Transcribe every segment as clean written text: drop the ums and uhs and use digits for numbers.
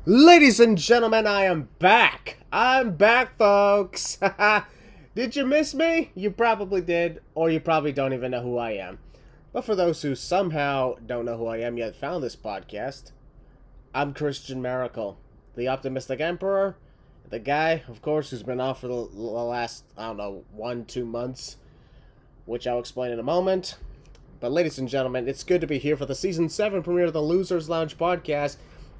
Ladies and gentlemen, I am back. I'm back, folks. Did you miss me? You probably did, or you probably don't even know who I am. But for those who somehow don't know who I am yet found this podcast, I'm Christian Maracle, the optimistic emperor, the guy, of course, who's been off for the last, 1-2 months, which I'll explain in a moment. But ladies and gentlemen, it's good to be here for the Season 7 premiere of the Losers Lounge podcast.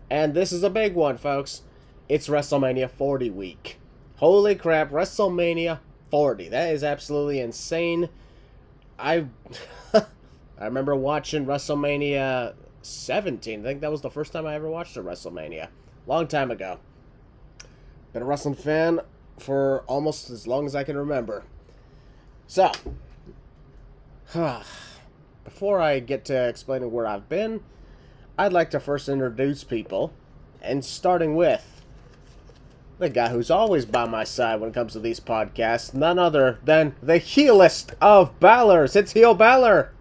And this is a big one, folks. It's WrestleMania 40 week. Holy crap, WrestleMania 40. That is absolutely insane. I remember watching WrestleMania 17. I think that was the first time I ever watched a WrestleMania. Long time ago. Been a wrestling fan for almost as long as I can remember. So, before I get to explaining where I've been, I'd like to first introduce people, and starting with the guy who's always by my side when it comes to these podcasts, none other than the heelest of Ballers. It's Heel Balor.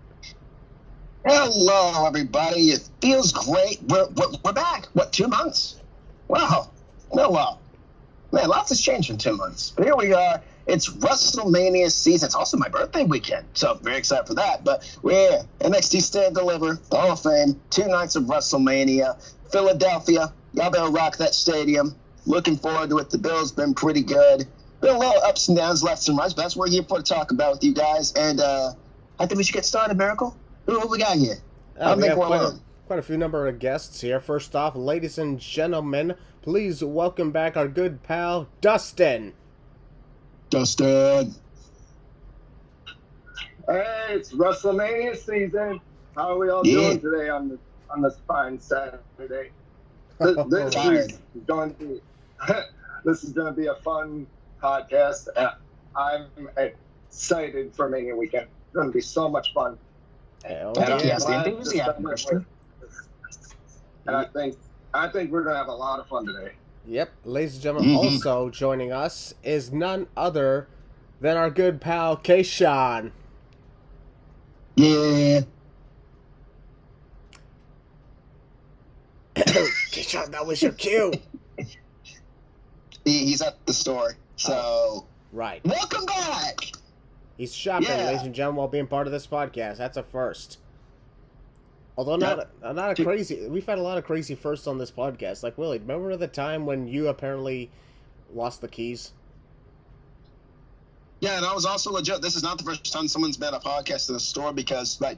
Hello, everybody. It feels great. We're back. 2 months? Wow. Well, man, lots has changed in 2 months. But here we are. It's WrestleMania season. It's also my birthday weekend, so very excited for that. But we're here. NXT Stand Deliver, the Hall of Fame, 2 nights of WrestleMania, Philadelphia. Y'all better rock that stadium. Looking forward to it. The Bill's been pretty good. Been a little ups and downs, left and right, but that's what we're here for to talk about with you guys. And I think we should get started, Maracle. Who we got here? We have quite a few number of guests here. First off, ladies and gentlemen, please welcome back our good pal, Dustin. Dustin. Hey, it's WrestleMania season. How are we all doing today on this fine Saturday? This is going to be a fun podcast. I'm excited for Mania weekend. It's going to be so much fun. The enthusiasm, Christian. And I think we're going to have a lot of fun today. Yep, ladies and gentlemen, also joining us is none other than our good pal, Kayshawn. Yeah. Kayshawn, that was your cue. He's at the store, so... Right. Welcome back! He's shopping, ladies and gentlemen, while being part of this podcast. That's a first. Although not a crazy... We've had a lot of crazy firsts on this podcast. Like, Willie, remember the time when you apparently lost the keys? Yeah, and I was also legit. This is not the first time someone's been at a podcast in the store because, I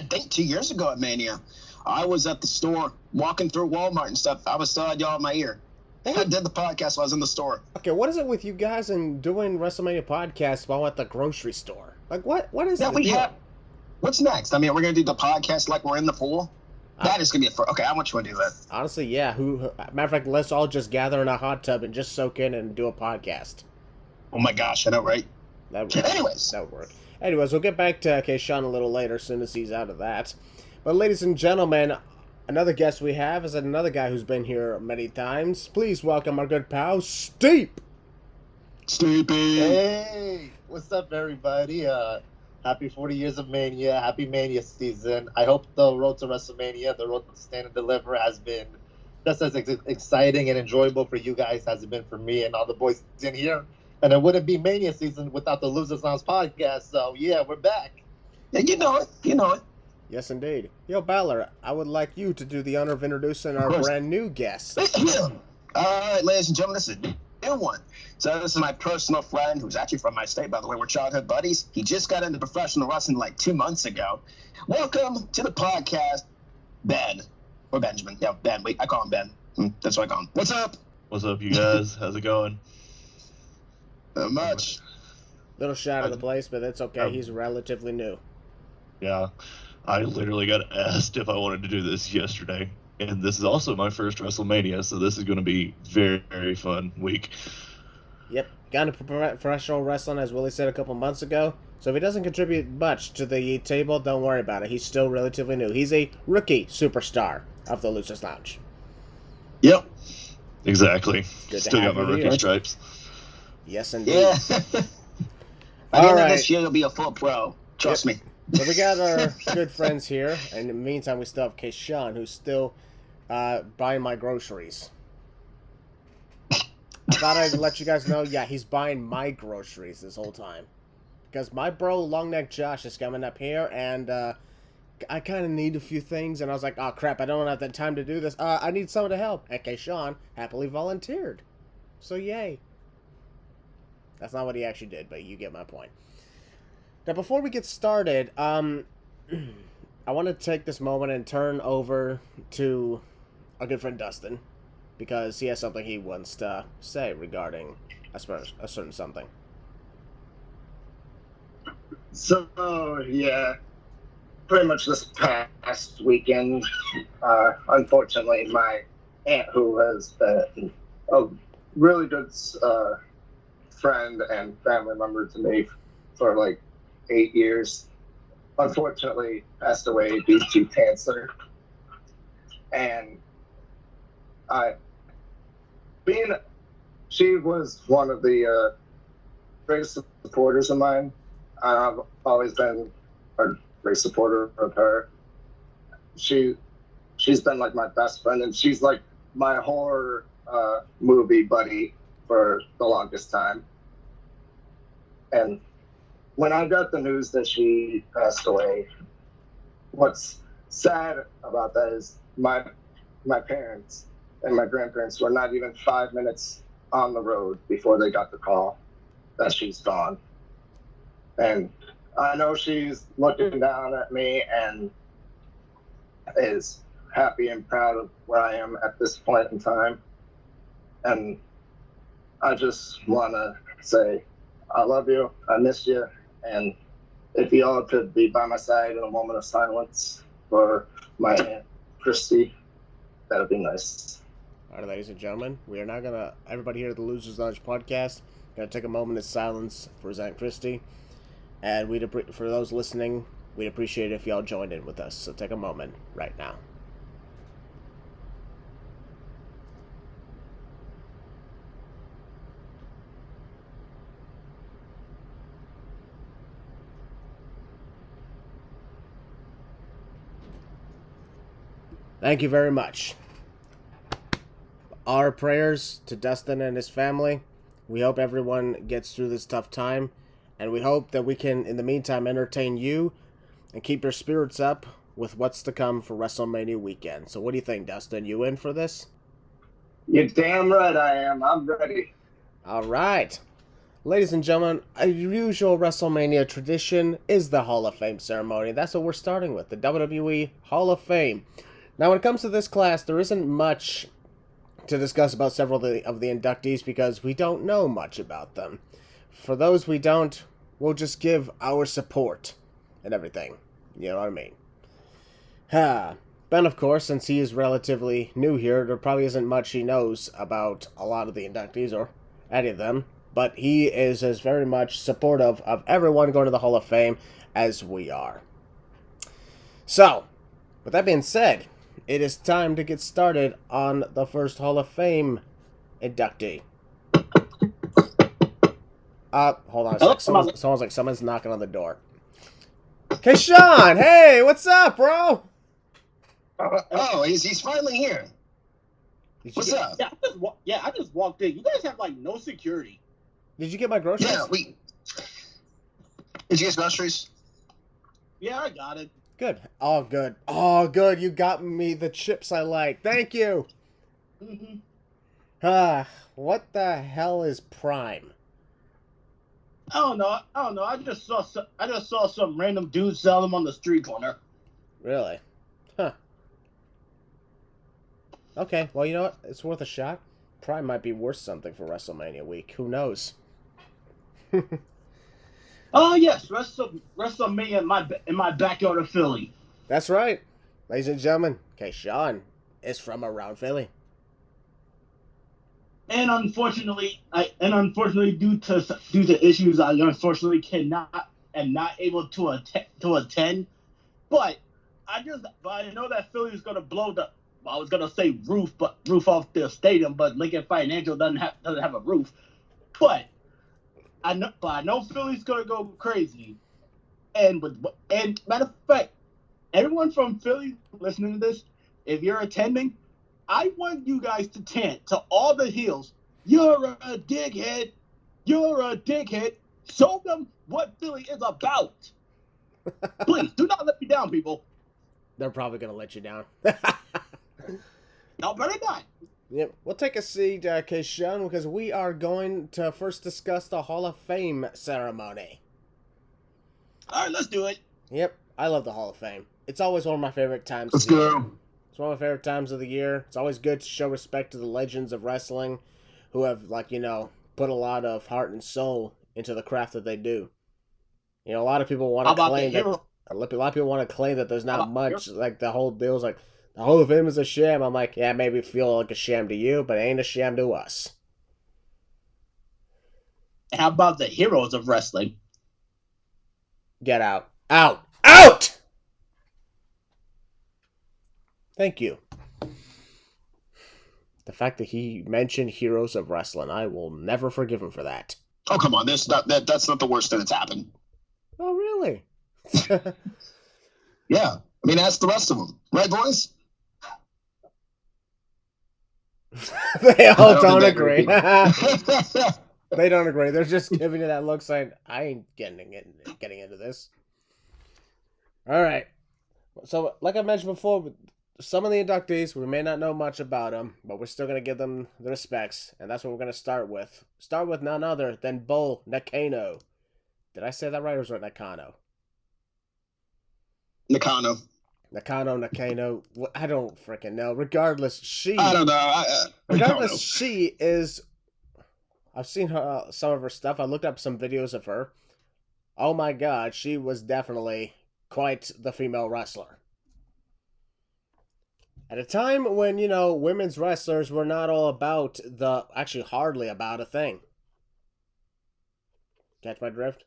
think 2 years ago at Mania, I was at the store walking through Walmart and stuff. I was still had y'all in my ear. I did the podcast while I was in the store. Okay, what is it with you guys and doing WrestleMania podcasts while at the grocery store? Like, what is that? What's next? I mean, we're going to do the podcast like we're in the pool? That is going to be okay, I want you to do that. Honestly, yeah. Matter of fact, let's all just gather in a hot tub and just soak in and do a podcast. Oh my gosh, I know, right? That would work. Anyways, we'll get back to Kayshawn a little later as soon as he's out of that. But ladies and gentlemen, another guest we have is another guy who's been here many times. Please welcome our good pal, Steep. Steepy. Hey, what's up, everybody? Happy 40 years of Mania. Happy Mania season. I hope the road to WrestleMania, the road to Stand and Deliver has been just as exciting and enjoyable for you guys as it been for me and all the boys in here. And it wouldn't be Mania season without the Losers Lounge podcast. So, yeah, we're back. Yeah, you know it. Yes, indeed. Yo, Balor, I would like you to do the honor of introducing our brand new guest. All right, ladies and gentlemen, this is a new one. So this is my personal friend, who's actually from my state, by the way. We're childhood buddies. He just got into professional wrestling like 2 months ago. Welcome to the podcast, Ben. Or Benjamin. Yeah, Ben. I call him Ben. That's what I call him. What's up? What's up, you guys? How's it going? Not much. Little shot of the place, but that's okay. He's relatively new. Yeah. I literally got asked if I wanted to do this yesterday. And this is also my first WrestleMania, so this is going to be very, very fun week. Yep. Got into professional wrestling, as Willie said a couple months ago. So if he doesn't contribute much to the table, don't worry about it. He's still relatively new. He's a rookie superstar of the Losers Lounge. Yep. Exactly. Good Still got my rookie stripes. Yes, indeed. Yeah. By the end of this year, you'll be a full pro. Trust me. So we got our good friends here, and in the meantime, we still have Kayshawn, who's still buying my groceries. I thought I'd let you guys know, yeah, he's buying my groceries this whole time. Because my bro, Longneck Josh, is coming up here, and I kind of need a few things, and I was like, oh, crap, I don't have the time to do this. I need someone to help. Okay, Sean happily volunteered. So, yay. That's not what he actually did, but you get my point. Now, before we get started, I want to take this moment and turn over to our good friend Dustin, because he has something he wants to say regarding a certain something. So, yeah, pretty much this past weekend, unfortunately, my aunt, who has been a really good friend and family member to me for like 8 years, unfortunately passed away due to cancer. And she was one of the greatest supporters of mine. I've always been a great supporter of her. She's been like my best friend, and she's like my horror movie buddy for the longest time. And when I got the news that she passed away, what's sad about that is my parents and my grandparents were not even 5 minutes on the road before they got the call that she's gone. And I know she's looking down at me and is happy and proud of where I am at this point in time. And I just want to say, I love you, I miss you, and if you all could be by my side in a moment of silence for my Aunt Christy, that would be nice. All right, ladies and gentlemen, we are now going to, everybody here at the Losers Lounge podcast, going to take a moment of silence for his Aunt Christy. And for those listening, we'd appreciate it if y'all joined in with us. So take a moment right now. Thank you very much. Our prayers to Dustin and his family. We hope everyone gets through this tough time. And we hope that we can, in the meantime, entertain you and keep your spirits up with what's to come for WrestleMania weekend. So what do you think, Dustin? You in for this? You're damn right I am. I'm ready. All right. Ladies and gentlemen, a usual WrestleMania tradition is the Hall of Fame ceremony. That's what we're starting with, the WWE Hall of Fame. Now, when it comes to this class, there isn't much to discuss about several of the inductees because we don't know much about them. For those we don't, we'll just give our support and everything. You know what I mean? Ben, of course, since he is relatively new here, there probably isn't much he knows about a lot of the inductees or any of them. But he is as very much supportive of everyone going to the Hall of Fame as we are. So, with that being said, it is time to get started on the first Hall of Fame inductee. Hold on a sec. Someone's knocking on the door. Okay, Sean! Hey, what's up, bro? Oh, he's finally here. What's up? Yeah, I just walked in. You guys have, like, no security. Did you get my groceries? Yeah, Did you get groceries? Yeah, I got it. Good. Oh, good. Oh, good. You got me the chips I like. Thank you. Mm-hmm. What the hell is Prime? I don't know. I just saw some random dude sell them on the street corner. Really? Huh. Okay, well, you know what? It's worth a shot. Prime might be worth something for WrestleMania week. Who knows? Oh, yes. WrestleMania in my backyard of Philly. That's right. Ladies and gentlemen, okay, Sean is from around Philly. And unfortunately, due to issues, I unfortunately am not able to attend. But I know that Philly's gonna blow the. Well, I was gonna say roof off the stadium, but Lincoln Financial doesn't have a roof. But I know Philly's gonna go crazy. And matter of fact, everyone from Philly listening to this, if you're attending, I want you guys to chant to all the heels, You're a dickhead. You're a dickhead. Show them what Philly is about. Please, do not let me down, people. They're probably going to let you down. Y'all better not. Yep. We'll take a seat, Keishan, because we are going to first discuss the Hall of Fame ceremony. All right, let's do it. Yep. I love the Hall of Fame. It's always one of my favorite times. Let's go. It's one of my favorite times of the year. It's always good to show respect to the legends of wrestling who have, like, you know, put a lot of heart and soul into the craft that they do. You know, a lot of people want to claim that a lot of people want to claim that there's not much. Like, the whole deal's like, the Hall of Fame is a sham. I'm like, yeah, maybe feel like a sham to you, but it ain't a sham to us. How about the heroes of wrestling? Get out. Out! Out! Thank you. The fact that he mentioned heroes of wrestling, I will never forgive him for that. Oh, come on. That's not the worst thing that's happened. Oh, really? Yeah. I mean, ask the rest of them. Right, boys? They all don't think agree. they They don't agree. They're just giving you that look saying, I ain't getting into this. All right. So, like I mentioned before, some of the inductees, we may not know much about them, but we're still going to give them the respects, and that's what we're going to start with. Start with none other than Bull Nakano. Did I say that right, or was it Nakano? Nakano. Nakano. I don't freaking know. Regardless, I don't know. Regardless, she is... I've seen her some of her stuff. I looked up some videos of her. Oh my god, she was definitely quite the female wrestler. At a time when, you know, women's wrestlers were not all about actually hardly about a thing. Catch my drift?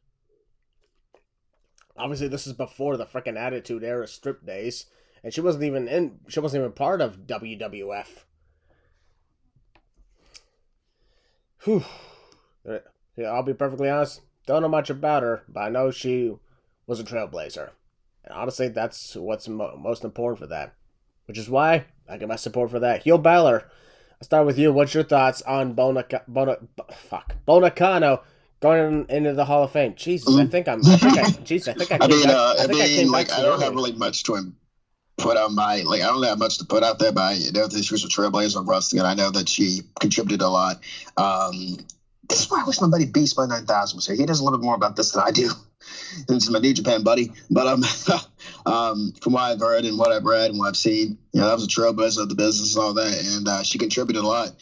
Obviously, this is before the frickin' Attitude Era strip days, and she wasn't even part of WWF. Whew. Yeah, I'll be perfectly honest, don't know much about her, but I know she was a trailblazer. And honestly, that's what's most important for that. Which is why I get my support for that. Heel Balor, I'll start with you. What's your thoughts on Bull Nakano going into the Hall of Fame? Jesus, I think I don't have really much to put on I don't have much to put out there, but I know that she was a trailblazer of wrestling, and I know that she contributed a lot. This is why I wish my buddy Beast by 9000 was here. He does a little bit more about this than I do. This is my New Japan buddy. But from what I've heard and what I've read and what I've seen, you know, that was a trailblazer of the business and all that, and she contributed a lot.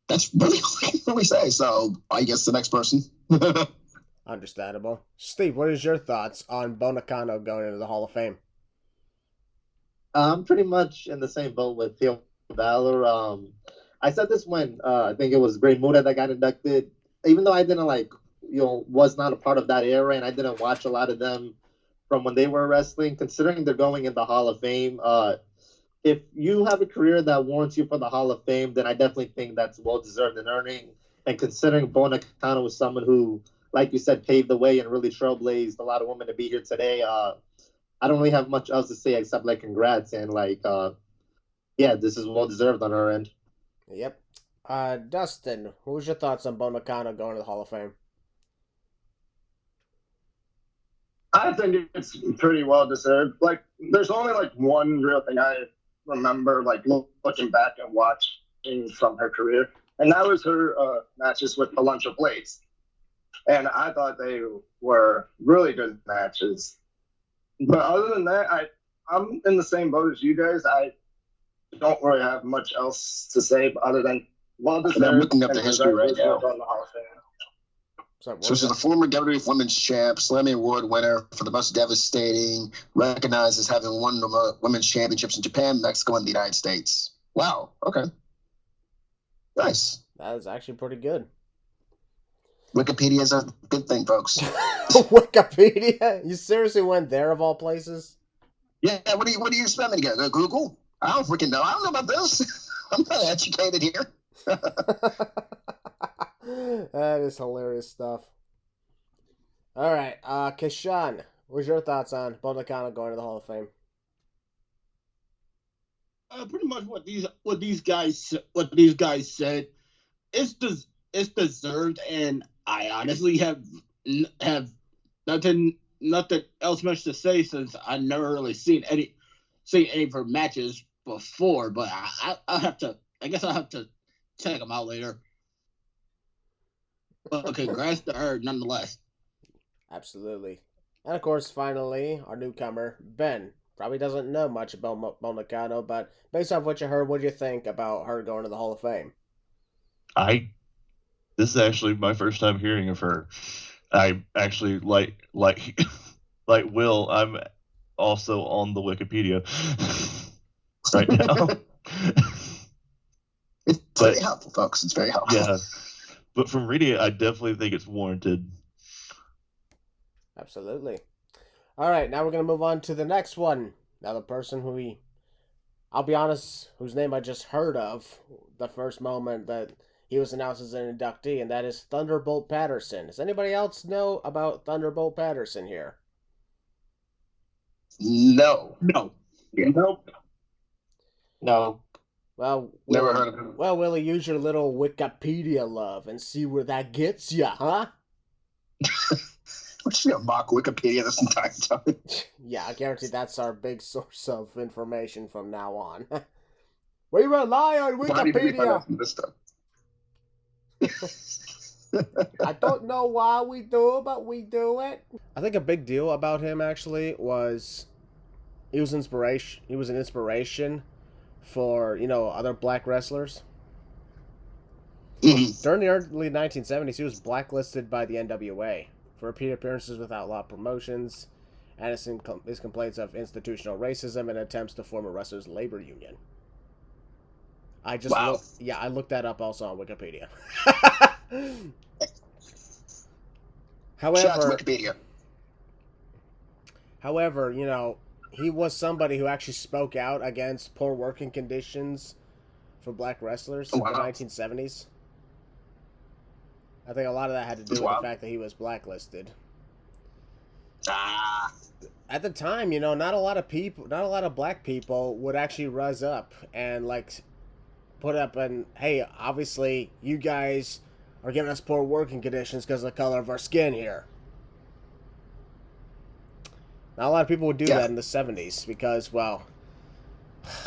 That's really all I can really say. So I guess the next person. Understandable. Steve, what is your thoughts on Bull Nakano going into the Hall of Fame? I'm pretty much in the same boat with Theo Balor. I said this when I think it was Great Muta that got inducted. Even though I didn't was not a part of that era, and I didn't watch a lot of them from when they were wrestling. Considering they're going in the Hall of Fame, if you have a career that warrants you for the Hall of Fame, then I definitely think that's well deserved and earning. And considering Bull Nakano was someone who, like you said, paved the way and really trailblazed a lot of women to be here today, I don't really have much else to say except congrats and this is well deserved on her end. Yep. Dustin, who's your thoughts on Bull Nakano going to the Hall of Fame? I think it's pretty well deserved. There's only one real thing I remember looking back and watching from her career, and that was her matches with Alundra Blaze. And I thought they were really good matches. But other than that, I'm in the same boat as you guys. I don't really have much else to say other than well deserved. I'm looking up the history right now. On the Hall of Fame. So she's a former WWF Women's Champ, Slammy Award winner for the most devastating, recognized as having won the Women's Championships in Japan, Mexico, and the United States. Wow. Okay. Nice. That is actually pretty good. Wikipedia is a good thing, folks. Wikipedia? You seriously went there of all places? Yeah. What do you expect me to go Google? I don't freaking know. I don't know about this. I'm not educated here. That is hilarious stuff. All right, Keshan, what's your thoughts on Bull Nakano going to the Hall of Fame? Pretty much what these guys said. it's deserved, and I honestly have nothing else much to say since I've never really seen any of her matches before. But I'll have to. I guess I'll have to check them out later. But congrats to her nonetheless. Absolutely. And of course, finally, our newcomer, Ben. Probably doesn't know much about Nakano, but based off what you heard, what do you think about her going to the Hall of Fame? This is actually my first time hearing of her. I actually like Will. I'm also on the Wikipedia right now. It's very helpful, folks. It's very helpful. Yeah, but from reading it, I definitely think it's warranted. Absolutely. All right, now we're going to move on to the next one. Now the person I'll be honest, whose name I just heard of the first moment that he was announced as an inductee, and that is Thunderbolt Patterson. Does anybody else know about Thunderbolt Patterson here? No. No. Yeah. Nope. No. Well, Never heard of him. Well, Willie, use your little Wikipedia love and see where that gets you, huh? We're just going to mock Wikipedia this entire time. Yeah, I guarantee that's our big source of information from now on. We rely on Why did we find out Wikipedia. from this stuff? I don't know why we do it, but we do it. I think a big deal about him actually was he was an inspiration for, other black wrestlers. During the early 1970s, he was blacklisted by the NWA for repeated appearances with Outlaw Promotions and his complaints of institutional racism and attempts to form a wrestlers' labor union. I looked that up also on Wikipedia. Shout out to Wikipedia. However, he was somebody who actually spoke out against poor working conditions for black wrestlers in the 1970s. I think a lot of that had to do with the fact that he was blacklisted. At the time, not a lot of black people would actually rise up and put up and, hey, obviously you guys are giving us poor working conditions because of the color of our skin here. Not a lot of people would do that in the 70s because, well,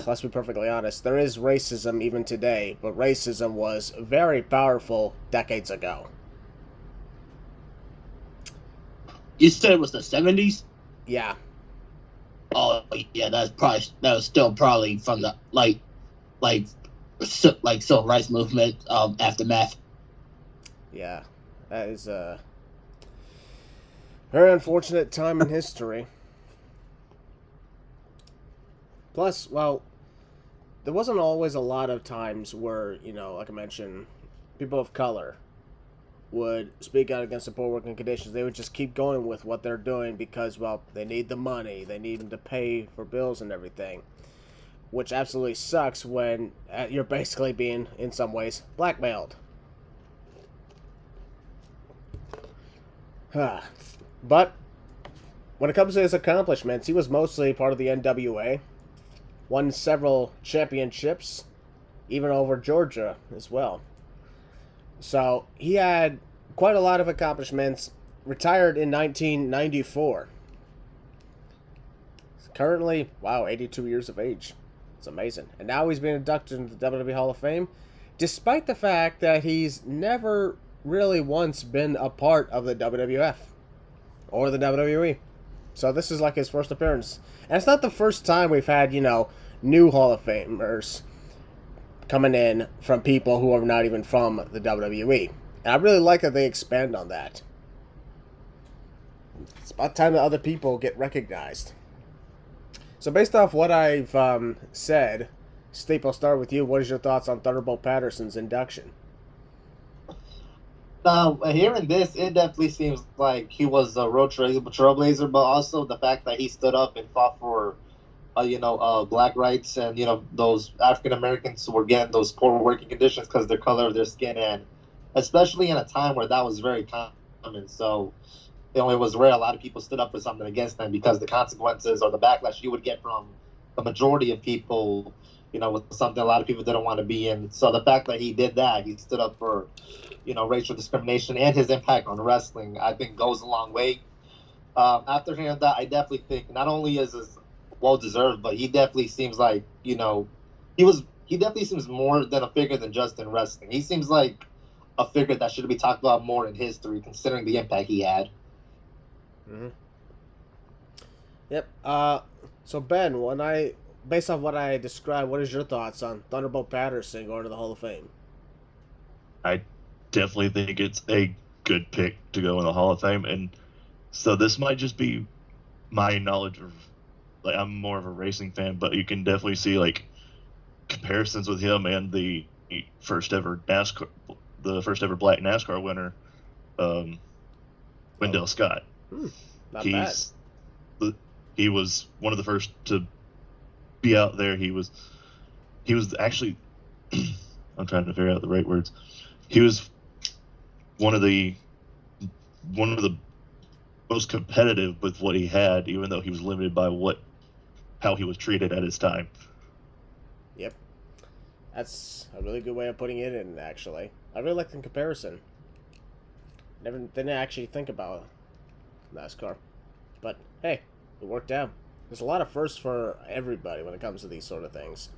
let's be perfectly honest, there is racism even today, but racism was very powerful decades ago. You said it was the 70s? Yeah. Oh, yeah, that was still probably from the, civil rights movement aftermath. Yeah, that is a very unfortunate time in history. Plus, well, there wasn't always a lot of times where, like I mentioned, people of color would speak out against the poor working conditions. They would just keep going with what they're doing because, well, they need the money. They need them to pay for bills and everything. Which absolutely sucks when you're basically being, in some ways, blackmailed. But when it comes to his accomplishments, he was mostly part of the NWA. Won several championships, even over Georgia as well. So he had quite a lot of accomplishments. Retired in 1994. Currently, 82 years of age. It's amazing. And now he's been inducted into the WWE Hall of Fame, despite the fact that he's never really once been a part of the WWF or the WWE. So this is like his first appearance. And it's not the first time we've had, new Hall of Famers coming in from people who are not even from the WWE. And I really like that they expand on that. It's about time that other people get recognized. So based off what I've said, Steve, I'll start with you. What is your thoughts on Thunderbolt Patterson's induction? Hearing this, it definitely seems like he was a road trailblazer, but also the fact that he stood up and fought for, black rights and, those African Americans who were getting those poor working conditions because of the color of their skin, and especially in a time where that was very common. So, it was rare a lot of people stood up for something against them because the consequences or the backlash you would get from the majority of people, was something a lot of people didn't want to be in. So the fact that he did that, he stood up for, racial discrimination, and his impact on wrestling, I think goes a long way. After hearing that, I definitely think not only is this well deserved, but he definitely seems like, he definitely seems more than a figure than just in wrestling. He seems like a figure that should be talked about more in history, considering the impact he had. Mm-hmm. Yep. So Ben, based on what I described, what is your thoughts on Thunderbolt Patterson going to the Hall of Fame? I definitely think it's a good pick to go in the Hall of Fame, and so this might just be my knowledge of, like, I'm more of a racing fan, but you can definitely see like comparisons with him and the first ever black NASCAR winner, Wendell Scott. Not bad. He was one of the first to be out there. He was actually I'm trying to figure out the right words. He was one of the most competitive with what he had, even though he was limited by how he was treated at his time. Yep. That's a really good way of putting it in, actually. I really like the comparison. Didn't actually think about NASCAR. But, hey, it worked out. There's a lot of firsts for everybody when it comes to these sort of things.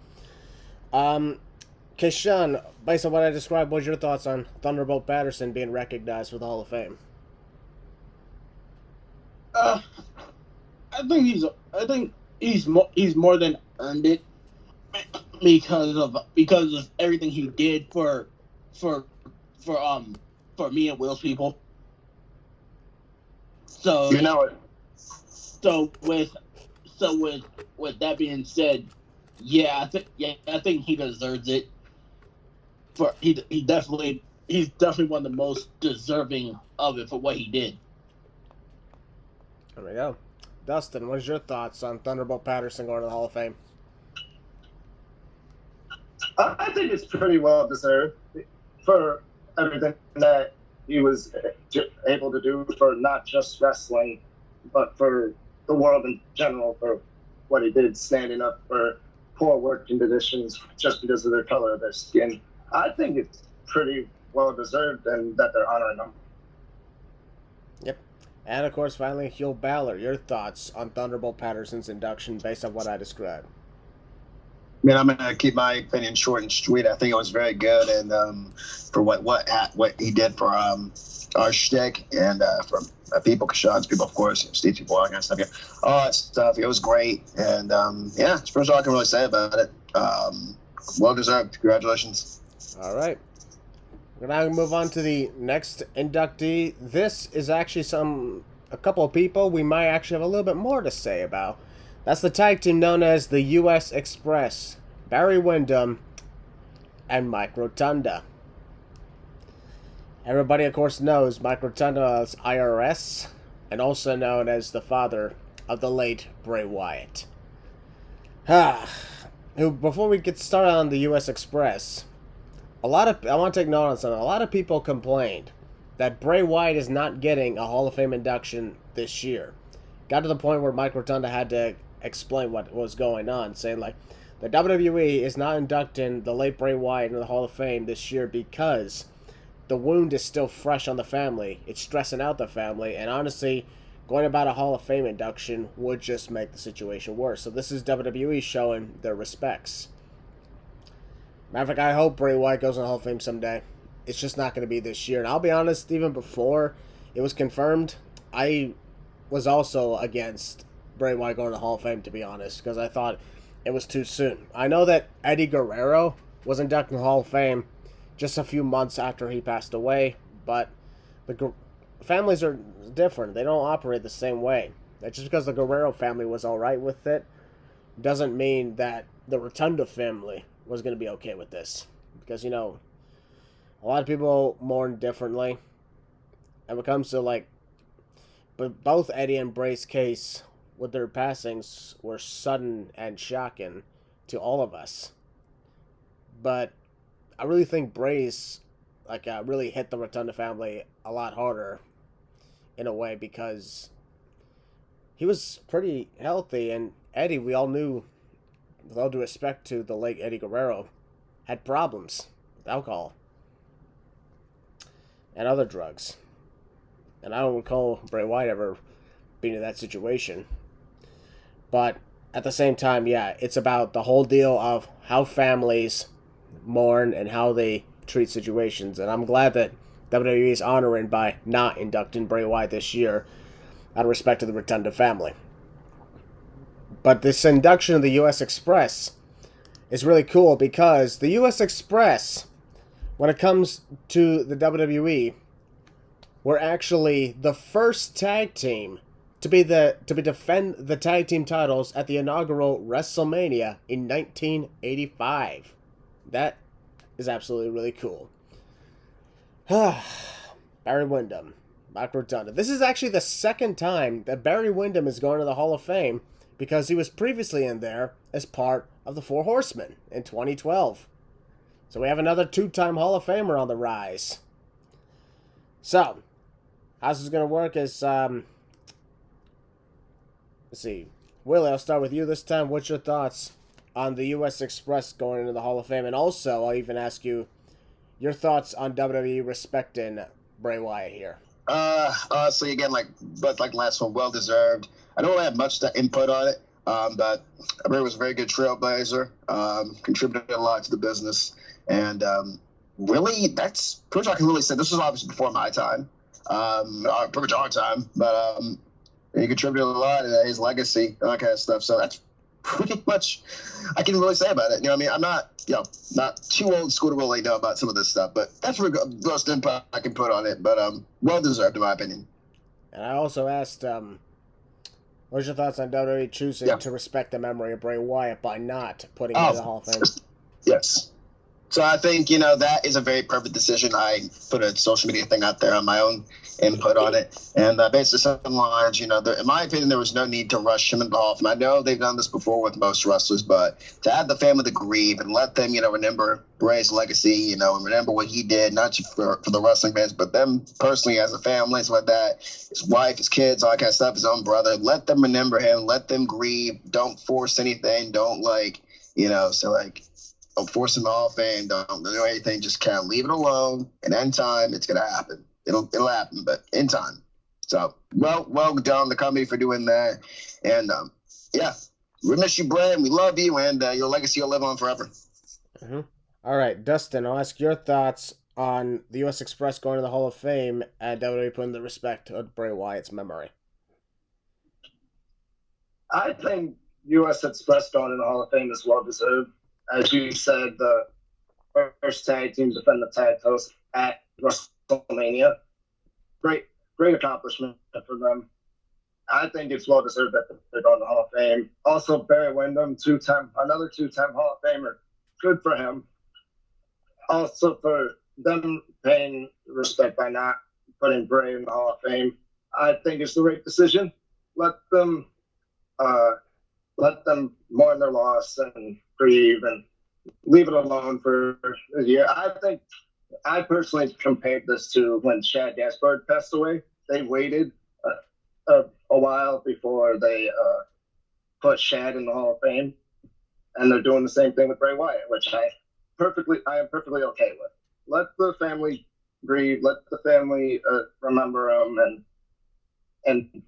Keshan, based on what I described, what's your thoughts on Thunderbolt Patterson being recognized for the Hall of Fame? I think he's more than earned it because of everything he did for me and Will's people. So So with that being said, I think he deserves it. He's definitely one of the most deserving of it for what he did. There we go. Dustin, what is your thoughts on Thunderbolt Patterson going to the Hall of Fame? I think it's pretty well deserved for everything that he was able to do for not just wrestling, but for the world in general, for what he did standing up for poor working conditions just because of the color of their skin. I think it's pretty well deserved and that they're honoring him. Yep. And of course, finally, Hugh Balor, your thoughts on Thunderbolt Patterson's induction based on what I described? I mean, I'm going to keep my opinion short and sweet. I think it was very good, and for what he did for our shtick and for people, Kashan's people, of course, Steve people, all that kind of stuff. Yeah, all that stuff. It was great, and that's pretty much all I can really say about it. Well deserved. Congratulations. All right. We're now going to move on to the next inductee. This is actually a couple of people we might actually have a little bit more to say about. That's the tag team known as the U.S. Express, Barry Windham and Mike Rotunda. Everybody, of course, knows Mike Rotunda as IRS, and also known as the father of the late Bray Wyatt. Before we get started on the U.S. Express, I want to take note on something. A lot of people complained that Bray Wyatt is not getting a Hall of Fame induction this year. Got to the point where Mike Rotunda had to explain what was going on, saying like the WWE is not inducting the late Bray Wyatt into the Hall of Fame this year because the wound is still fresh on the family. It's stressing out the family, and honestly, going about a Hall of Fame induction would just make the situation worse. So this is WWE showing their respects. Matter of fact, I hope Bray Wyatt goes in the Hall of Fame someday. It's just not going to be this year. And I'll be honest, even before it was confirmed, I was also against Bray Wyatt going to the Hall of Fame, to be honest, because I thought it was too soon. I know that Eddie Guerrero was inducted in the Hall of Fame just a few months after he passed away, but the families are different. They don't operate the same way. Just because the Guerrero family was all right with it doesn't mean that the Rotunda family was going to be okay with this. Because, a lot of people mourn differently. And when it comes to, but both Eddie and Bray's case with their passings were sudden and shocking to all of us. But I really think Bray's really hit the Rotunda family a lot harder in a way because he was pretty healthy, and Eddie, we all knew with all due respect to the late Eddie Guerrero, had problems with alcohol and other drugs. And I don't recall Bray Wyatt ever being in that situation. But at the same time, yeah, it's about the whole deal of how families mourn and how they treat situations. And I'm glad that WWE is honoring by not inducting Bray Wyatt this year out of respect to the Rotunda family. But this induction of the U.S. Express is really cool because the U.S. Express, when it comes to the WWE, were actually the first tag team to defend the tag team titles at the inaugural WrestleMania in 1985. That is absolutely really cool. Barry Windham, Mike Rotunda. This is actually the second time that Barry Windham is going to the Hall of Fame because he was previously in there as part of the Four Horsemen in 2012. So we have another two-time Hall of Famer on the rise. So, how this is going to work is, let's see. Willie, I'll start with you this time. What's your thoughts on the U.S. Express going into the Hall of Fame? And also, I'll even ask you your thoughts on WWE respecting Bray Wyatt here. Honestly, again, like last one, well deserved. I don't really have much to input on it, but Bray was a very good trailblazer, contributed a lot to the business, and really, that's pretty much I can really say. This was obviously before my time, pretty much our time, but he contributed a lot to his legacy and that kind of stuff. So that's pretty much I can really say about it. You know what I mean? I'm not, not too old school to really know about some of this stuff, but that's the most input I can put on it. But well deserved, in my opinion. And I also asked, what's your thoughts on WWE choosing to respect the memory of Bray Wyatt by not putting him in the Hall of Fame? Yes. So I think, that is a very perfect decision. I put a social media thing out there on my own input on it. And basically some lines, in my opinion, there was no need to rush him into the Hall of Fame. I know they've done this before with most wrestlers, but to have the family to grieve and let them, remember Bray's legacy, and remember what he did, not just for the wrestling fans, but them personally as a family, stuff like that, his wife, his kids, all that kind of stuff, his own brother. Let them remember him. Let them grieve. Don't force anything. Don't don't force him off and don't do anything. Just kind of leave it alone. And in time, it's going to happen. It'll happen, but in time. So, well done, the company, for doing that. And, we miss you, Bray, and we love you, and your legacy will live on forever. Mm-hmm. All right, Dustin, I'll ask your thoughts on the U.S. Express going to the Hall of Fame and WWE putting the respect of Bray Wyatt's memory. I think U.S. Express going to the Hall of Fame is well deserved. As you said, the first tag team to defend the tag titles at WrestleMania. Great accomplishment for them. I think it's well deserved that they're going to the Hall of Fame. Also, Barry Windham, another two-time Hall of Famer. Good for him. Also, for them paying respect by not putting Bray in the Hall of Fame, I think it's the right decision. Let them mourn their loss and grieve and leave it alone for a year. I personally compared this to when Shad Gaspard passed away. They waited a while before they put Shad in the Hall of Fame, and they're doing the same thing with Bray Wyatt, which I am perfectly okay with. Let the family grieve. Let the family remember him, and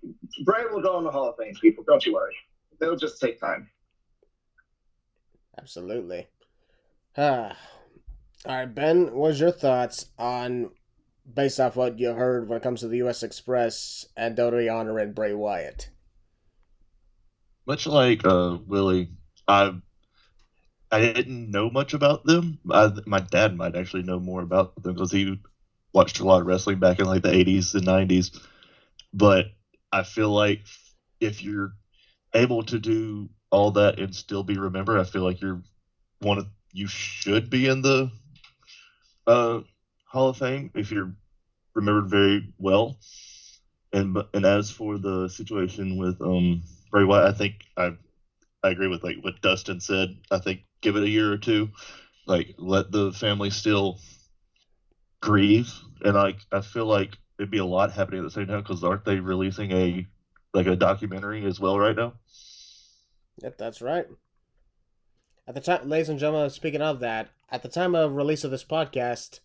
Bray will go in the Hall of Fame. People, don't you worry. They'll just take time. Absolutely. All right, Ben, what's your thoughts on, based off what you heard when it comes to the U.S. Express and WWE honoring Bray Wyatt? Much like Willie, I didn't know much about them. My dad might actually know more about them because he watched a lot of wrestling back in like the 80s and 90s. But I feel like if you're able to do all that and still be remembered, I feel like you should be in the Hall of Fame if you're remembered very well. And as for the situation with Bray Wyatt, I think I agree with like what Dustin said. I think give it a year or two, let the family still grieve, and I feel like it'd be a lot happening at the same time because aren't they releasing a documentary as well right now? Yep, that's right. At the time, ladies and gentlemen, speaking of that, at the time of release of this podcast,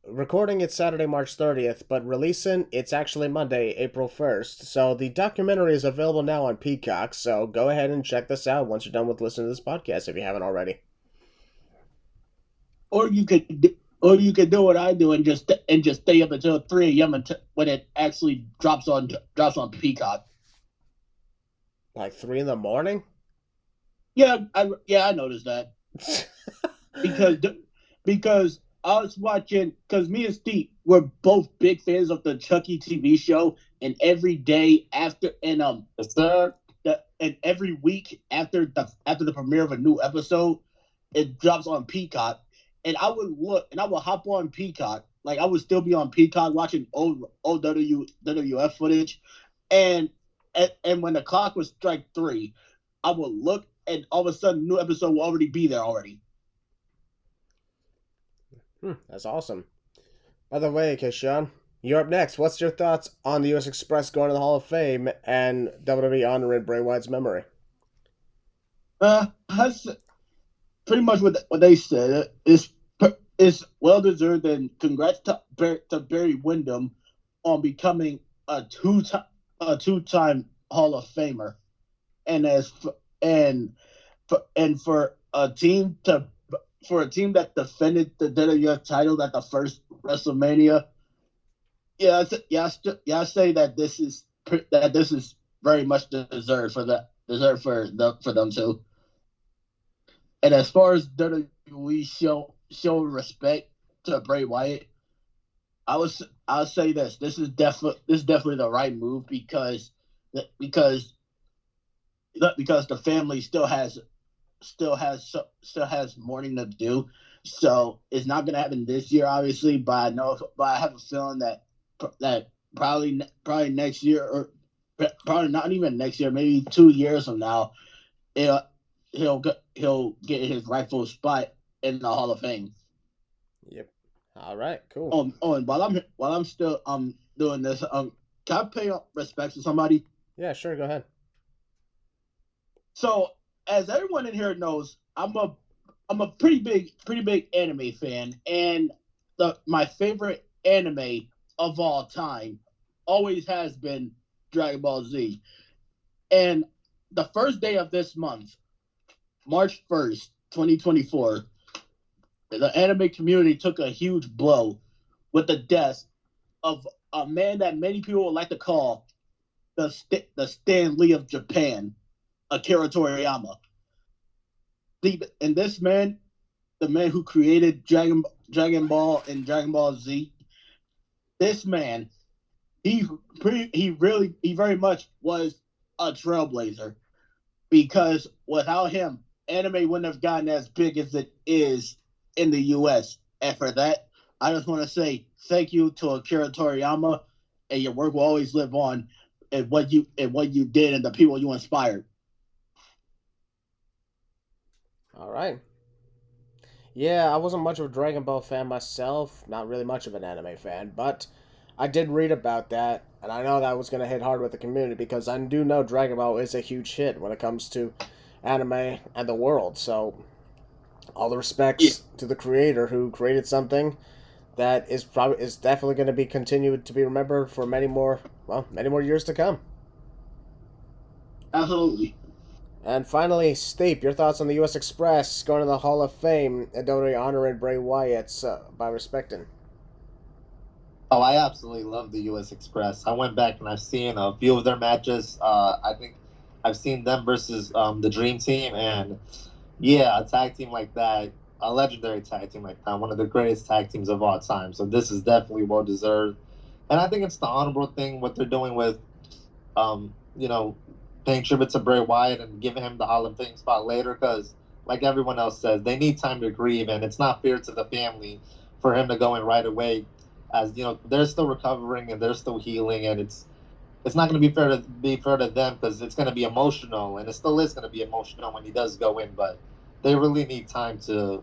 recording it's Saturday, March 30th, but releasing it's actually Monday, April 1st. So the documentary is available now on Peacock, so go ahead and check this out once you're done with listening to this podcast if you haven't already. Or you could do what I do and just stay up until 3 a.m. when it actually drops on Peacock. Like 3 in the morning? Yeah, I noticed that. because I was watching, because me and Steve were both big fans of the Chucky TV show, and every day after and every week after the premiere of a new episode, it drops on Peacock. And I would look, and I would hop on Peacock. Like, I would still be on Peacock watching old WWF footage. And when the clock would strike 3, I would look, and all of a sudden, a new episode will already be there already. That's awesome. By the way, Keshawn, you're up next. What's your thoughts on the U.S. Express going to the Hall of Fame and WWE honoring Bray Wyatt's memory? That's pretty much what they said. It's well deserved, and congrats to Barry Windham on becoming a two-time Hall of Famer, and for a team that defended the WWF title at the first WrestleMania. I say that this is very much deserved for them too. And as far as WWE show respect to Bray Wyatt, I'll say this: this is definitely the right move because the family still has mourning to do. So it's not gonna happen this year, obviously, but I have a feeling that probably next year, or probably not even next year, maybe 2 years from now, he'll get his rightful spot in the Hall of Fame. Yep. All right. Cool. And while I'm still doing this, can I pay respect to somebody? Yeah, sure. Go ahead. So, as everyone in here knows, I'm a pretty big anime fan, and my favorite anime of all time always has been Dragon Ball Z. And the first day of this month, March 1st, 2024, the anime community took a huge blow with the death of a man that many people would like to call the Stan Lee of Japan, Akira Toriyama. And this man, the man who created Dragon Ball and Dragon Ball Z, this man, he very much was a trailblazer, because without him, anime wouldn't have gotten as big as it is in the U.S. And for that, I just want to say thank you to Akira Toriyama, and your work will always live on, and what you did and the people you inspired. All right. Yeah, I wasn't much of a Dragon Ball fan myself, not really much of an anime fan, but I did read about that, and I know that was going to hit hard with the community, because I do know Dragon Ball is a huge hit when it comes to anime and the world. So all the respects to the creator who created something that is definitely going to be continued to be remembered for many more years to come. Absolutely. And finally, Steve, your thoughts on the U.S. Express going to the Hall of Fame and WWE honoring Bray Wyatt by respecting. Oh, I absolutely love the U.S. Express. I went back and I've seen a few of their matches. I think I've seen them versus the Dream Team, and yeah, a tag team like that, a legendary tag team like that, one of the greatest tag teams of all time. So this is definitely well deserved, and I think it's the honorable thing what they're doing with, paying tribute to Bray Wyatt and giving him the Hall of Fame spot later, because like everyone else says, they need time to grieve, and it's not fair to the family for him to go in right away, as they're still recovering and they're still healing, and it's not going to be fair to them, because it's going to be emotional, and it still is going to be emotional when he does go in, but they really need time to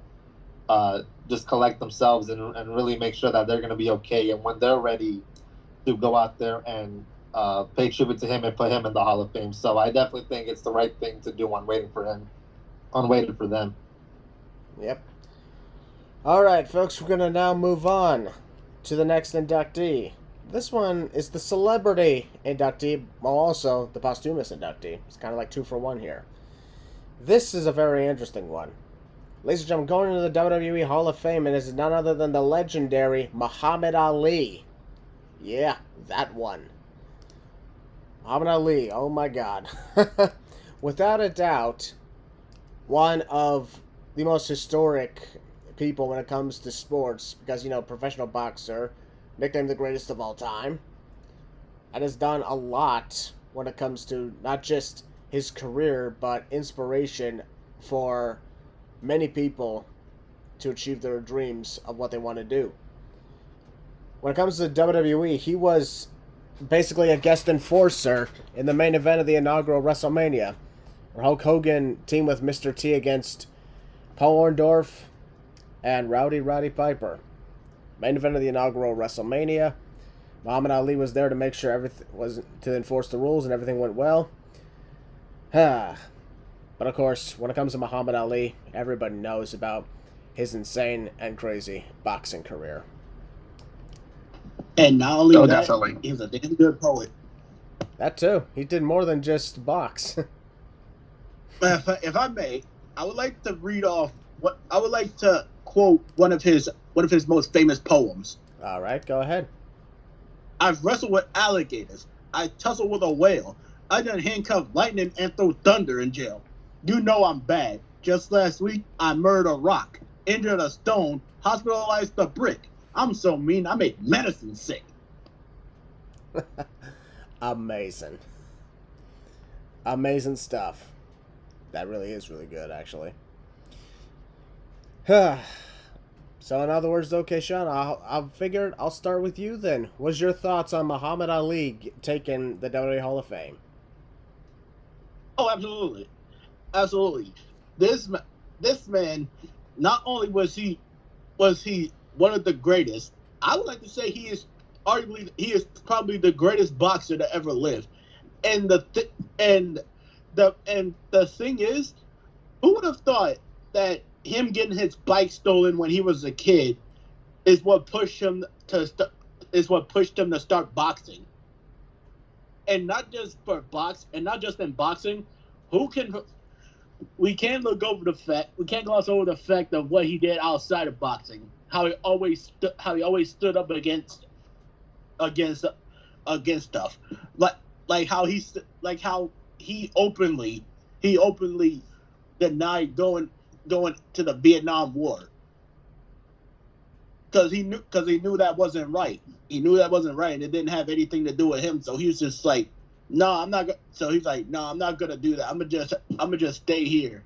just collect themselves and really make sure that they're going to be okay, and when they're ready to go out there and pay tribute to him and put him in the Hall of Fame. So I definitely think it's the right thing to do on waiting for him. waiting for them. Yep. All right, folks, we're going to now move on to the next inductee. This one is the celebrity inductee, while also the posthumous inductee. It's kind of like 2 for 1 here. This is a very interesting one. Ladies and gentlemen, going into the WWE Hall of Fame, and is none other than the legendary Muhammad Ali. Yeah, that one. Muhammad Ali, oh my god. Without a doubt, one of the most historic people when it comes to sports, because, professional boxer, nicknamed the greatest of all time, and has done a lot when it comes to not just his career, but inspiration for many people to achieve their dreams of what they want to do. When it comes to WWE, he was basically a guest enforcer in the main event of the inaugural WrestleMania, where Hulk Hogan teamed with Mr. T against Paul Orndorff and Roddy Piper. Main event of the inaugural WrestleMania. Muhammad Ali was there to make sure everything was to enforce the rules and everything went well. But of course, when it comes to Muhammad Ali, everybody knows about his insane and crazy boxing career. And not only that, definitely. he was a damn good poet. That too. He did more than just box. If I may, I would like to read off what I would like to quote one of his most famous poems. All right, go ahead. I've wrestled with alligators. I tussled with a whale. I done handcuff lightning and throw thunder in jail. You know I'm bad. Just last week, I murdered a rock, injured a stone, hospitalized a brick. I'm so mean, I make medicine sick. Amazing. Amazing stuff. That really is really good, actually. So in other words, okay, Sean, I figured I'll start with you then. What's your thoughts on Muhammad Ali taking the WWE Hall of Fame? Oh, absolutely. Absolutely. This man, not only was he one of the greatest, I would like to say he is probably the greatest boxer to ever live. And the thing is, who would have thought that him getting his bike stolen when he was a kid is what pushed him to start boxing. And not just in boxing, we can't gloss over the fact of what he did outside of boxing. How he always stood up against stuff. Like how he openly denied going to the Vietnam War. Because he knew that wasn't right. He knew that wasn't right, and it didn't have anything to do with him. So he was just like, "No, I'm not." So he's like, "No, I'm not gonna do that. I'm gonna just stay here."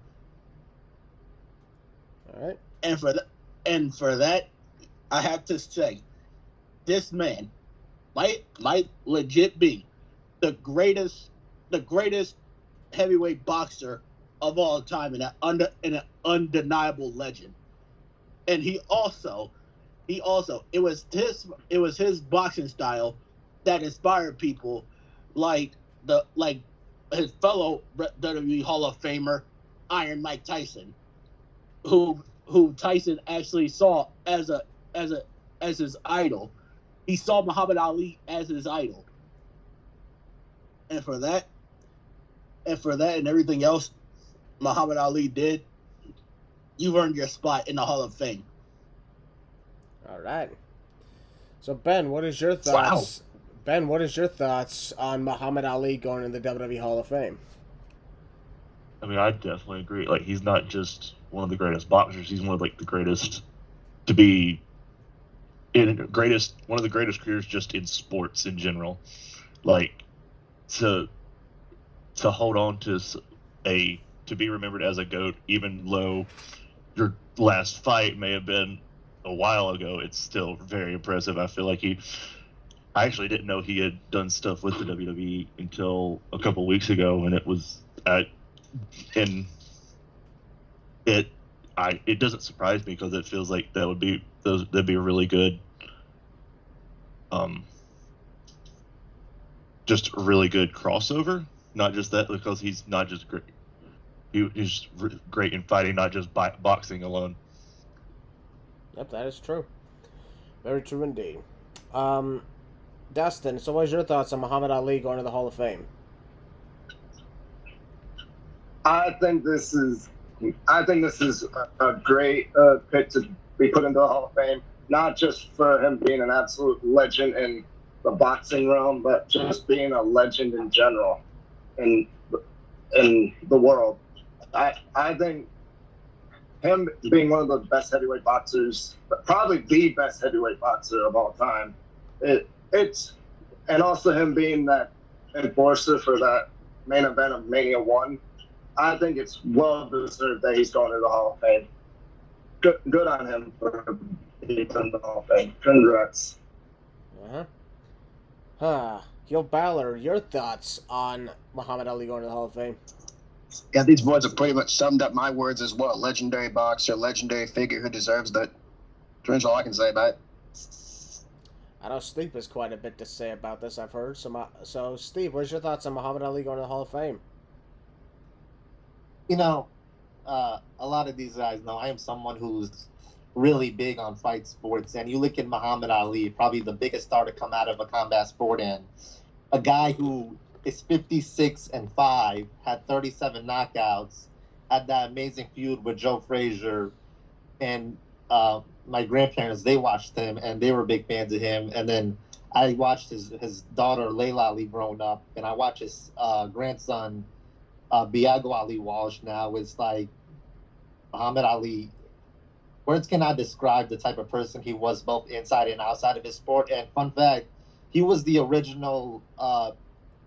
All right. And for that, I have to say, this man might legit be the greatest heavyweight boxer of all time, and an undeniable legend. And he also it was his boxing style that inspired people like his fellow WWE Hall of Famer Iron Mike Tyson, who Tyson actually saw as his idol. He saw Muhammad Ali as his idol. And for that and everything else Muhammad Ali did, you've earned your spot in the Hall of Fame. All right. So Ben, what is your thoughts? Wow. Ben, what is your thoughts on Muhammad Ali going in the WWE Hall of Fame? I mean, I definitely agree. Like, he's not just one of the greatest boxers; he's one of the greatest to be one of the greatest careers just in sports in general. Like, to hold on to be remembered as a GOAT, even though your last fight may have been a while ago, it's still very impressive. I feel like I actually didn't know he had done stuff with the WWE until a couple weeks ago, and it doesn't surprise me because it feels like that'd be a really good, just a really good crossover. Not just that, because he's not just great. he's great in fighting, not just boxing alone. Yep, that is true. Very true indeed. Dustin, so what are your thoughts on Muhammad Ali going to the Hall of Fame? I think this is a great pick to be put into the Hall of Fame. Not just for him being an absolute legend in the boxing realm, but just being a legend in general in the world. I think him being one of the best heavyweight boxers, probably the best heavyweight boxer of all time, and also him being that enforcer for that main event of Mania 1, I think it's well deserved that he's going to the Hall of Fame. Good on him for being in the Hall of Fame. Congrats. Gil Balor, your thoughts on Muhammad Ali going to the Hall of Fame? Yeah, these boys have pretty much summed up my words as well. Legendary boxer, legendary figure who deserves that. That's all I can say about it. I know Steve has quite a bit to say about this, I've heard. So Steve, what's your thoughts on Muhammad Ali going to the Hall of Fame? You know, a lot of these guys know I am someone who's really big on fight sports. And you look at Muhammad Ali, probably the biggest star to come out of a combat sport, and a guy who is 56-5, had 37 knockouts, had that amazing feud with Joe Frazier, and my grandparents, they watched him and they were big fans of him. And then I watched his daughter Layla Ali growing up, and I watched his grandson Biago Ali Walsh. Now it's like Muhammad Ali, words cannot describe the type of person he was both inside and outside of his sport. And fun fact, he was the original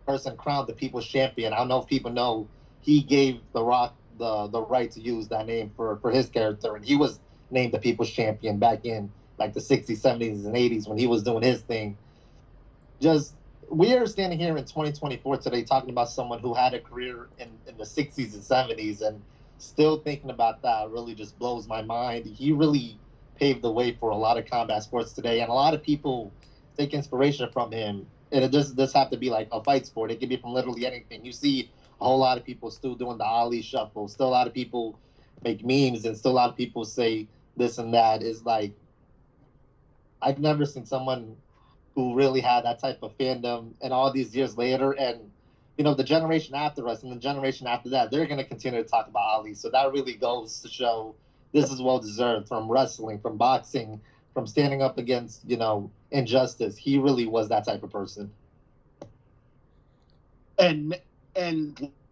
person crowned the People's Champion. I don't know if people know, he gave The Rock the right to use that name for his character, and he was named the People's Champion back in like the 60s, 70s, and 80s when he was doing his thing. Just, we are standing here in 2024 today talking about someone who had a career in the 60s and 70s, and still thinking about that really just blows my mind. He really paved the way for a lot of combat sports today, and a lot of people take inspiration from him. And it doesn't have to be like a fight sport. It can be from literally anything. You see a whole lot of people still doing the Ali shuffle. Still a lot of people make memes, and still a lot of people say this and that. Is like, I've never seen someone who really had that type of fandom, and all these years later, and you know, the generation after us and the generation after that, they're going to continue to talk about Ali. So that really goes to show this is well deserved, from wrestling, from boxing, from standing up against, you know, injustice. He really was that type of person. And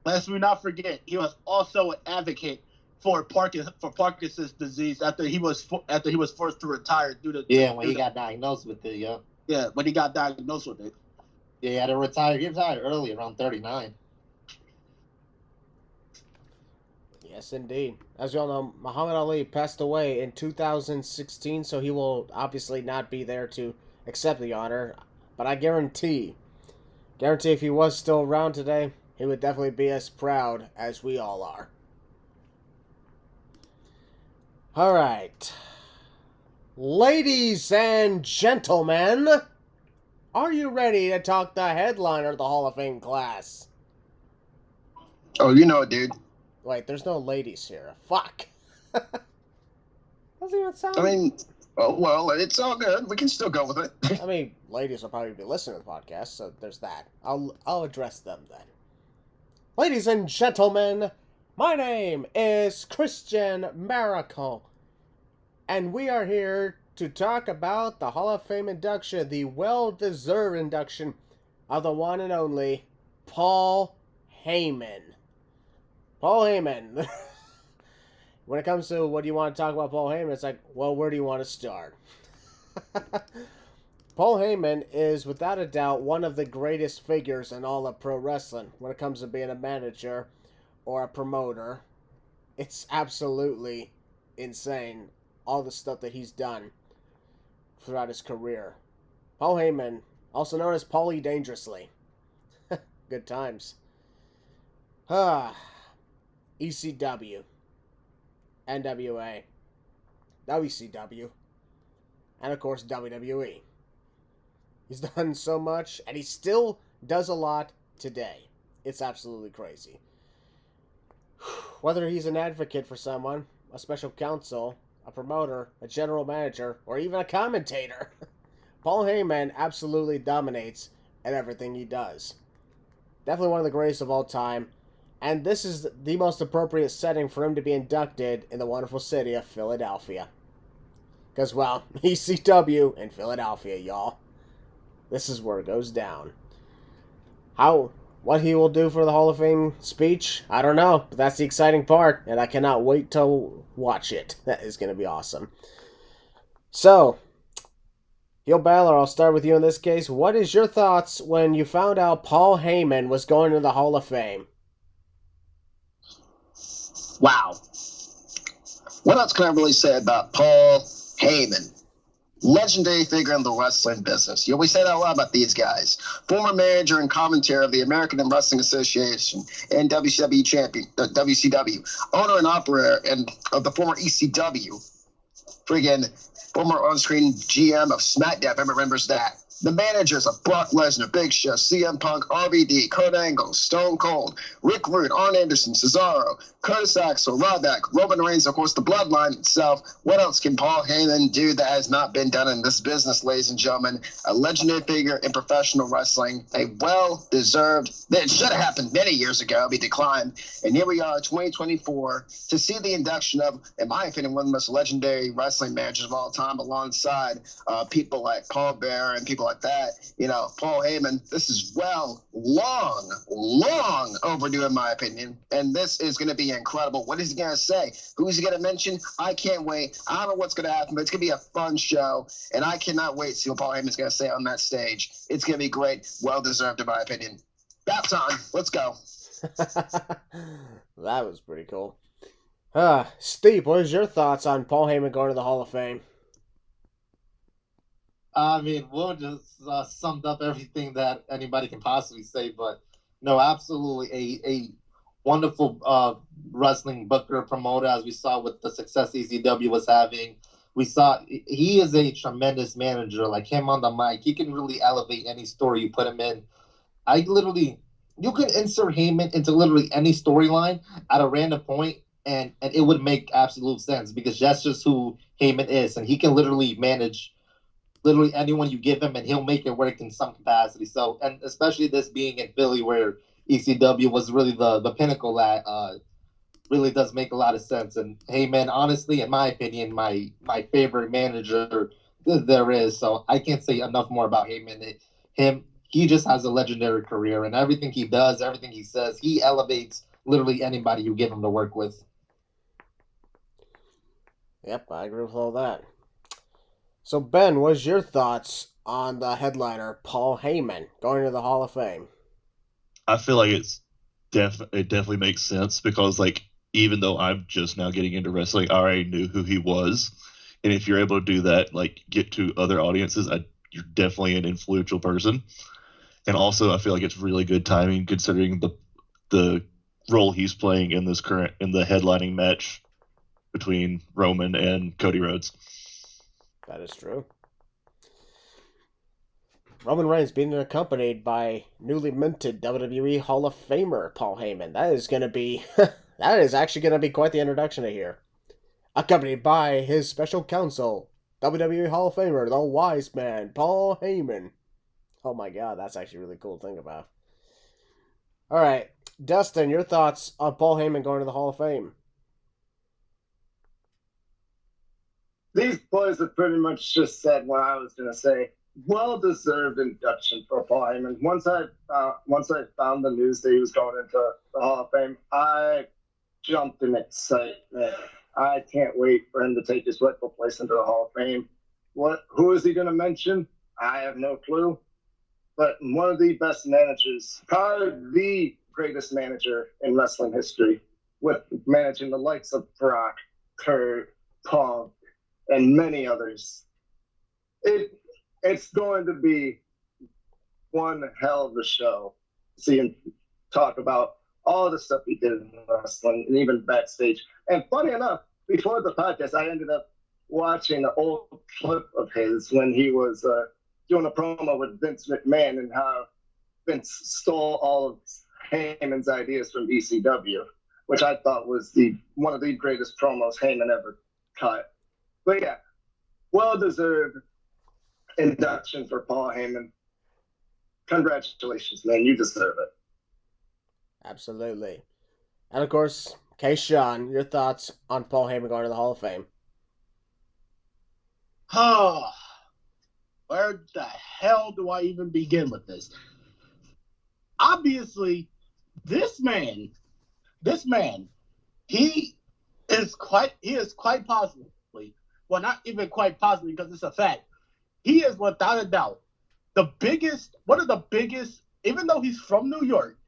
lest we not forget, he was also an advocate for Parkinson's disease after he was forced to retire due to when he got diagnosed with it. Yeah, when he got diagnosed with it. Yeah, he had to retire. He retired early, around 39. Yes, indeed. As you all know, Muhammad Ali passed away in 2016, so he will obviously not be there to accept the honor. But I guarantee if he was still around today, he would definitely be as proud as we all are. All right. Ladies and gentlemen, are you ready to talk the headliner of the Hall of Fame class? Oh, you know it, dude. Wait, there's no ladies here. Fuck. Doesn't even sound... I mean, well, it's all good. We can still go with it. I mean, ladies will probably be listening to the podcast, so there's that. I'll address them then. Ladies and gentlemen, my name is Christian Maracle, and we are here to talk about the Hall of Fame induction, the well-deserved induction of the one and only Paul Heyman. Paul Heyman. When it comes to what do you want to talk about Paul Heyman, it's like, well, where do you want to start? Paul Heyman is, without a doubt, one of the greatest figures in all of pro wrestling when it comes to being a manager or a promoter. It's absolutely insane, all the stuff that he's done throughout his career. Paul Heyman, also known as Paulie Dangerously. Good times. ECW, NWA, WCW, and of course WWE. He's done so much, and he still does a lot today. It's absolutely crazy. Whether he's an advocate for someone, a special counsel, a promoter, a general manager, or even a commentator, Paul Heyman absolutely dominates at everything he does. Definitely one of the greatest of all time, and this is the most appropriate setting for him to be inducted in the wonderful city of Philadelphia. Because, well, ECW in Philadelphia, y'all. This is where it goes down. What he will do for the Hall of Fame speech, I don't know, but that's the exciting part, and I cannot wait to watch it. That is going to be awesome. So, Heel Balor, I'll start with you in this case. What is your thoughts when you found out Paul Heyman was going to the Hall of Fame? Wow. What else can I really say about Paul Heyman? Legendary figure in the wrestling business. You always say that a lot about these guys. Former manager and commentator of the American Wrestling Association and WCW champion, WCW. Owner and operator of the former ECW. Friggin' former on-screen GM of SmackDown, if everyone remembers that. The managers of Brock Lesnar, Big Show, CM Punk, RVD, Kurt Angle, Stone Cold, Rick Rude, Arn Anderson, Cesaro, Curtis Axel, Ryback, Roman Reigns, of course, the Bloodline itself. What else can Paul Heyman do that has not been done in this business, ladies and gentlemen? A legendary figure in professional wrestling, a well-deserved, it should have happened many years ago, be declined. And here we are, 2024, to see the induction of, in my opinion, one of the most legendary wrestling managers of all time, alongside people like Paul Bearer and people like that. You know, Paul Heyman, this is long overdue in my opinion, and this is going to be incredible. What is he going to say? Who's he going to mention? I can't wait. I don't know what's going to happen, but it's going to be a fun show, and I cannot wait to see what Paul Heyman's going to say on that stage. It's going to be great. Well-deserved in my opinion. About time. Let's go. That was pretty cool. Steve, what is your thoughts on Paul Heyman going to the Hall of Fame? I mean, Will just summed up everything that anybody can possibly say, but no, absolutely a wonderful wrestling booker, promoter, as we saw with the success ECW was having. We saw he is a tremendous manager. Like him on the mic, he can really elevate any story you put him in. You can insert Heyman into literally any storyline at a random point, and it would make absolute sense because that's just who Heyman is, and he can literally manage literally anyone you give him, and he'll make it work in some capacity. So, and especially this being in Philly, where ECW was really the pinnacle, that really does make a lot of sense. And Heyman, honestly, in my opinion, my favorite manager there is. So I can't say enough more about Heyman. He just has a legendary career, and everything he does, everything he says, he elevates literally anybody you give him to work with. Yep, I agree with all that. So, Ben, what's your thoughts on the headliner, Paul Heyman, going to the Hall of Fame? I feel like it definitely makes sense because, like, even though I'm just now getting into wrestling, I already knew who he was. And if you're able to do that, like, get to other audiences, you're definitely an influential person. And also, I feel like it's really good timing considering the role he's playing in the headlining match between Roman and Cody Rhodes. That is true. Roman Reigns being accompanied by newly minted WWE Hall of Famer Paul Heyman. That is actually going to be quite the introduction to here. Accompanied by his special counsel, WWE Hall of Famer, the wise man, Paul Heyman. Oh my god, that's actually a really cool to think about. Alright, Dustin, your thoughts on Paul Heyman going to the Hall of Fame? These boys have pretty much just said what I was going to say. Well-deserved induction for Paul Heyman. Once I found the news that he was going into the Hall of Fame, I jumped in excitement. I can't wait for him to take his rightful place into the Hall of Fame. Who is he going to mention? I have no clue. But one of the best managers, probably the greatest manager in wrestling history, with managing the likes of Brock, Kurt, Punk, and many others. It's going to be one hell of a show. See him talk about all the stuff he did in wrestling and even backstage. And funny enough, before the podcast, I ended up watching an old clip of his when he was doing a promo with Vince McMahon and how Vince stole all of Heyman's ideas from ECW. which I thought was one of the greatest promos Heyman ever cut. But yeah, well-deserved induction for Paul Heyman. Congratulations, man. You deserve it. Absolutely. And of course, K-Sean, your thoughts on Paul Heyman going to the Hall of Fame? Oh, where the hell do I even begin with this? Obviously, this man, he is quite possibly, well, not even quite possibly because it's a fact, he is without a doubt one of the biggest, even though he's from New York,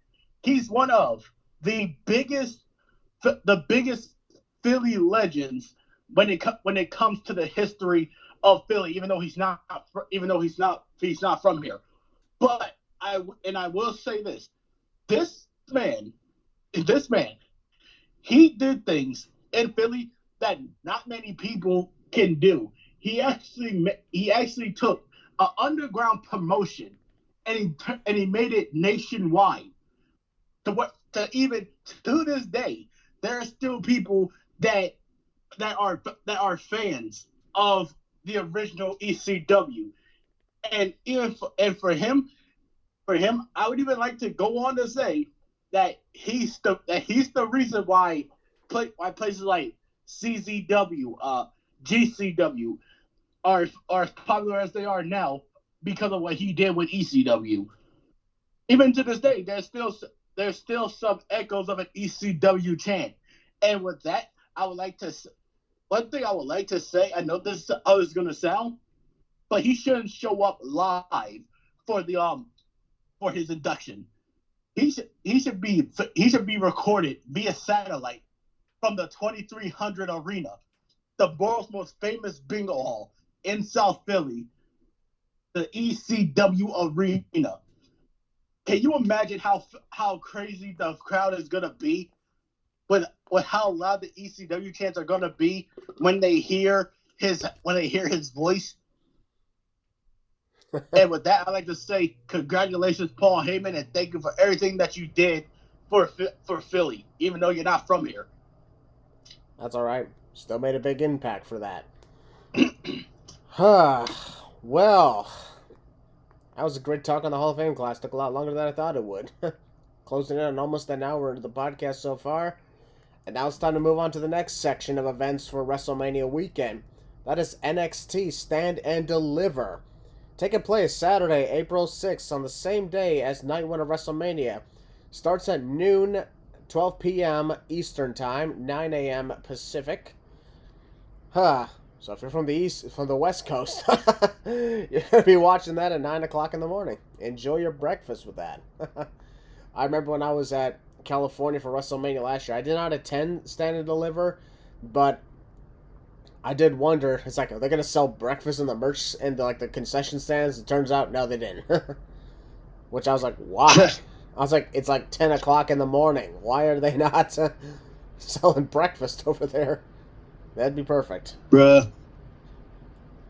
he's one of the biggest Philly legends when it comes to the history of Philly. Even though he's not from here, but I will say this man, he did things in Philly that not many people can do. He actually took an underground promotion and he made it nationwide. Even to this day, there are still people that are fans of the original ECW, and for him, I would even like to go on to say that he's the reason why places like CZW, GCW are as popular as they are now because of what he did with ECW. Even to this day, there's still some echoes of an ECW chant. And with that, one thing I would like to say, I know this is how it's gonna sound, but he shouldn't show up live for his induction. He should be recorded via satellite from the 2300 Arena, the world's most famous bingo hall in South Philly, the ECW Arena. Can you imagine how crazy the crowd is gonna be with how loud the ECW chants are gonna be when they hear his voice? And with that, I'd like to say congratulations, Paul Heyman, and thank you for everything that you did for Philly, even though you're not from here. That's all right. Still made a big impact for that. Well, that was a great talk on the Hall of Fame class. Took a lot longer than I thought it would. Closing in on almost an hour into the podcast so far. And now it's time to move on to the next section of events for WrestleMania weekend. That is NXT Stand and Deliver. Taking place Saturday, April 6th, on the same day as Night 1 of WrestleMania. Starts at noon, 12 p.m. Eastern Time, 9 a.m. Pacific. So if you're from the West Coast, you're going to be watching that at 9 o'clock in the morning. Enjoy your breakfast with that. I remember when I was at California for WrestleMania last year, I did not attend Stand and Deliver, but I did wonder, it's like, are they going to sell breakfast in the merch and the concession stands? It turns out, no, they didn't. Which I was like, why? I was like, it's like 10 o'clock in the morning. Why are they not selling breakfast over there? That'd be perfect. Bruh.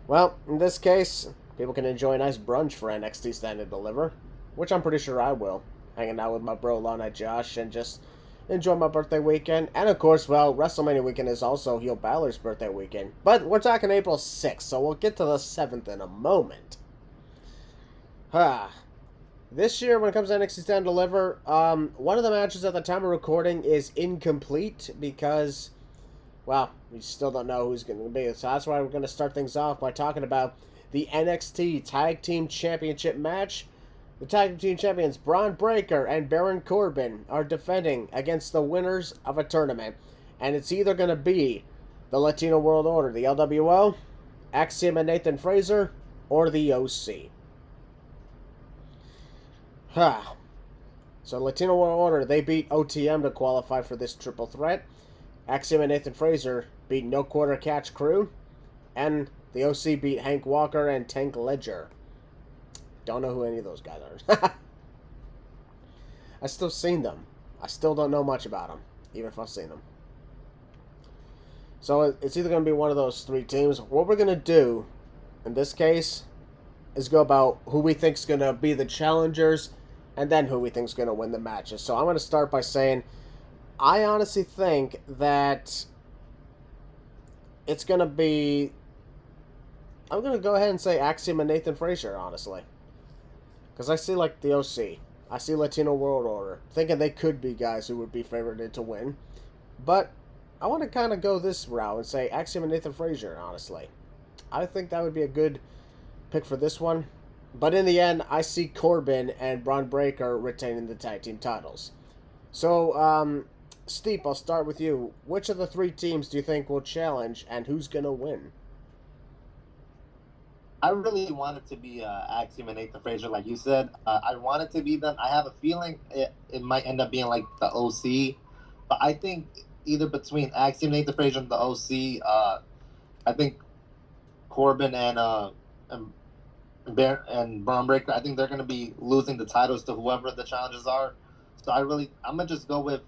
Well, in this case, people can enjoy a nice brunch for NXT Stand and Deliver, which I'm pretty sure I will. Hanging out with my bro, Lana Josh, and just enjoy my birthday weekend. And of course, well, WrestleMania weekend is also Heel Balor's birthday weekend. But we're talking April 6th, so we'll get to the 7th in a moment. This year, when it comes to NXT Stand and Deliver, one of the matches at the time of recording is incomplete because, well, we still don't know who's going to be. So that's why we're going to start things off by talking about the NXT Tag Team Championship match. The Tag Team Champions Braun Breaker and Baron Corbin are defending against the winners of a tournament. And it's either going to be the Latino World Order, the LWO, Axiom and Nathan Fraser, or the OC. So Latino World Order, they beat OTM to qualify for this triple threat. Axiom and Nathan Fraser beat No Quarter Catch Crew. And the OC beat Hank Walker and Tank Ledger. Don't know who any of those guys are. I still seen them. I still don't know much about them, even if I've seen them. So it's either going to be one of those three teams. What we're going to do, in this case, is go about who we think is going to be the challengers, and then who we think is going to win the matches. So I'm going to start by saying, I honestly think that it's going to be... I'm going to go ahead and say Axiom and Nathan Frazier, honestly. Because I see, like, the OC. I see Latino World Order. Thinking they could be guys who would be favored to win. But I want to kind of go this route and say Axiom and Nathan Frazier, honestly. I think that would be a good pick for this one. But in the end, I see Corbin and Braun Breaker retaining the tag team titles. So, Steve, I'll start with you. Which of the three teams do you think will challenge, and who's going to win? I really want it to be Axiom and Nathan Frazier, like you said. I want it to be them. I have a feeling it might end up being like the OC. But I think either between Axiom, Nathan Frazier, and the OC, I think Corbin and Braun Breaker, I think they're going to be losing the titles to whoever the challenges are. So I'm going to just go with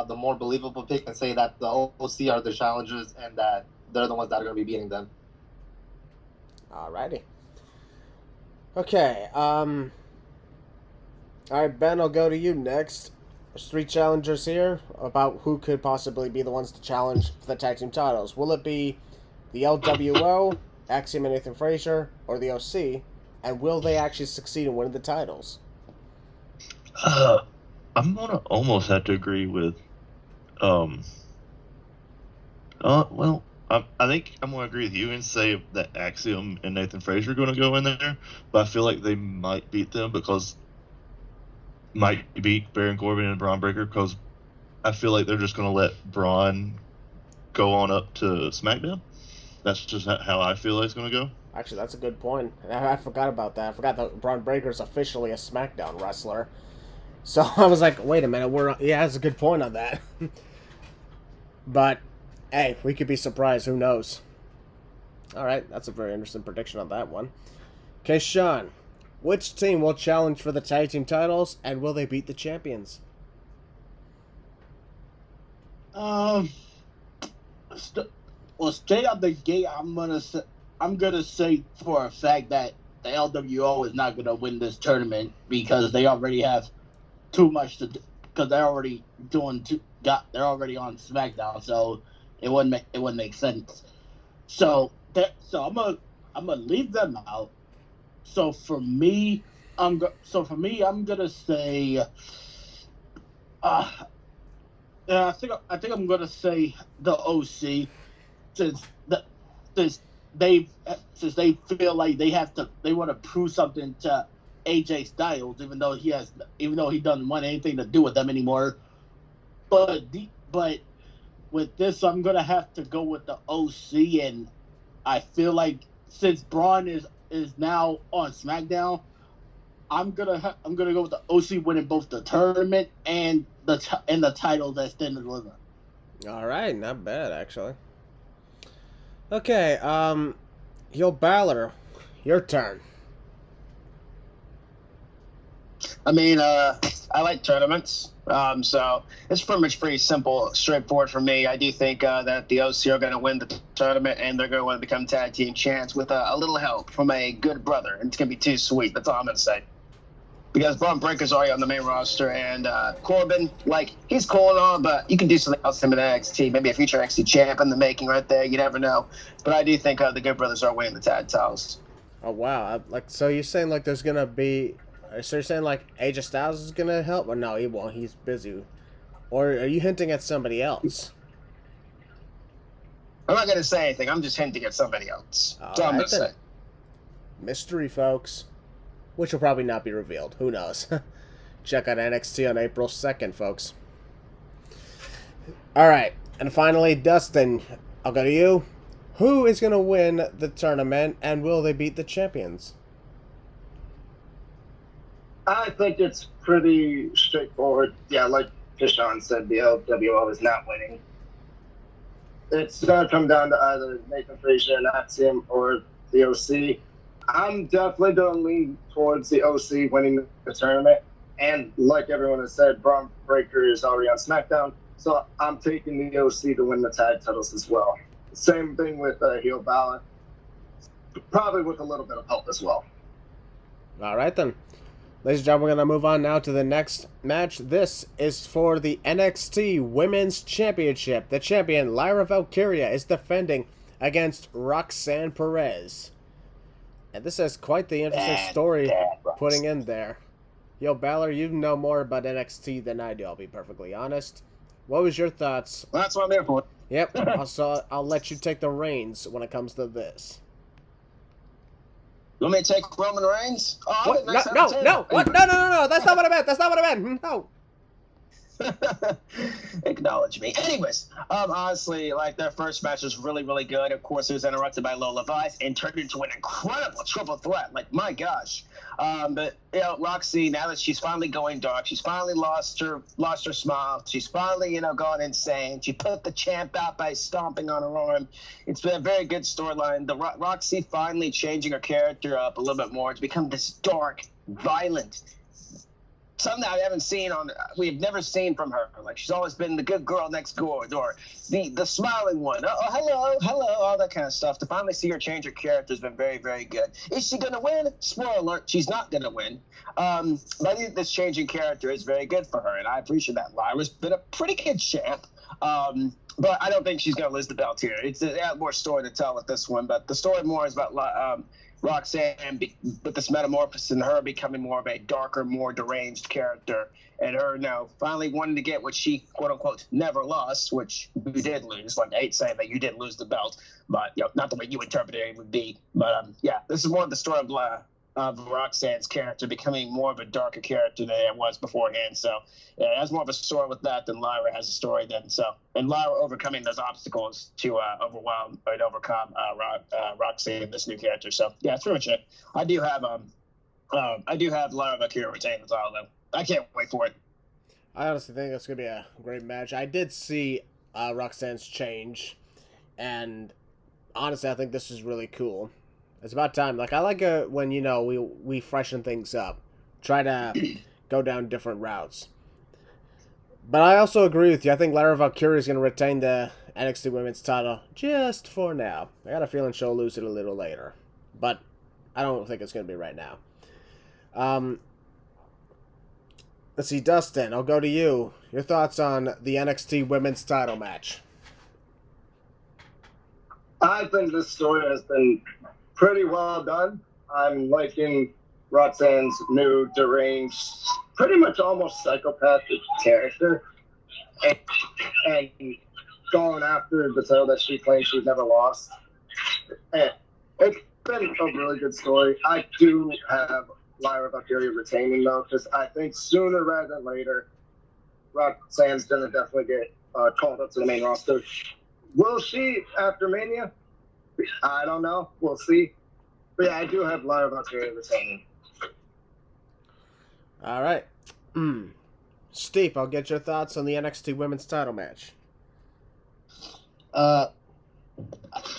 the more believable pick and say that the OC are the challengers and that they're the ones that are going to be beating them. Alrighty. Okay, alright, Ben, I'll go to you next. There's three challengers here about who could possibly be the ones to challenge for the tag team titles. Will it be the LWO, Axiom and Nathan Frazier, or the OC? And will they actually succeed in winning the titles? I'm gonna almost have to agree with, I think I'm gonna agree with you and say that Axiom and Nathan Frazier are gonna go in there, but I feel like they might beat them might beat Baron Corbin and Braun Breaker because I feel like they're just gonna let Braun go on up to SmackDown. That's just how I feel like it's gonna go. Actually, that's a good point. I forgot about that. I forgot that Braun Breaker's officially a SmackDown wrestler. So I was like, wait a minute, that's a good point on that. But, hey, we could be surprised, who knows? Alright, that's a very interesting prediction on that one. Okay, Sean, which team will challenge for the tag team titles, and will they beat the champions? Well, straight out the gate, I'm gonna say for a fact that the LWO is not gonna win this tournament because they already have too much to do, because they're already they're already on SmackDown, so it wouldn't make sense. So I'm gonna leave them out. So for me, I'm gonna say, I think I'm gonna say the OC, since they feel like they want to prove something to AJ Styles, even though he doesn't want anything to do with them anymore. But with this, I'm gonna have to go with the OC, and I feel like since Braun is now on SmackDown, I'm gonna go with the OC winning both the tournament and the title that Stand Deliver. All right, not bad actually. Okay, Yo Balor, your turn. I mean, I like tournaments, so it's pretty much pretty simple, straightforward for me. I do think that the OC are going to win the tournament, and they're going to become tag team champs with a little help from a good brother. And it's going to be too sweet. That's all I'm going to say. Because Braun Breaker's already on the main roster, and Corbin, he's cool and all, but you can do something else with him in NXT. Maybe a future NXT champ in the making right there. You never know. But I do think the Good Brothers are winning the tag titles. Oh, wow. So you're saying, there's going to be... So you're saying, AJ Styles is going to help? Or no, he won't. He's busy. Or are you hinting at somebody else? I'm not going to say anything. I'm just hinting at somebody else. All so I'm going to say. Mystery, folks. Which will probably not be revealed. Who knows? Check out NXT on April 2nd, folks. Alright. And finally, Dustin, I'll go to you. Who is going to win the tournament, and will they beat the champions? I think it's pretty straightforward. Yeah, like Deshaun said, the LWO is not winning. It's going to come down to either Nathan Frazier and Axiom or the OC. I'm definitely going to lean towards the OC winning the tournament. And like everyone has said, Braun Breaker is already on SmackDown. So I'm taking the OC to win the tag titles as well. Same thing with Heel Balor. Probably with a little bit of help as well. All right, then. Ladies and gentlemen, we're going to move on now to the next match. This is for the NXT Women's Championship. The champion, Lyra Valkyria, is defending against Roxanne Perez. And this has quite the interesting story putting in there. Yo, Balor, you know more about NXT than I do, I'll be perfectly honest. What was your thoughts? Well, that's what I'm there for. Yep, also, I'll let you take the reins when it comes to this. You want me to take Roman Reigns? Oh, What? nice No. What? No. That's not what I meant. No. Acknowledge me. Anyways, honestly, like their first match was really, really good. Of course, it was interrupted by Lola Vice and turned into an incredible triple threat. Like, my gosh. But you know, Roxy, now that she's finally going dark, she's finally lost her smile. She's finally, gone insane. She put the champ out by stomping on her arm. It's been a very good storyline. The Roxy finally changing her character up a little bit more to become this dark, violent, something we've never seen from her. Like, she's always been the good girl next door, or the smiling one. Oh, hello, all that kind of stuff. To finally see her change her character has been very, very good. Is she going to win? Spoiler alert, she's not going to win. But I think this changing character is very good for her, and I appreciate that. Lyra's been a pretty good champ. But I don't think she's going to lose the belt here. They have more story to tell with this one, but the story more is about Roxanne with this metamorphosis and her becoming more of a darker, more deranged character, and her now finally wanting to get what she, quote unquote, never lost, which you did lose. Like, I hate saying that you did lose the belt, but not the way you interpreted it would be. But this is more of the story of Roxanne's character becoming more of a darker character than it was beforehand. So it has more of a story with that than Lyra has a story then. So, and Lyra overcoming those obstacles to overcome Roxanne, this new character. So yeah, that's pretty much it. I do have Lyra Valkyria retaining the title though. I can't wait for it. I honestly think it's going to be a great match. I did see Roxanne's change, and honestly, I think this is really cool. It's about time. Like, I like it when, we freshen things up. Try to go down different routes. But I also agree with you. I think Lyra Valkyria is going to retain the NXT Women's title just for now. I got a feeling she'll lose it a little later. But I don't think it's going to be right now. Let's see, Dustin, I'll go to you. Your thoughts on the NXT Women's title match? I think this story has been pretty well done. I'm liking Roxanne's new deranged, pretty much almost psychopathic character, and going after the title that she claims she's never lost. And it's been a really good story. I do have Lyra Valkyria retaining though, because I think sooner rather than later, Roxanne's gonna definitely get called up to the main roster. Will she after Mania? I don't know. We'll see. But yeah, I do have Lyra Valkyria retaining. All right. Steve, I'll get your thoughts on the NXT Women's title match. I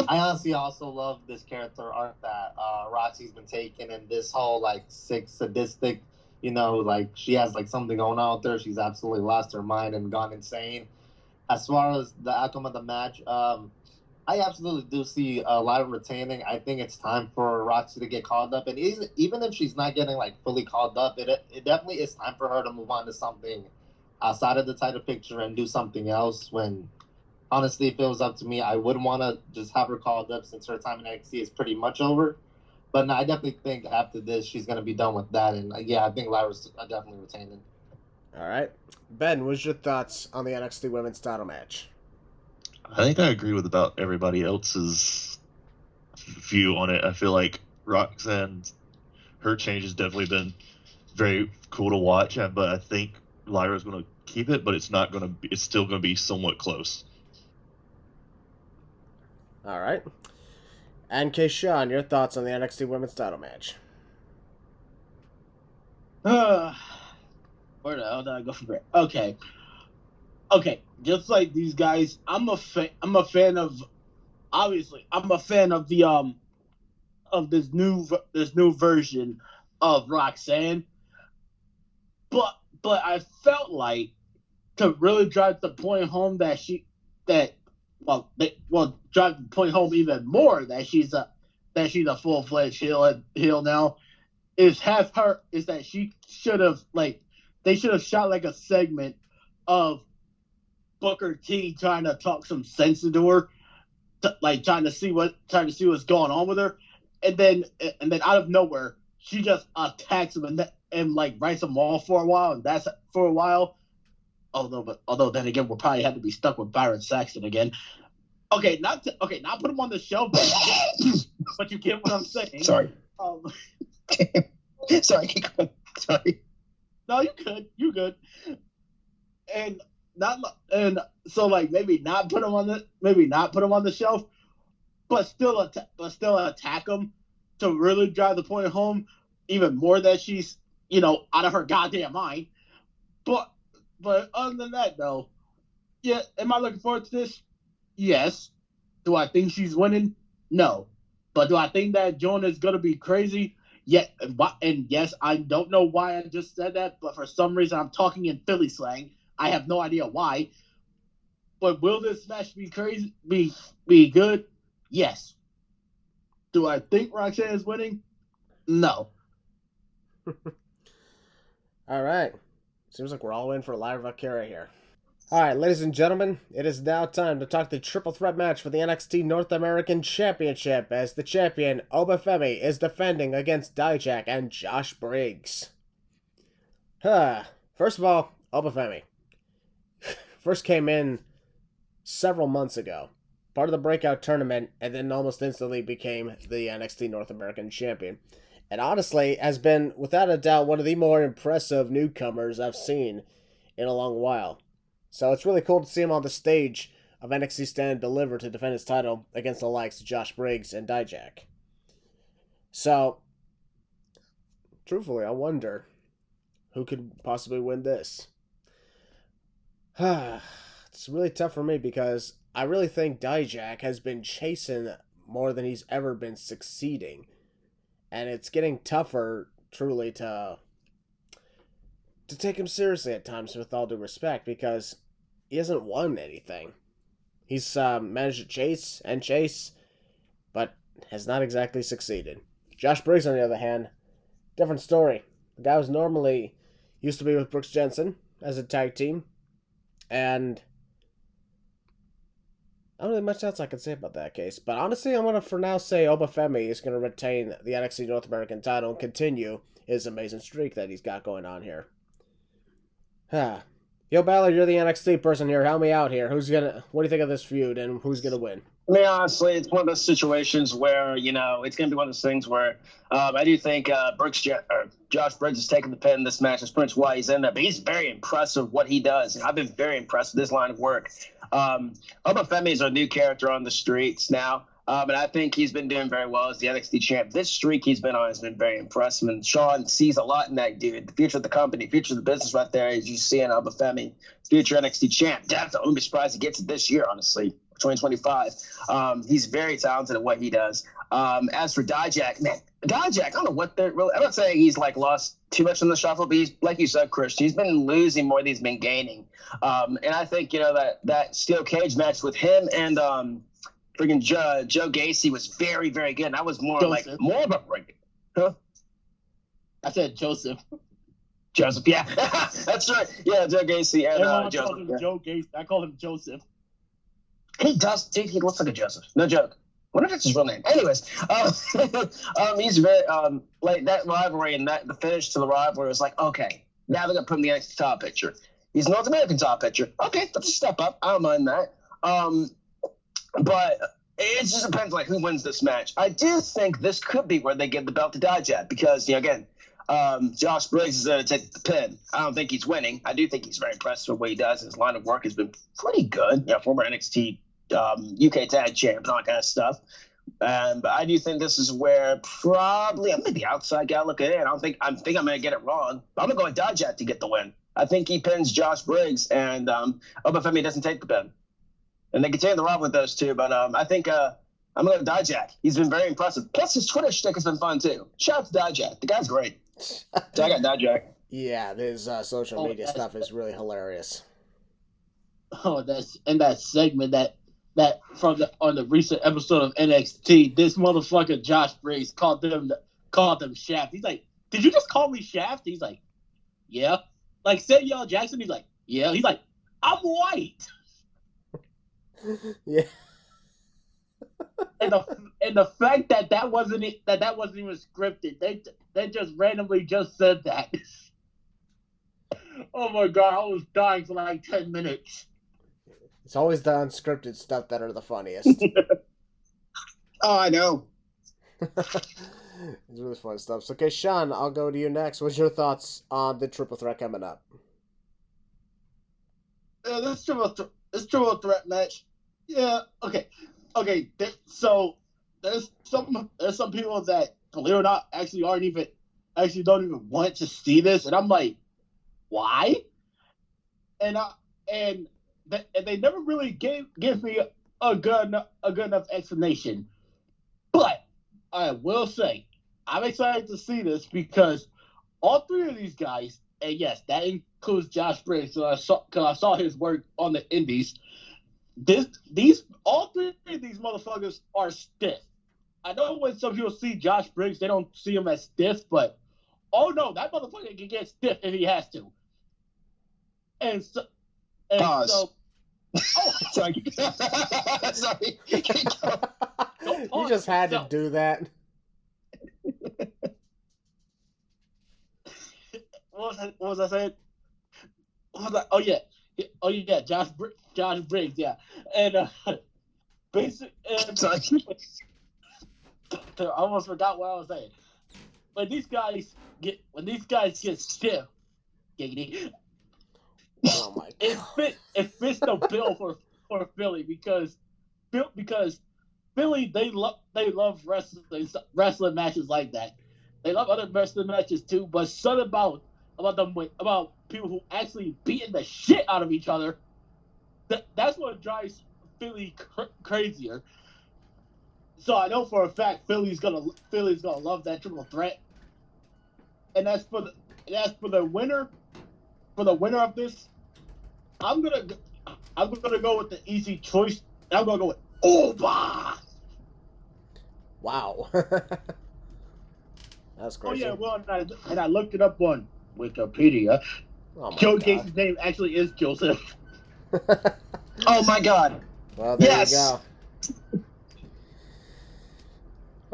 honestly also love this character arc that Roxy's been taking, and this whole sick, sadistic, she has something going on with her. She's absolutely lost her mind and gone insane. As far as the outcome of the match, I absolutely do see Lyra retaining. I think it's time for Roxy to get called up, and even if she's not getting fully called up, it definitely is time for her to move on to something outside of the title picture and do something else. When honestly, if it was up to me, I wouldn't want to just have her called up since her time in NXT is pretty much over. But no, I definitely think after this, she's going to be done with that. And yeah, I think Lyra's definitely retaining. All right. Ben, what's your thoughts on the NXT Women's title match? I think I agree with about everybody else's view on it. I feel like Roxanne, her change has definitely been very cool to watch, but I think Lyra's going to keep it, but it's still going to be somewhat close. All right. And Keishawn, your thoughts on the NXT Women's title match? Where the hell did I go from there? Okay. Just like these guys, I'm a fan of. Obviously, I'm a fan of the of this new version of Roxanne. But I felt like to really drive the point home drive the point home even more that she's a full-fledged heel now. is that she should have they should have shot like a segment of Booker T trying to talk some sense into her, trying to see what's going on with her, and then out of nowhere she just attacks him and writes them all for a while, and that's for a while. Although then again we'll probably have to be stuck with Byron Saxton again. Not put him on the show, but you get what I'm saying. Sorry. Sorry, keep going. Sorry. No, you good. So maybe not put him on the shelf, but still attack him to really drive the point home even more that she's out of her goddamn mind. But other than that though, yeah, am I looking forward to this? Yes. Do I think she's winning? No. But do I think that Jonah is gonna be crazy? Yeah, and yes, I don't know why I just said that, but for some reason I'm talking in Philly slang. I have no idea why. But will this match be crazy? Be good? Yes. Do I think Roxanne is winning? No. All right. Seems like we're all in for a live Valkyria here. All right, ladies and gentlemen, it is now time to talk the triple threat match for the NXT North American Championship, as the champion, Obafemi, is defending against Dijak and Josh Briggs. First of all, Obafemi first came in several months ago, part of the breakout tournament, and then almost instantly became the NXT North American champion. And honestly, has been, without a doubt, one of the more impressive newcomers I've seen in a long while. So it's really cool to see him on the stage of NXT Stand Deliver to defend his title against the likes of Josh Briggs and Dijak. So, truthfully, I wonder who could possibly win this. It's really tough for me because I really think Dijak has been chasing more than he's ever been succeeding. And it's getting tougher, truly, to take him seriously at times, with all due respect, because he hasn't won anything. He's managed to chase, but has not exactly succeeded. Josh Briggs, on the other hand, different story. The guy was used to be with Brooks Jensen as a tag team, and I don't know much else I can say about that case. But honestly, I'm going to for now say Obafemi is going to retain the NXT North American title and continue his amazing streak that he's got going on here. Yo, Ballard, you're the NXT person here. Help me out here. What do you think of this feud, and who's gonna win? I mean, honestly, it's one of those situations where, it's going to be one of those things where I do think Josh Briggs is taking the pin in this match. That's pretty much why he's in there. But he's very impressive what he does. And I've been very impressed with this line of work. Obafemi is a new character on the streets now. And I think he's been doing very well as the NXT champ. This streak he's been on has been very impressive. And Sean sees a lot in that dude. The future of the company, future of the business right there, as you see in Obafemi, future NXT champ. That's the only surprise he gets it this year, honestly, 2025. He's very talented at what he does. As for Dijak, I don't know what they're really – I'm not saying he's, lost too much in the shuffle, but he's, like you said, Christian, he's been losing more than he's been gaining. And I think, that steel cage match with him and freaking Joe Gacy was very, very good. And I was more of a break. Huh? I said Joseph. Joseph, yeah. That's right. Yeah, Joe Gacy and Joseph. Joe Gacy. I call him Joseph. He does. Dude, he looks like a Joseph. No joke. I wonder if that's his real name. Anyways, he's very that rivalry and the finish to the rivalry was okay, now they're gonna put him in the NXT top picture. He's North American top picture. Okay, that's a step up. I don't mind that. But it just depends who wins this match. I do think this could be where they give the belt to Dijak because again, Josh Briggs is going to take the pin. I don't think he's winning. I do think he's very impressed with what he does. His line of work has been pretty good. Former NXT UK tag champ and all that kind of stuff. But I do think this is where probably I'm the outside guy looking in. I'm going to get it wrong. But I'm going to go with Dijak to get the win. I think he pins Josh Briggs and Obafemi doesn't take the pin. And they continue the rivalry with those two. But I think I'm going to go with Dijak. He's been very impressive. Plus his Twitter shtick has been fun too. Shout out to Dijak. The guy's great. So I got Dijak. Yeah, his social media stuff is really hilarious. Oh, that's in that segment that on the recent episode of NXT, this motherfucker Josh Briggs called them Shaft. He's like, did you just call me Shaft? He's like, yeah. Like, Samuel Jackson, he's like, yeah. He's like, I'm white. Yeah. And the fact that wasn't even scripted. They just randomly just said that. Oh my god, I was dying for like 10 minutes. It's always the unscripted stuff that are the funniest. Oh, I know. It's really fun stuff. So, okay, Sean, I'll go to you next. What's your thoughts on the triple threat coming up? This triple threat match. Yeah, okay. So there's some people that, believe it or not, actually don't even want to see this, and I'm like, why? And they never really gave me a good enough explanation. But I will say, I'm excited to see this because all three of these guys, and yes, that includes Josh Briggs, because I saw his work on the Indies. All three of these motherfuckers are stiff. I know when some people see Josh Briggs, they don't see him as stiff, but oh no, that motherfucker can get stiff if he has to. Pause. So, Sorry. Sorry. You just had to do that. What was I saying? Oh yeah, Josh Briggs, yeah, and basic. Sorry. I almost forgot what I was saying. When these guys get stiff, giggity, Oh my god. it fits the bill for Philly because Philly they love wrestling matches like that. They love other wrestling matches too, but something about people who actually beating the shit out of each other. That's what drives Philly crazier. So I know for a fact Philly's gonna love that triple threat. And as for the winner of this, I'm gonna go with the easy choice. I'm gonna go with Oba. Wow. That's crazy. Oh yeah, well, and I looked it up on Wikipedia. Oh my Joe god. Gacy's name actually is Joseph. Oh my god. Well, there Yes. you go.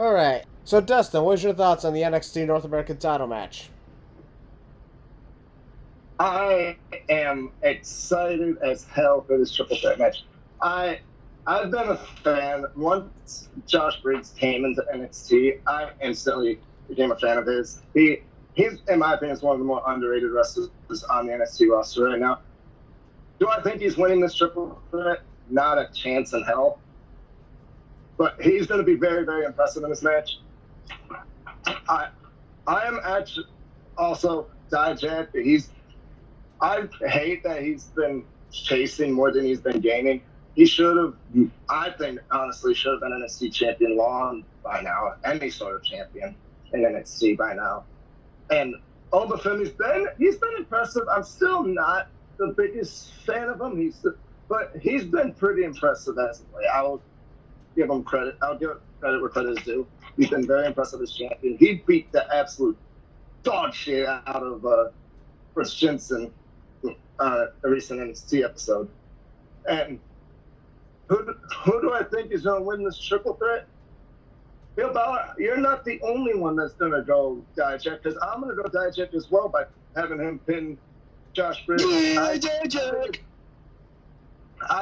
All right. So, Dustin, what's your thoughts on the NXT North American title match? I am excited as hell for this triple threat match. I've been a fan. Once Josh Briggs came into NXT, I instantly became a fan of his. He's, in my opinion, one of the more underrated wrestlers on the NXT roster right now. Do I think he's winning this triple threat? Not a chance in hell. But he's going to be very, very impressive in this match. I am actually also Jade. I hate that he's been chasing more than he's been gaining. He should have, I think, honestly, should have been NXT champion long by now. Any sort of champion in NXT by now. And Obafemi's he's been impressive. I'm still not the biggest fan of him. But he's been pretty impressive as of late. I'll give him credit. I'll give credit where credit is due. He's been very impressive as champion. He beat the absolute dog shit out of Chris Jensen a recent NXT episode. And who do I think is going to win this triple threat? Bill Balor, you're not the only one that's going to go Dijak, because I'm going to go Dijak as well by having him pin Josh Briggs. I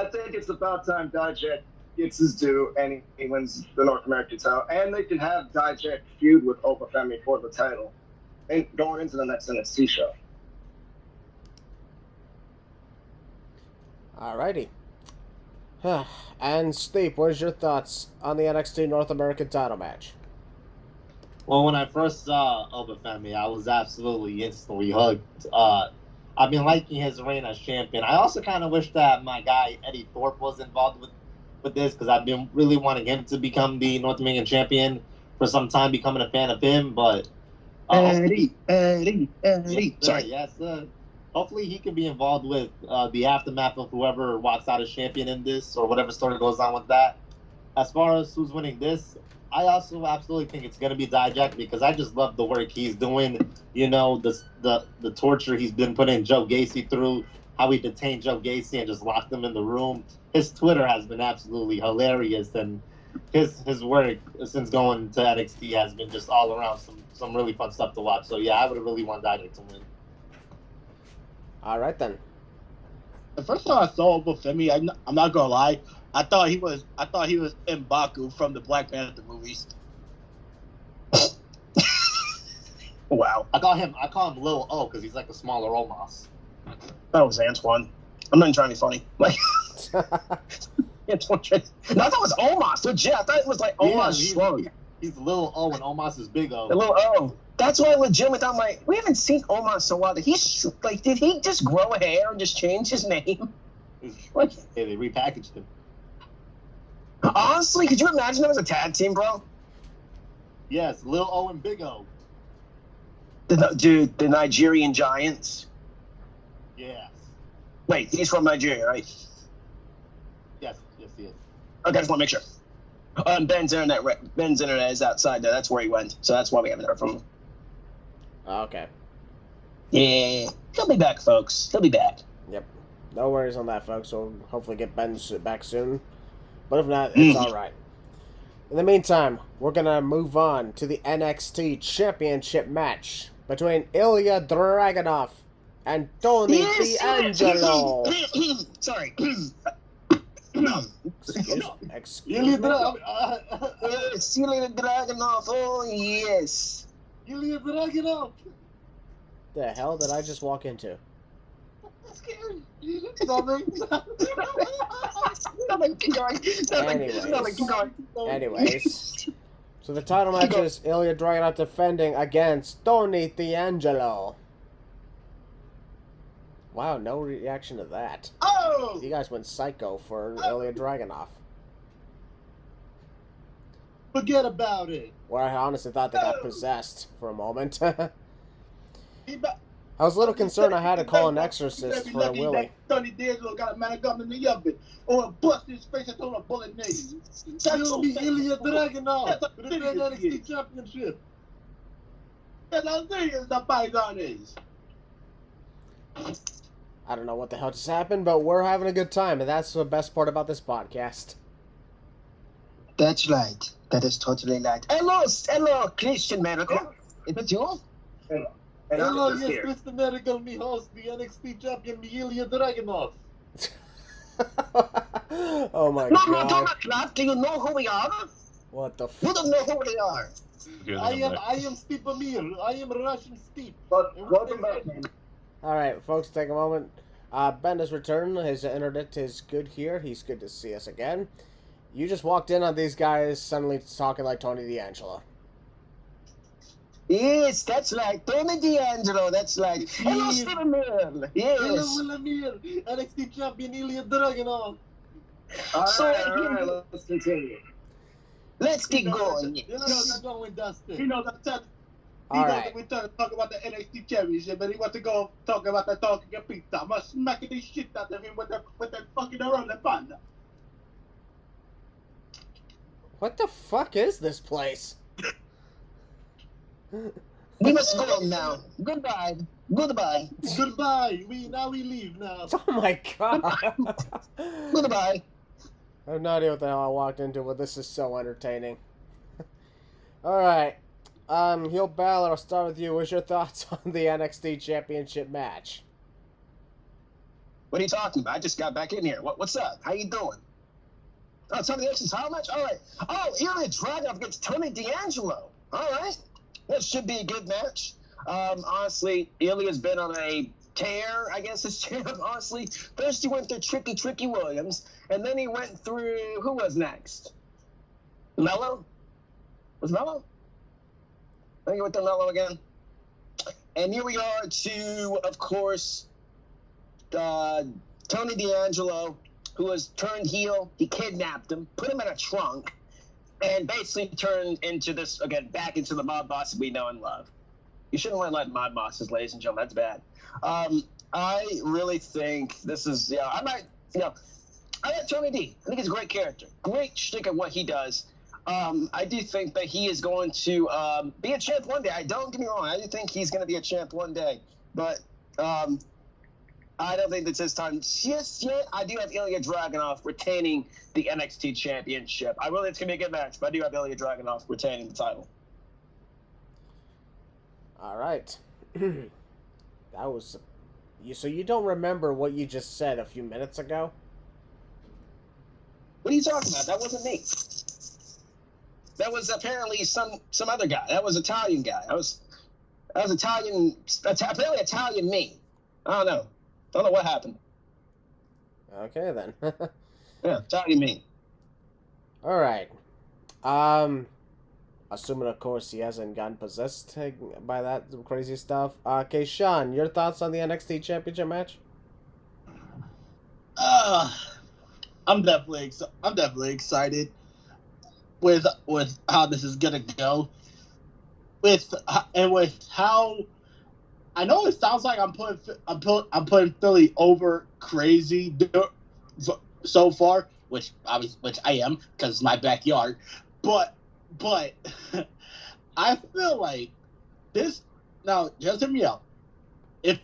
think it's about time Dijak gets his due and he wins the North American title. And they can have Dijak feud with Obafemi for the title and going into the next NXT show. Alrighty. And Steve, what is your thoughts on the NXT North American title match? Well, when I first saw Obafemi, I was absolutely instantly hooked. I've been liking his reign as champion. I also kind of wish that my guy Eddie Thorpe was involved with this, because I've been really wanting him to become the North American champion for some time, becoming a fan of him. But Eddie. Sorry, yes. Hopefully he can be involved with the aftermath of whoever walks out as champion in this, or whatever story goes on with that. As far as who's winning this, I also absolutely think it's gonna be Dijak because I just love the work he's doing. You know, the torture he's been putting Joe Gacy through, how he detained Joe Gacy and just locked him in the room. His Twitter has been absolutely hilarious, and his work since going to NXT has been just all around some really fun stuff to watch. So yeah, I would have really want Dijak to win. All right then. The first time I saw Bufemi, I'm not gonna lie, I thought he was M'Baku from the Black Panther movies. Wow. I call him Lil O because he's like a smaller Omos. That was Antoine. I'm not even trying to be funny. Like, Antoine. No, I thought it was Omos. Legit. I thought it was like Omos Strong. He's Lil O and Omos is Big O. The little O. That's why I legitimately thought, I'm like, we haven't seen Omos so while. Did he just grow a hair and just change his name? Like, Yeah, they repackaged him. honestly, could you imagine them as a tag team, bro? Yes, Lil O and Big O. The Nigerian Giants. Yes. Wait, he's from Nigeria, right? Yes, he is. Okay, I just want to make sure. Ben's internet is outside there. That's where he went. So that's why we haven't heard from him. Okay. Yeah. He'll be back, folks. He'll be back. Yep. No worries on that, folks. We'll hopefully get Ben back soon. But if not, it's all right. In the meantime, we're going to move on to the NXT Championship match between Ilya Dragunov and Tony D'Angelo. Sorry. Excuse Ilya me. Ilya Dragunov. Oh, yes. Ilya Dragunov. The hell did I just walk into? Anyways. So the title match is Ilya Dragunov defending against Tony D'Angelo. Wow, no reaction to that. Oh! You guys went psycho for Ilya Dragunov. Forget about it. Where I honestly thought they got possessed for a moment. He ba- I was a little concerned I had to call an exorcist for a Willie. Tony D'Angelo got a man gun in the oven, or bust his face and throw a bullet name. You'll be Ilya Dragunov for the NXT Championship. And I'll tell you the bygones. I don't know what the hell just happened, but we're having a good time, and that's the best part about this podcast. That's right. That is totally right. Hello, Christian Maracle. Is it you? Hello, yes, Mr. Miracle, me host the NXT champion, Ilya Dragunov. Oh my No, god. don't clap. Do you know who we are? What the You don't know who we are. I am Steve Amir. I am Russian Steve. Welcome back, man. Alright, folks, take a moment. Ben has returned. His internet is good here. He's good to see us again. You just walked in on these guys suddenly talking like Tony D'Angelo. Yes, that's right. Tony D'Angelo, that's right. Hello, Stephen Mill. Yes. Hello, Amir. NXT champion, Ilya Dragunov. All So, right, let's continue. Let's get going. You know what's going, Dustin? He knows that. He All knows right. that we're trying to talk about the NXT Championship, and he wants to go talk about the talking pizza. I'm gonna smack the shit out of him with that fucking around the panda. What the fuck is this place? We must go now. Goodbye. Goodbye. Goodbye. We leave now. Oh my god. Goodbye. I have no idea what the hell I walked into, but this is so entertaining. Alright. Heel Balor, I'll start with you. What's your thoughts on the NXT Championship match? What are you talking about? I just got back in here. What's up? How you doing? Oh, it's on the NXT title match? All right. Oh, Ilya Dragunov against Tony D'Angelo. All right. That should be a good match. Honestly, Ilya's been on a tear, I guess, this champ, honestly. First he went through Tricky Williams, and then he went through, who was next? Mello? Was Mello? I think he went through Mello again. And here we are to, of course, Tony D'Angelo, who was turned heel. He kidnapped him, put him in a trunk, and basically turned into this, again, back into the mob boss we know and love. You shouldn't let mob bosses, ladies and gentlemen. That's bad. I really think this is, I like Tony D. I think he's a great character. Great shtick at what he does. I do think that he is going to be a champ one day. Don't get me wrong. I do think he's going to be a champ one day. But I don't think that's his time just yet. I do have Ilya Dragunov retaining the NXT Championship. I really think it's going to be a good match, but I do have Ilya Dragunov retaining the title. All right. That was... So you don't remember what you just said a few minutes ago? What are you talking about? That wasn't me. That was apparently some other guy. That was Italian guy. That was Italian, apparently Italian me. I don't know what happened. Okay, then. Yeah, Italian me. All right. Assuming, of course, he hasn't gotten possessed by that crazy stuff. Okay, Sean, your thoughts on the NXT Championship match? I'm definitely excited with how this is gonna go. With how I know it sounds like I'm putting Philly over crazy so far, which I am because it's my backyard, but I feel like this now. Just hear me out. If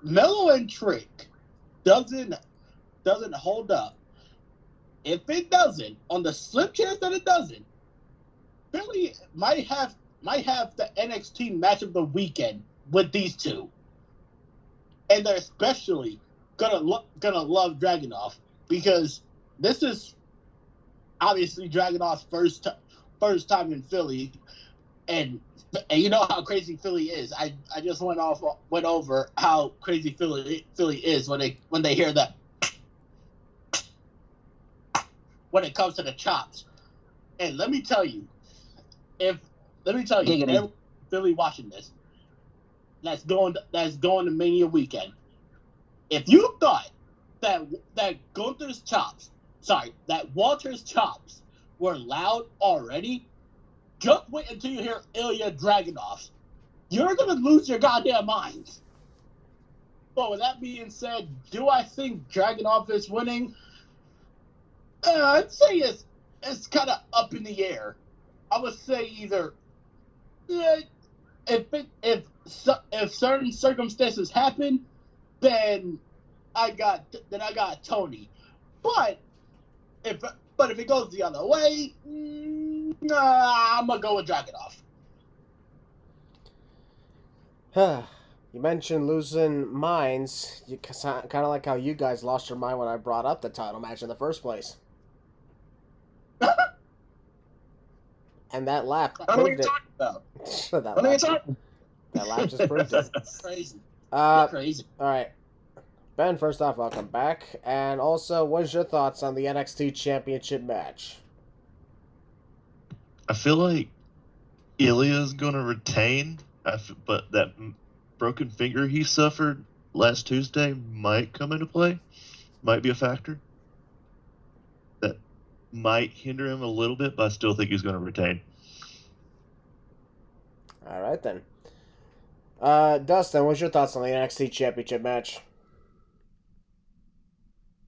Melo and Trick doesn't hold up, if it doesn't, on the slim chance that it doesn't, Philly might have the NXT match of the weekend with these two, and they're especially gonna love Dragunov because this is obviously Dragunov's first time in Philly, and you know how crazy Philly is. I just went over how crazy Philly is when they hear that when it comes to the chops. And let me tell you, Philly watching this, that's going to Mania weekend. If you thought that Walter's chops were loud already, just wait until you hear Ilya Dragunov. You're gonna lose your goddamn minds. But with that being said, do I think Dragunov is winning? I'd say it's kind of up in the air. I would say either if certain circumstances happen, then I got Tony. But if it goes the other way, I'm gonna go with Dragunov. You mentioned losing minds. You kind of like how you guys lost your mind when I brought up the title match in the first place. And that laugh I don't know what you're talking about. That laugh just proved it. Crazy. Crazy. All right. Ben, first off, welcome back. And also, what's your thoughts on the NXT Championship match? I feel like Ilya's going to retain, but that broken finger he suffered last Tuesday might come into play, might be a factor. That might hinder him a little bit, but I still think he's going to retain. All right, then. Dustin, what's your thoughts on the NXT Championship match?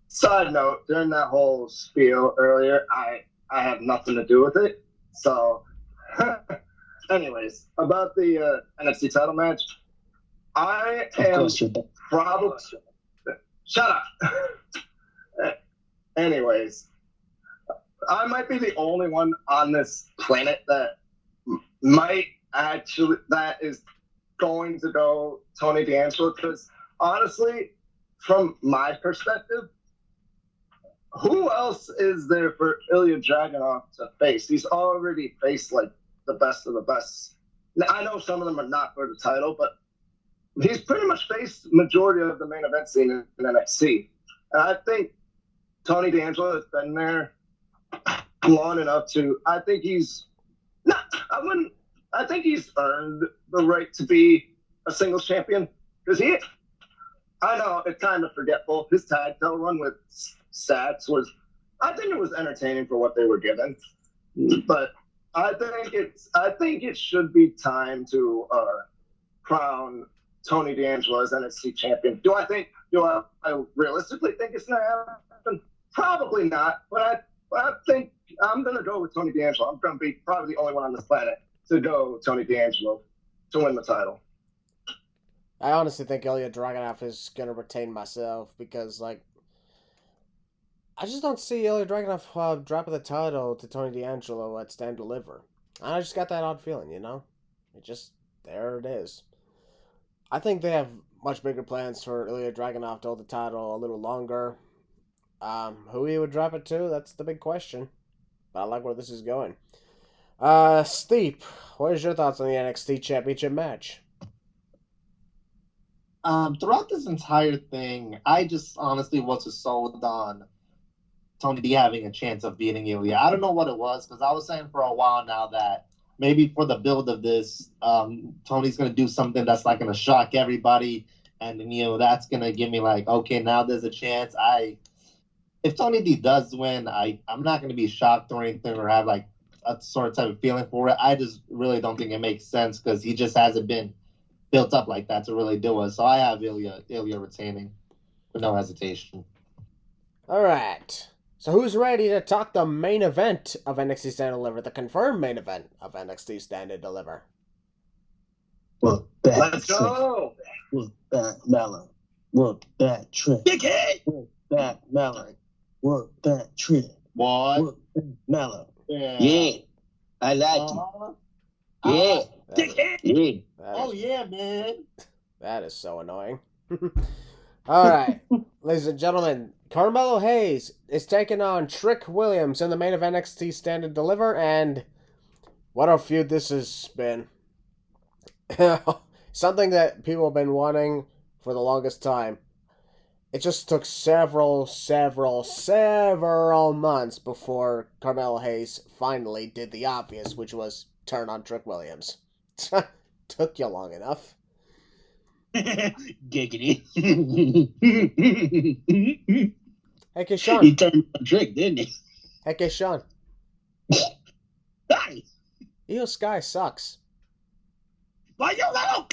Side note, during that whole spiel earlier, I have nothing to do with it. So, anyways, about the NXT title match, I am probably... Shut up! Anyways, I might be the only one on this planet that is going to go Tony D'Angelo, because honestly, from my perspective, who else is there for Ilya Dragunov to face? He's already faced like the best of the best. Now, I know some of them are not for the title, but he's pretty much faced majority of the main event scene in NXT. And I think Tony D'Angelo has been there long enough to. I think he's earned the right to be a singles champion because I know it's kind of forgetful. His tag title run with Sats I think it was entertaining for what they were given, but I think it should be time to crown Tony D'Angelo as NXT champion. Do I realistically think it's gonna happen? Probably not, but I think I'm going to go with Tony D'Angelo. I'm going to be probably the only one on this planet to go Tony D'Angelo to win the title. I honestly think Ilya Dragunov is going to retain myself because, like, I just don't see Ilya Dragunov dropping the title to Tony D'Angelo at Stand Deliver. I just got that odd feeling, you know? There it is. I think they have much bigger plans for Ilya Dragunov to hold the title a little longer. Who he would drop it to, that's the big question. But I like where this is going. Steep, what is your thoughts on the NXT Championship match? Throughout this entire thing, I just honestly wasn't sold on Tony D having a chance of beating Ilya. I don't know what it was, because I was saying for a while now that maybe for the build of this, Tony's going to do something that's like going to shock everybody, and that's going to give me like, okay, now there's a chance. If Tony D does win, I'm not going to be shocked or anything or have like a sort of type of feeling for it. I just really don't think it makes sense because he just hasn't been built up like that to really do it. So I have Ilya retaining with no hesitation. All right. So who's ready to talk the main event of NXT Stand Deliver, the confirmed main event of NXT Stand Deliver? Look back. Let's go. Look back, Mellow. Look back, Trip. Big hit. Look back, Mellow. Look back, Trip. What? Look back, Mellow. Yeah. Yeah. I like it. Yeah. Big hit. Yeah. Oh, yeah, man. That is so annoying. All right, ladies and gentlemen, Carmelo Hayes is taking on Trick Williams in the main of NXT Stand and Deliver, and what a feud this has been. Something that people have been wanting for the longest time. It just took several months before Carmelo Hayes finally did the obvious, which was turn on Trick Williams. Took you long enough. Giggity. Hey, Keshawn. He turned on Trick, didn't he? Hey, Keshawn. Nice. Io Sky sucks. Why you little?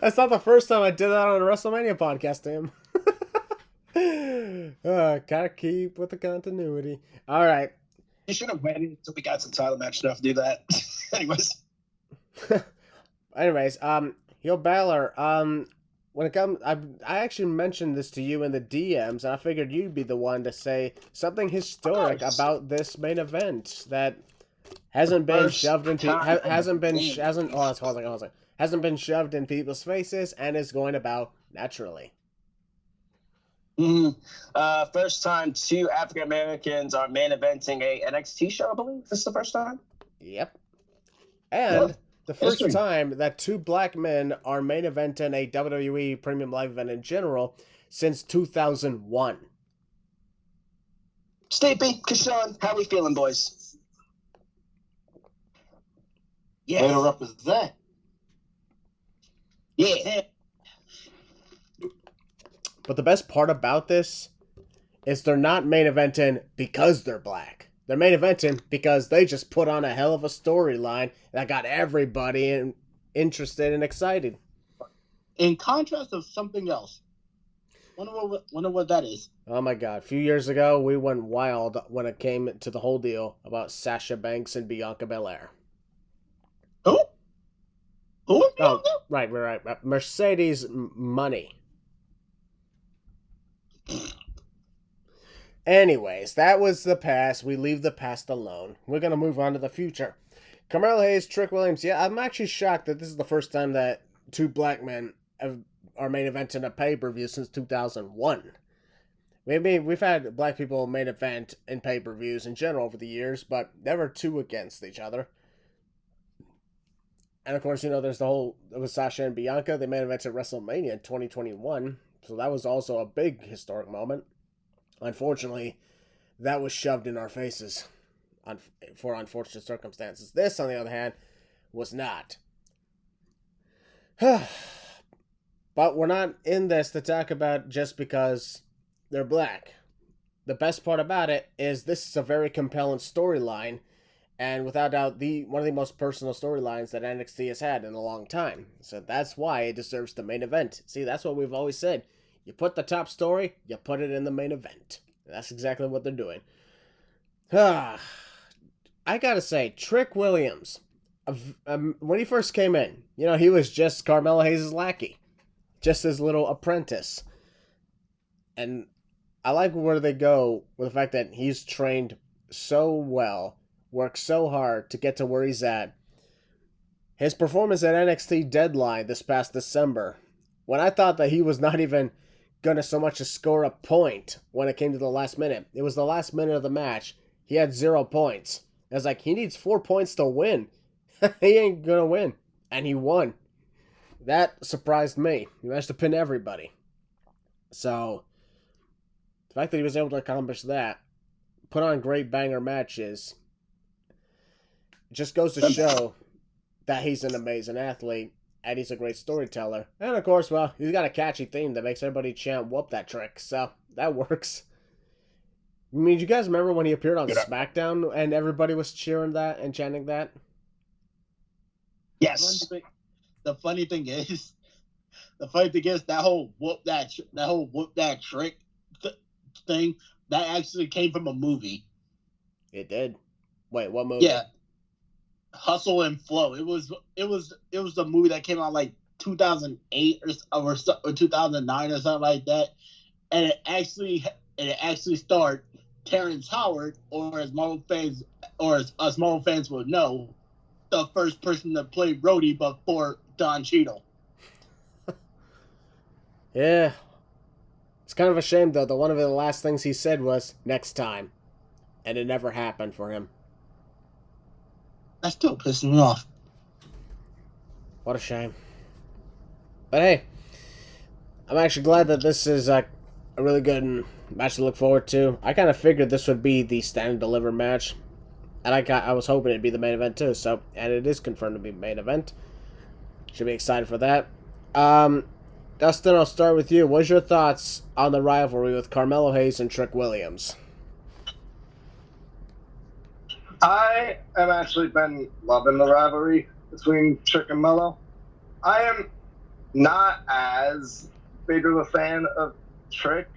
That's not the first time I did that on a WrestleMania podcast, Tim. Gotta keep with the continuity. All right. You should have waited until we got some title match stuff to do that. Anyways, yo, Balor, when it comes, I actually mentioned this to you in the DMs, and I figured you'd be the one to say something historic about this main event that hasn't been shoved in hasn't been shoved in people's faces and is going about naturally. First time two African Americans are main eventing a NXT show, I believe. This is the first time? Yep. And the first History. time that two black men are main eventing a WWE Premium Live event in general since 2001. Sleepy, Kashawn, how we feeling, boys? Yeah. Way to represent. Yeah. But the best part about this is they're not main eventing because they're black. They're main eventing because they just put on a hell of a storyline that got everybody interested and excited. In contrast of something else. Wonder what that is. Oh my god. A few years ago, we went wild when it came to the whole deal about Sasha Banks and Bianca Belair. Who? Who? Oh, right. Mercedes Money. Anyways, that was the past. We leave the past alone. We're going to move on to the future. Carmelo Hayes, Trick Williams. Yeah, I'm actually shocked that this is the first time that two black men are main eventing a pay-per-view since 2001. Maybe we've had black people main event in pay-per-views in general over the years, but never two against each other. And of course, there's the whole, it was Sasha and Bianca. They main evented WrestleMania in 2021. So that was also a big historic moment. Unfortunately, that was shoved in our faces for unfortunate circumstances. This, on the other hand, was not. But we're not in this to talk about just because they're black. The best part about it is this is a very compelling storyline, and without doubt, one of the most personal storylines that NXT has had in a long time. So that's why it deserves the main event. See, that's what we've always said. You put the top story, you put it in the main event. That's exactly what they're doing. I gotta say, Trick Williams, when he first came in, he was just Carmelo Hayes' lackey, just his little apprentice. And I like where they go with the fact that he's trained so well, worked so hard to get to where he's at. His performance at NXT Deadline this past December, when I thought that he was not even going to so much as score a point when it came to the last minute. It was the last minute of the match. He had 0 points. I was like, he needs 4 points to win. He ain't going to win. And he won. That surprised me. He managed to pin everybody. So, the fact that he was able to accomplish that, put on great banger matches, just goes to show that he's an amazing athlete. And he's a great storyteller. And of course, well, he's got a catchy theme that makes everybody chant "whoop that trick." So that works. I mean, do you guys remember when he appeared on SmackDown and everybody was cheering that and chanting that? Yes. The funny thing is that whole whoop that trick thing that actually came from a movie. It did. Wait, what movie? Yeah. Hustle and Flow. It was the movie that came out like 2008 or 2009 or something like that, and it actually starred Terrence Howard, or as us Marvel fans would know, the first person to play Rhodey before Don Cheadle. Yeah, it's kind of a shame though that one of the last things he said was "next time," and it never happened for him. That still pisses me off. What a shame. But hey, I'm actually glad that this is a really good match to look forward to. I kind of figured this would be the Stand and Deliver match, and I was hoping it'd be the main event too. So, and it is confirmed to be the main event. Should be excited for that. Dustin, I'll start with you. What's your thoughts on the rivalry with Carmelo Hayes and Trick Williams? I have actually been loving the rivalry between Trick and Mello. I am not as big of a fan of Trick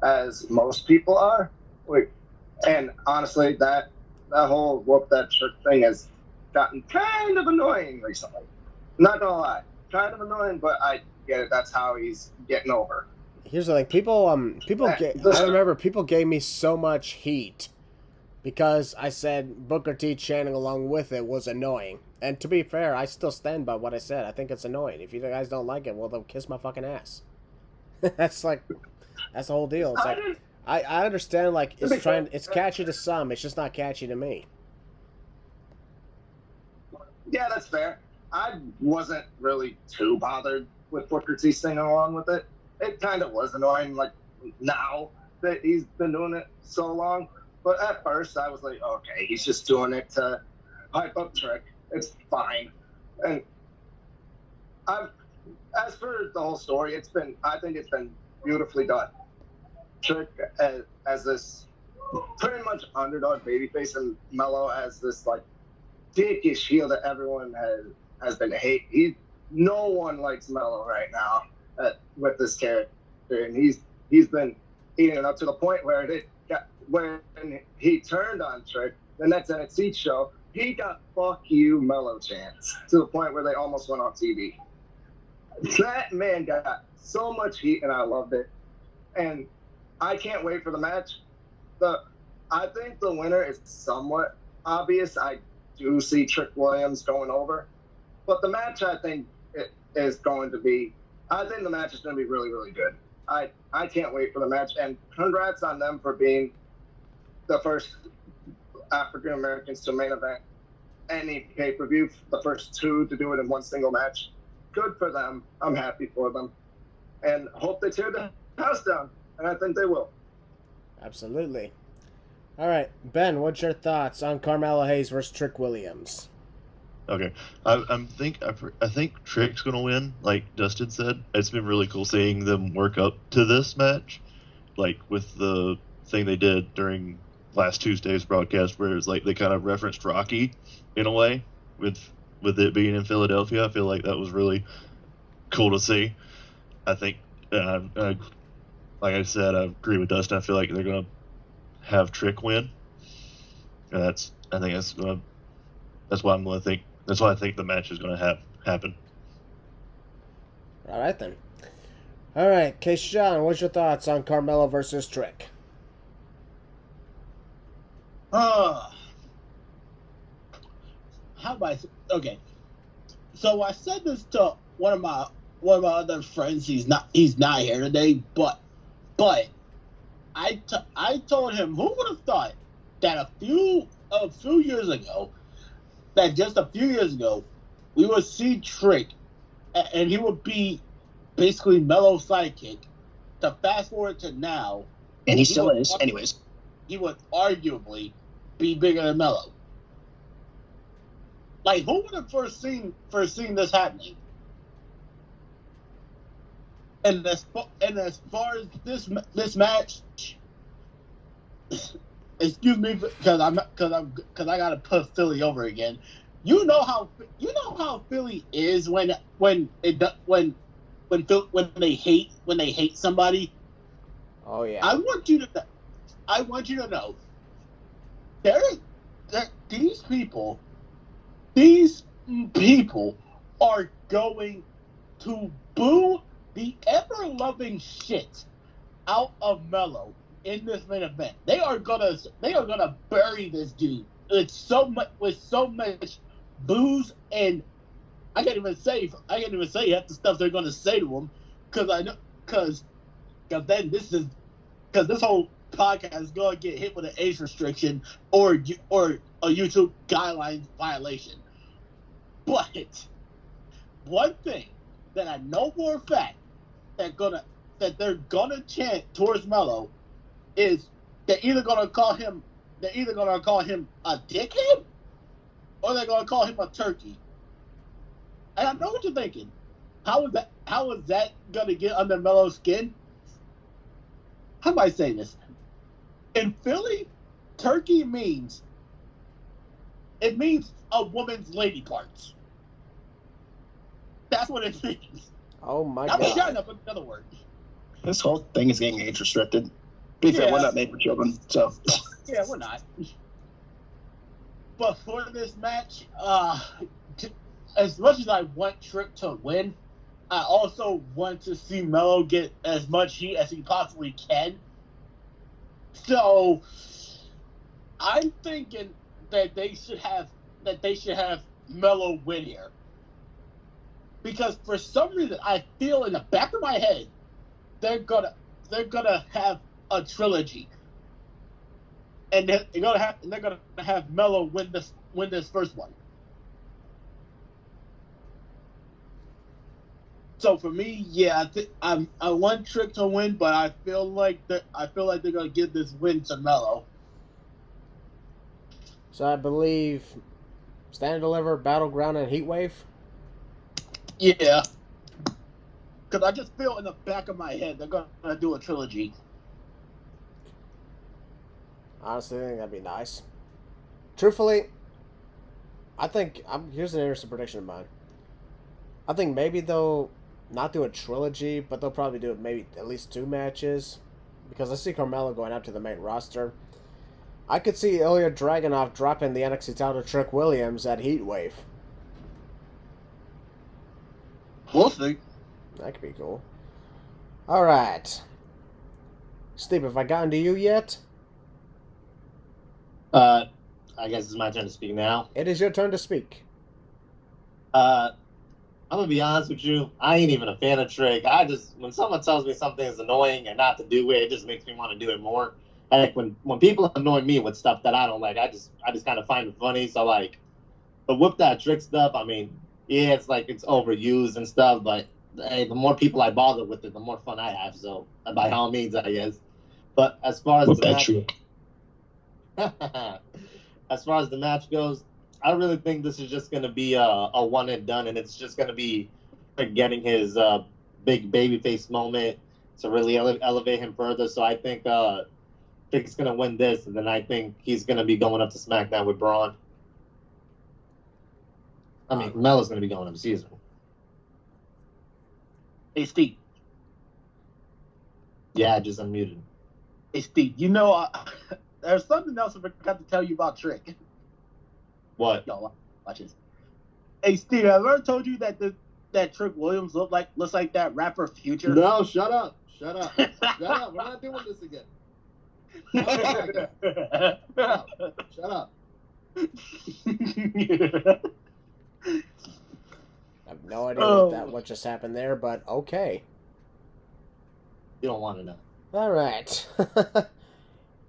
as most people are. And honestly, that whole whoop that Trick thing has gotten kind of annoying recently. Not gonna lie, kind of annoying, but I get it. That's how he's getting over. Here's the thing: I remember people gave me so much heat because I said Booker T chanting along with it was annoying. And to be fair, I still stand by what I said. I think it's annoying. If you guys don't like it, well, then kiss my fucking ass. That's the whole deal. It's like, I understand, like, it's catchy to some, it's just not catchy to me. Yeah, that's fair. I wasn't really too bothered with Booker T singing along with it. It kind of was annoying, like, now that he's been doing it so long. But at first, I was like, okay, he's just doing it to hype up Trick. It's fine. And as for the whole story, I think it's been beautifully done. Trick as this pretty much underdog babyface, and Mello as this like dickish heel that everyone has been hate. No one likes Mello right now with this character, and he's been eating it up to the point where when he turned on Trick, the next NXT show, he got "fuck you" Mello chants to the point where they almost went on TV. That man got so much heat, and I loved it. And I can't wait for the match. I think the winner is somewhat obvious. I do see Trick Williams going over, but the match I think the match is going to be really, really good. I can't wait for the match, and congrats on them for being the first African Americans to main event any pay-per-view, the first two to do it in one single match. Good for them. I'm happy for them, and hope they tear the house down, and I think they will. Absolutely. All right, Ben, what's your thoughts on Carmelo Hayes versus Trick Williams? Okay, I think Trick's gonna win. Like Dustin said, it's been really cool seeing them work up to this match, like with the thing they did during last Tuesday's broadcast, where it's like they kind of referenced Rocky in a way with it being in Philadelphia. I feel like that was really cool to see. I think, like I said, I agree with Dustin. I feel like they're gonna have Trick win, and that's what I'm going to think. That's why I think the match is going to happen. All right, then. All right, Keishan, what's your thoughts on Carmelo versus Trick? How about okay? So I said this to one of my other friends. He's not here today, but I told him, who would have thought that a few years ago, we would see Trick, and he would be basically Melo's sidekick. To fast forward to now, And he still is, anyways. he would arguably be bigger than Melo. Like, who would have first seen this happening? And as far as this match, excuse me, because I gotta put Philly over again. You know how Philly is when they hate somebody. Oh yeah. I want you to know these people are going to boo the ever-loving shit out of Melo in this main event. They are gonna bury this dude with so much booze, and I can't even say half the stuff they're gonna say to him, because this whole podcast is gonna get hit with an age restriction or a YouTube guidelines violation. But one thing that I know for a fact that they're gonna chant towards Melo is they're either gonna call him a dickhead or they're gonna call him a turkey. And I know what you're thinking. How is that gonna get under Melo's skin? How might I say this? In Philly, turkey means a woman's lady parts. That's what it means. Oh my Not god. vagina, but another word. This whole thing is getting age restricted. Be fair, we're not made for children, so. Yeah, we're not. But for this match, as much as I want Trick to win, I also want to see Melo get as much heat as he possibly can. So I'm thinking that they should have Melo win here. Because for some reason I feel in the back of my head they're gonna have a trilogy. And they're gonna have Melo win this first one. So for me, yeah, I want Trick to win, but I feel like they're gonna give this win to Melo. So I believe Stand Deliver, Battleground, and Heatwave. Yeah, because I just feel in the back of my head they're gonna do a trilogy. Honestly, I think that'd be nice. Truthfully, I think here's an interesting prediction of mine. I think maybe they'll not do a trilogy, but they'll probably do maybe at least 2 matches, because I see Carmelo going up to the main roster. I could see Ilya Dragunov dropping the NXT title to Trick Williams at Heatwave. We'll see. That could be cool. All right, Steve, have I gotten to you yet? I guess it's my turn to speak now. It is your turn to speak. I'm gonna be honest with you. I ain't even a fan of Trick. When someone tells me something is annoying and not to do it just makes me want to do it more. Like when people annoy me with stuff that I don't like, I just kind of find it funny. So like, but with that Trick stuff, I mean, yeah, it's like it's overused and stuff. But hey, the more people I bother with it, the more fun I have. So by all means, I guess. But as far as as far as the match goes, I really think this is just going to be a one and done, and it's just going to be getting his big babyface moment to really elevate him further. So I think Trick's going to win this, and then I think he's going to be going up to SmackDown with Braun. I mean, Melo's going to be going up to Caesar. Hey, Steve. Yeah, I just unmuted. Hey, Steve, you know there's something else I forgot to tell you about Trick. What? Yo, watch this. Hey, Steve, have I ever told you that that Trick Williams looks like that rapper Future? No, shut up. Shut up. Shut up. We're not doing this again. Shut up. I have no idea what just happened there, but okay. You don't want to know. All right.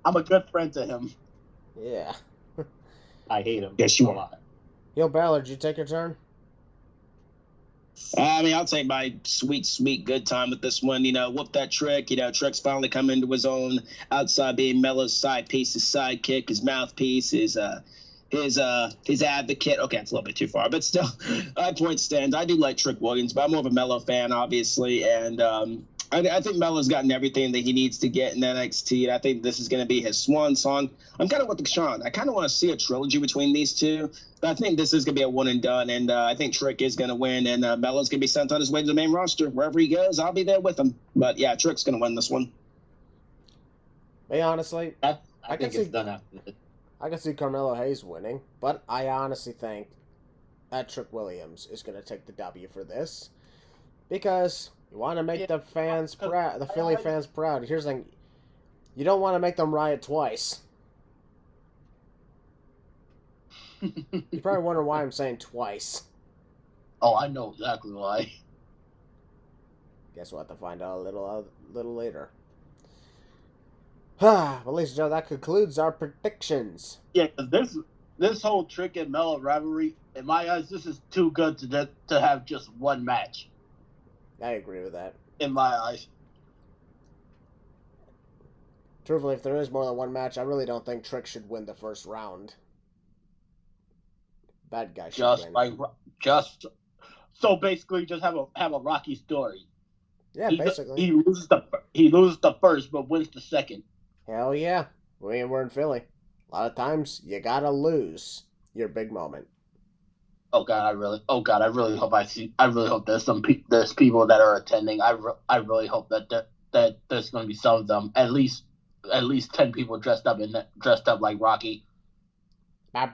I'm a good friend to him. Yeah. I hate him. Yes, you a are. lot. Yo, Ballard, did you take your turn? I mean, I'll take my sweet good time with this one. Whoop that Trick. Trick's finally come into his own outside being Melo's side piece, his sidekick, his mouthpiece, his advocate. Okay, it's a little bit too far, but still, point stands. I do like Trick Williams, but I'm more of a Melo fan, obviously, and I think Melo's gotten everything that he needs to get in NXT, and I think this is going to be his swan song. I'm kind of with Sean. I kind of want to see a trilogy between these two, but I think this is going to be a one and done, and I think Trick is going to win, and Melo's going to be sent on his way to the main roster. Wherever he goes, I'll be there with him. But, yeah, Trick's going to win this one. Me, honestly, I I think can it's see- done after this. I can see Carmelo Hayes winning, but I honestly think that Trick Williams is going to take the W for this because you want to make the fans proud, the Philly fans proud. Here's the thing: you don't want to make them riot twice. You probably wonder why I'm saying twice. Oh, I know exactly why. Guess we'll have to find out a little later. Well, ladies and gentlemen, that concludes our predictions. Yeah, because this whole Trick and Melo rivalry, in my eyes, this is too good to have just one match. I agree with that. In my eyes. Truthfully, if there is more than one match, I really don't think Trick should win the first round. Bad guy should win. So basically, just have a Rocky story. Yeah, basically. He loses the first, but wins the second. Hell yeah. We're in Philly. A lot of times, you gotta lose your big moment. Oh God, I really hope there's people that are attending. I really hope that there's going to be some of them, at least 10 people dressed up like Rocky. Go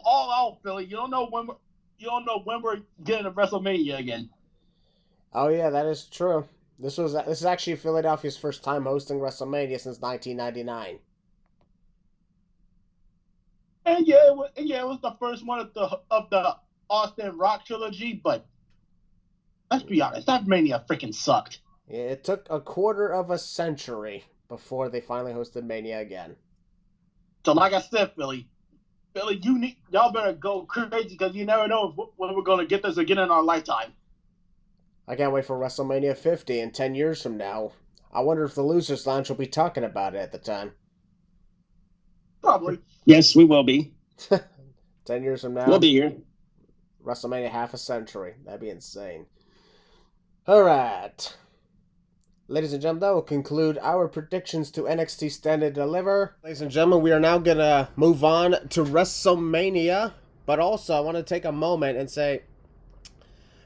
all out, Philly. You don't know when we're getting to WrestleMania again. Oh yeah, that is true. This is actually Philadelphia's first time hosting WrestleMania since 1999. And it was the first one of the Austin Rock trilogy. But let's be honest, that Mania freaking sucked. Yeah, it took a quarter of a century before they finally hosted Mania again. So, like I said, Philly, y'all better go crazy because you never know when we're gonna get this again in our lifetime. I can't wait for WrestleMania 50 in 10 years from now. I wonder if the Losers Lounge will be talking about it at the time. Probably. Yes, we will be. 10 years from now. We'll be here. WrestleMania half a century. That'd be insane. Alright. Ladies and gentlemen, that will conclude our predictions to NXT Stand Deliver. Ladies and gentlemen, we are now going to move on to WrestleMania. But also, I want to take a moment and say,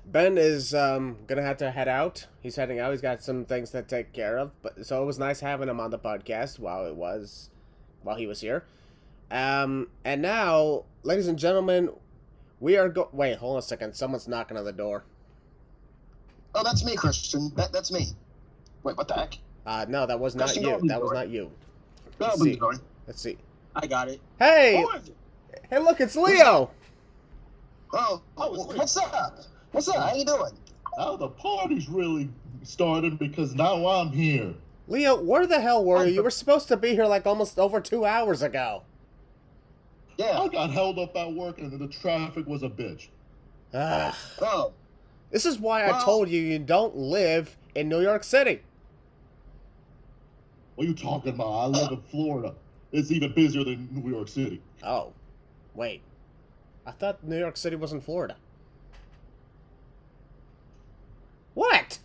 Ben is going to have to head out. He's heading out. He's got some things to take care of. So it was nice having him on the podcast while he was here. And now, ladies and gentlemen, we are wait, hold on a second. Someone's knocking on the door. Oh, that's me, Christian. That's me. Wait, what the heck? No, that was not Christian, you. open the That was door. not you. Go Let's open see. the door. Let's see. I got it. Hey! Who is it? Hey, look, it's Leo! What's up? What's up? How you doing? Now the party's really started because now I'm here. Leo, where the hell were you? You were supposed to be here like almost over 2 hours ago. Yeah. I got held up at work and the traffic was a bitch. Ugh. Oh. This is why I told you don't live in New York City. What are you talking about? I live in Florida. It's even busier than New York City. Oh, wait. I thought New York City was in Florida. What?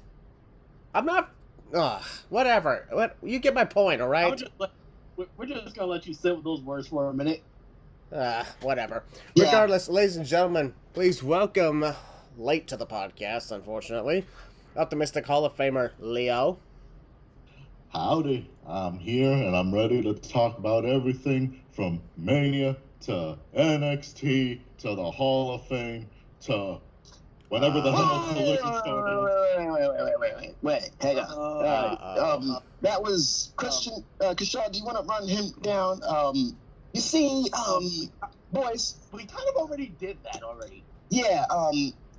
I'm not... Ugh, whatever. You get my point, alright? We're just going to let you sit with those words for a minute. Whatever. Yeah. Regardless, ladies and gentlemen, please welcome, late to the podcast, unfortunately, Optimistic Hall of Famer Leo. Howdy, I'm here and I'm ready to talk about everything from Mania to NXT to the Hall of Fame to whenever the hell collision started. Wait, hang on. That was Christian. Kishore, do you want to run him down? You see, boys. We kind of already did that already. Yeah,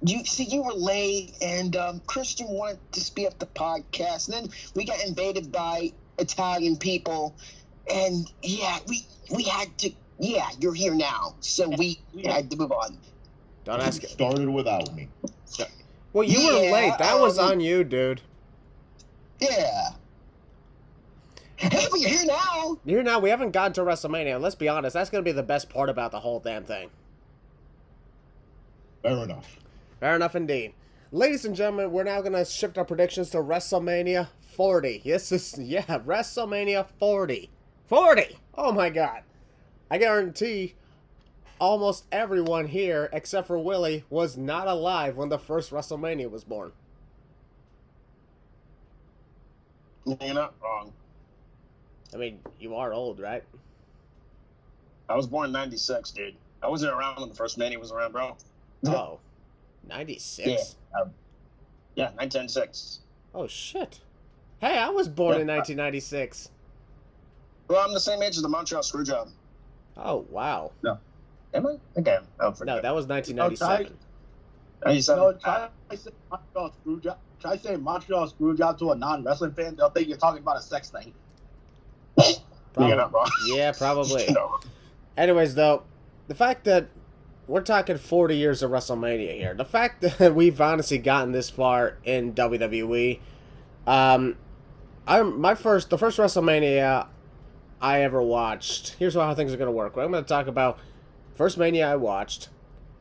you were late, and Christian wanted to speed up the podcast, and then we got invaded by Italian people, and yeah, we had to. Yeah, you're here now, so we had to move on. Don't ask it. Started without me. Well, you were late. That was on you, dude. Yeah. Hey, but you're here now. You're here now. We haven't gotten to WrestleMania. Let's be honest. That's going to be the best part about the whole damn thing. Fair enough. Fair enough indeed. Ladies and gentlemen, we're now going to shift our predictions to WrestleMania 40. WrestleMania 40. 40! Oh my god. I guarantee almost everyone here, except for Willie, was not alive when the first WrestleMania was born. You're not wrong. I mean, you are old, right? I was born in 96, dude. I wasn't around when the first Mania was around, bro. Oh. 96? Yeah, 1996. Oh, shit. Hey, I was born in 1996. Well, I'm the same age as the Montreal Screwjob. Oh, wow. No. Am I? Okay. Oh, no, that was 1997. Try saying Montreal Screwjob to a non-wrestling fan. They'll think you're talking about a sex thing. Probably. You're not wrong. Yeah, probably. No. Anyways, though, the fact that we're talking 40 years of WrestleMania here, the fact that we've honestly gotten this far in WWE, the first WrestleMania I ever watched, here's how things are going to work. I'm going to talk about first Mania I watched,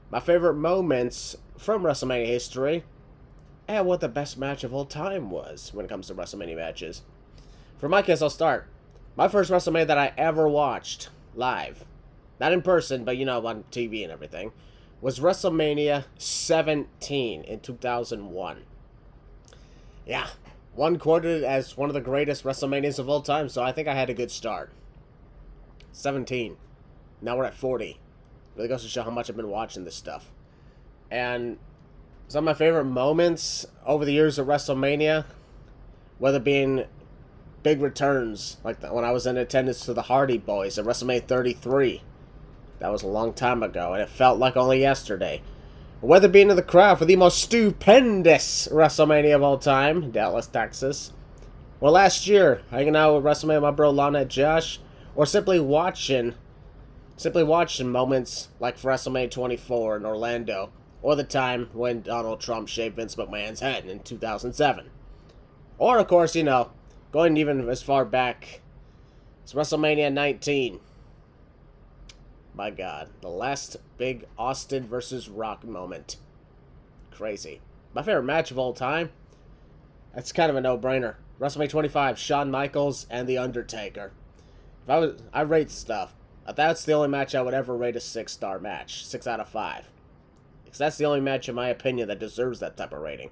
my favorite moments from WrestleMania history, and what the best match of all time was when it comes to WrestleMania matches. For my case, I'll start. My first WrestleMania that I ever watched live, not in person, but on TV and everything, was WrestleMania 17 in 2001. Yeah, one quoted as one of the greatest WrestleManias of all time, so I think I had a good start. 17. Now we're at 40. Really goes to show how much I've been watching this stuff. And some of my favorite moments over the years of WrestleMania, whether being big returns, like when I was in attendance to the Hardy Boys at WrestleMania 33. That was a long time ago, and it felt like only yesterday. Whether being in the crowd for the most stupendous WrestleMania of all time, Dallas, Texas. Or last year, hanging out with WrestleMania with my bro Lana and Josh. Or simply watching moments like for WrestleMania 24 in Orlando. Or the time when Donald Trump shaved Vince McMahon's head in 2007. Or, of course, going even as far back as WrestleMania 19. My God, the last big Austin versus Rock moment. Crazy. My favorite match of all time? That's kind of a no-brainer. WrestleMania 25, Shawn Michaels and The Undertaker. I rate stuff. That's the only match I would ever rate a 6-star match. 6 out of 5. Because that's the only match, in my opinion, that deserves that type of rating.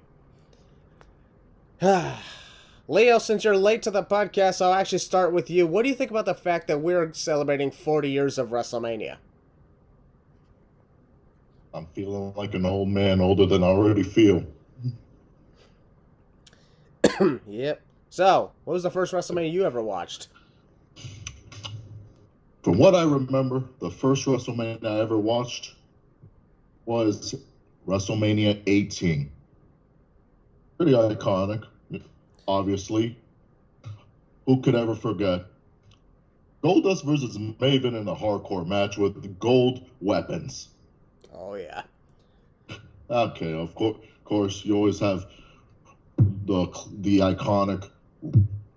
Leo, since you're late to the podcast, I'll actually start with you. What do you think about the fact that we're celebrating 40 years of WrestleMania? I'm feeling like an old man, older than I already feel. Yep. So, what was the first WrestleMania you ever watched? From what I remember, the first WrestleMania I ever watched was WrestleMania 18. Pretty iconic. Obviously, who could ever forget? Goldust versus Maven in a hardcore match with gold weapons. Oh, yeah. Okay, of course, you always have the iconic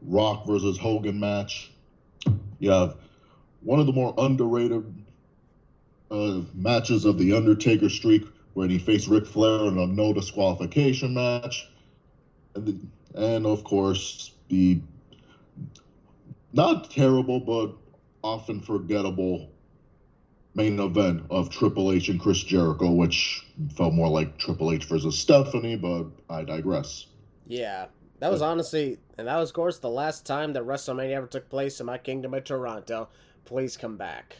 Rock versus Hogan match. You have one of the more underrated matches of the Undertaker streak when he faced Ric Flair in a no disqualification match. And of course, the not terrible, but often forgettable main event of Triple H and Chris Jericho, which felt more like Triple H versus Stephanie, but I digress. Yeah, that was honestly, and that was, of course, the last time that WrestleMania ever took place in my kingdom of Toronto. Please come back.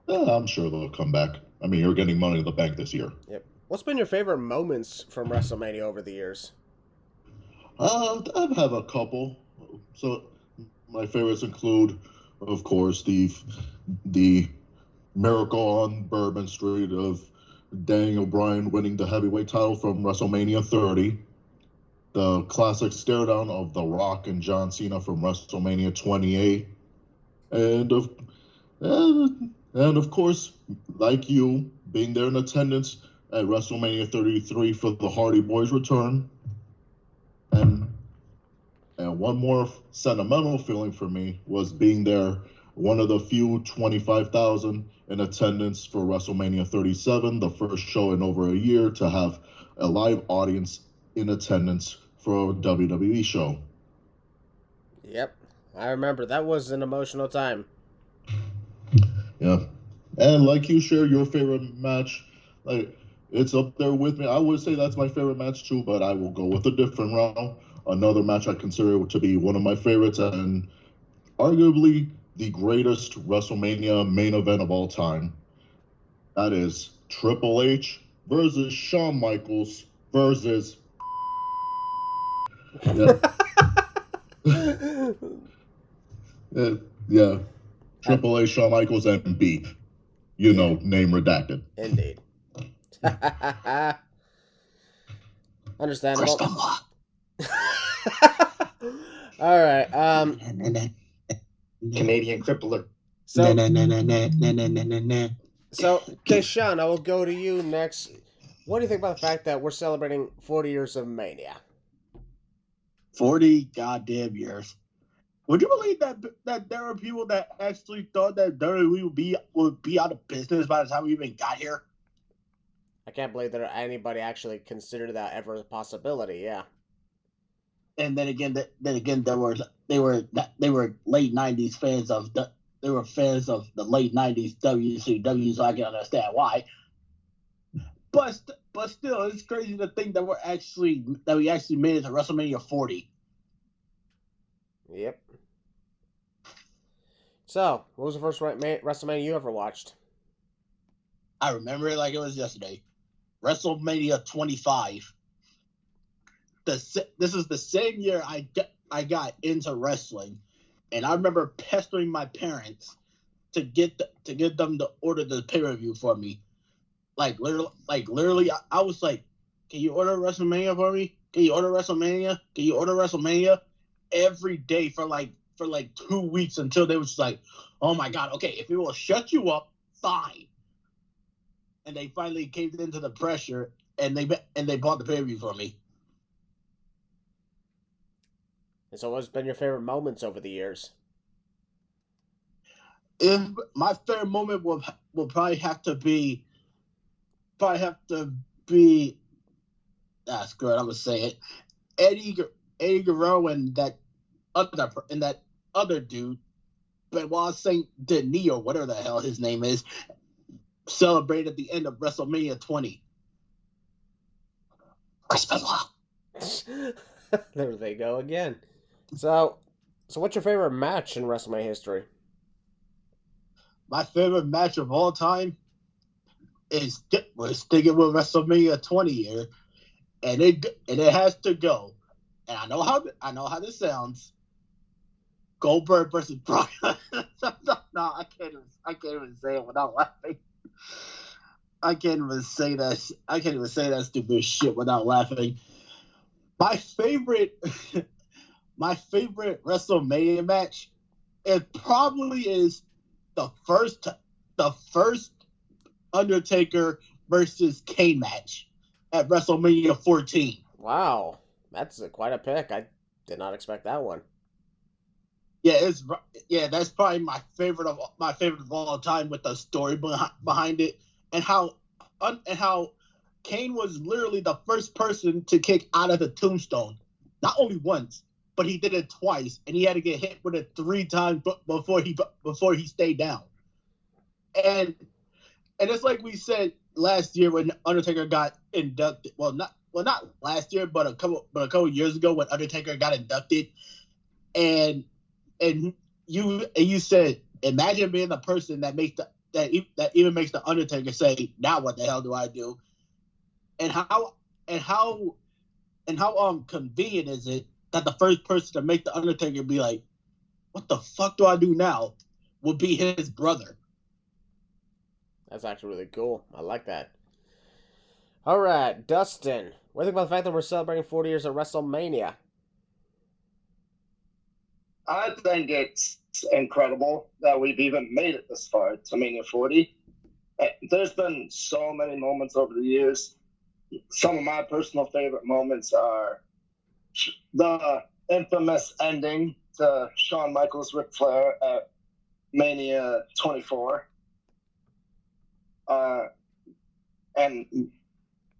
I'm sure they'll come back. I mean, you're getting Money in the Bank this year. Yep. What's been your favorite moments from WrestleMania over the years? I have a couple. So my favorites include, of course, the Miracle on Bourbon Street of Daniel Bryan winning the heavyweight title from WrestleMania 30. The classic stare down of The Rock and John Cena from WrestleMania 28. And of course, like you, being there in attendance at WrestleMania 33 for the Hardy Boys return. And one more sentimental feeling for me was being there, one of the few 25,000 in attendance for WrestleMania 37, the first show in over a year to have a live audience in attendance for a WWE show. Yep, I remember. That was an emotional time. Yeah. And like you share your favorite match, like it's up there with me. I would say that's my favorite match too, but I will go with a different round. Another match I consider to be one of my favorites and arguably the greatest WrestleMania main event of all time. That is Triple H versus Shawn Michaels versus yeah. Triple H, Shawn Michaels, and Beep. You know, name redacted. Indeed. Understandable. All right. Canadian crippler. So, Keshan, I will go to you next. What do you think about the fact that we're celebrating 40 years of Mania? 40 goddamn years. Would you believe that there are people that actually thought that WWE would be out of business by the time we even got here? I can't believe that anybody actually considered that ever a possibility. Yeah. And then again, they were late '90s fans of they were fans of the late '90s WCW, so I can understand why. But still, it's crazy to think that we actually made it to WrestleMania 40. Yep. So, what was the first WrestleMania you ever watched? I remember it like it was yesterday. WrestleMania 25. This is the same year I got into wrestling, and I remember pestering my parents to get them to order the pay-per-view for me. Like literally, I was like, "Can you order WrestleMania for me? Can you order WrestleMania? Can you order WrestleMania?" Every day for like 2 weeks until they was just like, "Oh my god, okay, if it will shut you up, fine." And they finally caved into the pressure, and they bought the pay-per-view for me. And so, what's been your favorite moments over the years? If my favorite moment will probably have to be. Screw it, I'm gonna say it. Eddie Guerrero and that other dude, Benoit Saint Denis or whatever the hell his name is, celebrated at the end of WrestleMania 20. Chris Benoit. There they go again. So what's your favorite match in WrestleMania history? My favorite match of all time is we're sticking with WrestleMania 20 here, and it has to go. And I know how this sounds. Goldberg versus Brock. No, I can't even say it without laughing. I can't even say that stupid shit without laughing. My favorite WrestleMania match, it probably is the first Undertaker versus Kane match at WrestleMania 14. Wow, that's quite a pick. I did not expect that one. Yeah, that's probably my favorite of all time, with the story behind it, and how Kane was literally the first person to kick out of the tombstone, not only once, but he did it twice, and he had to get hit with it 3 times before he stayed down. And it's like we said last year when Undertaker got inducted. Well, well, not last year, but a couple years ago when Undertaker got inducted, and you said, imagine being the person that makes that even makes the Undertaker say, now what the hell do I do? And how convenient is it that the first person to make the Undertaker be like, what the fuck do I do now? Will be his brother. That's actually really cool. I like that. All right, Dustin. What do you think about the fact that we're celebrating 40 years of WrestleMania? I think it's incredible that we've even made it this far to Mania 40. There's been so many moments over the years. Some of my personal favorite moments are the infamous ending to Shawn Michaels Ric Flair at Mania 24. And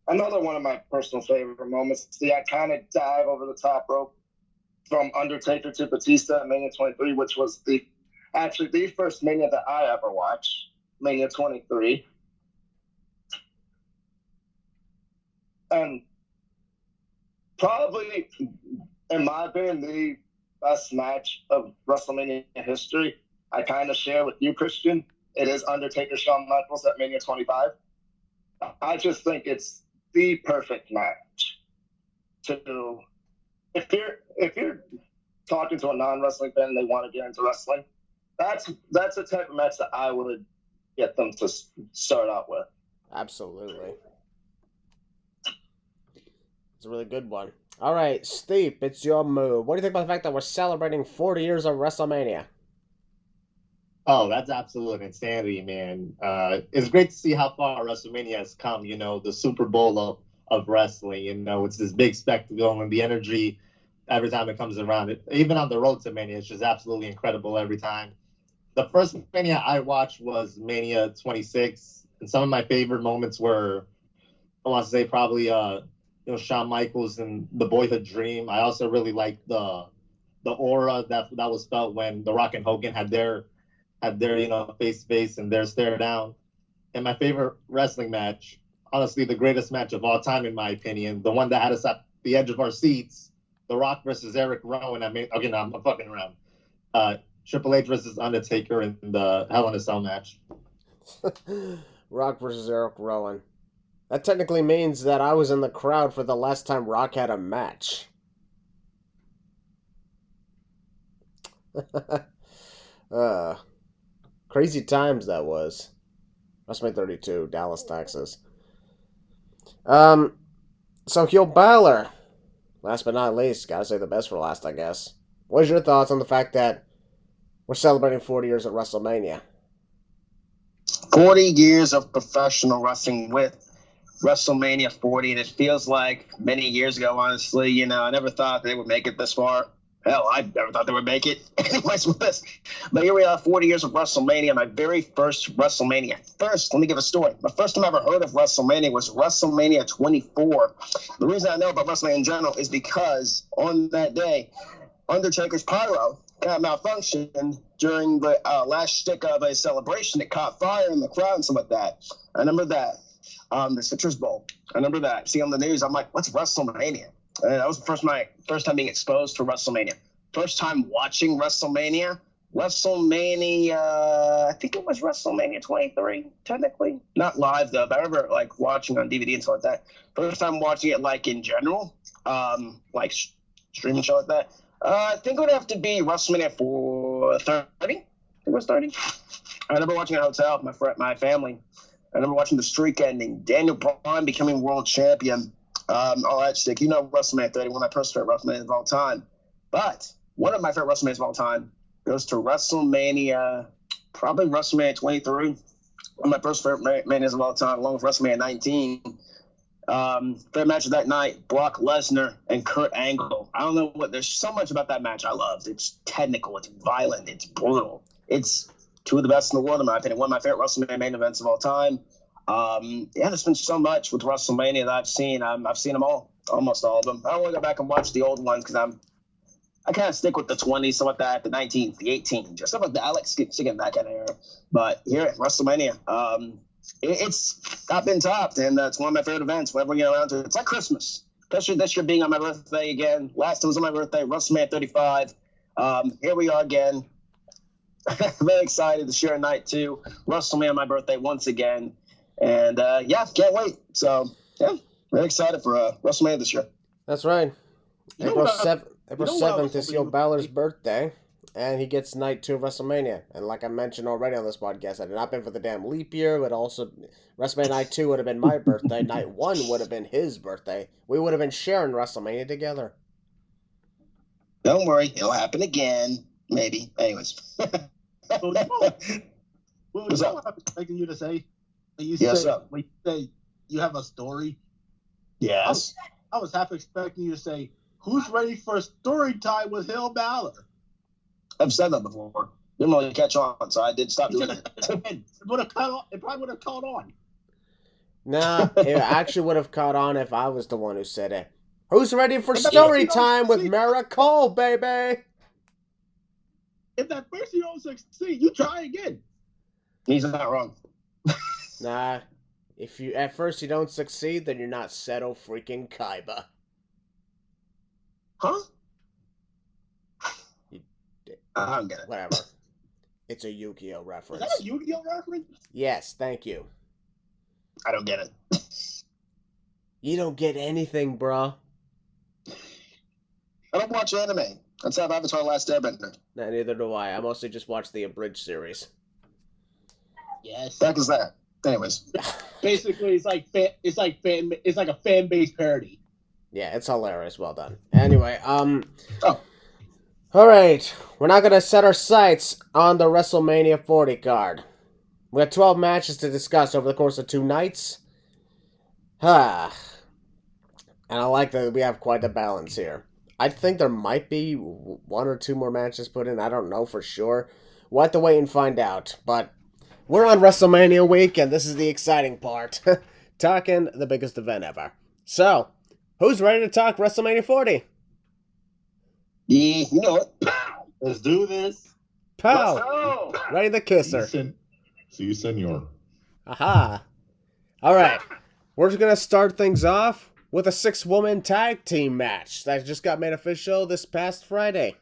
another one of my personal favorite moments is the iconic dive over the top rope from Undertaker to Batista at Mania 23, which was actually the first Mania that I ever watched, Mania 23. And probably, in my opinion, the best match of WrestleMania history, I kind of share with you, Christian. It is Undertaker Shawn Michaels at Mania 25. I just think it's the perfect match to, if you're talking to a non-wrestling fan and they want to get into wrestling, that's the type of match that I would get them to start out with. Absolutely. It's a really good one. All right, Steve, it's your move. What do you think about the fact that we're celebrating 40 years of WrestleMania? Oh, that's absolute insanity, man. It's great to see how far WrestleMania has come, the Super Bowl of wrestling. It's this big spectacle and the energy every time it comes around. Even on the road to Mania, it's just absolutely incredible every time. The first Mania I watched was Mania 26, and some of my favorite moments were, I want to say, probably Shawn Michaels and the Boyhood Dream. I also really liked the aura that was felt when The Rock and Hogan had their face to face and their stare down. And my favorite wrestling match, honestly, the greatest match of all time, in my opinion, the one that had us at the edge of our seats, The Rock versus Eric Rowan. I'm fucking around. Triple H versus Undertaker in the Hell in a Cell match. Rock versus Eric Rowan. That technically means that I was in the crowd for the last time Rock had a match. Crazy times that was. WrestleMania 32, Dallas, Texas. So Heel Balor, last but not least, gotta say the best for last, I guess. What is your thoughts on the fact that we're celebrating 40 years at WrestleMania? 40 years of professional wrestling with WrestleMania 40, and it feels like many years ago, honestly. I never thought they would make it this far. Hell, I never thought they would make it. Anyways, with this. But here we are, 40 years of WrestleMania, my very first WrestleMania. First, let me give a story. The first time I ever heard of WrestleMania was WrestleMania 24. The reason I know about WrestleMania in general is because on that day, Undertaker's pyro kind of malfunctioned during the last shtick of a celebration. It caught fire in the crowd and stuff like that. I remember that. The Citrus Bowl. I remember that. See on the news, I'm like, what's WrestleMania? And that was the first time being exposed to WrestleMania. First time watching WrestleMania. I think it was WrestleMania 23, technically. Not live, though, but I remember, watching on DVD and stuff like that. First time watching it, in general, streaming show like that. I think it would have to be WrestleMania 30. I think it was 30. I remember watching it at a hotel with my family. I remember watching the streak ending, Daniel Bryan becoming world champion, all that shit. WrestleMania 30, one of my personal favorite WrestleManias of all time. But one of my favorite WrestleManias of all time goes to WrestleMania, probably WrestleMania 23. One of my personal favorite Manias of all time, along with WrestleMania 19. Favorite match of that night, Brock Lesnar and Kurt Angle. I don't know there's so much about that match I loved. It's technical, it's violent, it's brutal. It's two of the best in the world, in my opinion. One of my favorite WrestleMania main events of all time. There's been so much with WrestleMania that I've seen. I've seen them all, almost all of them. I don't want to go back and watch the old ones because I kind of stick with the 20s, stuff like that, the 19s, the 18s, just stuff like that. I like skipping that kind of era. But here at WrestleMania, it's not been topped, and it's one of my favorite events whenever we get around to it. It's like Christmas, especially this year being on my birthday again. Last it was on my birthday, WrestleMania 35. Here we are again. Very excited to share a night two. WrestleMania on my birthday once again. And can't wait. So, very excited for WrestleMania this year. That's right. April 7th is your Balor's birthday, and he gets night 2 of WrestleMania. And like I mentioned already on this podcast, had it not been for the damn leap year, but also WrestleMania night 2 would have been my birthday. Night 1 would have been his birthday. We would have been sharing WrestleMania together. Don't worry, it'll happen again. Maybe. Anyways. What's up? I'm expecting you to say. You say you have a story. Yes. I was half expecting you to say, "Who's ready for story time with Hill Balor?" I've said that before. Didn't really catch on, so I did stop doing it. It probably would have caught on. Nah, it actually would have caught on if I was the one who said it. Who's ready for story time with Maracle, baby? If at first you don't succeed, you try again. He's not wrong. Nah, if you at first you don't succeed, then you're not Seto freaking Kaiba. Huh? I don't get it. Whatever. It's a Yu-Gi-Oh reference. Is that a Yu-Gi-Oh reference? Yes, thank you. I don't get it. You don't get anything, bro. I don't watch anime. Let's have Avatar: Last Airbender. Nah, neither do I. I mostly just watch the abridged series. Yes. Back is that. Anyways. Basically, it's like a fan based parody. Yeah, it's hilarious. Well done. Anyway, Oh. all right. We're not gonna set our sights on the WrestleMania 40 card. We have 12 matches to discuss over the course of 2 nights. And I like that we have quite a balance here. I think there might be 1 or 2 more matches put in. I don't know for sure. We'll have to wait and find out. But we're on WrestleMania week, and this is the exciting part. Talking the biggest event ever. So, who's ready to talk WrestleMania 40? Yeah, you know it. Let's do this. Pow! Ready to kiss her. Si, senor. Aha. All right. We're just going to start things off with a 6-woman tag team match that just got made official this past Friday.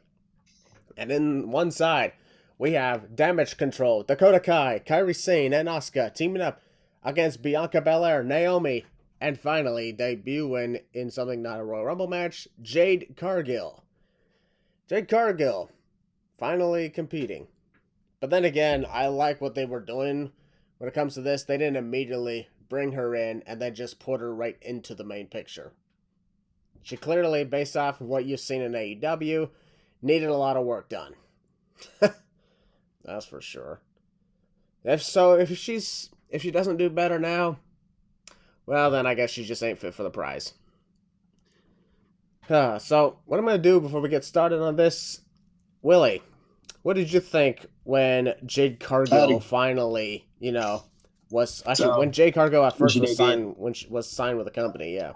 And in one side, we have Damage Control, Dakota Kai, Kairi Sane, and Asuka teaming up against Bianca Belair, Naomi, and finally debuting in something not a Royal Rumble match, Jade Cargill. Jade Cargill finally competing. But then again, I like what they were doing when it comes to this. They didn't immediately bring her in and then just put her right into the main picture. She clearly, based off of what you've seen in AEW, needed a lot of work done. That's for sure. If she doesn't do better now, well then I guess she just ain't fit for the prize. So what I'm gonna do before we get started on this, Willie, what did you think when Jade Cargill finally, was actually when Jade Cargill at first was signed when she was signed with the company? Yeah.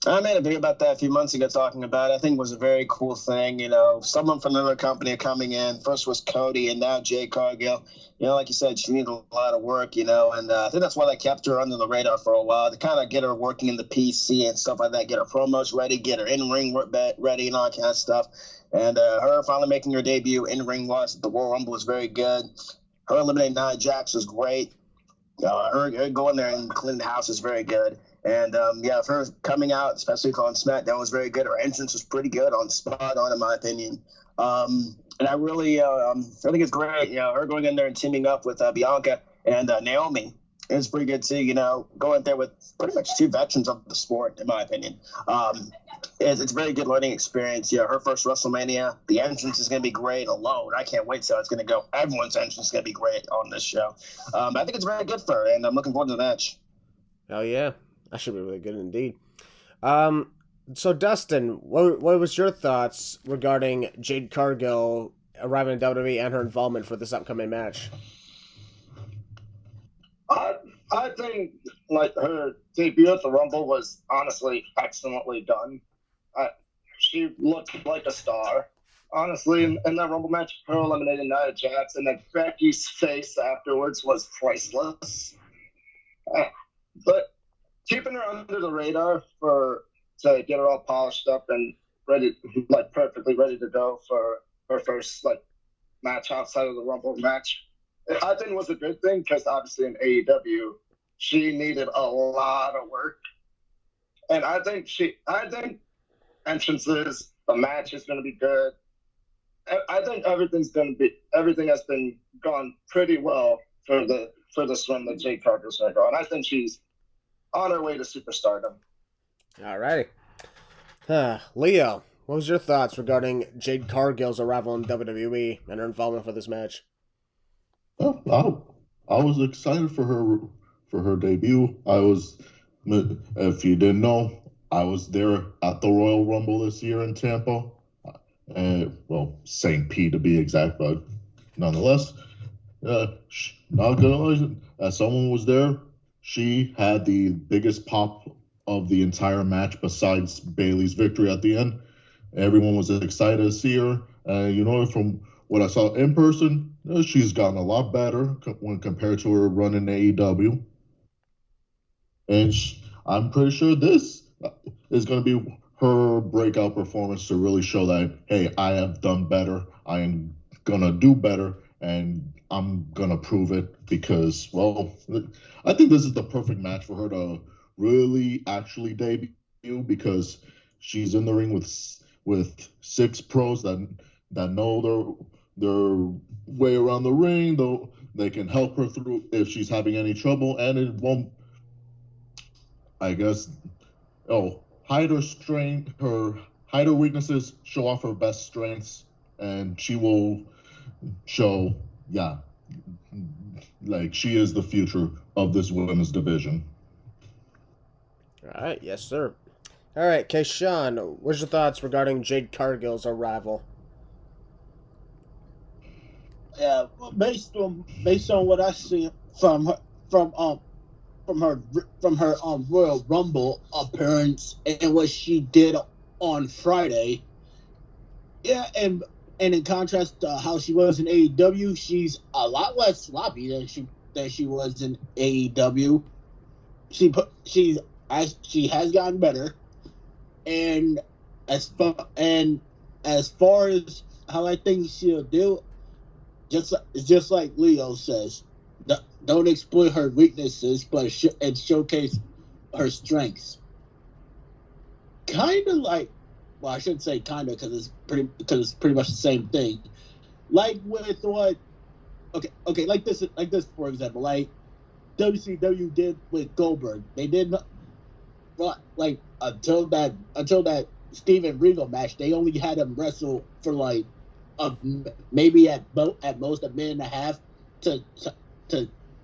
I made a video about that a few months ago talking about it. I think it was a very cool thing. Someone from another company coming in. First was Cody and now Jade Cargill. Like you said, she needed a lot of work, and I think that's why they kept her under the radar for a while to kind of get her working in the PC and stuff like that, get her promos ready, get her in-ring work ready and all that kind of stuff. And her finally making her debut in-ring was the Royal Rumble was very good. Her eliminating Nia Jax was great. Her going there and cleaning the house is very good. And, her coming out, especially on SmackDown, was very good. Her entrance was pretty good, spot on, in my opinion. And I really I think it's great, her going in there and teaming up with Bianca and Naomi. It's pretty good, too, going there with pretty much 2 veterans of the sport, in my opinion. It's a very good learning experience. Her first WrestleMania, the entrance is going to be great alone. I can't wait till it's going to go. Everyone's entrance is going to be great on this show. I think it's very good for her, and I'm looking forward to the match. Oh, yeah. That should be really good indeed. So, Dustin, what was your thoughts regarding Jade Cargill arriving in WWE and her involvement for this upcoming match? I think her debut at the Rumble was honestly excellently done. She looked like a star. honestly, in that Rumble match, her eliminating Nia Jax, and then Becky's face afterwards was priceless. But keeping her under the radar to get her all polished up and ready, like perfectly ready to go for her first match outside of the Rumble match, I think was a good thing because obviously in AEW she needed a lot of work, and I think entrances, the match is going to be good. I think everything has been gone pretty well for this run that Jade Cargill's going to go, and I think she's on her way to superstardom. All righty. Leo, what was your thoughts regarding Jade Cargill's arrival in WWE and her involvement for this match? Well, I was excited for her debut. If you didn't know, I was there at the Royal Rumble this year in Tampa. St. Pete to be exact, but nonetheless, not gonna lie, as someone was there, she had the biggest pop of the entire match besides Bayley's victory at the end. Everyone was excited to see her. From what I saw in person, she's gotten a lot better when compared to her run in AEW. And I'm pretty sure this is going to be her breakout performance to really show that, hey, I have done better. I am going to do better, and I'm going to prove it because, I think this is the perfect match for her to really actually debut because she's in the ring with six pros that know their way around the ring, though they can help her through if she's having any trouble, and it won't, I guess, hide her weaknesses, show off her best strengths, and she will show, she is the future of this women's division. All right, yes, sir. All right, Keishan, what's your thoughts regarding Jade Cargill's arrival? Yeah, based on what I see from her Royal Rumble appearance and what she did on Friday, and in contrast to how she was in AEW, she's a lot less sloppy than she was in AEW. She has gotten better, and as far as how I think she'll do, just like Leo says, don't exploit her weaknesses, but showcase her strengths. Kind of like, I shouldn't say kind of because it's pretty much the same thing. Like with what? Okay, like this for example, like WCW did with Goldberg. They did not, until that Steven Regal match. They only had him wrestle for maybe at most a minute and a half to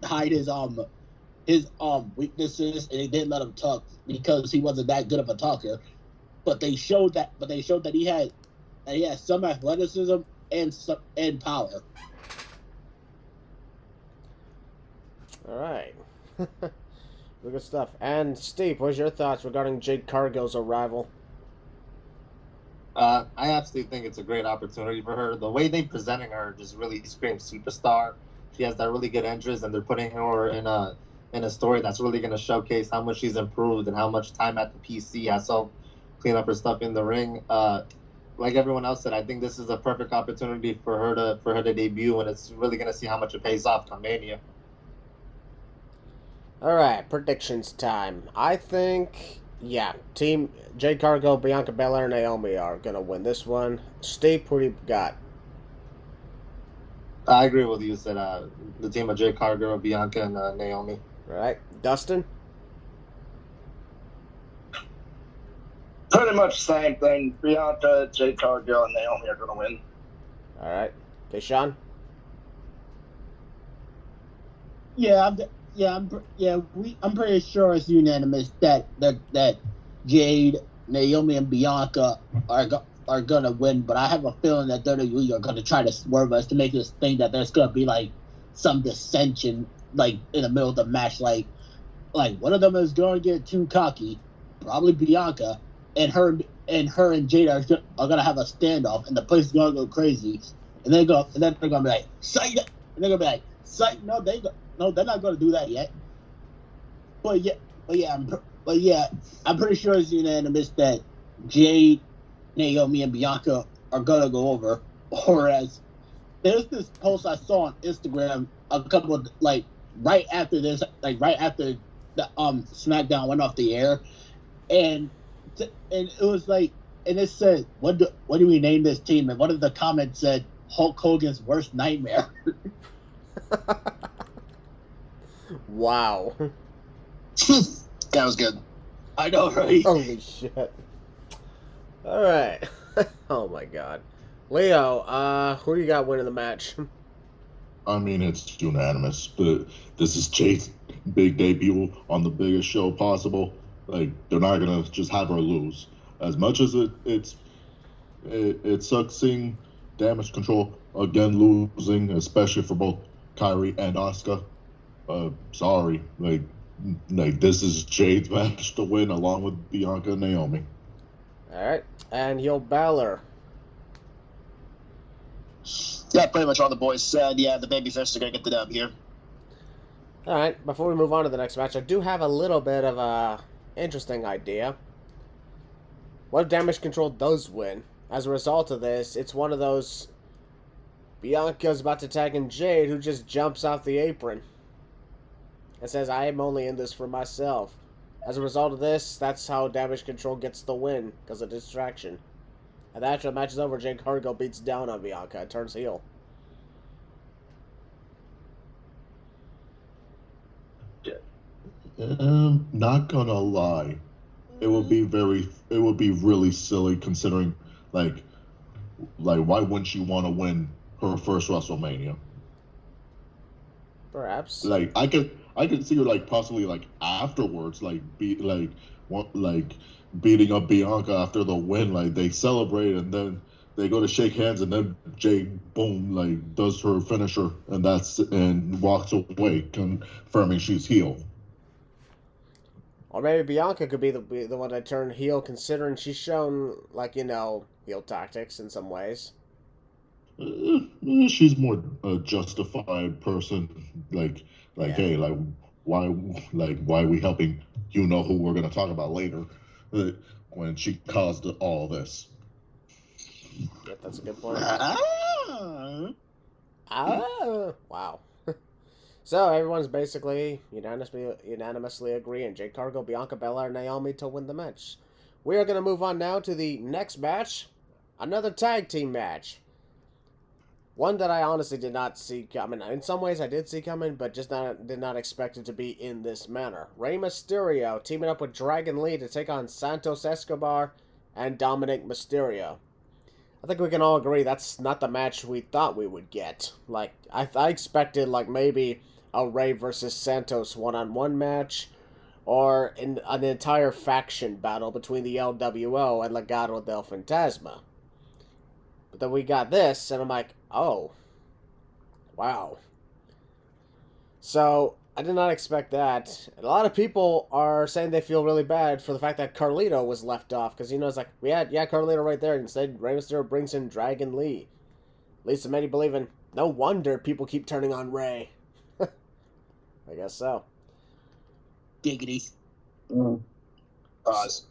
hide his weaknesses, and they didn't let him talk because he wasn't that good of a talker. But they showed that he had some athleticism and power. All right. Good stuff. And Steve, what's your thoughts regarding Jade Cargill's arrival? I absolutely think it's a great opportunity for her. The way they presenting her just really screams superstar. She has that really good entrance, and they're putting her in a story that's really going to showcase how much she's improved and how much time at the PC has helped clean up her stuff in the ring. Like everyone else said, I think this is a perfect opportunity for her to debut, and it's really going to see how much it pays off come Mania. All right, predictions time. I think, Team Jade Cargill, Bianca Belair, and Naomi are going to win this one. Steve, what do you got? I agree with you, said the team of Jade Cargill, Bianca, and Naomi. All right. Dustin? Pretty much the same thing. Bianca, Jade Cargill, and Naomi are going to win. All right. Okay, Sean? I'm pretty sure it's unanimous that Jade, Naomi, and Bianca are gonna win. But I have a feeling that WWE are gonna try to swerve us to make us think that there's gonna be some dissension in the middle of the match. Like one of them is gonna get too cocky, probably Bianca, and and her and Jade are gonna have a standoff, and the place is gonna go crazy, and then they're gonna be like, "Sight," and they're gonna be like, "Sight." No, they're not gonna do that yet. But yeah, I'm pretty sure it's unanimous that Jade, Naomi, and Bianca are gonna go over. Whereas there's this post I saw on Instagram a couple of, right after the SmackDown went off the air, and it was like, and it said, what do we name this team? And one of the comments said, Hulk Hogan's worst nightmare. Wow. That was good. I know, right? Holy shit. Alright. Oh my god. Leo, who you got winning the match? I mean, it's unanimous, but this is Jade's big debut on the biggest show possible. Like, they're not gonna just have her lose. As much as it sucks seeing Damage Control again losing, especially for both Kyrie and Asuka. Sorry, like this is Jade's match to win, along with Bianca and Naomi. All right, and heel Balor. Yeah, pretty much all the boys said. Yeah, the babyface are gonna get the dub here. All right, before we move on to the next match, I do have a little bit of a interesting idea. What if Damage Control does win? As a result of this, it's one of those Bianca's about to tag in Jade, who just jumps off the apron and says, I am only in this for myself. As a result of this, that's how Damage Control gets the win, because of distraction. And after the match is over, Jade Cargill beats down on Bianca and turns heel. Not gonna lie, it would be really silly considering, like why wouldn't she want to win her first WrestleMania? Perhaps. Like I could see her possibly afterwards beating up Bianca after the win. They celebrate and then they go to shake hands and then Jade boom does her finisher and walks away, confirming she's heel. Or maybe Bianca could be the one that turned heel, considering she's shown heel tactics in some ways. She's more a justified person. Yeah. Hey, why are we helping who we're gonna talk about later when she caused all this? Yep, that's a good point. Wow. So everyone's basically unanimously agreeing. Jade Cargill, Bianca Belair, Naomi to win the match. We are going to move on now to the next match. Another tag team match. One that I honestly did not see coming. In some ways I did see coming, but just did not expect it to be in this manner. Rey Mysterio teaming up with Dragon Lee to take on Santos Escobar and Dominic Mysterio. I think we can all agree that's not the match we thought we would get. I expected maybe a Rey versus Santos one-on-one match, or an entire faction battle between the LWO and Legado del Fantasma. But then we got this, and I'm like, oh, wow. So I did not expect that. And a lot of people are saying they feel really bad for the fact that Carlito was left off, because it's we had Carlito right there, and instead Rey Mysterio brings in Dragon Lee. Leads to many believing, no wonder people keep turning on Rey. I guess so. Giggity. Pause.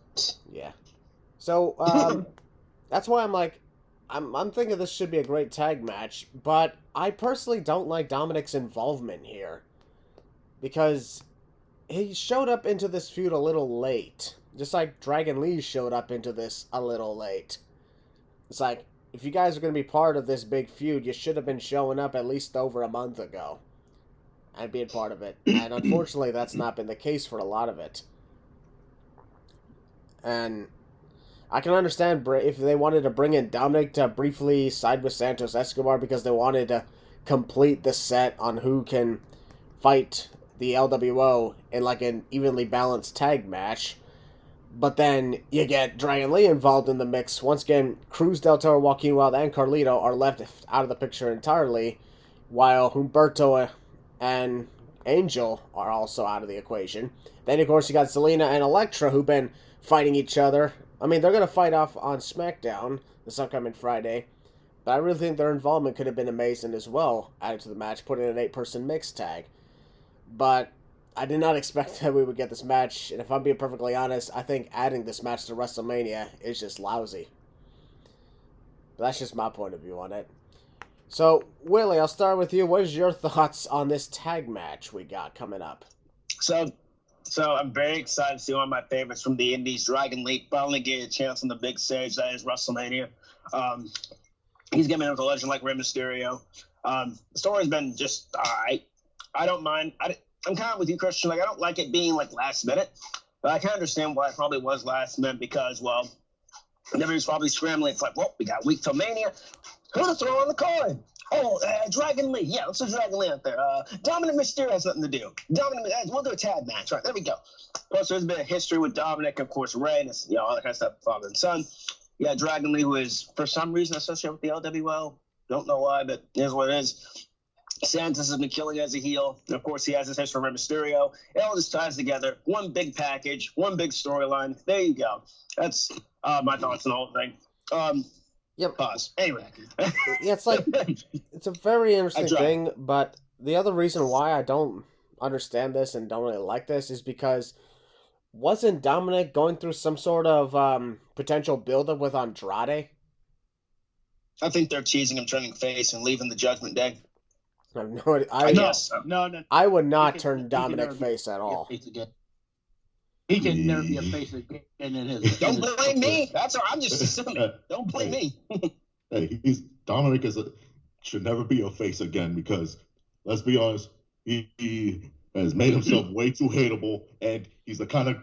Yeah. So that's why I'm thinking this should be a great tag match, but I personally don't like Dominic's involvement here, because he showed up into this feud a little late, just like Dragon Lee showed up into this a little late. It's like, if you guys are going to be part of this big feud, you should have been showing up at least over a month ago and being part of it. And unfortunately, that's not been the case for a lot of it. And I can understand if they wanted to bring in Dominic to briefly side with Santos Escobar because they wanted to complete the set on who can fight the LWO in an evenly balanced tag match. But then you get Dragon Lee involved in the mix. Once again, Cruz del Toro, Joaquin Wilde, and Carlito are left out of the picture entirely, while Humberto and Angel are also out of the equation. Then, of course, you got Zelina and Elektra, who've been fighting each other I mean, they're going to fight off on SmackDown this upcoming Friday, but I really think their involvement could have been amazing as well, added to the match, putting an 8-person mixed tag. But I did not expect that we would get this match, and if I'm being perfectly honest, I think adding this match to WrestleMania is just lousy. But that's just my point of view on it. So, Willie, I'll start with you. What is your thoughts on this tag match we got coming up? So I'm very excited to see one of my favorites from the Indies, Dragon Lee, finally get a chance on the big stage that is WrestleMania. He's getting in with a legend like Rey Mysterio. The story's been just all right. I don't mind. I'm kind of with you, Christian. Like, I don't like it being like last minute, but I can understand why it probably was last minute because, well, everybody's probably scrambling. It's like, well, we got a week till Mania. Who to throw on the card? Oh, Dragon Lee. Yeah, let's throw Dragon Lee out there. Dominic Mysterio has nothing to do. We'll do a tag match. Right, there we go. Plus, there's been a history with Dominic, of course, Rey, and all that kind of stuff, father and son. Yeah, Dragon Lee, who is, for some reason, associated with the LWO. Don't know why, but here's what it is. Santos has been killing as a heel. And, of course, he has his history with Mysterio. It all just ties together. One big package, one big storyline. There you go. That's my thoughts on the whole thing. Yep. Pause. Anyway. Yeah, it's a very interesting thing, but the other reason why I don't understand this and don't really like this is because wasn't Dominic going through some sort of potential buildup with Andrade? I think they're teasing him turning face and leaving the Judgment Day. I have no idea. No. I would not turn Dominic face at all. He can never be a face again in his. Don't blame me. That's all. I'm just assuming. Don't blame me. Hey, Dominic should never be a face again because, let's be honest, he has made himself way too hateable, and he's the kind of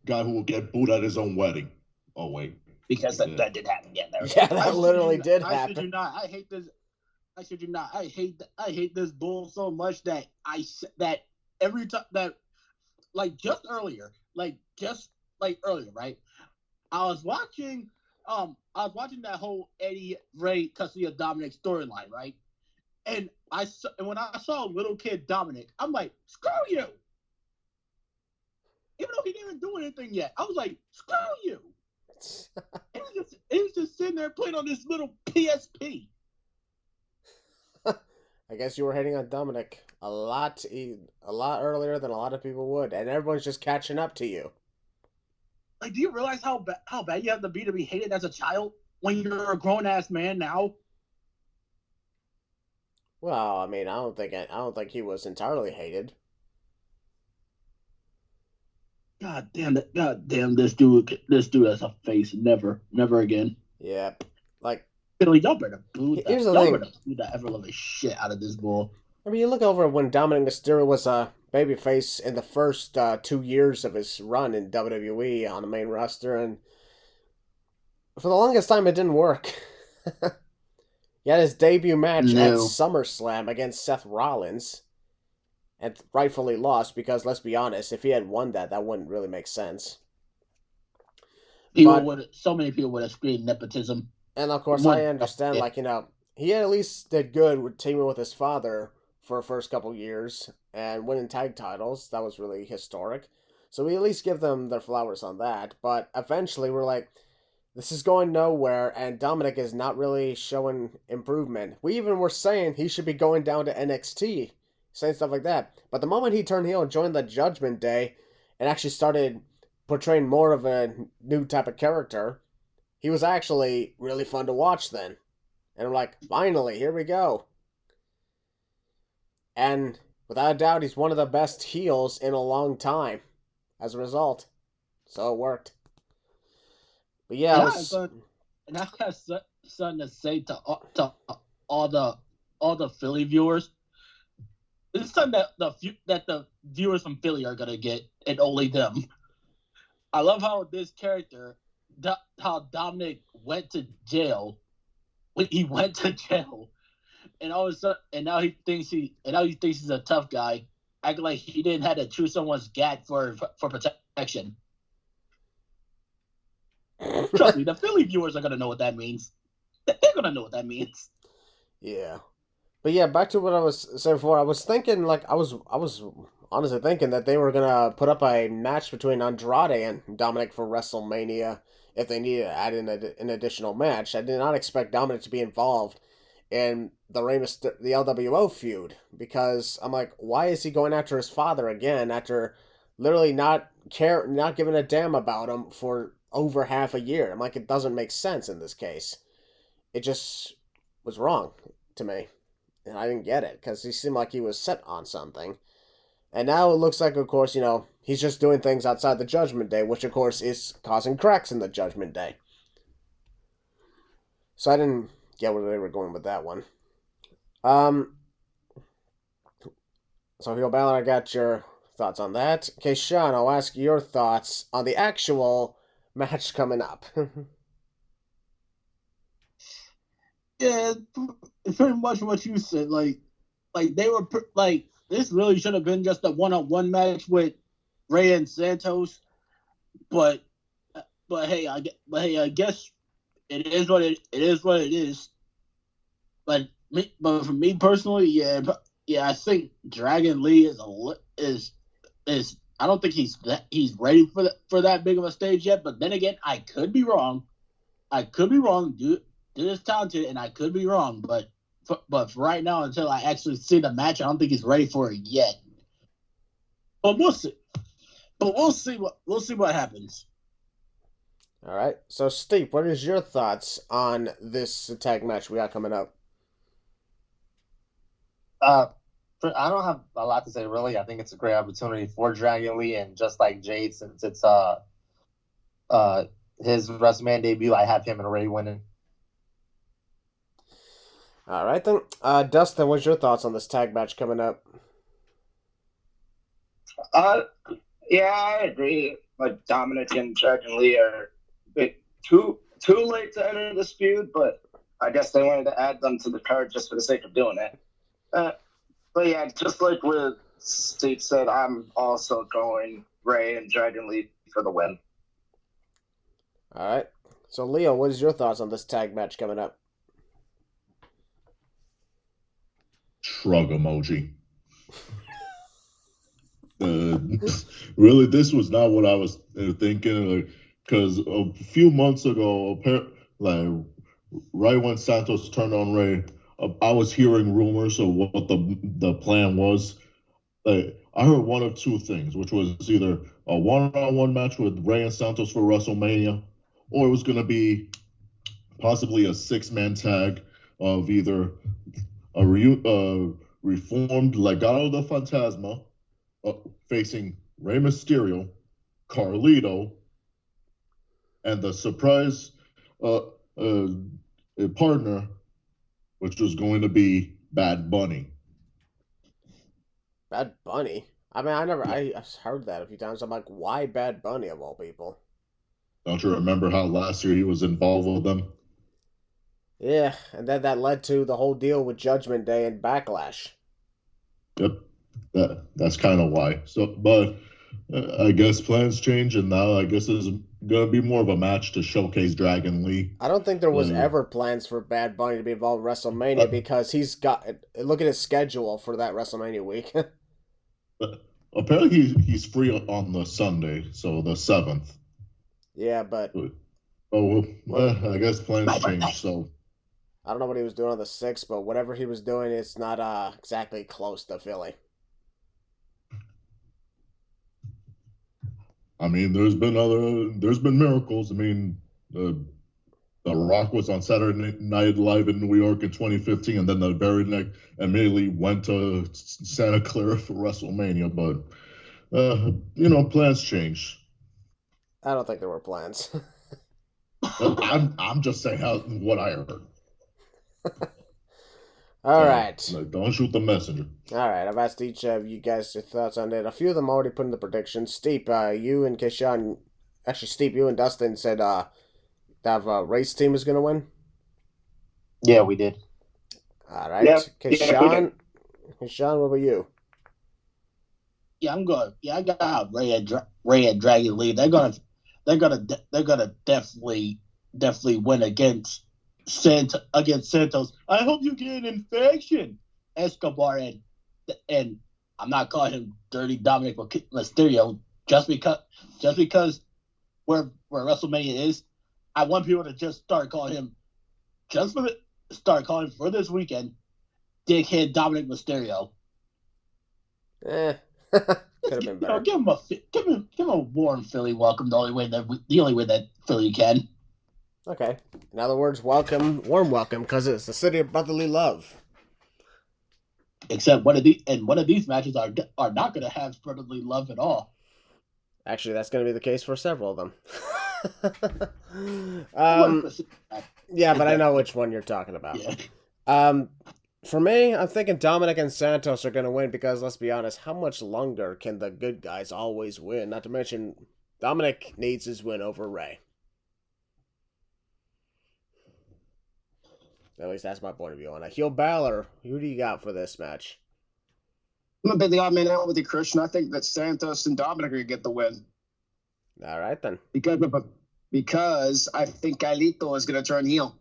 guy who will get booed at his own wedding. Oh wait, because that did happen. Yeah, that literally did happen. I shit you not. I hate this. I shit you not. I hate this bull so much that every time that just earlier, right? I was watching that whole Eddie Ray custody of Dominic storyline, right? And when I saw little kid Dominic, I'm like, screw you. Even though he didn't do anything yet, I was like, screw you. He was just sitting there playing on this little PSP. I guess you were hating on Dominic a lot earlier than a lot of people would, and everyone's just catching up to you. Like, do you realize how bad you have to be hated as a child when you're a grown ass man now? Well, I mean, I don't think he was entirely hated. God damn, this dude as a face, never again. Yeah, like. Billy, y'all better boo that. Here's the y'all thing. better boo that ever living shit out of this bull. I mean, you look over when Dominic Mysterio was a babyface in the first 2 years of his run in WWE on the main roster, and for the longest time it didn't work. He had his debut match at SummerSlam against Seth Rollins, and rightfully lost because, let's be honest, if he had won that wouldn't really make sense. So many people would have screamed nepotism. And of course, I understand, he at least did good with teaming with his father for the first couple years and winning tag titles. That was really historic. So we at least give them their flowers on that. But eventually, we're like, this is going nowhere, and Dominic is not really showing improvement. We even were saying he should be going down to NXT, saying stuff like that. But the moment he turned heel and joined the Judgment Day and actually started portraying more of a new type of character, he was actually really fun to watch then. And I'm like, finally, here we go. And without a doubt, he's one of the best heels in a long time as a result. So it worked. But yeah, and I have something to say to all the Philly viewers. This is something that the viewers from Philly are gonna get, and only them. I love how this character, how Dominic went to jail. He went to jail, and all of a sudden, and now he thinks he's a tough guy, acting like he didn't have to chew someone's gat for protection. Trust me, the Philly viewers are gonna know what that means. They're gonna know what that means. Yeah, but yeah, back to what I was saying before. I was thinking, I was honestly thinking that they were gonna put up a match between Andrade and Dominic for WrestleMania if they needed to add in an additional match. I did not expect Dominic to be involved in the LWO feud, because I'm like, why is he going after his father again after literally not giving a damn about him for over half a year? I'm like, it doesn't make sense in this case. It just was wrong to me, and I didn't get it because he seemed like he was set on something. And now it looks like, of course, he's just doing things outside the Judgment Day, which, of course, is causing cracks in the Judgment Day. So I didn't get where they were going with that one. So, Heel Balor, I got your thoughts on that. Okay, Sean, I'll ask your thoughts on the actual match coming up. Yeah, pretty much what you said. Like they were this really should have been just a one-on-one match with Rey and Santos, but hey, I guess it is what it is. But for me personally, yeah, I think Dragon Lee is I don't think he's ready for that big of a stage yet. But then again, I could be wrong. Dude is talented, and I could be wrong. But for right now, until I actually see the match, I don't think he's ready for it yet. But we'll see. We'll see what happens. All right. So, Steve, what is your thoughts on this tag match we got coming up? I don't have a lot to say, really. I think it's a great opportunity for Dragon Lee, and just like Jade, since it's his WrestleMania debut, I have him and Ray winning. All right, then. Dustin, what's your thoughts on this tag match coming up? Yeah, I agree. Like, Dominic and Dragon Lee are a bit too late to enter this feud, but I guess they wanted to add them to the card just for the sake of doing it. But yeah, just like what Steve said, I'm also going Ray and Dragon Lee for the win. All right. So, Leo, what is your thoughts on this tag match coming up? Shrug emoji. Really, this was not what I was thinking. Because a few months ago, right when Santos turned on Ray, I was hearing rumors of what the plan was. I heard one of two things, which was either a one-on-one match with Ray and Santos for WrestleMania, or it was going to be possibly a six-man tag of either a reformed Legado Del Fantasma facing Rey Mysterio, Carlito, and the surprise partner, which was going to be Bad Bunny. Bad Bunny? I mean, I heard that a few times. I'm like, why Bad Bunny of all people? Don't you remember how last year he was involved with them? Yeah, and then that led to the whole deal with Judgment Day and Backlash. Yep, that's kind of why. So, but I guess plans change, and now I guess it's going to be more of a match to showcase Dragon Lee. I don't think there was ever plans for Bad Bunny to be involved in WrestleMania because he's got. Look at his schedule for that WrestleMania week. Apparently, he's free on the Sunday, so the 7th. Yeah, but. I guess plans change, so. I don't know what he was doing on the 6th, but whatever he was doing, it's not exactly close to Philly. I mean, there's been miracles. I mean, The Rock was on Saturday Night Live in New York in 2015, and then the very next immediately went to Santa Clara for WrestleMania. But plans change. I don't think there were plans. I'm just saying what I heard. All right. Don't shoot the messenger. All right. I've asked each of you guys your thoughts on it. A few of them already put in the predictions. Steve, you and Keshawn, actually, Steve, you and Dustin said that race team is going to win. Yeah, we did. All right. Keshawn, what about you? Yeah, I'm going. Yeah, I got Ray and Dragon Lee. They're gonna definitely win against Santos. I hope you get an infection, Escobar, and I'm not calling him Dirty Dominic Mysterio just because where WrestleMania is, I want people to just start calling him for this weekend, Dickhead Dominic Mysterio. Could have been better. Give him a warm Philly welcome. The only way that Philly can. Okay. In other words, warm welcome, because it's the city of brotherly love. Except one of these matches are not going to have brotherly love at all. Actually, that's going to be the case for several of them. Yeah, but I know which one you're talking about. Yeah. For me, I'm thinking Dominic and Santos are going to win because, let's be honest, how much longer can the good guys always win? Not to mention, Dominic needs his win over Ray. At least that's my point of view on it. Heel Balor, who do you got for this match? I'm going to be the odd man out with you, Christian. I think that Santos and Dominic are going to get the win. All right, then. Because I think Carlito is going to turn heel.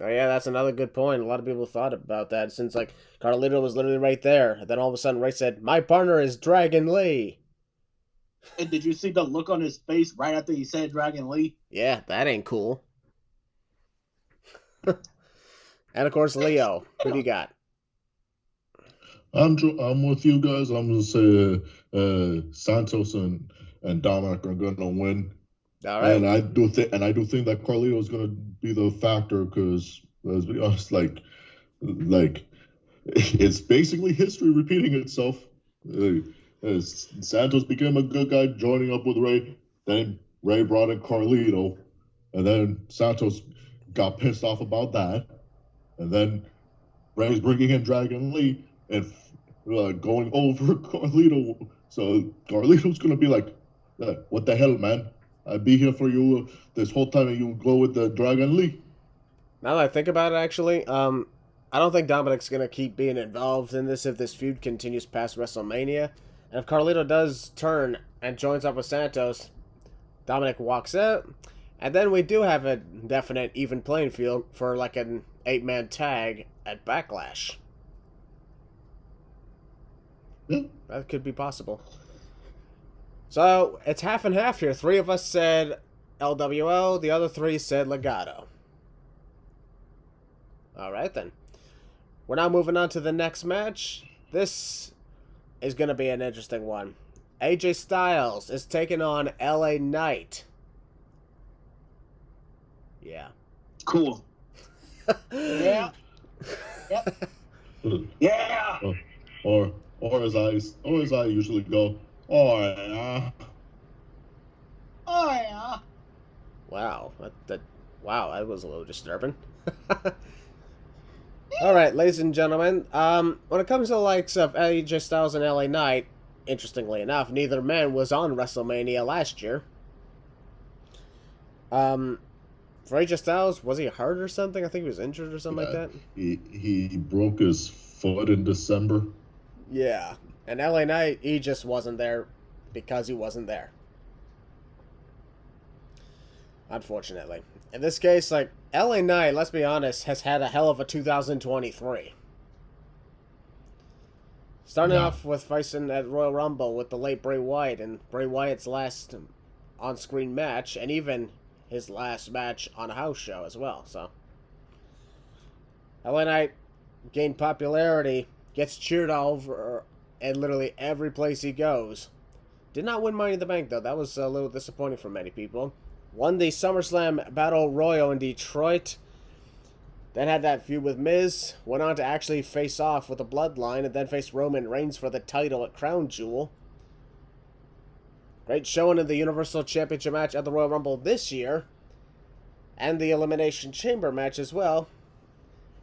Oh, yeah, that's another good point. A lot of people thought about that since, like, Carlito was literally right there. Then all of a sudden, Ray said, my partner is Dragon Lee. And did you see the look on his face right after he said Dragon Lee? Yeah, that ain't cool. And, of course, Leo. Who do you got? I'm with you guys. I'm going to say Santos and Dominic are going to win. All right. And I do think that Carlito is going to be the factor because, let's be honest, like it's basically history repeating itself. Santos became a good guy, joining up with Ray. Then Ray brought in Carlito, and then Santos got pissed off about that, and then Ray's bringing in Dragon Lee and going over Carlito. So Carlito's going to be like, what the hell, man? I'd be here for you this whole time, and you go with the Dragon Lee. Now that I think about it, actually, I don't think Dominic's going to keep being involved in this if this feud continues past WrestleMania. And if Carlito does turn and joins up with Santos, Dominic walks out. And then we do have a definite even playing field for like an 8-man tag at Backlash. Yeah. That could be possible. So, it's half and half here. 3 of us said LWO, the other 3 said Legado. Alright then. We're now moving on to the next match. This is going to be an interesting one. AJ Styles is taking on LA Knight. Yeah. Cool. Yeah. Yep. Yeah. Or as I usually go, oh yeah. Oh yeah. Wow. Wow, that was a little disturbing. Alright, ladies and gentlemen, when it comes to the likes of AJ Styles and LA Knight, interestingly enough, neither man was on WrestleMania last year. For AJ Styles, was he hurt or something? I think he was injured or something like that. He broke his foot in December. Yeah, and LA Knight, he just wasn't there because he wasn't there. Unfortunately. In this case, like, LA Knight, let's be honest, has had a hell of a 2023. Starting off with facing at Royal Rumble with the late Bray Wyatt, and Bray Wyatt's last on-screen match, and even his last match on a house show as well, so. LA Knight gained popularity, gets cheered over in literally every place he goes. Did not win Money in the Bank, though. That was a little disappointing for many people. Won the SummerSlam Battle Royal in Detroit. Then had that feud with Miz. Went on to actually face off with the Bloodline, and then faced Roman Reigns for the title at Crown Jewel. Great showing in the Universal Championship match at the Royal Rumble this year. And the Elimination Chamber match as well.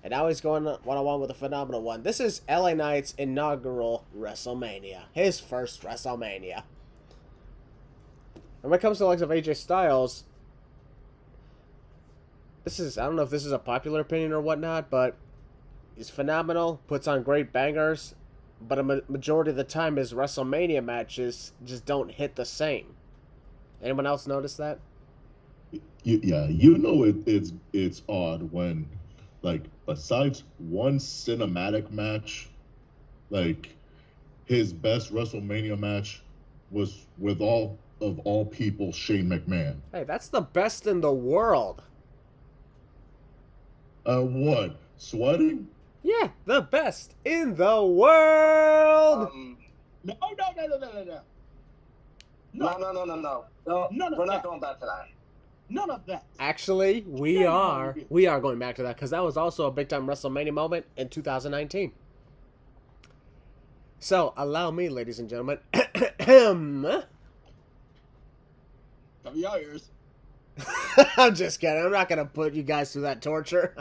And now he's going one-on-one with a phenomenal one. This is LA Knight's inaugural WrestleMania. His first WrestleMania. And when it comes to the likes of AJ Styles, this is, I don't know if this is a popular opinion or whatnot, but he's phenomenal, puts on great bangers, but a majority of the time his WrestleMania matches just don't hit the same. Anyone else notice that? It's odd when, like, besides one cinematic match, like, his best WrestleMania match was with all of all people, Shane McMahon. Hey, that's the best in the world. What? Sweating? Yeah, the best in the world. No. No, we're not going back to that. None of that. Actually, we are going back to that because that was also a big time WrestleMania moment in 2019. So, allow me, ladies and gentlemen. Cover your ears. I'm just kidding. I'm not going to put you guys through that torture.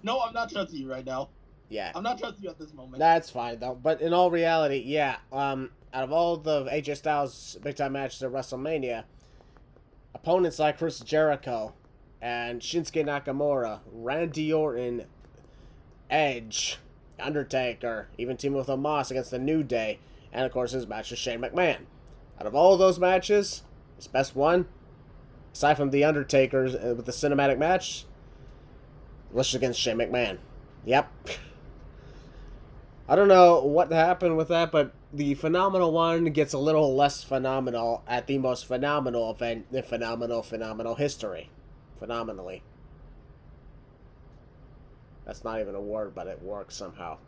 No, I'm not trusting you right now. Yeah. I'm not trusting you at this moment. That's fine, though. But in all reality, yeah. Out of all the AJ Styles big time matches at WrestleMania, opponents like Chris Jericho and Shinsuke Nakamura, Randy Orton, Edge, Undertaker, even teaming with Omos against the New Day, and of course his match with Shane McMahon. Out of all of those matches, his best one, aside from the Undertaker's with the cinematic match, was against Shane McMahon. Yep. I don't know what happened with that, but the phenomenal one gets a little less phenomenal at the most phenomenal event in phenomenal history. Phenomenally. That's not even a word, but it works somehow.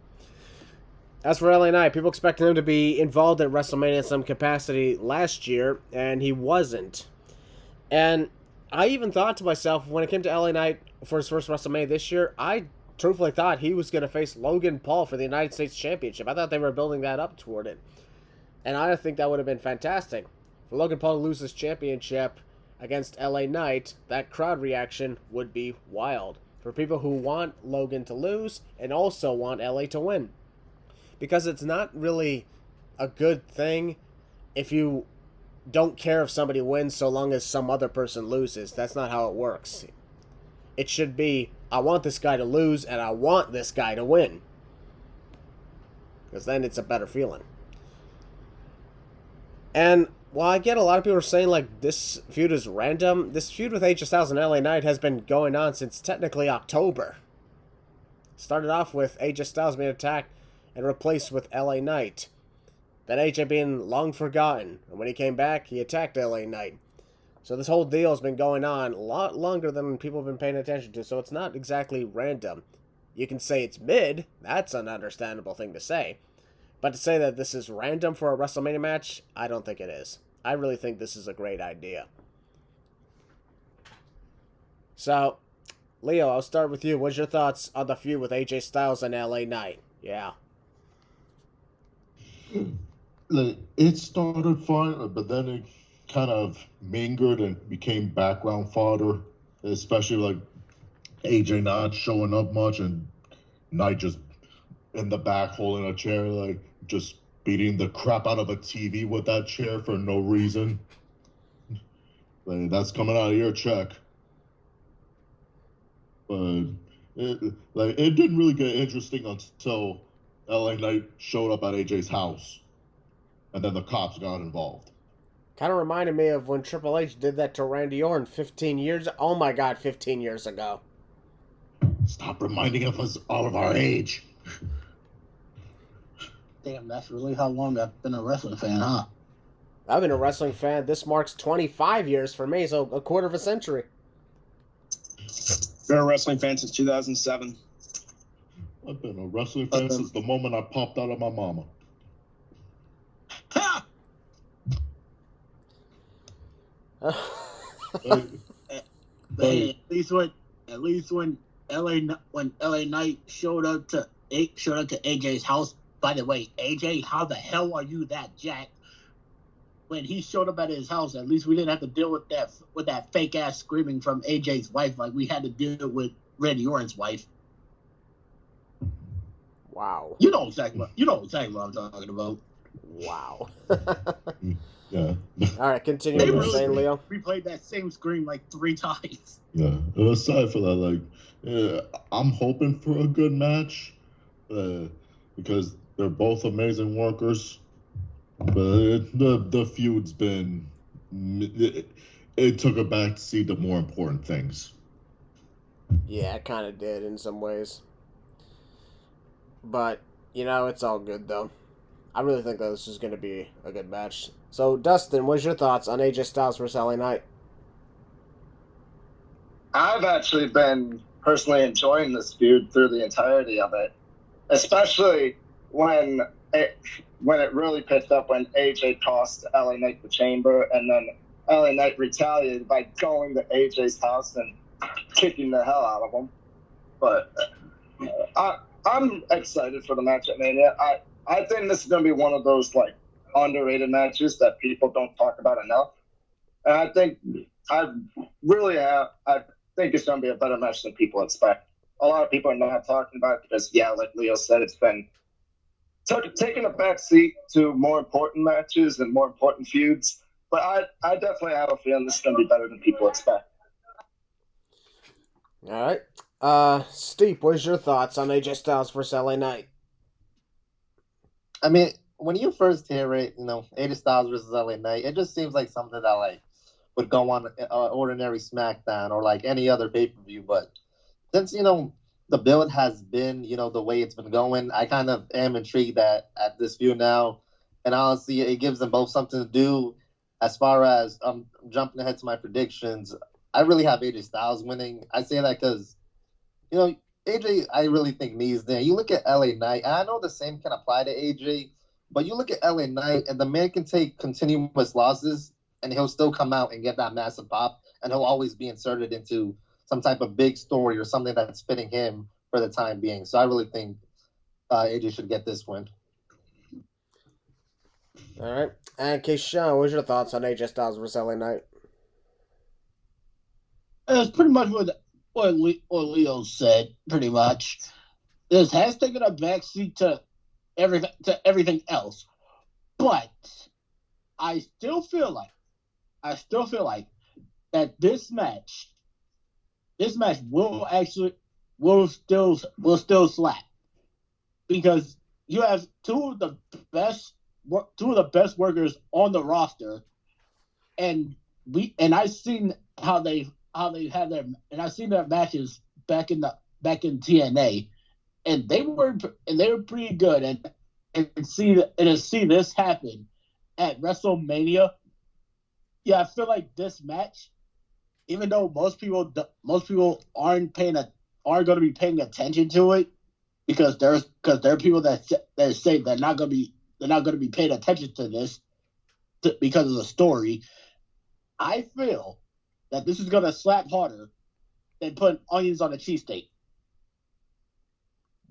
As for LA Knight, people expected him to be involved at WrestleMania in some capacity last year, and he wasn't. And I even thought to myself, when it came to LA Knight for his first WrestleMania this year, I truthfully thought he was going to face Logan Paul for the United States Championship. I thought they were building that up toward it. And I think that would have been fantastic. For Logan Paul to lose his championship against LA Knight, that crowd reaction would be wild. For people who want Logan to lose and also want LA to win. Because it's not really a good thing if you don't care if somebody wins so long as some other person loses. That's not how it works. It should be, I want this guy to lose and I want this guy to win. Because then it's a better feeling. And while I get a lot of people are saying like this feud is random, this feud with AJ Styles and LA Knight has been going on since technically October. Started off with AJ Styles being attacked and replaced with LA Knight. Then AJ being long forgotten. And when he came back, he attacked LA Knight. So this whole deal has been going on a lot longer than people have been paying attention to. So it's not exactly random. You can say it's mid. That's an understandable thing to say. But to say that this is random for a WrestleMania match, I don't think it is. I really think this is a great idea. So, Leo, I'll start with you. What's your thoughts on the feud with AJ Styles and LA Knight? Yeah. It started fine, but then it kind of mingled and became background fodder, especially like AJ not showing up much and Knight just in the back holding a chair, like just beating the crap out of a TV with that chair for no reason. Like, that's coming out of your check. But it didn't really get interesting until LA Knight showed up at AJ's house, and then the cops got involved. Kind of reminded me of when Triple H did that to Randy Orton 15 years... Oh my god, 15 years ago. Stop reminding us all of our age. Damn, that's really how long I've been a wrestling fan, huh? I've been a wrestling fan. This marks 25 years for me, so a quarter of a century. Been a wrestling fan since 2007. I've been a wrestling fan since the moment I popped out of my mama. Ha! Hey, at least when LA Knight showed up to AJ's house. By the way, AJ, how the hell are you that jacked? When he showed up at his house, at least we didn't have to deal with that fake ass screaming from AJ's wife like we had to deal with Randy Orton's wife. Wow. You know exactly what I'm talking about. Wow. Yeah. All right, continue what you're saying, Leo. Replayed that same scream like 3 times. Yeah. And aside from that, I'm hoping for a good match because they're both amazing workers. But the feud's been... It took a back to see the more important things. Yeah, it kind of did in some ways. But, it's all good, though. I really think that this is going to be a good match. So, Dustin, what's your thoughts on AJ Styles versus LA Knight? I've actually been personally enjoying this feud through the entirety of it, especially when it really picked up when AJ cost LA Knight the chamber, and then LA Knight retaliated by going to AJ's house and kicking the hell out of him. But I'm excited for the match at Mania. I think this is going to be one of those like underrated matches that people don't talk about enough. And I think I think it's going to be a better match than people expect. A lot of people are not talking about it because, yeah, like Leo said, it's been taking a back seat to more important matches and more important feuds. But I definitely have a feeling this is going to be better than people expect. All right. Steve, what's your thoughts on AJ Styles versus LA Knight? I mean, when you first hear it, AJ Styles versus LA Knight, it just seems like something that like would go on ordinary SmackDown or like any other pay-per-view. But since the build has been the way it's been going, I kind of am intrigued at this view now. And honestly, it gives them both something to do. As far as jumping ahead to my predictions, I really have AJ Styles winning. I say that because AJ, I really think needs there. You look at LA Knight, and I know the same can apply to AJ, but you look at LA Knight, and the man can take continuous losses, and he'll still come out and get that massive pop, and he'll always be inserted into some type of big story or something that's fitting him for the time being. So I really think AJ should get this win. All right. And Keishawn, what's your thoughts on AJ Styles versus LA Knight? It's pretty much what Leo said, pretty much. This has taken a backseat to everything else. But I still feel like that this match will still slap. Because you have two of the best workers on the roster, and I've seen how they had their, and I've seen their matches back in TNA, and they were pretty good, and to see this happen at WrestleMania, yeah, I feel like this match, even though most people aren't going to be paying attention to it, because there are people that say they're not going to be paying attention to this because of the story. I feel that this is going to slap harder than putting onions on a cheesesteak.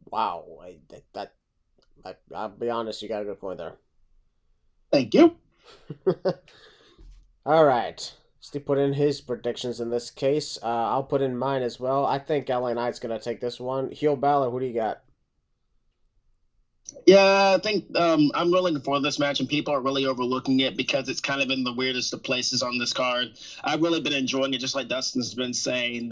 Wow, I'll be honest, you got a good point there. Thank you. All right, Steve put in his predictions in this case. I'll put in mine as well. I think LA Knight's going to take this one. Heel Balor, who do you got? Yeah, I think I'm really looking forward to this match, and people are really overlooking it because it's kind of in the weirdest of places on this card. I've really been enjoying it, just like Dustin's been saying.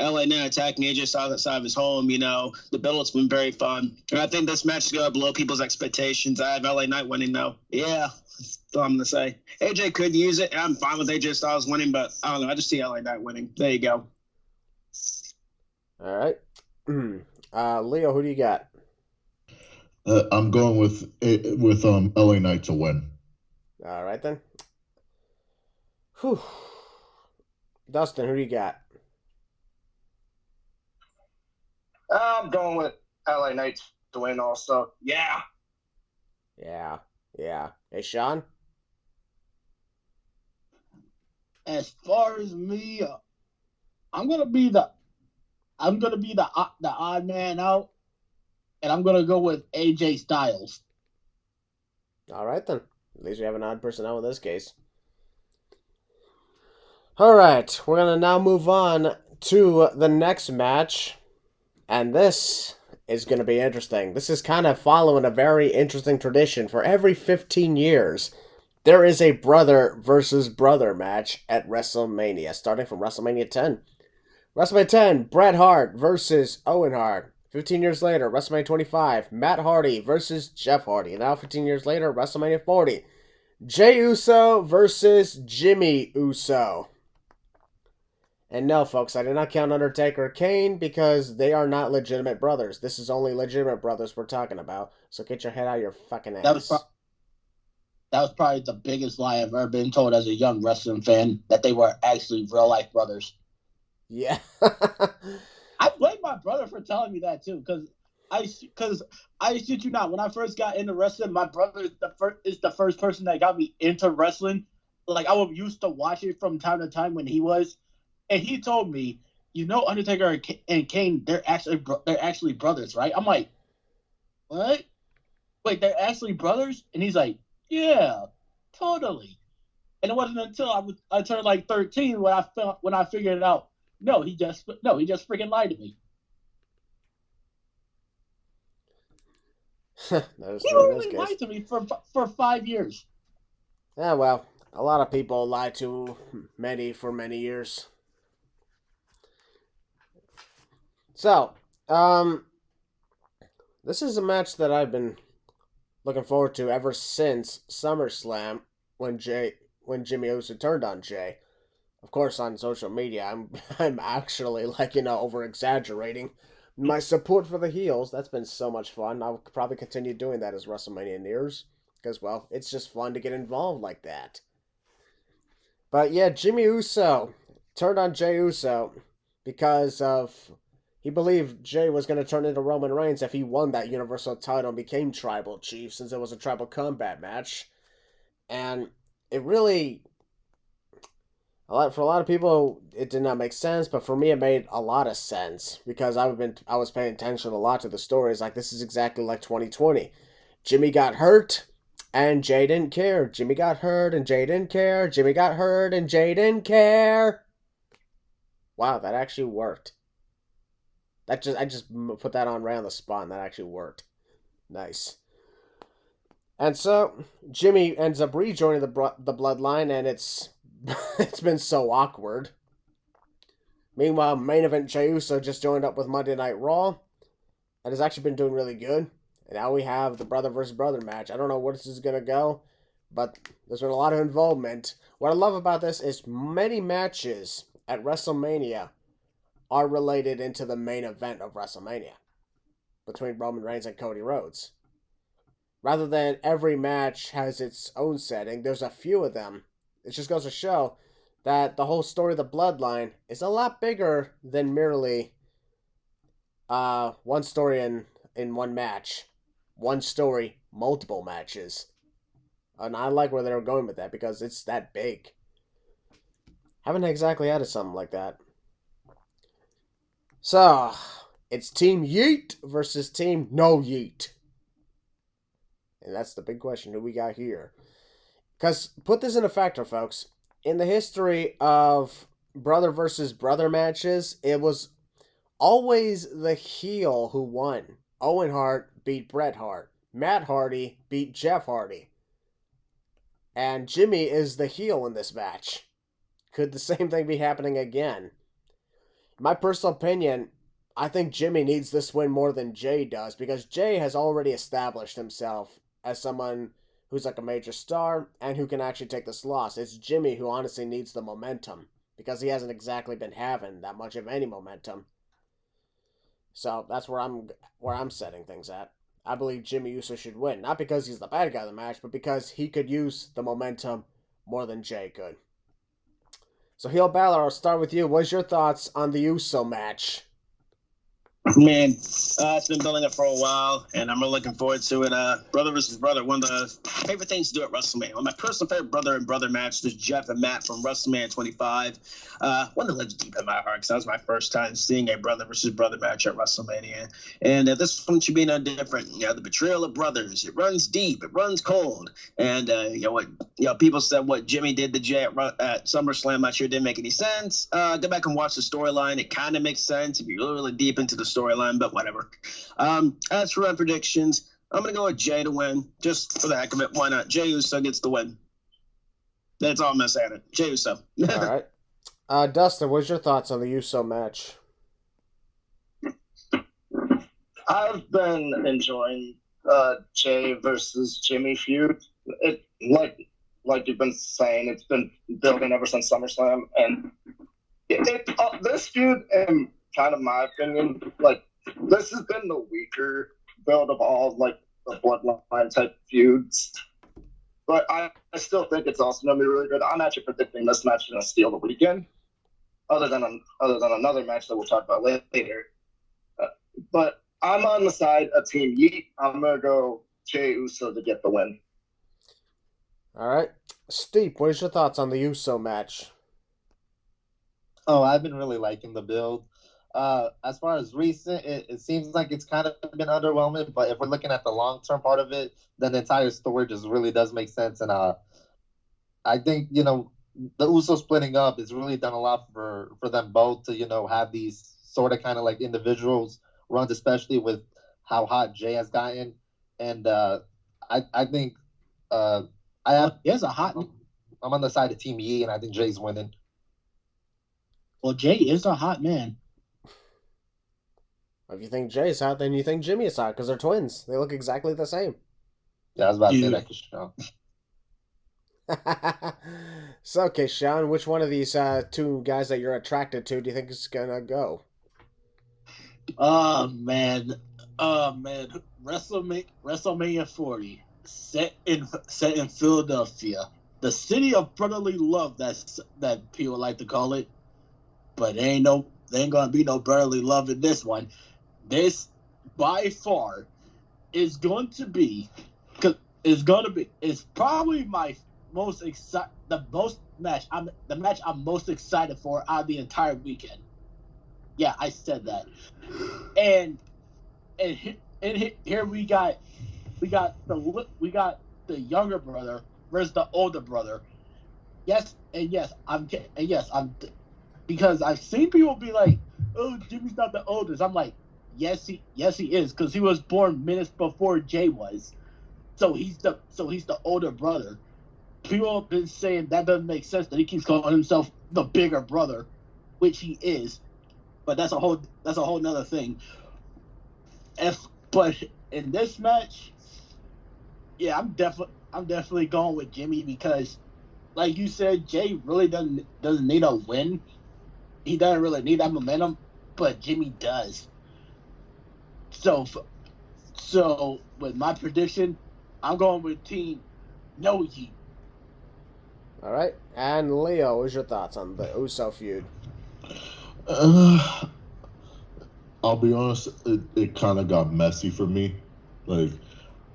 LA Knight attacking AJ Styles outside of his home. The build-up's been very fun, and I think this match is going to blow people's expectations. I have LA Knight winning, though. Yeah, that's all I'm going to say. AJ could use it, and I'm fine with AJ Styles winning, but I don't know. I just see LA Knight winning. There you go. All right. Leo, who do you got? I'm going with LA Knight to win. All right, then. Whew. Dustin, who do you got? I'm going with LA Knight to win also. Yeah. Yeah. Hey, Sean? As far as me, I'm gonna be the odd man out, and I'm gonna go with AJ Styles. All right, then. At least we have an odd person out in this case. All right, we're gonna now move on to the next match, and this is gonna be interesting. This is kind of following a very interesting tradition. For every 15 years, there is a brother versus brother match at WrestleMania, starting from WrestleMania 10. WrestleMania 10, Bret Hart versus Owen Hart. 15 years later, WrestleMania 25, Matt Hardy versus Jeff Hardy. And now 15 years later, WrestleMania 40, Jey Uso versus Jimmy Uso. And no, folks, I did not count Undertaker or Kane because they are not legitimate brothers. This is only legitimate brothers we're talking about. So get your head out of your fucking ass. That was probably the biggest lie I've ever been told as a young wrestling fan, that they were actually real-life brothers. Yeah. I blame my brother for telling me that, too, because I shit you not, when I first got into wrestling, my brother is the first person that got me into wrestling. Like, I was used to watch it from time to time when he was, and he told me, Undertaker and Kane, they're actually brothers, right? I'm like, what? Wait, they're actually brothers? And he's like, yeah, totally. And it wasn't until I turned like 13 when I figured it out. No, he just freaking lied to me. He literally lied to me for 5 years. Yeah, well, a lot of people lie to many for many years. So, this is a match that I've been looking forward to ever since SummerSlam when Jimmy Uso turned on Jey. Of course, on social media, I'm actually over exaggerating my support for the heels. That's been so much fun. I'll probably continue doing that as WrestleMania nears because, well, it's just fun to get involved like that. But yeah, Jimmy Uso turned on Jey Uso because he believed Jey was going to turn into Roman Reigns if he won that Universal title and became Tribal Chief, since it was a Tribal Combat match. And it really, for a lot of people, it did not make sense, but for me, it made a lot of sense because I was paying attention a lot to the stories. Like, this is exactly like 2020. Jimmy got hurt, and Jey didn't care. Jimmy got hurt, and Jey didn't care. Jimmy got hurt, and Jey didn't care. Wow, that actually worked. I just put that on right on the spot, and that actually worked. Nice. And so Jimmy ends up rejoining the Bloodline, and it's been so awkward. Meanwhile, main event Jey Uso just joined up with Monday Night Raw, and has actually been doing really good. And now we have the brother versus brother match. I don't know where this is gonna go, but there's been a lot of involvement. What I love about this is many matches at WrestleMania are related into the main event of WrestleMania between Roman Reigns and Cody Rhodes. Rather than every match has its own setting, there's a few of them. It just goes to show that the whole story of the Bloodline is a lot bigger than merely one story in one match. One story, multiple matches. And I like where they're going with that because it's that big. Haven't exactly had something like that. So, it's Team Yeet versus Team No Yeet. And that's the big question who we got here. Because, put this into factor, folks. In the history of brother versus brother matches, it was always the heel who won. Owen Hart beat Bret Hart. Matt Hardy beat Jeff Hardy. And Jimmy is the heel in this match. Could the same thing be happening again? My personal opinion, I think Jimmy needs this win more than Jey does, because Jey has already established himself as someone who's like a major star and who can actually take this loss. It's Jimmy who honestly needs the momentum, because he hasn't exactly been having that much of any momentum. So that's where I'm setting things at. I believe Jimmy Uso should win, not because he's the bad guy of the match, but because he could use the momentum more than Jey could. So, Heel Balor, I'll start with you. What's your thoughts on the Uso match? Man, it's been building up for a while, and I'm really looking forward to it. Brother versus brother, one of the favorite things to do at WrestleMania. One of my personal favorite brother and brother match is Jeff and Matt from WrestleMania 25. One that lives deep in my heart, because that was my first time seeing a brother versus brother match at WrestleMania. And this one should be no different. The betrayal of brothers. It runs deep. It runs cold. And people said what Jimmy did to Jey at SummerSlam, I'm sure didn't make any sense. Go back and watch the storyline. It kind of makes sense if you're really deep into the storyline, but whatever. As for my predictions, I'm going to go with Jey to win, just for the heck of it. Why not? Jey Uso gets the win. That's all I'm going to say on it. Jey Uso. All right. Dustin, what's your thoughts on the Uso match? I've been enjoying Jey versus Jimmy feud. Like you've been saying, it's been building ever since SummerSlam, and This feud, in kind of my opinion, like this has been the weaker build of all like the Bloodline type feuds. But I still think it's also gonna be really good. I'm actually predicting this match is gonna steal the weekend, other than another match that we'll talk about later. But I'm on the side of Team Yeet. I'm gonna go Jey Uso to get the win. All right, Steve, what is your thoughts on the Uso match? Oh, I've been really liking the build. As far as recent, it seems like it's kind of been underwhelming. But if we're looking at the long-term part of it, then the entire story just really does make sense. And I think, the Uso splitting up has really done a lot for them both to, have these sort of kind of like individuals runs, especially with how hot Jey has gotten. And I think There's a hot. I'm on the side of Team Yi, and I think Jay's winning. Well, Jey is a hot man. If you think Jay's hot, then you think Jimmy is hot because they're twins. They look exactly the same. Yeah, I was about to say that, Sean. So, okay, Sean, which one of these two guys that you're attracted to do you think is gonna go? Oh man, WrestleMania 40 set in Philadelphia, the city of brotherly love that people like to call it, but there ain't gonna be no brotherly love in this one. This by far is going to be, it's probably my most the match I'm most excited for out of the entire weekend. Yeah, I said that. And here we got the younger brother versus the older brother. Because I've seen people be like, "Oh, Jimmy's not the oldest." I'm like, yes he is, because he was born minutes before Jey was. So he's the older brother. People have been saying that doesn't make sense that he keeps calling himself the bigger brother, which he is. But that's a whole nother thing. But in this match, yeah, I'm definitely going with Jimmy because, like you said, Jey really doesn't need a win. He doesn't really need that momentum, but Jimmy does. So with my prediction, I'm going with Team No Yeet. All right, and Leo, what's your thoughts on the Uso feud? I'll be honest, it kind of got messy for me. Like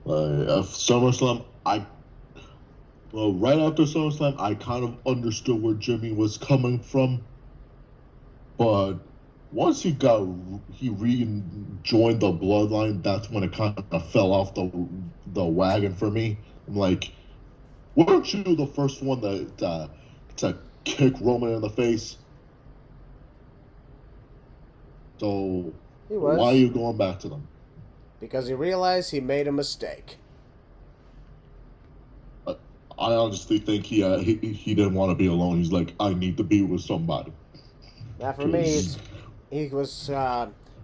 SummerSlam, right after SummerSlam, I kind of understood where Jimmy was coming from. But once he rejoined the Bloodline, that's when it kind of fell off the wagon for me. I'm like, weren't you the first one to kick Roman in the face? So why are you going back to them? Because he realized he made a mistake. I honestly think he didn't want to be alone. He's like, I need to be with somebody. Now for me, he was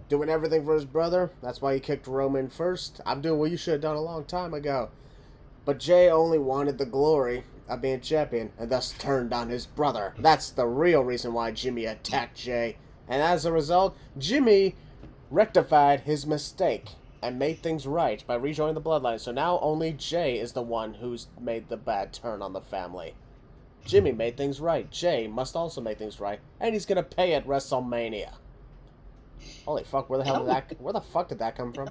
doing everything for his brother. That's why he kicked Roman first. I'm doing what you should have done a long time ago. But Jey only wanted the glory of being champion and thus turned on his brother. That's the real reason why Jimmy attacked Jey. And as a result, Jimmy rectified his mistake and made things right by rejoining the Bloodline. So now only Jey is the one who's made the bad turn on the family. Jimmy made things right. Jey must also make things right. And he's going to pay at WrestleMania. Holy fuck, where the fuck did that come from?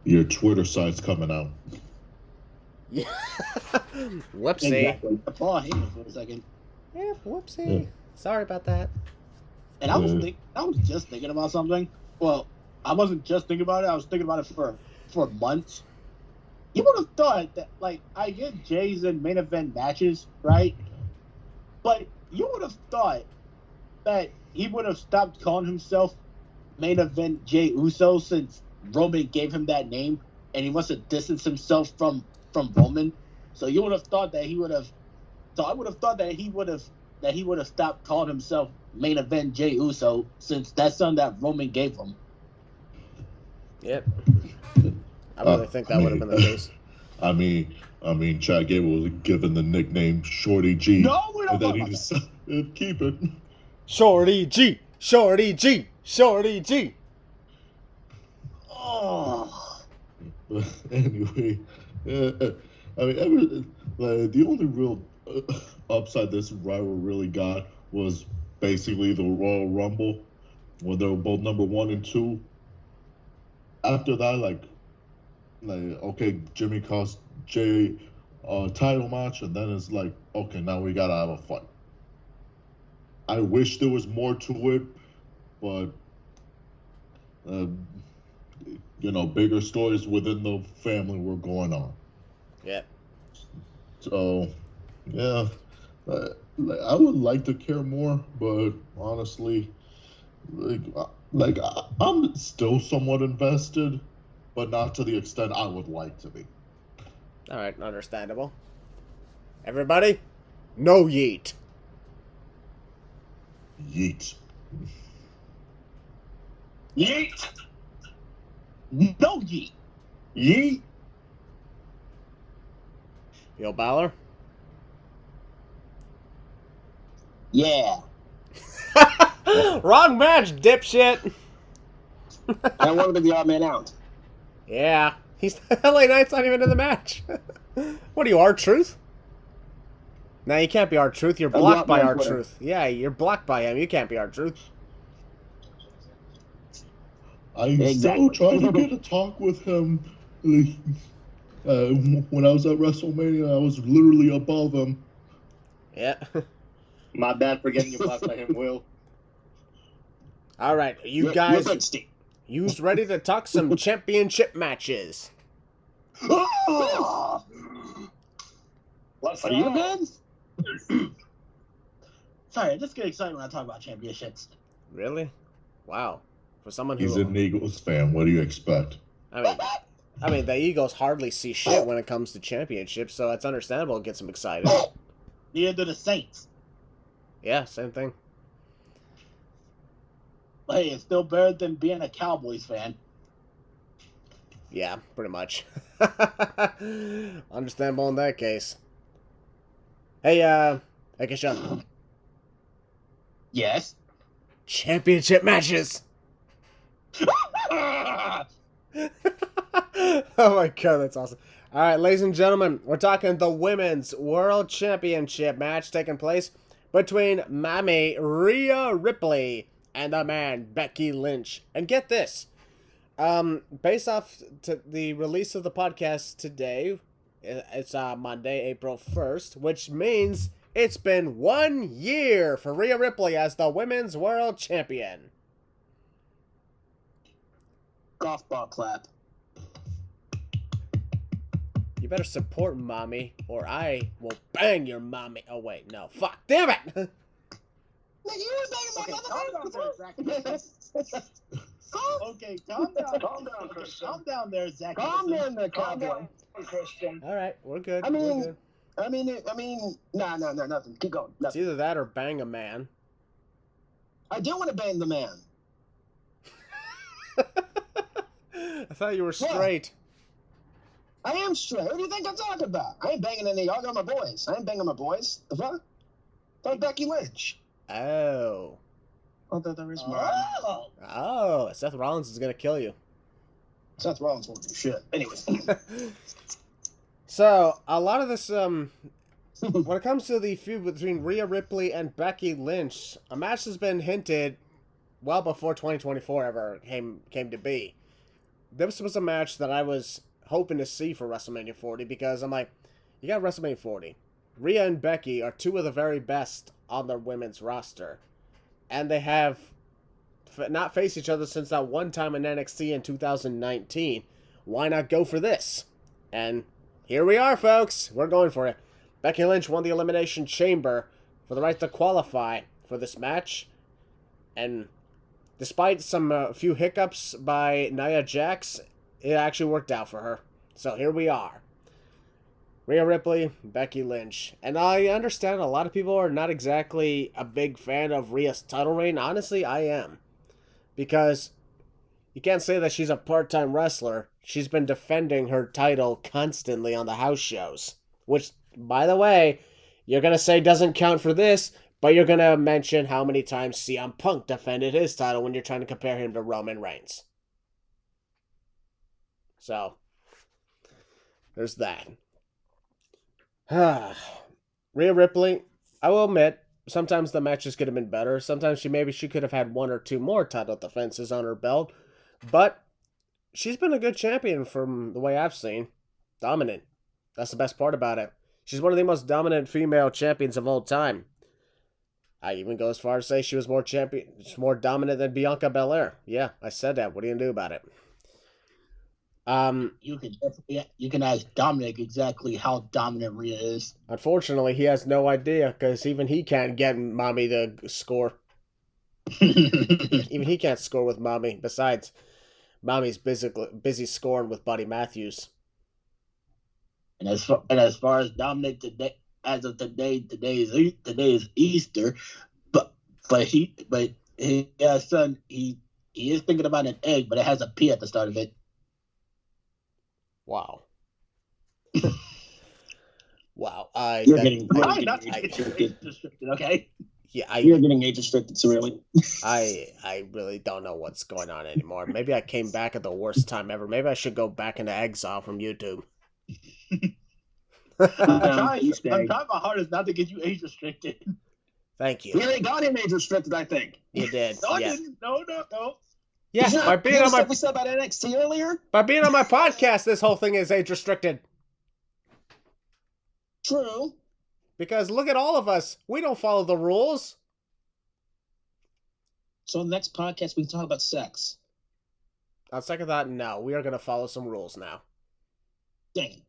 Your Twitter site's coming out. Yeah. Whoopsie. Exactly. I thought Heyman for a second. Yeah, whoopsie. Yeah. Sorry about that. And I was just thinking about something. Well, I wasn't just thinking about it. I was thinking about it for months. You would have thought that, like, I get Jey's in main event matches, right? But you would have thought that he would have stopped calling himself main event Jey Uso since Roman gave him that name, and he wants to distance himself from Roman. So you would have thought that he would have. So I would have thought that he would have stopped calling himself main event Jey Uso since that's something that Roman gave him. Yep. I really think that would have been the case. I mean, Chad Gable was given the nickname Shorty G. No, we don't and then he decided to keep it. Shorty G, Shorty G, Shorty G. Oh. But anyway, I mean, the only real upside this rival really got was basically the Royal Rumble when they were both number 1 and 2. After that, like okay, Jimmy cost Jey title match, and then it's like, okay, now we gotta have a fight. I wish there was more to it, but bigger stories within the family were going on. Yeah. So, yeah, I would like to care more, but honestly, I'm still somewhat invested, but not to the extent I would like to be. All right, understandable. Everybody, no yeet. Yeet. Yeet. No yeet. Yeet. Yo, Balor? Yeah. Wrong match, dipshit. I wanted to be the odd man out. Yeah, he's LA Knight's not even in the match. What are you, R-Truth? No, you can't be R-Truth. You're blocked by R-Truth. Yeah, you're blocked by him. You can't be R-Truth. I still tried to get a talk with him. When I was at WrestleMania, I was literally above him. Yeah. My bad for getting you blocked by him, Will. All right, you guys, you's ready to talk some championship matches. Are you good? Sorry, I just get excited when I talk about championships. Really? Wow. For someone who... He's an Eagles fan. What do you expect? I mean, the Eagles hardly see shit when it comes to championships, so it's understandable it gets them excited. Neither do the Saints. Yeah, same thing. Hey, it's still better than being a Cowboys fan. Yeah, pretty much. Understandable in that case. Hey, Kesha. Yes. Championship matches! Oh my god, that's awesome. Alright, ladies and gentlemen, we're talking the Women's World Championship match taking place between Mommy Rhea Ripley and the man Becky Lynch. And get this, based off the release of the podcast today, it's Monday, April 1st, which means it's been 1 year for Rhea Ripley as the Women's World Champion. Golf ball clap. You better support Mommy, or I will bang your mommy. Oh, wait, no. Fuck, damn it! Okay, calm down. Calm down, Christian. Calm down there, Zach. Calm down there, Calm cowboy. down, Christian. Alright, we're good. I mean- we're good. No, nothing. Keep going. It's Nothing. either that or bang a man. I do want to bang the man. I thought you were straight. I am straight. What do you think I'm talking about? I ain't banging any. Y'all got my boys. I ain't banging my boys. The fuck? That's Becky Lynch. Oh. Although there is more. Oh, Seth Rollins is gonna kill you. Seth Rollins won't do shit. Anyways. So, a lot of this, when it comes to the feud between Rhea Ripley and Becky Lynch, a match has been hinted well before 2024 ever came to be. This was a match that I was hoping to see for WrestleMania 40 because I'm like, you got WrestleMania 40. Rhea and Becky are two of the very best on their women's roster. And they have not faced each other since that one time in NXT in 2019. Why not go for this? And here we are, folks. We're going for it. Becky Lynch won the Elimination Chamber for the right to qualify for this match. And despite some few hiccups by Nia Jax, it actually worked out for her. So here we are. Rhea Ripley, Becky Lynch. And I understand a lot of people are not exactly a big fan of Rhea's title reign. Honestly, I am. Because you can't say that she's a part-time wrestler. She's been defending her title constantly on the house shows. Which, by the way, you're going to say doesn't count for this, But you're going to mention how many times CM Punk defended his title when you're trying to compare him to Roman Reigns. So, there's that. Rhea Ripley, I will admit, sometimes the matches could have been better. Sometimes she could have had one or two more title defenses on her belt. But she's been a good champion from the way I've seen. Dominant. That's the best part about it. She's one of the most dominant female champions of all time. I even go as far as say she was more dominant than Bianca Belair. Yeah, I said that. What are you gonna do about it? You can ask Dominic exactly how dominant Rhea is. Unfortunately, he has no idea because even he can't get Mommy to score. Even he can't score with Mommy. Besides, Mommy's busy scoring with Buddy Matthews. And as far as Dominic today, as of today is Easter, but his son he is thinking about an egg, but it has a P at the start of it. Wow. Wow. You're getting age restricted, okay? Yeah, you're getting age restricted, so really. I really don't know what's going on anymore. Maybe I came back at the worst time ever. Maybe I should go back into exile from YouTube. I'm trying my hardest not to get you age restricted. Thank you. You already got him age restricted, I think. You did. No, yeah. I didn't. No. Yeah, by being on my we said about NXT earlier. By being on my podcast, this whole thing is age restricted. True. Because look at all of us. We don't follow the rules. So on the next podcast, we can talk about sex. On second thought, no. We are going to follow some rules now. Dang it.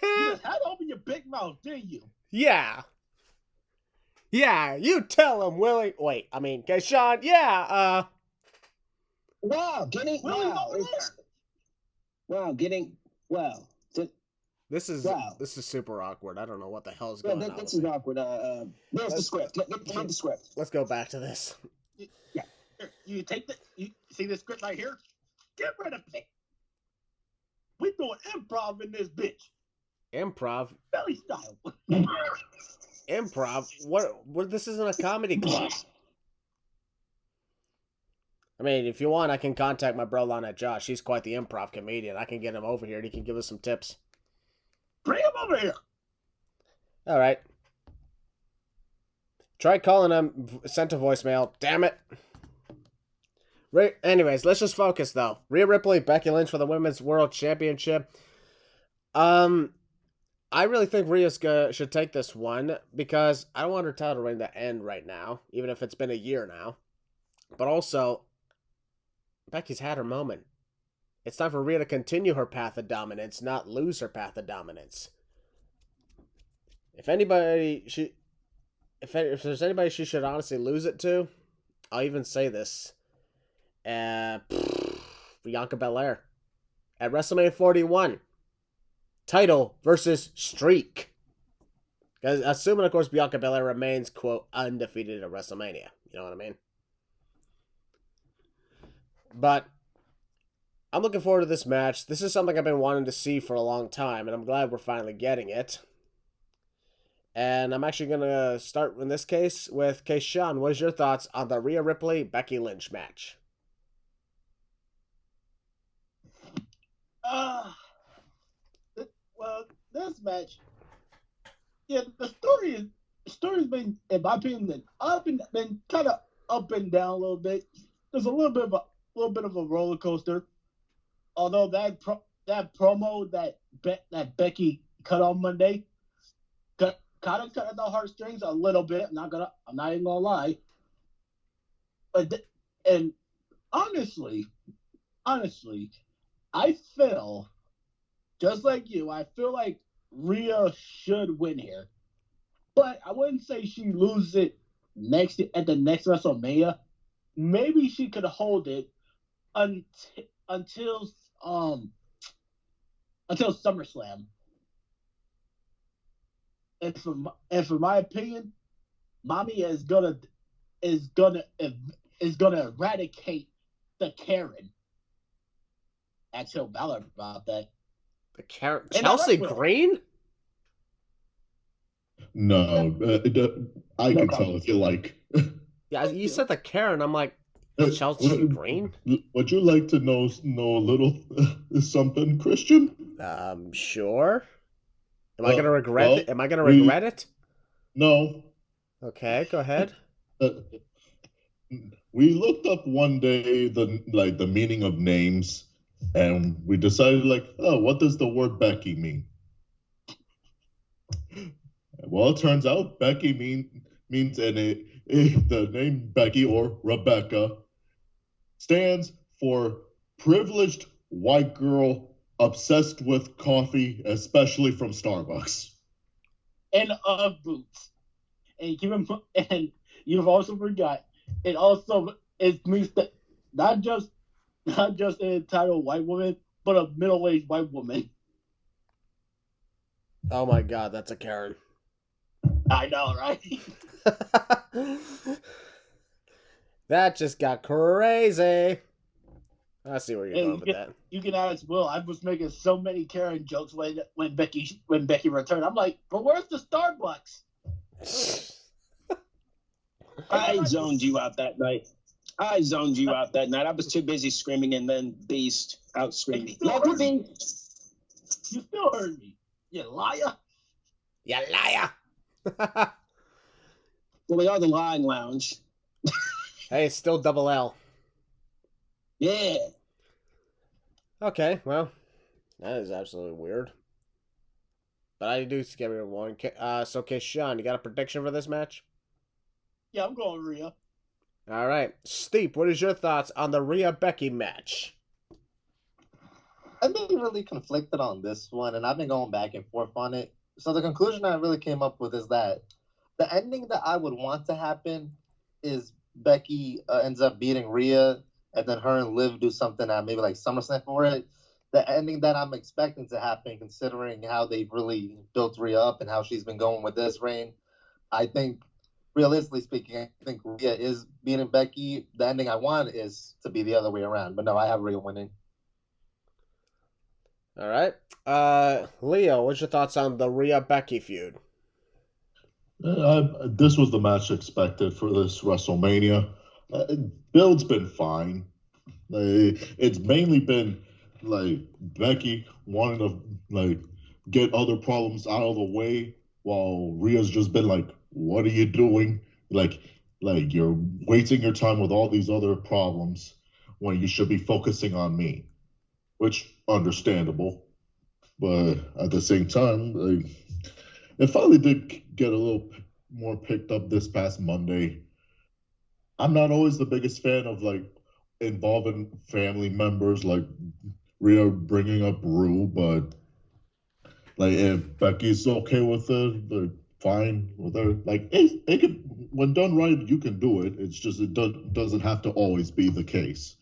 You just had to open your big mouth, didn't you? Yeah. Yeah, you tell him, Willie. Wait, I mean, okay, Sean, yeah, Wow, getting This is super awkward. I don't know what the hell is going on. This is awkward. Where's the script? Get the script. Let's go back to this. Yeah. You see this script right here? Get rid of it. We doing improv in this bitch. Improv? Belly style. Improv? What? This isn't a comedy club. I mean, if you want, I can contact my bro Lana Josh. He's quite the improv comedian. I can get him over here and he can give us some tips. Bring him over here. All right. Tried calling him, sent a voicemail. Damn it. Anyways, let's just focus, though. Rhea Ripley, Becky Lynch for the Women's World Championship. I really think Rhea should take this one because I don't want her title reign to end right now, even if it's been a year now. But also, Becky's had her moment. It's time for Rhea to continue her path of dominance, not lose her path of dominance. If there's anybody she should honestly lose it to, I'll even say this. Bianca Belair. At WrestleMania 41. Title versus streak. Assuming, of course, Bianca Belair remains, quote, undefeated at WrestleMania. You know what I mean? But I'm looking forward to this match. This is something I've been wanting to see for a long time, and I'm glad we're finally getting it. And I'm actually going to start, in this case, with Sean. What is your thoughts on the Rhea Ripley-Becky Lynch match? Well, this match, yeah, the story's been, in my opinion, been kind of up and down a little bit. There's a little bit of a roller coaster. Although that promo that Becky cut on Monday kind of cut at the heartstrings a little bit. I'm not even gonna lie. And honestly, I feel just like you. I feel like Rhea should win here, but I wouldn't say she loses it at the next WrestleMania. Maybe she could hold it until SummerSlam. And for my opinion, Mommy is gonna eradicate the Karen. Actual Balor about that. The Karen Chelsea Green? No, I can tell if you like. Yeah, you said the Karen. I'm like, is Chelsea Green? Would you like to know a little something, Christian? Sure. Am I gonna regret well, it? Am I gonna regret it? No. Okay, go ahead. We looked up one day the meaning of names, and we decided what does the word Becky mean? Well, it turns out Becky means the name Becky or Rebecca stands for privileged white girl obsessed with coffee, especially from Starbucks. And boots. And you've also forgot. It means that not just an entitled white woman, but a middle-aged white woman. Oh my God, that's a Karen. I know, right? That just got crazy. I see where you're going with that. You can ask Will. I was making so many Karen jokes when Becky returned. I'm like, but where's the Starbucks? I zoned you out that night. I was too busy screaming and then Beast out screaming. Love you, Beast. You still heard me. You liar. You liar. Well, we are the Lying Lounge. Hey, it's still double L. Yeah. Okay, well, that is absolutely weird. But I do skip everyone. So, Sean, you got a prediction for this match? Yeah, I'm going Rhea. All right. Steve, what is your thoughts on the Rhea-Becky match? I've been really conflicted on this one, and I've been going back and forth on it. So the conclusion I really came up with is that the ending that I would want to happen is Becky ends up beating Rhea, and then her and Liv do something at maybe like SummerSlam for it. The ending that I'm expecting to happen, considering how they've really built Rhea up and how she's been going with this reign, I think, realistically speaking, I think Rhea is beating Becky. The ending I want is to be the other way around. But no, I have Rhea winning. All right. Leo, what's your thoughts on the Rhea-Becky feud? This was the match expected for this WrestleMania. Build's been fine. It's mainly been Becky wanting to get other problems out of the way, while Rhea's just been what are you doing? You're wasting your time with all these other problems when you should be focusing on me, which understandable. But at the same time, it finally did get a little more picked up this past Monday. I'm not always the biggest fan of involving family members, like Rhea bringing up Rue, but if Becky's okay with it, fine with her. It could, when done right, you can do it. It's just it doesn't have to always be the case.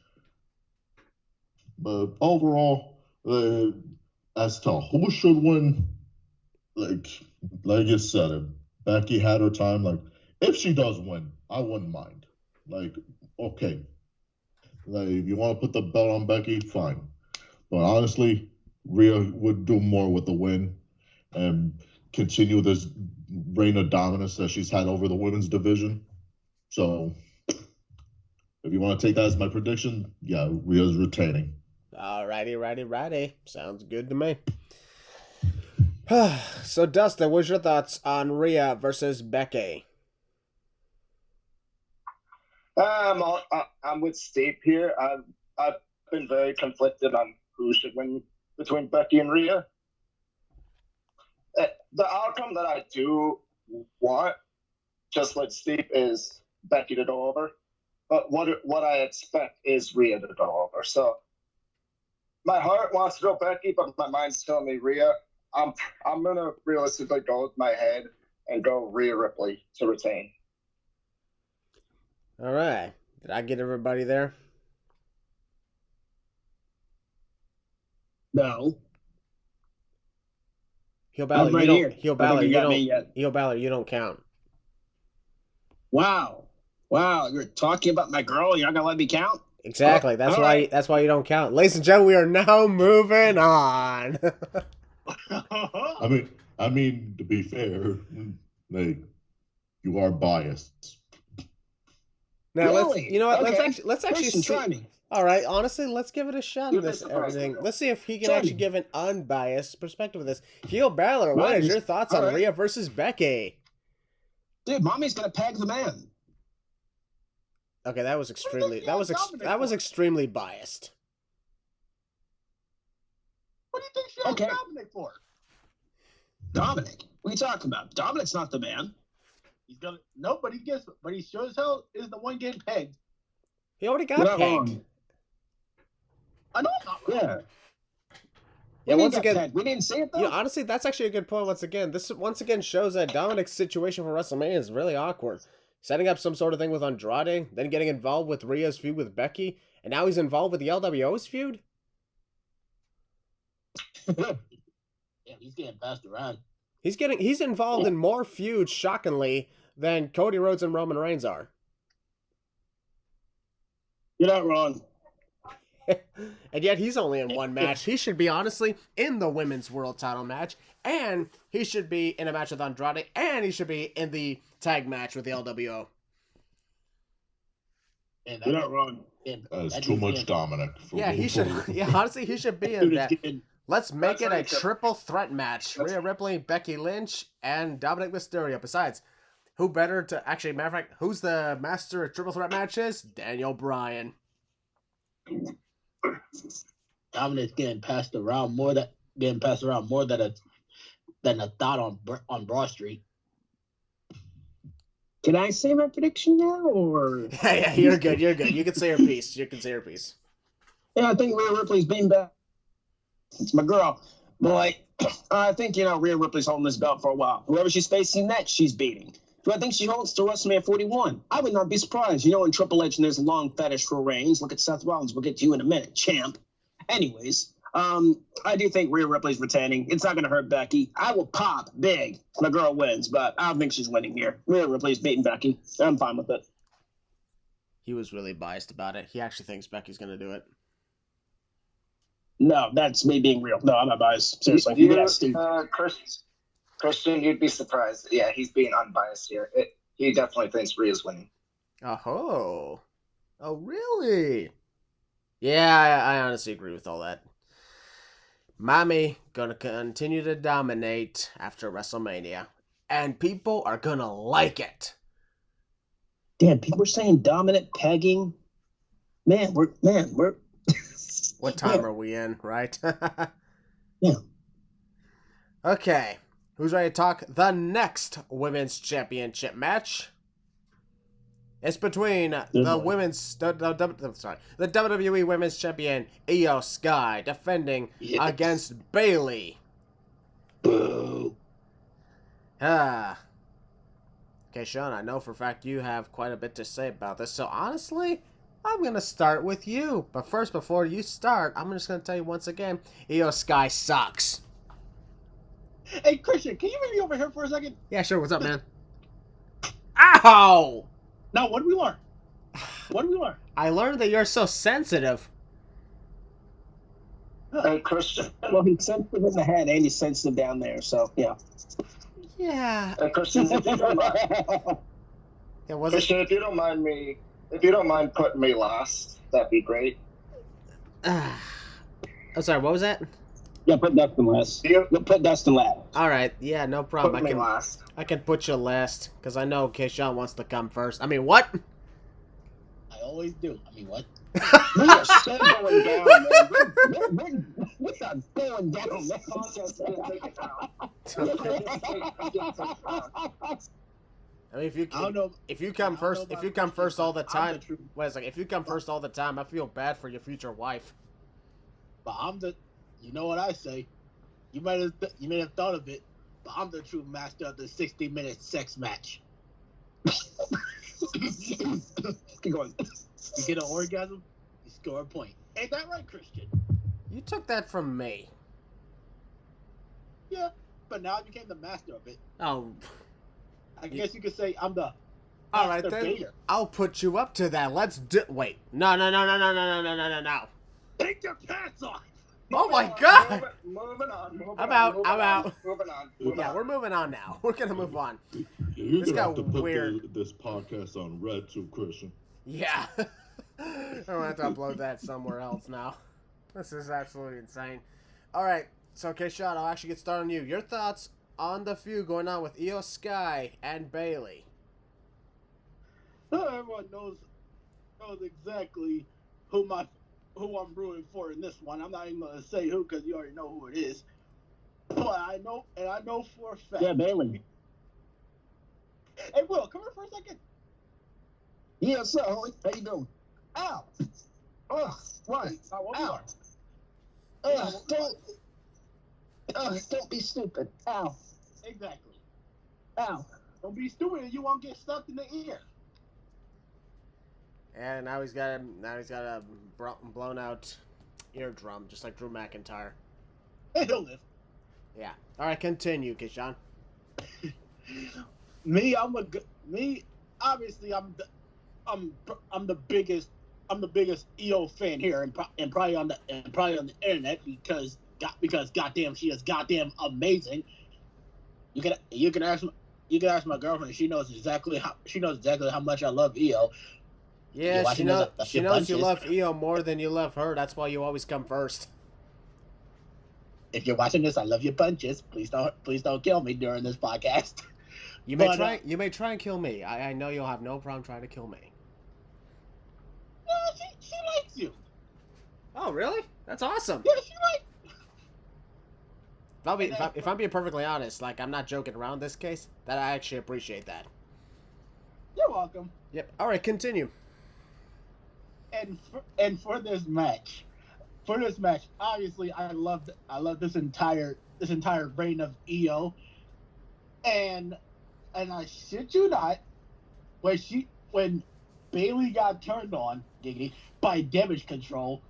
But overall, as to who should win, like you said, if Becky had her time, if she does win, I wouldn't mind. Okay. If you want to put the belt on Becky, fine. But honestly, Rhea would do more with the win and continue this reign of dominance that she's had over the women's division. So if you want to take that as my prediction, yeah, Rhea's retaining. Righty. Sounds good to me. So, Dustin, what's your thoughts on Rhea versus Becky? I'm with Steve here. I've been very conflicted on who should win between Becky and Rhea. The outcome that I do want, just like Steve, is Becky to go over. But what I expect is Rhea to go over. So my heart wants to go Becky, but my mind's telling me Rhea. I'm gonna realistically go with my head and go Rhea Ripley to retain. All right. Did I get everybody there? No. Heel Balor, I'm right you here. don't. Heel Balor, you you don't count. Wow, you're talking about my girl. You're not gonna let me count? Exactly. That's why. Right. That's why you don't count. Ladies and gentlemen, we are now moving on. I mean, to be fair, Hey, you are biased. Now Really? you know what? Okay. Let's actually Christian, see. try me. All right, honestly, let's give it a shot You'd in be this surprised, everything. though. Let's see if he can Try actually me. give an unbiased perspective of this. Heel Balor, what Right. is your thoughts All on right. Rhea versus Becky? Dude, mommy's gonna peg the man. Okay, that was extremely she have Dominic for? extremely biased. What do you think she has Okay. Dominic for? Dominic. What are you talking about? Dominic's not the man. He's gonna no, but he sure as hell is the one getting pegged. He already got You're not pegged. wrong. I know I'm not wrong. Yeah. Yeah, We once didn't get again, pegged. We didn't see it though. yeah, honestly, that's actually a good point. Once again, this once again shows that Dominic's situation for WrestleMania is really awkward. Setting up some sort of thing with Andrade, then getting involved with Rhea's feud with Becky, and now he's involved with the LWO's feud. Yeah, he's getting passed around. He's involved in more feuds, shockingly, than Cody Rhodes and Roman Reigns are. You're not wrong. And yet he's only in one match. He should be honestly in the women's world title match, and he should be in a match with Andrade, and he should be in the tag match with the LWO. And You're not wrong. That is too much Dominic. Yeah, he should. Yeah, honestly, he should be in Dude is that. getting Let's make That's it a right, Chip. triple threat match. Rhea Ripley, Becky Lynch, and Dominic Mysterio. Besides, who better to actually, matter of fact, who's the master of triple threat matches? Daniel Bryan. Dominic's getting passed around more than a thought on Broad Street. Can I say my prediction now, or? Yeah, you're good. You're good. You can say your piece. You can say your piece. Yeah, I think Rhea Ripley's being back. It's my girl. Boy, I think, Rhea Ripley's holding this belt for a while. Whoever she's facing next, she's beating. Do I think she holds to WrestleMania 41? I would not be surprised. In Triple H and his long fetish for Reigns. Look at Seth Rollins. We'll get to you in a minute, champ. Anyways, I do think Rhea Ripley's retaining. It's not going to hurt Becky. I will pop big. My girl wins, but I don't think she's winning here. Rhea Ripley's beating Becky. I'm fine with it. He was really biased about it. He actually thinks Becky's going to do it. No, that's me being real. No, I'm not biased. Seriously. You guys, Steve. Christian, you'd be surprised. Yeah, he's being unbiased here. He definitely thinks Rhea's winning. Oh, really? Yeah, I honestly agree with all that. Mommy gonna continue to dominate after WrestleMania, and people are gonna like it. Damn, people are saying dominant pegging. Man, we're. What time are we in, right? Yeah. Okay, who's ready to talk? The next women's championship match. It's between the WWE Women's Champion Io Sky defending against Bayley. Boo. Okay, Sean, I know for a fact you have quite a bit to say about this. So honestly, I'm going to start with you. But first, before you start, I'm just going to tell you once again, Io Sky sucks. Hey, Christian, can you bring me over here for a second? Yeah, sure. What's up, man? Ow! Now, what do we learn? I learned that you're so sensitive. Hey, Christian. Well, he's sensitive in the head and he's sensitive down there, so, yeah. Yeah. Hey, Christian, if you don't mind, Yeah, was Christian, if you don't mind putting me last, that'd be great. I'm sorry, what was that? Yeah, put Dustin last. Put Dustin last. All right, yeah, no problem. Put me last. I can put you last because I know Keyshawn wants to come first. I mean, what? I always do. I mean, what? We are still going down, man. We are going down, man. I mean, if you come first all the time, wait a second. If you come first all the time, I feel bad for your future wife. But you know what I say? You may have thought of it, but I'm the true master of the 60-minute sex match. Keep going. You get an orgasm, you score a point. Ain't that right, Christian? You took that from me. Yeah, but now I became the master of it. Oh. I guess you could say I'm the All right, then. baiter. I'll put you up to that. Let's do. Wait. No. Take your pants off. Oh my God! Moving on. I'm out. Moving on. Yeah, we're moving on now. We're gonna move on. You're This gonna got have to put weird. this podcast on red too, Christian. Yeah. I'm gonna have to upload that somewhere else now. This is absolutely insane. Alright, so Keishan, I'll actually get started on you. Your thoughts on the feud going on with Io Sky and Bayley? Everyone knows exactly who I'm rooting for in this one. I'm not even gonna say who because you already know who it is. But I know for a fact. Yeah, Bayley. Hey, Will, come here for a second. Yeah, so how you doing? Ow! Oh, what? Ow! Don't be stupid. Ow! Exactly. Ow! Don't be stupid, and you won't get stuck in the ear. And now he's got a blown out eardrum, just like Drew McIntyre. He'll live. Yeah. All right, continue, Keishan. Obviously, I'm the biggest EO fan here, and probably on the internet because goddamn, she is goddamn amazing. You can ask my girlfriend. She knows exactly how much I love EO. Yeah, she knows you love EO more than you love her. That's why you always come first. If you're watching this, I love your punches. Please don't kill me during this podcast. You may try and kill me. I know you'll have no problem trying to kill me. Yeah, she likes you. Oh, really? That's awesome. Yeah, she likes. If I'm being perfectly honest, like, I'm not joking around this case, that I actually appreciate that. You're welcome. Yep. All right, continue. And for this match, obviously I love this entire reign of EO, and I shit you not, when Bayley got turned on, giggity, by Damage Control,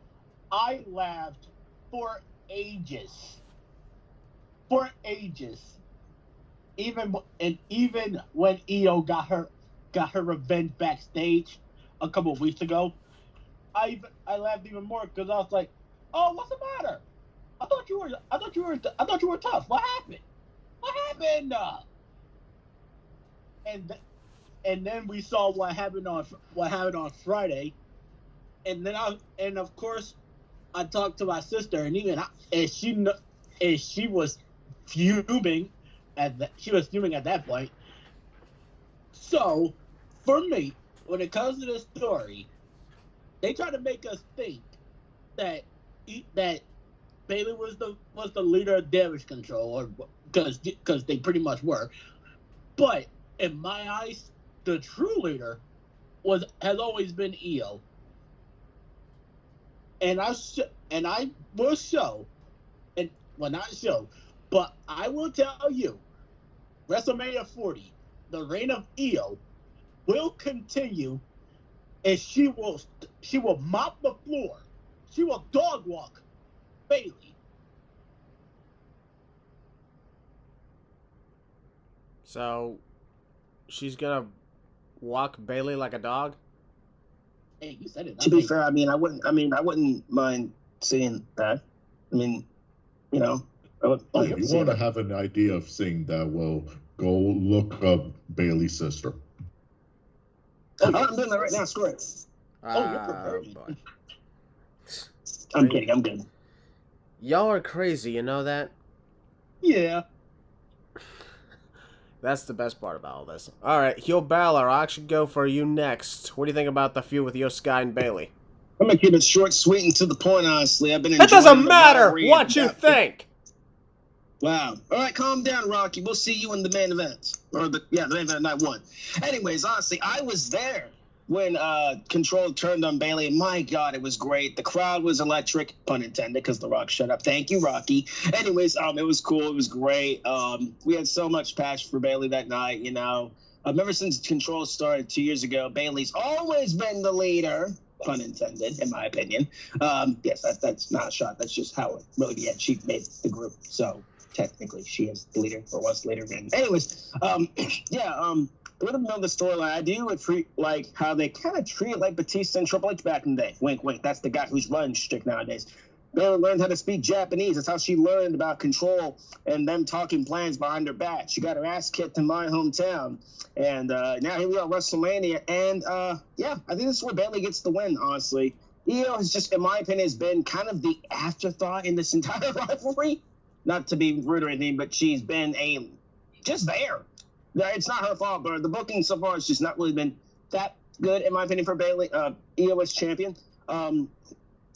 I laughed for ages. Even when EO got her revenge backstage a couple of weeks ago, I laughed even more because I was like, "Oh, what's the matter? I thought you were tough. What happened? And then we saw what happened on Friday, and of course I talked to my sister, and she was fuming at that point. So for me, when it comes to this story, they try to make us think that Bayley was the leader of Damage Control, or because they pretty much were. But in my eyes, the true leader has always been EO. And I will show, and well, not show, but I will tell you, WrestleMania 40, the reign of EO will continue, and she will mop the floor. She will dog walk Bayley. So, she's gonna walk Bayley like a dog? Hey, you said it. To be fair, I wouldn't mind seeing that. I mean, you know. If you want to have an idea of seeing that, well, go look up Bayley's sister. I'm doing that right now. Screw it. You're prepared. Boy. I'm kidding. I'm good. Y'all are crazy, you know that? Yeah. That's the best part about all this. Alright, Heel Balor, I'll actually go for you next. What do you think about the feud with Io Sky and Bayley? I'm gonna keep it short, sweet, and to the point. Honestly, I've been. It doesn't matter what you think. Wow. All right, calm down, Rocky. We'll see you in the main event, the main event night one. Anyways, honestly, I was there when Control turned on Bayley. My God, it was great. The crowd was electric, pun intended, because The Rock shut up. Thank you, Rocky. Anyways, it was cool. It was great. We had so much passion for Bayley that night. You know, ever since Control started 2 years ago, Bayley's always been the leader. Pun intended, in my opinion. Yes, that's not a shot. That's just how it really began. She made the group, so technically she is the leader, or was the leader. Anyways, a little bit of the storyline. I do like how they kind of treat it like Batista and Triple H back in the day. Wink, wink. That's the guy who's running shtick nowadays. Bayley learned how to speak Japanese. That's how she learned about control and them talking plans behind her back. She got her ass kicked in my hometown. And now here we are at WrestleMania. And, yeah, I think this is where Bayley gets the win, honestly. Io has just, in my opinion, has been kind of the afterthought in this entire rivalry. Not to be rude or anything, but she's been just there. It's not her fault, but the booking so far has just not really been that good, in my opinion, for Bayley, Io as champion.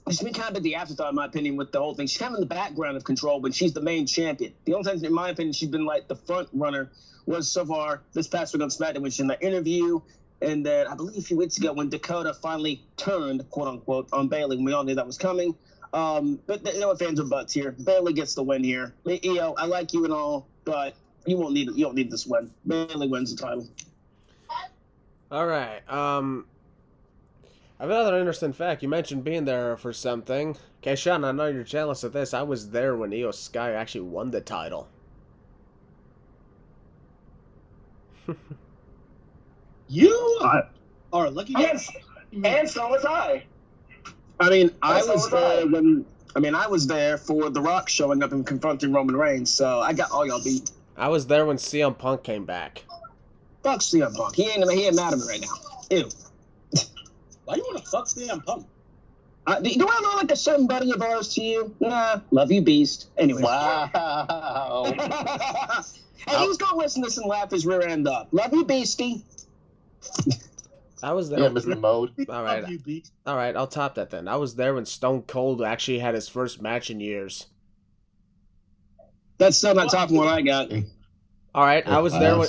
She's been kind of the afterthought, in my opinion, with the whole thing. She's kind of in the background of control, but she's the main champion. The only time, in my opinion, she's been like the front runner was so far this past week on SmackDown, which in the interview, and then I believe a few weeks ago when Dakota finally turned, quote unquote, on Bayley, when we all knew that was coming. But you know what, fans are butts here. Bayley gets the win here. Io, I like you and all, but you don't need this win. Bayley wins the title. All right. Another interesting fact. You mentioned being there for something. Okay, Sean, I know you're jealous of this. I was there when Io Sky actually won the title. You are lucky. And so was I. I mean, I was there for The Rock showing up and confronting Roman Reigns, so I got all y'all beat. I was there when CM Punk came back. Fuck CM Punk. He ain't mad at me right now. Ew. Why do you want to fuck CM Punk? Do I look like a certain buddy of ours to you? Nah. Love you, Beast. Anyway. Wow. Hey, he's gonna listen to this and laugh his rear end up. Love you, Beastie. I was there. Yeah, Mr. Mode. All right, I'll top that then. I was there when Stone Cold actually had his first match in years. That's still not topping what I got. All right, I was there when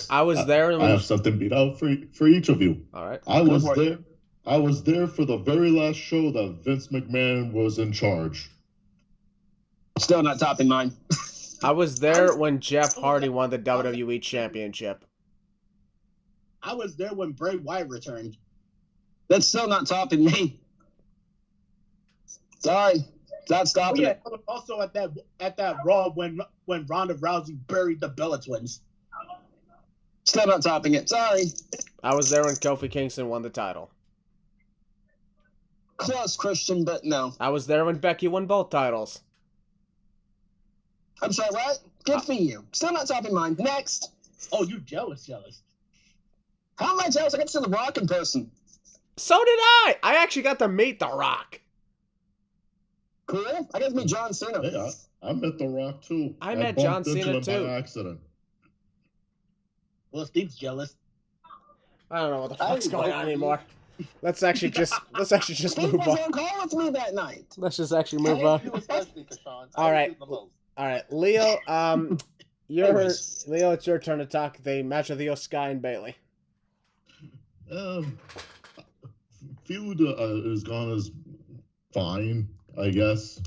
I have something beat out for each of you. All right. I was there for the very last show that Vince McMahon was in charge. Still not topping mine. I was there when Jeff Hardy won the WWE Championship. I was there when Bray Wyatt returned. That's still not topping me. Sorry, not stopping it. I was also at that Raw when Ronda Rousey buried the Bella Twins. Still not topping it. Sorry. I was there when Kofi Kingston won the title. Close, Christian, but no. I was there when Becky won both titles. I'm sorry, what? Good for you. Still not topping mine. Next. Oh, you jealous. How am I jealous? I got to see The Rock in person. So did I. I actually got to meet The Rock. Cool. I got to meet John Cena. Hey, I met The Rock too. I met John Cena too. By accident. Well, Steve's jealous. I don't know what the fuck's going on anymore. Let's actually just move on. Steve call with me that night. Let's just actually move on. All right, Leo. Leo, it's your turn to talk the match of Io Sky and Bayley. Feud is gone as fine, I guess.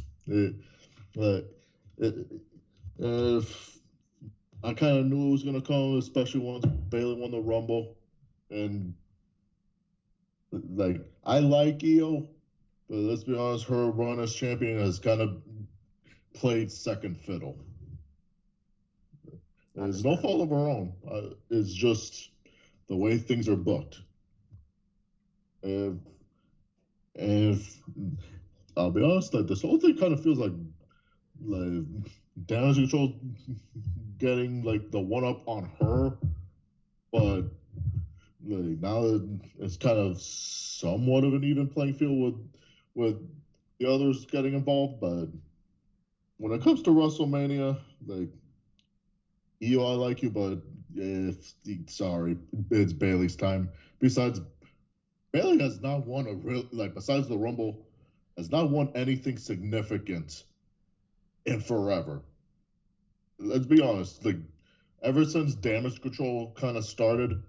I kind of knew it was gonna come, especially once Bayley won the Rumble, and like I like Io, but let's be honest, her run as champion has kind of played second fiddle. It's no fault of her own. It's just the way things are booked. And I'll be honest, like this whole thing kind of feels like Damage Control getting like the one up on her, but like now it's kind of somewhat of an even playing field with the others getting involved. But when it comes to WrestleMania, like Io, I like you, but sorry, it's Bayley's time. Besides, Bayley has not won a real, like, besides the Rumble, has not won anything significant in forever. Let's be honest, like, ever since Damage Control kind of started,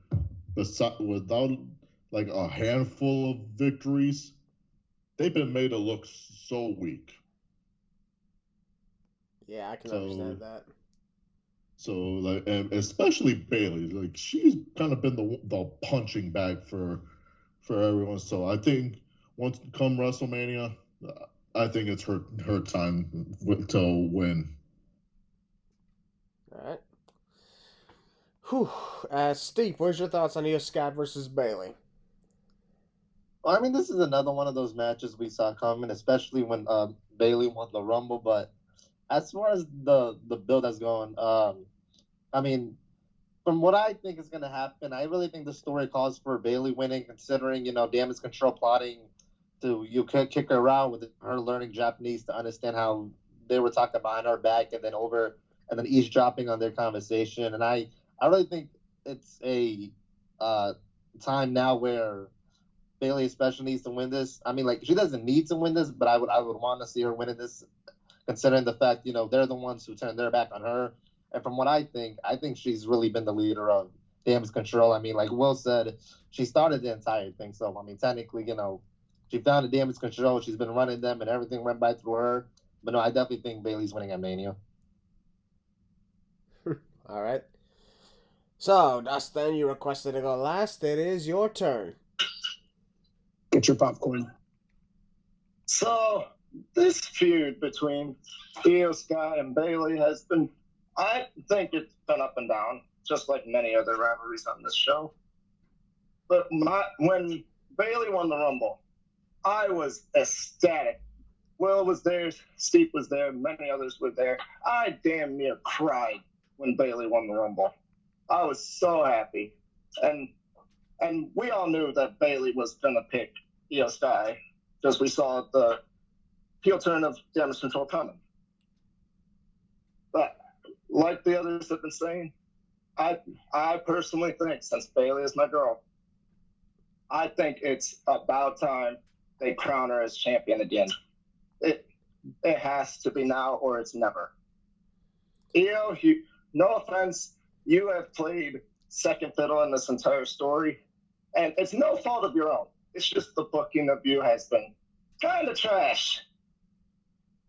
without, like, a handful of victories, they've been made to look so weak. Yeah, I can understand that. So, like, and especially Bayley, like, she's kind of been the punching bag for everyone. So I think once come WrestleMania, I think it's her time to win. All right. Steve, what's your thoughts on Io Sky versus Bayley? Well, I mean, this is another one of those matches we saw coming, especially when Bailey won the Rumble. But as far as the build that's going, I mean, from what I think is going to happen, I really think the story calls for Bailey winning, considering damage control plotting to kick her around with her learning Japanese to understand how they were talking behind her back, and then eavesdropping on their conversation. And I really think it's a time now where Bailey especially needs to win this. I mean, like, she doesn't need to win this, but I would want to see her winning this, considering the fact they're the ones who turned their back on her. And from what I think she's really been the leader of damage control. I mean, like Will said, she started the entire thing. So I mean, technically, she found the damage control. She's been running them, and everything went by through her. But no, I definitely think Bailey's winning at Mania. All right. So, Dustin, you requested to go last. It is your turn. Get your popcorn. So, this feud between Io Sky and Bailey has been, I think it's been up and down, just like many other rivalries on this show. But when Bailey won the Rumble, I was ecstatic. Will was there, Steve was there, many others were there. I damn near cried when Bailey won the Rumble. I was so happy. And we all knew that Bailey was going to pick Io Sky, because we saw the heel turn of damage control coming. But like the others have been saying, I personally think, since Bailey is my girl, I think it's about time they crown her as champion again. It has to be now or it's never. Io, no offense, you have played second fiddle in this entire story, and it's no fault of your own. It's just the booking of you has been kind of trash,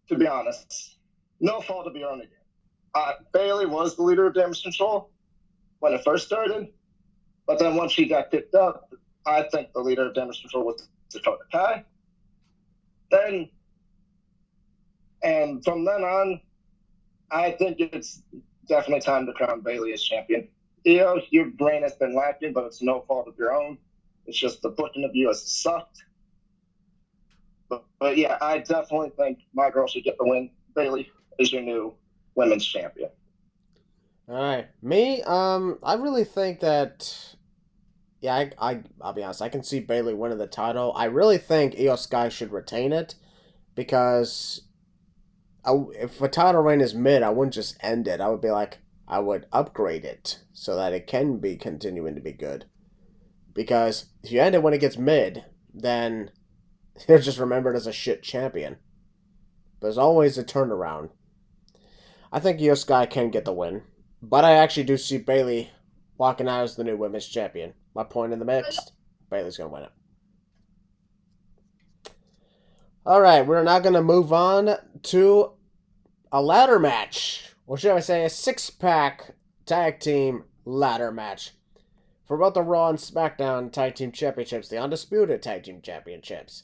to be honest. No fault of your own again. Bailey was the leader of damage control when it first started, but then once she got picked up, I think the leader of damage control was Dakota Kai. And from then on, I think it's definitely time to crown Bailey as champion. Io, your brain has been lacking, but it's no fault of your own. It's just the booking of you has sucked. But yeah, I definitely think my girl should get the win. Bailey is your new women's champion. All right, me. I really think that. Yeah, I'll be honest. I can see Bailey winning the title. I really think Io Sky should retain it, because if a title reign is mid, I wouldn't just end it. I would be like, I would upgrade it so that it can be continuing to be good. Because if you end it when it gets mid, then you're just remembered as a shit champion. There's always a turnaround. I think Io Sky can get the win, but I actually do see Bailey walking out as the new women's champion. My point in the mix, Bailey's going to win it. All right, we're now going to move on to a ladder match. Or should I say a six-pack tag team ladder match for both the Raw and SmackDown Tag Team Championships, the Undisputed Tag Team Championships.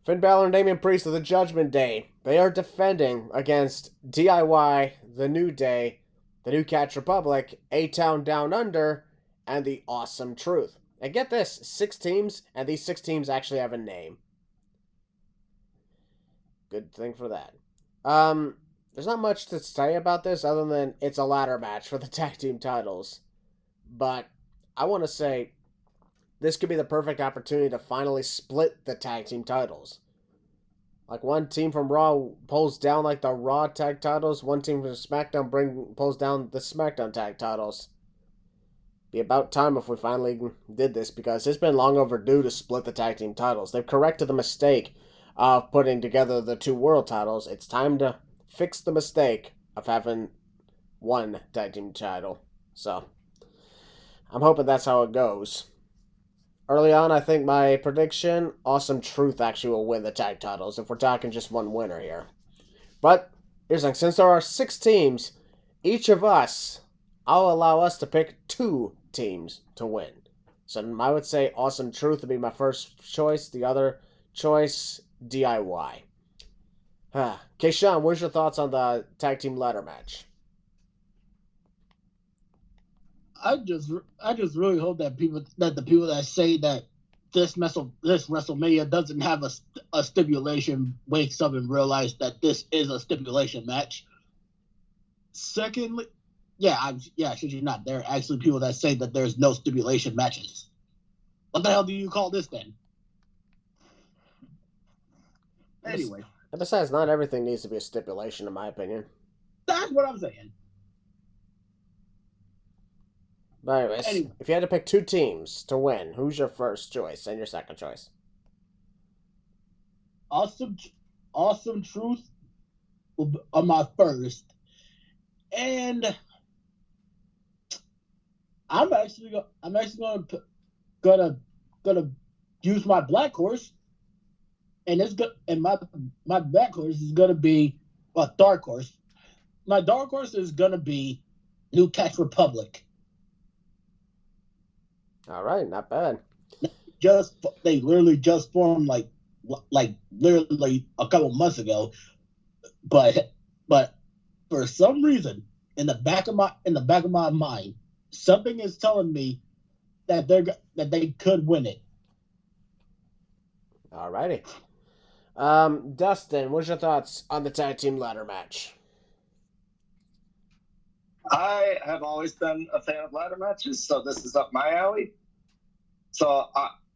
Finn Balor and Damian Priest of the Judgment Day. They are defending against DIY, The New Day, the New Catch Republic, A-Town Down Under, and the Awesome Truth. And get this, 6 teams, and these 6 teams actually have a name. Good thing for that. There's not much to say about this other than it's a ladder match for the tag team titles. But I want to say this could be the perfect opportunity to finally split the tag team titles. Like, one team from Raw pulls down like the Raw tag titles, one team from SmackDown pulls down the SmackDown tag titles. Be about time if we finally did this, because it's been long overdue to split the tag team titles. They've corrected the mistake of putting together the 2 world titles. It's time to fix the mistake of having one tag team title. So, I'm hoping that's how it goes. Early on, I think my prediction, Awesome Truth actually will win the tag titles, if we're talking just one winner here. But, here's the thing, since there are 6 teams, each of us, I'll allow us to pick 2 teams to win. So I would say Awesome Truth would be my first choice, the other choice, DIY. Okay, Sean, what's your thoughts on the tag team ladder match? I just really hope that the people that say that this WrestleMania doesn't have a stipulation wakes up and realize that this is a stipulation match. Secondly, should you not? There are actually people that say that there's no stipulation matches. What the hell do you call this then? Anyway. And besides, not everything needs to be a stipulation, in my opinion. That's what I'm saying. But anyways, if you had to pick two teams to win, who's your first choice and your second choice? Awesome Truth are my first, and I'm actually gonna use my black horse, and my black horse is gonna be a dark horse. My dark horse is gonna be New Catch Republic. All right, not bad. They literally just formed like literally a couple months ago, but for some reason in the back of my mind, something is telling me that they could win it. All righty. Dustin, what's your thoughts on the tag team ladder match? I have always been a fan of ladder matches, so this is up my alley. So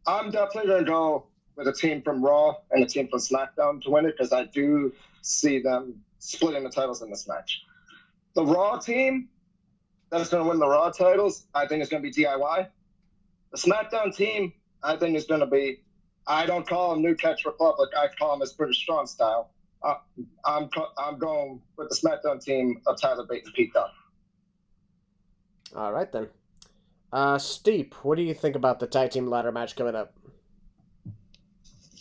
I'm definitely going to go with a team from Raw and a team from SmackDown to win it, because I do see them splitting the titles in this match. The Raw team that's going to win the Raw titles, I think, is going to be DIY. The SmackDown team, I think, is going to be, I don't call them New Catch Republic, I call them as British Strong Style. I'm going with the SmackDown team of Tyler Bate and Pete Dunne. All right, then. Steep, what do you think about the tag team ladder match coming up?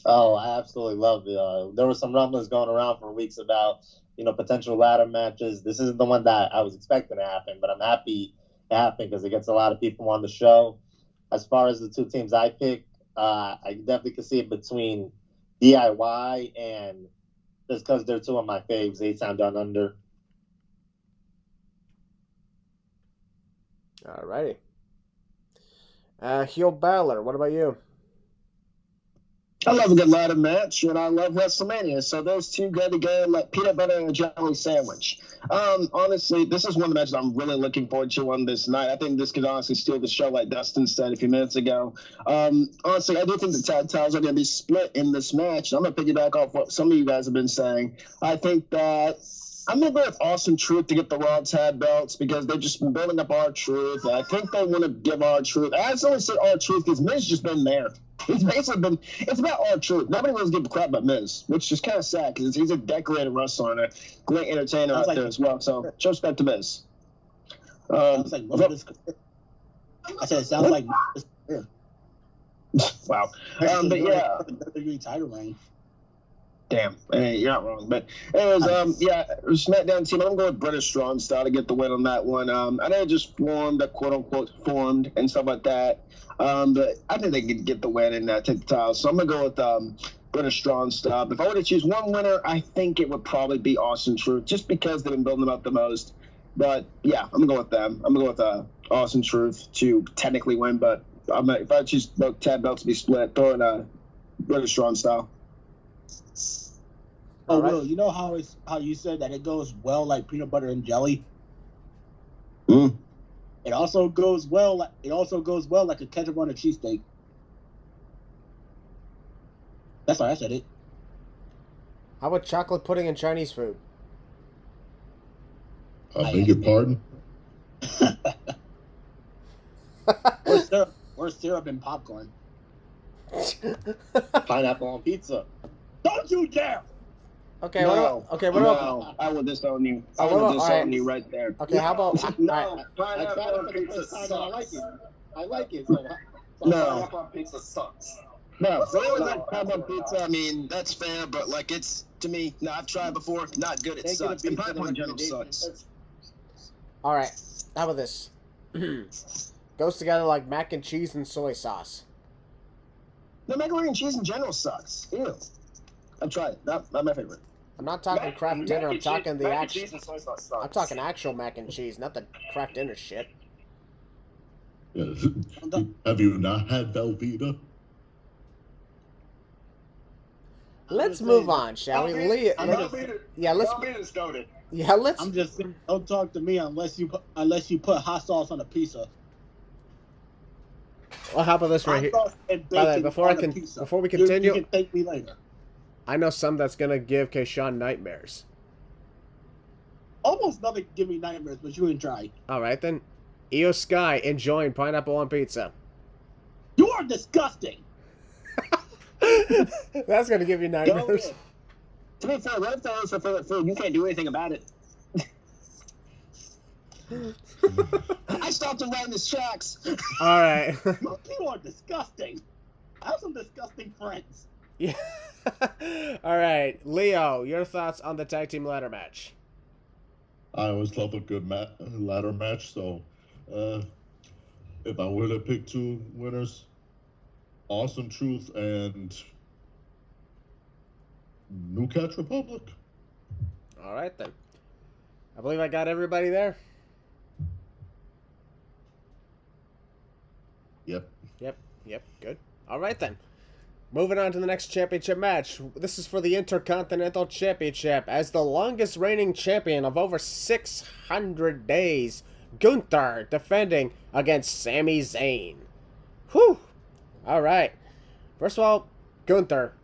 Oh, I absolutely love it. There were some rumblings going around for weeks about, potential ladder matches. This isn't the one that I was expecting to happen, but I'm happy it happened because it gets a lot of people on the show. As far as the two teams I pick, I definitely can see it between DIY and just because they're two of my faves, 8-Time Down Under. All righty. Heel Balor, what about you? I love a good ladder match, and I love WrestleMania. So those two go together like peanut butter and a jelly sandwich. Honestly, this is one of the matches I'm really looking forward to on this night. I think this could honestly steal the show, like Dustin said a few minutes ago. Honestly, I do think the tag titles are going to be split in this match. I'm going to piggyback off what some of you guys have been saying. I think that I'm going to go with Awesome Truth to get the Raw tag belts because they've just been building up R-Truth. I think they want to give R-Truth. I only say R-Truth because Miz just been there. He's basically been – it's about R-Truth. Nobody wants to give a crap about Miz, which is kind of sad because he's a decorated wrestler and a great entertainer out there as well. So, show respect to Miz. I said it sounds like wow. But yeah. WWE title reign. Damn, you're not wrong. But anyways, SmackDown team, I'm going to go with British Strong Style to get the win on that one. I know it just formed, quote-unquote, formed and stuff like that. But I think they could get the win and take the title. So I'm going to go with British Strong Style. If I were to choose one winner, I think it would probably be Awesome Truth, just because they've been building them up the most. But, yeah, I'm going to go with them. I'm going to go with Awesome Truth to technically win. But if I choose both tag belts to be split, throw in British Strong Style. Oh, right. Will, you know how you said that it goes well like peanut butter and jelly? Mm. It also goes well like a ketchup on a cheesesteak. That's why I said it. How about chocolate pudding and Chinese food? I beg your pardon? or syrup and popcorn. Pineapple on pizza. Don't you dare! Okay, what about? I would disown you. I would disown you right there. Okay, how about? No, pineapple on pizza sucks. I like it. So pineapple on pizza sucks. No, so it was like pineapple on pizza. I mean, that's fair, but like it's to me. No, I've tried before. Not good. It sucks. And pineapple in general sucks. All right, how about this? Goes together like mac and cheese and soy sauce. No, macaroni and cheese in general sucks. Ew. I've tried. Not my favorite. I'm not talking craft dinner. I'm talking the actual. I'm talking actual mac and cheese, not the craft dinner shit. Have you not had Velveeta? let's move on, shall we? Let's. I'm just saying, don't talk to me unless you put hot sauce on a pizza. Well, how about this right Hot here? sauce and By the way, bacon on a pizza. before we continue, you can thank me later. I know some that's gonna give Keyshawn nightmares. Almost nothing give me nightmares, but you can try. All right then, Io Sky enjoying pineapple on pizza. You are disgusting. That's gonna give you nightmares. To be fair, what if that was for food? You can't do anything about it. I stopped him right in his tracks. All right. You are disgusting. I have some disgusting friends. Yeah. All right, Leo, your thoughts on the tag team ladder match? I always love a good ladder match, so if I were to pick two winners, Awesome Truth and New Catch Republic. All right, then. I believe I got everybody there. Yep, good. All right, then. Moving on to the next championship match. This is for the Intercontinental Championship. As the longest reigning champion of over 600 days, Gunther defending against Sami Zayn. Whew! All right. First of all, Gunther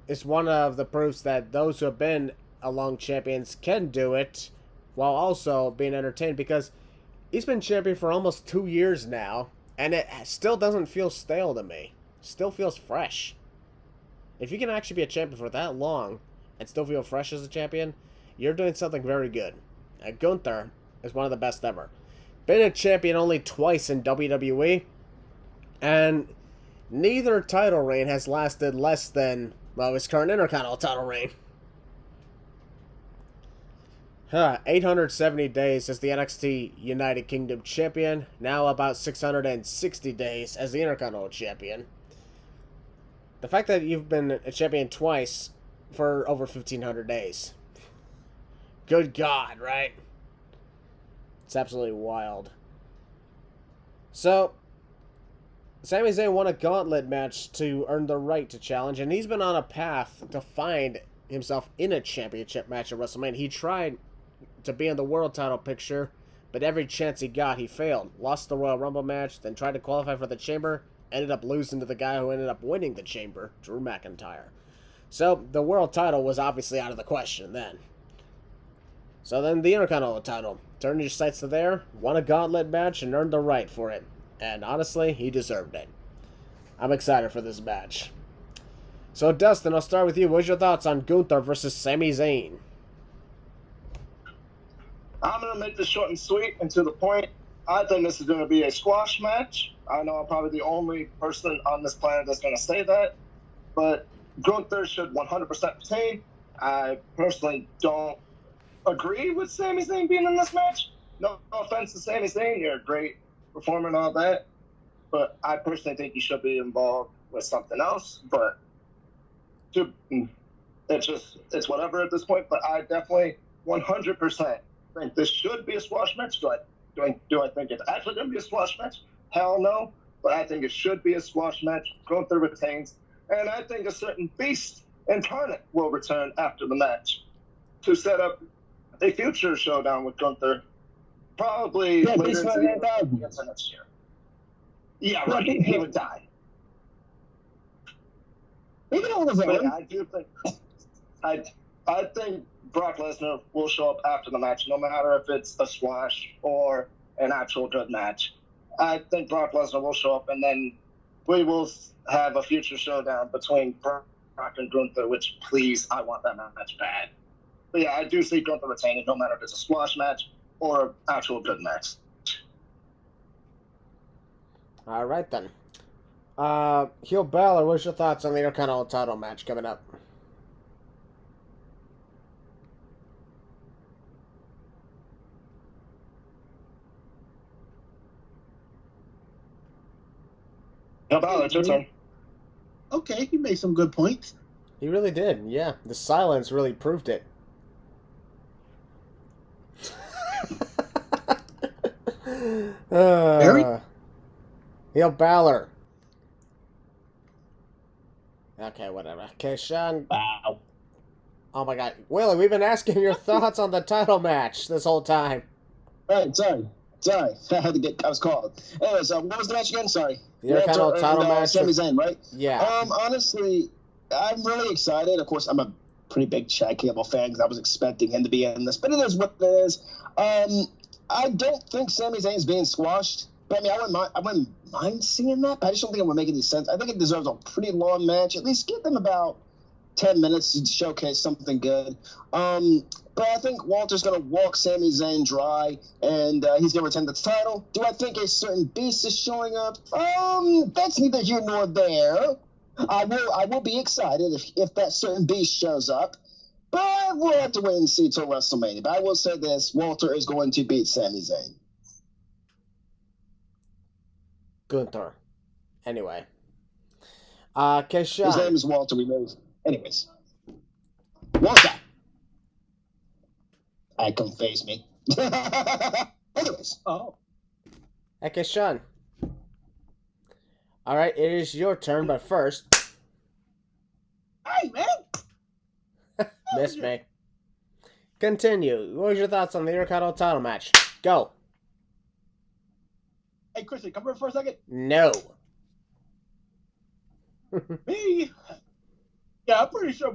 is one of the proofs that those who have been a long champions can do it while also being entertained, because he's been champion for almost 2 years now, and it still doesn't feel stale to me. Still feels fresh. If you can actually be a champion for that long and still feel fresh as a champion, you're doing something very good. Gunther is one of the best ever. Been a champion only twice in WWE, and neither title reign has lasted less than, well, his current Intercontinental title reign. 870 days as the NXT United Kingdom champion, now about 660 days as the Intercontinental champion. The fact that you've been a champion twice for over 1,500 days. Good God, right? It's absolutely wild. So, Sami Zayn won a gauntlet match to earn the right to challenge, and he's been on a path to find himself in a championship match at WrestleMania. He tried to be in the world title picture, but every chance he got, he failed. Lost the Royal Rumble match, then tried to qualify for the Chamber, ended up losing to the guy who ended up winning the Chamber, Drew McIntyre. So, the world title was obviously out of the question then. So then the Intercontinental title. Turned your sights to there, won a gauntlet match, and earned the right for it. And honestly, he deserved it. I'm excited for this match. So, Dustin, I'll start with you. What's your thoughts on Gunther versus Sami Zayn? I'm going to make this short and sweet and to the point. I think this is going to be a squash match. I know I'm probably the only person on this planet that's going to say that, but Gunther should 100% retain. I personally don't agree with Sami Zayn being in this match. No offense to Sami Zayn, you're a great performer and all that, but I personally think he should be involved with something else. But it's whatever at this point. But I definitely 100% think this should be a squash match. Do I think it's actually going to be a squash match? Hell no. But I think it should be a squash match. Gunther retains. And I think a certain beast incarnate will return after the match to set up a future showdown with Gunther. Probably later into next year. Yeah, right. He would die. I do think I think Brock Lesnar will show up after the match, no matter if it's a squash or an actual good match. I think Brock Lesnar will show up, and then we will have a future showdown between Brock and Gunther, which, please, I want that match bad. But yeah, I do see Gunther retaining, no matter if it's a squash match or an actual good match. All right, then. Heel Balor, what's your thoughts on the Intercontinental title match coming up? Heel Balor, it's your turn. Okay, he made some good points. He really did, yeah. The silence really proved it. Heel Balor. Okay, whatever. Okay, Sean. Wow. Oh my God, Willie, we've been asking your thoughts on the title match this whole time. All right, sorry. I was called. Anyways, what was the match again? Sorry. The Intercontinental title match. Sami Zayn, right? Yeah. Honestly, I'm really excited. Of course, I'm a pretty big Chad Gable fan because I was expecting him to be in this, but it is what it is. I don't think Sami Zayn's being squashed, but I mean, I wouldn't mind seeing that, but I just don't think it would make any sense. I think it deserves a pretty long match. At least give them about 10 minutes to showcase something good. But I think Walter's going to walk Sami Zayn dry, and he's going to retain the title. Do I think a certain beast is showing up? That's neither here nor there. I will be excited if that certain beast shows up, but we'll have to wait and see till WrestleMania. But I will say this: Walter is going to beat Sami Zayn. Gunther. Anyway. Okay, Sean. His name is Walter. We know. Anyways, Walter. I come face me. Anyways. Oh. Okay, Sean. All right, it is your turn, but first. Hey, man. Miss me. Continue. What was your thoughts on the Intercontinental title match? Go. Hey, Christian, come here for a second. No. Me? Yeah, I'm pretty sure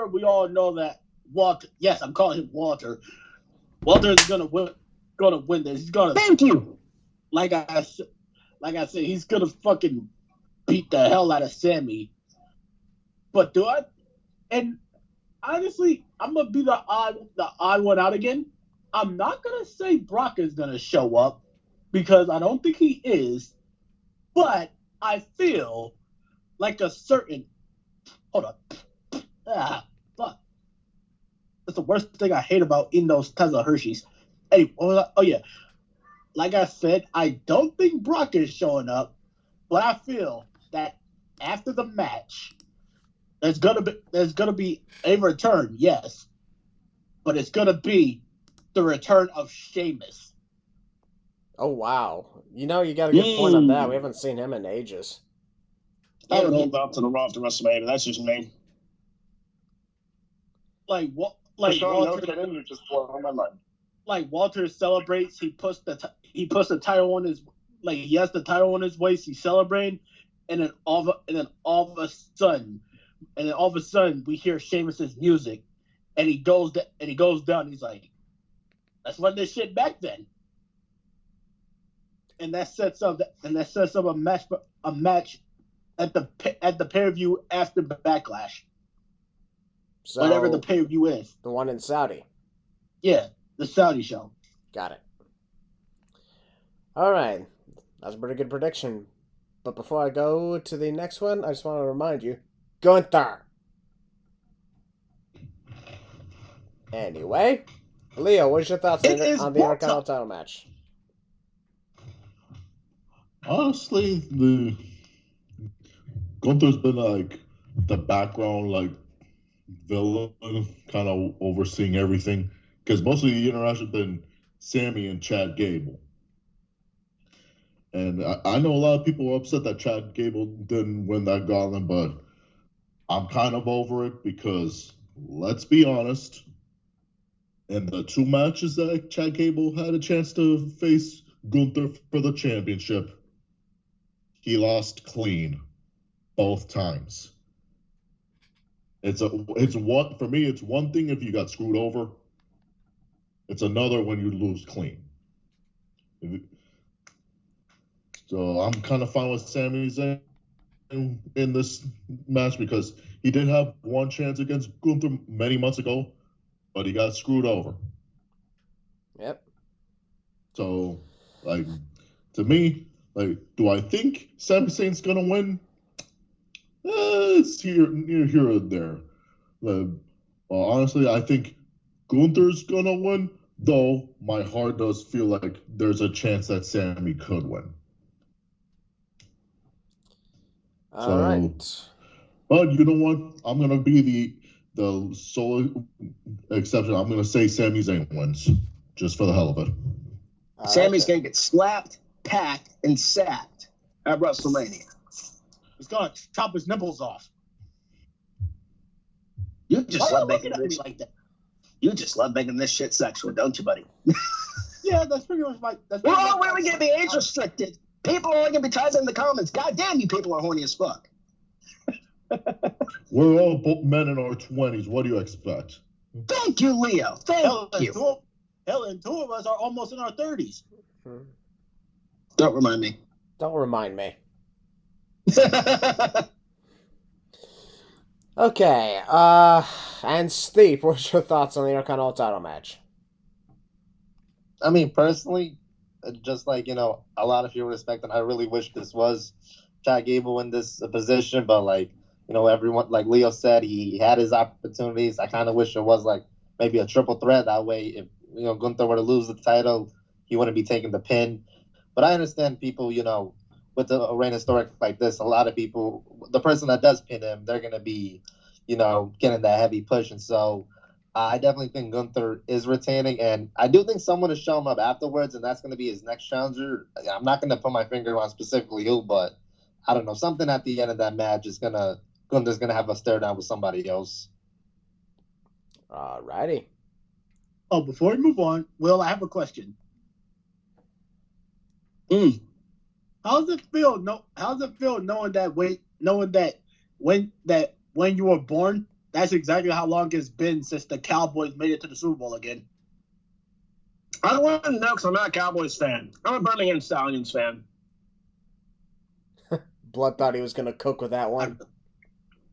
we all know that Walter. Yes, I'm calling him Walter. Walter is gonna win this. He's gonna. Thank you. Like I said, he's gonna fucking beat the hell out of Sammy. But do I? And honestly, I'm gonna be the odd one out again. I'm not gonna say Brock is gonna show up because I don't think he is. But I feel like a certain. Hold on. Fuck. That's the worst thing I hate about eating those tons of Hershey's. Anyway, oh yeah. Like I said, I don't think Brock is showing up, but I feel that after the match, there's gonna be a return, yes, but it's gonna be the return of Sheamus. Oh wow! You know you got a good point on that. We haven't seen him in ages. I would hold out to the Raw after WrestleMania. That's just me. Like what? Like Like Sean, no Walter, kidding, you just blow my mind. like Walter celebrates. He puts the title on his, like he has the title on his waist. He's celebrating, and then all of a sudden we hear Sheamus's music, and he goes down. He's like, "Let's run this shit back then." And that sets up a match at the pay-per-view after Backlash, So, whatever the pay-per-view is. the one in Saudi. Yeah, the Saudi show. Got it. All right, that's a pretty good prediction. But before I go to the next one, I just want to remind you, Gunther. Anyway, Leo, what's your thoughts on the Intercontinental title match? Honestly, the Gunther's been like the background, like villain, kind of overseeing everything, because most of the interaction has been Sammy and Chad Gable. And I know a lot of people are upset that Chad Gable didn't win that gauntlet, but I'm kind of over it because, let's be honest, in the two matches that Chad Gable had a chance to face Gunther for the championship, he lost clean both times. It's one for me. It's one thing if you got screwed over. It's another when you lose clean. So I'm kind of fine with Sami Zayn in this match because he did have one chance against Gunther many months ago, but he got screwed over. Yep. So, like, to me, like, do I think Sami Zayn's gonna win? It's here and there. Honestly, I think Gunther's gonna win, though my heart does feel like there's a chance that Sami could win. All right. But you know what? I'm gonna be the sole exception. I'm gonna say Sami Zayn wins, just for the hell of it. Sammy's going to get slapped, packed, and sacked at WrestleMania. He's gonna chop his nipples off. You just Why love are you making looking at this. me like that? You just love making this shit sexual, don't you, buddy? Yeah, that's pretty much my. That's We're pretty all much really gonna be age restricted. People are only gonna be typing in the comments. God damn, you people are horny as fuck. We're all men in our 20s. What do you expect? Thank you, Leo. Hell, Thank you. and two of us are almost in our 30s. Don't remind me. Don't remind me. Okay, and Steve, what's your thoughts on the Intercontinental title match? I mean, personally, just like, a lot of people respect, and I really wish this was Chad Gable in this position, but like, everyone, like Leo said, he had his opportunities. I kind of wish it was like maybe a triple threat. That way, if, Gunther were to lose the title, he wouldn't be taking the pin. But I understand people, with a reign historic like this, a lot of people, the person that does pin him, they're going to be, getting that heavy push. And so I definitely think Gunther is retaining. And I do think someone is showing up afterwards, and that's going to be his next challenger. I'm not going to put my finger on specifically who, but I don't know. Something at the end of that match is Gunther's going to have a stare down with somebody else. Alrighty. Oh, before we move on, Will, I have a question. How does it feel knowing that when you were born, that's exactly how long it's been since the Cowboys made it to the Super Bowl again? I don't want to know because I'm not a Cowboys fan. I'm a Birmingham Stallions fan. Blood thought he was going to cook with that one.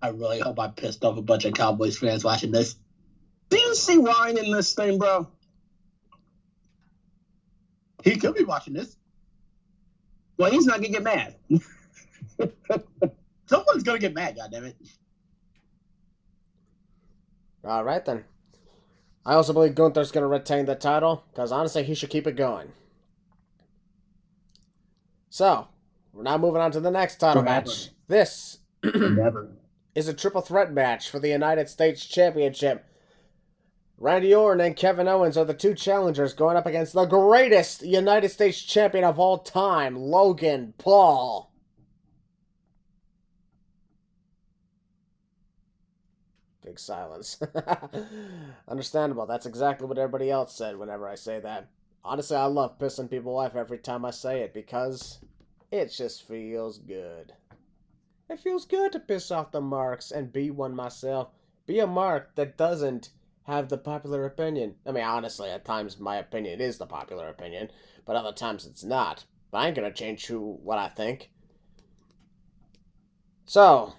I really hope I pissed off a bunch of Cowboys fans watching this. Do you see wine in this thing, bro? He could be watching this. Well, he's not going to get mad. Someone's going to get mad, goddammit. All right, then. I also believe Gunther's going to retain the title, because honestly, he should keep it going. So, we're now moving on to the next title match. This is a triple threat match for the United States Championship. Randy Orton and Kevin Owens are the two challengers going up against the greatest United States champion of all time, Logan Paul. Big silence. Understandable. That's exactly what everybody else said whenever I say that. Honestly, I love pissing people off every time I say it because it just feels good. It feels good to piss off the marks and be one myself. Be a mark that doesn't have the popular opinion. I mean, honestly, at times my opinion is the popular opinion, but other times it's not. But I ain't gonna change what I think. So,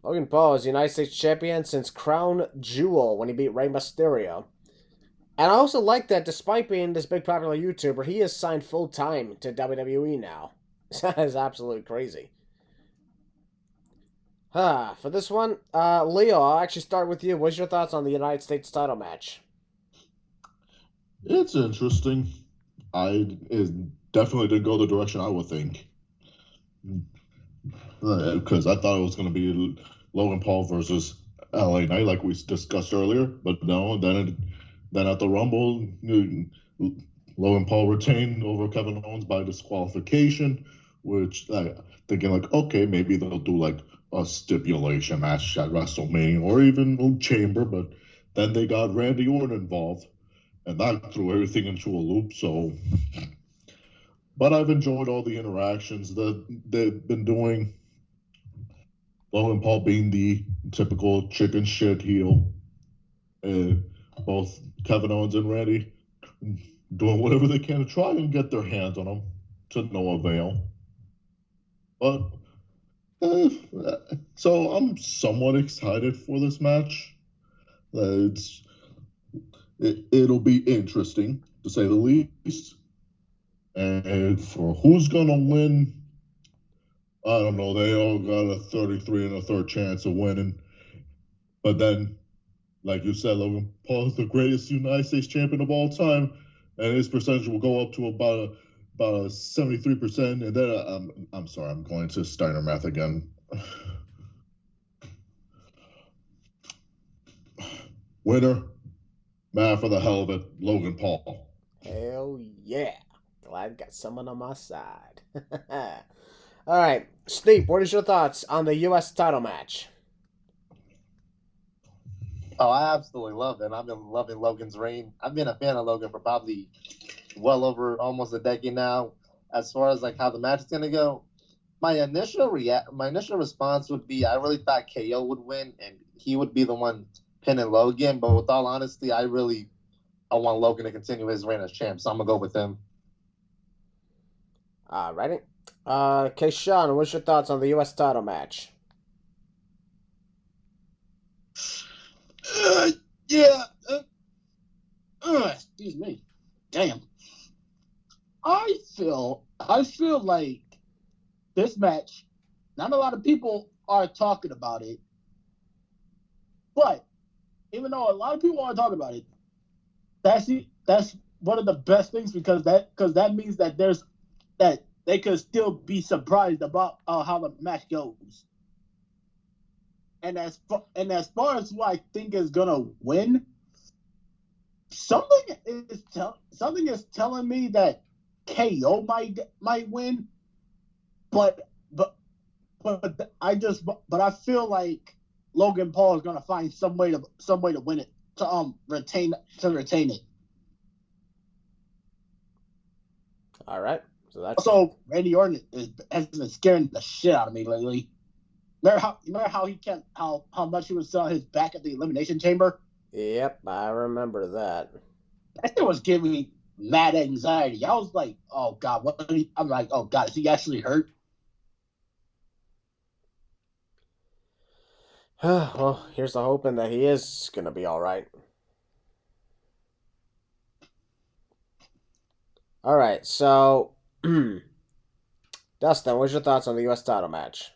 Logan Paul is United States Champion since Crown Jewel when he beat Rey Mysterio. And I also like that despite being this big popular YouTuber, he is signed full-time to WWE now. That is absolutely crazy. For this one, Leo, I'll actually start with you. What's your thoughts on the United States title match? It's interesting. It definitely didn't go the direction I would think. Because I thought it was going to be Logan Paul versus LA Knight, like we discussed earlier. But no, then at the Rumble, Logan Paul retained over Kevin Owens by disqualification, which thinking like, okay, maybe they'll do like a stipulation match at WrestleMania or even a Chamber, but then they got Randy Orton involved, and that threw everything into a loop. So, but I've enjoyed all the interactions that they've been doing. Logan Paul being the typical chicken shit heel, both Kevin Owens and Randy doing whatever they can to try and get their hands on him, to no avail. But so I'm somewhat excited for this match. It'll be interesting, to say the least. And for who's going to win, I don't know. They all got a 33 and a third chance of winning. But then, like you said, Logan Paul is the greatest United States champion of all time, and his percentage will go up to about 73%. And then I'm sorry, I'm going to Steiner math again. Winner, man, for the hell of it, Logan Paul. Hell yeah. Glad I got someone on my side. All right, Steve, what is your thoughts on the U.S. title match? Oh, I absolutely love it. I've been loving Logan's reign. I've been a fan of Logan for probably well over almost a decade now. As far as like how the match is gonna go, my initial response would be I really thought KO would win and he would be the one pinning Logan. But with all honesty, I want Logan to continue his reign as champ, so I'm gonna go with him. Alrighty. Okay, Sean, what's your thoughts on the U.S. title match? Yeah. Excuse me. Damn. I feel like this match, not a lot of people are talking about it, but even though a lot of people aren't talking about it, that's one of the best things because that means that they could still be surprised about how the match goes. And as far as who I think is gonna win, something is telling me that KO might win, but I feel like Logan Paul is gonna find some way to win it to retain it. All right. So that's also Randy Orton has been scaring the shit out of me lately. Remember how much he was selling his back at the Elimination Chamber? Yep, I remember that. That thing was giving me mad anxiety. I was like, oh God, I'm like, oh God, is he actually hurt? Well, here's the hoping that he is gonna be all right. All right, so Dustin, what's your thoughts on the U.S. title match?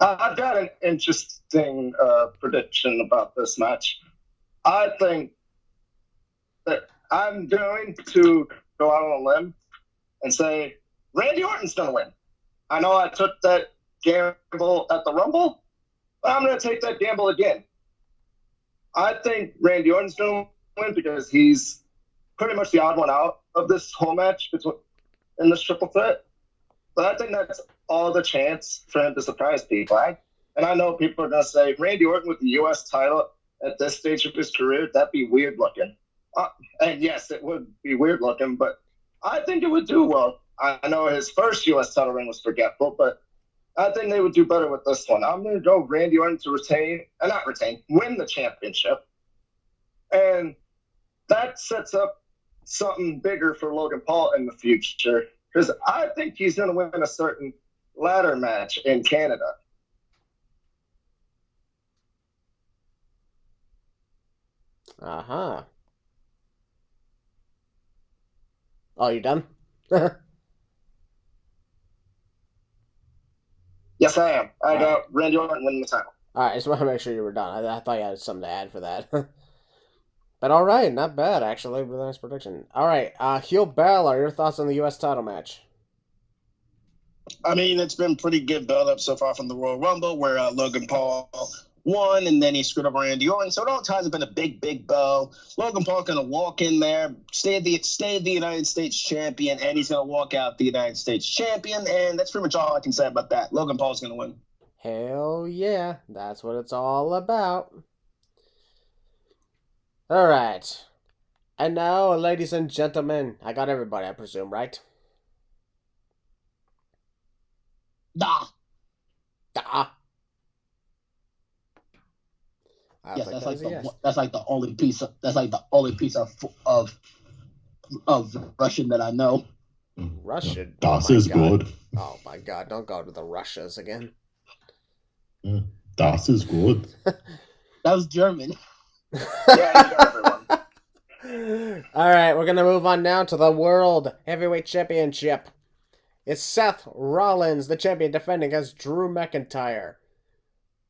I've got an interesting prediction about this match. I think that I'm going to go out on a limb and say Randy Orton's going to win. I know I took that gamble at the Rumble, but I'm going to take that gamble again. I think Randy Orton's going to win because he's pretty much the odd one out of this whole match in this triple threat. But I think that's all the chance for him to surprise people. And I know people are going to say, Randy Orton with the U.S. title at this stage of his career, that'd be weird looking. And yes, it would be weird looking, but I think it would do well. I know his first U.S. title reign was forgetful, but I think they would do better with this one. I'm going to go Randy Orton to win the championship. And that sets up something bigger for Logan Paul in the future. Because I think he's going to win a certain ladder match in Canada. Uh-huh. Oh, you done? Yes, I am. I got Randy Orton winning the title. All right, I just want to make sure you were done. I thought you had something to add for that. But all right, not bad, actually. Really nice prediction. All right, Heel Balor, your thoughts on the U.S. title match? I mean, it's been pretty good build-up so far from the Royal Rumble, where Logan Paul won, and then he screwed up Randy Orton. So it all ties up in a big bow. Logan Paul's going to walk in there, stay the United States champion, and he's going to walk out the United States champion, and that's pretty much all I can say about that. Logan Paul's going to win. Hell yeah, that's what it's all about. All right. And now, ladies and gentlemen, I got everybody, I presume, right? Nah. Yes, that's like the only piece of Russian that I know. Russian. Das is good. Oh my God! Don't go to the Russias again. Das is good. That was German. Yeah, All right, we're gonna move on now to the World Heavyweight Championship. It's Seth Rollins, the champion, defending against Drew McIntyre.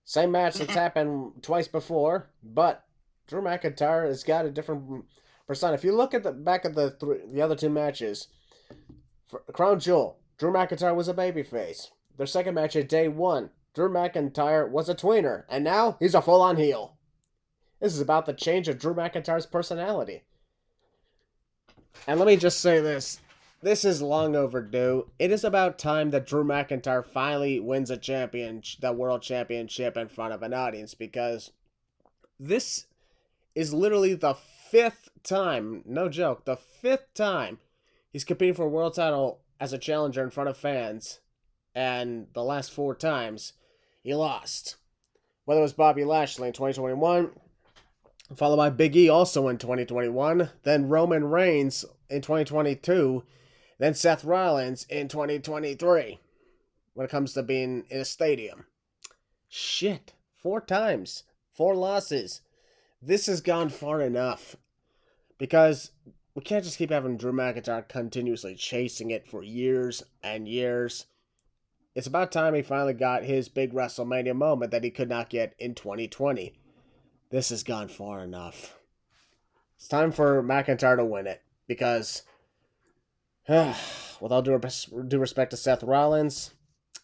Same match that's happened twice before, but Drew McIntyre has got a different persona. If you look at the other two matches, for Crown Jewel, Drew McIntyre was a babyface. Their second match at day one, Drew McIntyre was a tweener, and now he's a full-on heel. This is about the change of Drew McIntyre's personality. And let me just say this. this is long overdue. It is about time that Drew McIntyre finally wins the World Championship in front of an audience, because this is literally the 5th time, no joke, the 5th time he's competing for a world title as a challenger in front of fans, and the last 4 times he lost. Whether it was Bobby Lashley in 2021, followed by Big E also in 2021, then Roman Reigns in 2022, then Seth Rollins in 2023, when it comes to being in a stadium. Shit, 4 times, 4 losses. This has gone far enough, because we can't just keep having Drew McIntyre continuously chasing it for years and years. It's about time he finally got his big WrestleMania moment that he could not get in 2020. This has gone far enough. It's time for McIntyre to win it, because, with all due respect to Seth Rollins,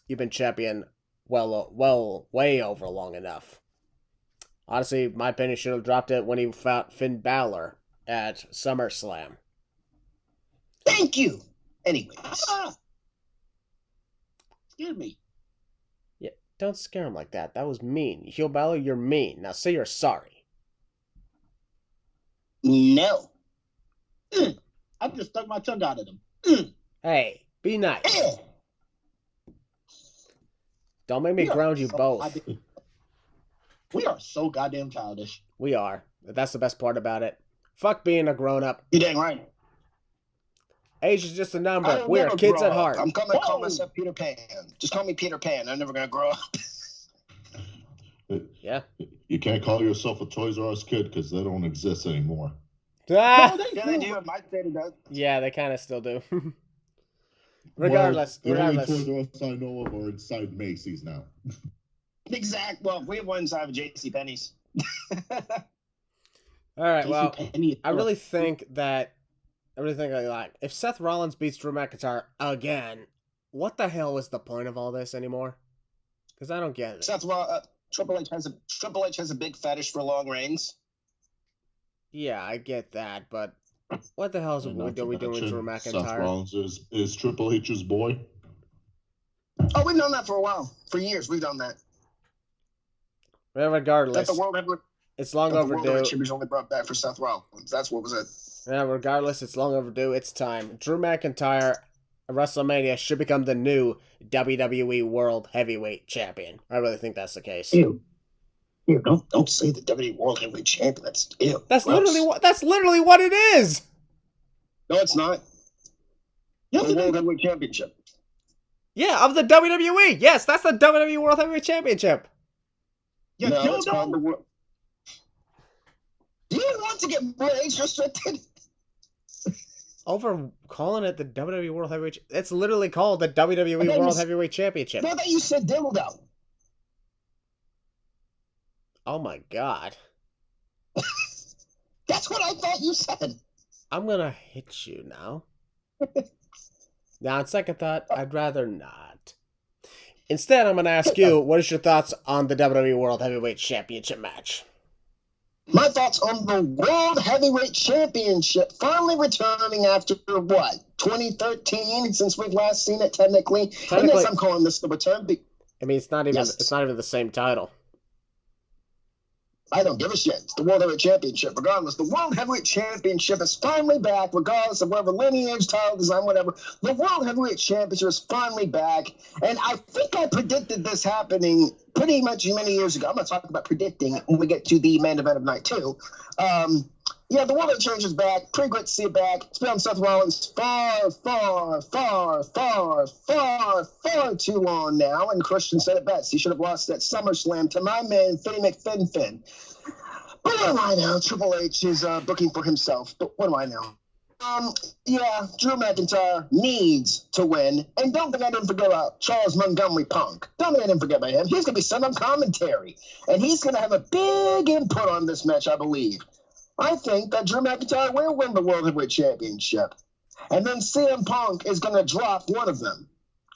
you've been champion way over long enough. Honestly, my opinion, should have dropped it when he fought Finn Balor at SummerSlam. Thank you. Anyways. Excuse me. Yeah, don't scare him like that. That was mean. You heel Balor, you're mean. Now say you're sorry. No. I just stuck my tongue out at him. Hey, be nice. Don't make me ground you both. We are so goddamn childish. We are. That's the best part about it. Fuck being a grown-up. You dang right. Age is just a number. We are kids at heart. I'm gonna call myself Peter Pan. Just call me Peter Pan. I'm never gonna grow up. Yeah. You can't call yourself a Toys R Us kid because they don't exist anymore. Ah! Yeah, they do. My data does. Yeah, they kind of still do. Regardless. The only Toys R Us I know of are inside Macy's now. Exact. Well, we have one inside of JCPenney's. All right, well, I really think like if Seth Rollins beats Drew McIntyre again, what the hell is the point of all this anymore? Because I don't get it. Triple H has a big fetish for long reigns. Yeah, I get that, but what the hell is we doing with Drew McIntyre? Seth Rollins is Triple H's boy. Oh, we've known that for a while. For years, we've done that. Well, regardless, it's long overdue. The World Championship only brought back for Seth Rollins. That's what was it. Yeah, regardless, it's long overdue. It's time. Drew McIntyre at WrestleMania should become the new WWE World Heavyweight Champion. I really think that's the case. Ew, don't say the WWE World Heavyweight Champion. That's ew. That's literally what it is. No, it's not. Yes, the World Heavyweight Championship. Yeah, of the WWE. Yes, that's the WWE World Heavyweight Championship. You no, don't it's know. called the World. Do you want to get more age restricted? Over calling it the WWE World Heavyweight, it's literally called the WWE World Heavyweight Championship. I thought you said dildo. Oh my god. That's what I thought you said. I'm gonna hit you now. Now, on second thought, I'd rather not. Instead, I'm gonna ask you, what is your thoughts on the WWE World Heavyweight Championship match? My thoughts on the World Heavyweight Championship finally returning after, 2013, since we've last seen it, technically. And yes, I'm calling this the return. I mean, it's not even the same title. I don't give a shit. It's the World Heavyweight Championship. Regardless, the World Heavyweight Championship is finally back, regardless of whatever lineage, title design, whatever. The World Heavyweight Championship is finally back. And I think I predicted this happening pretty much many years ago. I'm going to talk about predicting when we get to the main event of night 2. Yeah, the World Heavyweight Championship is back. Pretty great to see it back. It's been on Seth Rollins far too long now. And Christian said it best. He should have lost at SummerSlam to my man, Finny McFin. But what do I know? Triple H is booking for himself. But what do I know? Yeah, Drew McIntyre needs to win. And don't think I didn't forget about Charles Montgomery Punk. Don't think I didn't forget about him. He's going to be sent on commentary. And he's going to have a big input on this match, I believe. I think that Drew McIntyre will win the World Heavyweight Championship. And then CM Punk is going to drop one of them.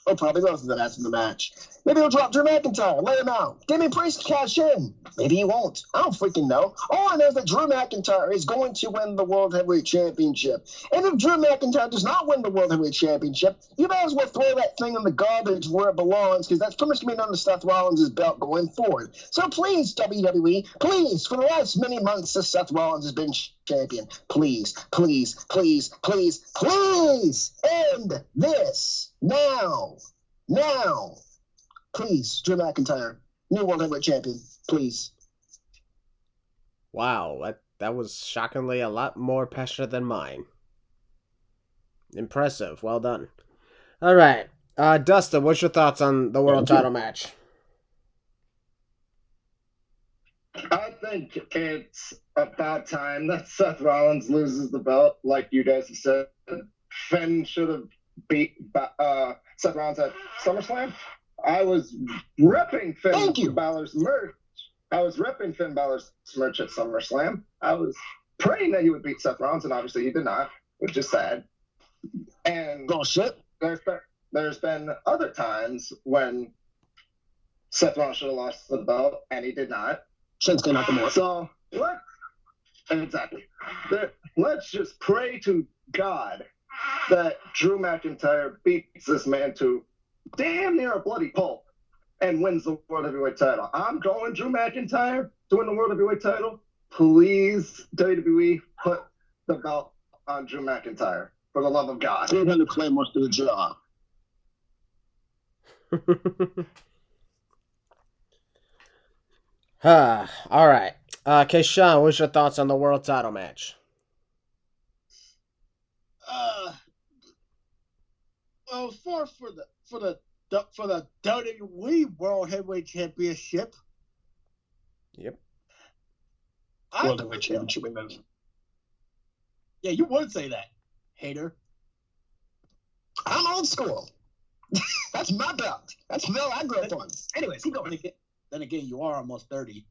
Or probably both of them after the match. Maybe he'll drop Drew McIntyre, lay him out. Damian Priest cash in. Maybe he won't. I don't freaking know. All I know is that Drew McIntyre is going to win the World Heavyweight Championship. And if Drew McIntyre does not win the World Heavyweight Championship, you might as well throw that thing in the garbage where it belongs, because that's pretty much going to be known as Seth Rollins' belt going forward. So please, WWE, please, for the last many months since Seth Rollins has been champion, please, please, please, please, please end this now. Now. Please, Drew McIntyre, new World Heavyweight Champion, please. Wow, that was shockingly a lot more passionate than mine. Impressive. Well done. All right. Dustin, what's your thoughts on the world title match? I think it's about time that Seth Rollins loses the belt, like you guys have said. Finn should have beat Seth Rollins at SummerSlam. I was repping Finn Balor's merch. I was repping Finn Balor's merch at SummerSlam. I was praying that he would beat Seth Rollins, and obviously he did not, which is sad. And bullshit. There's been other times when Seth Rollins should have lost the belt, and he did not. Shinsuke Nakamura. So let's just pray to God that Drew McIntyre beats this man to damn near a bloody pulp and wins the World Heavyweight title. I'm going Drew McIntyre to win the World Heavyweight title. Please, WWE, put the belt on Drew McIntyre, for the love of God. 300 claymores to the jaw. All right. Sean, what's your thoughts on the world title match? For the WWE World Heavyweight Championship. Yep. World Heavyweight Championship, remember. Yeah, you would say that, hater. I'm old school. That's my belt. That's the belt I grew up on. Anyways, keep going. Then again, you are almost 30.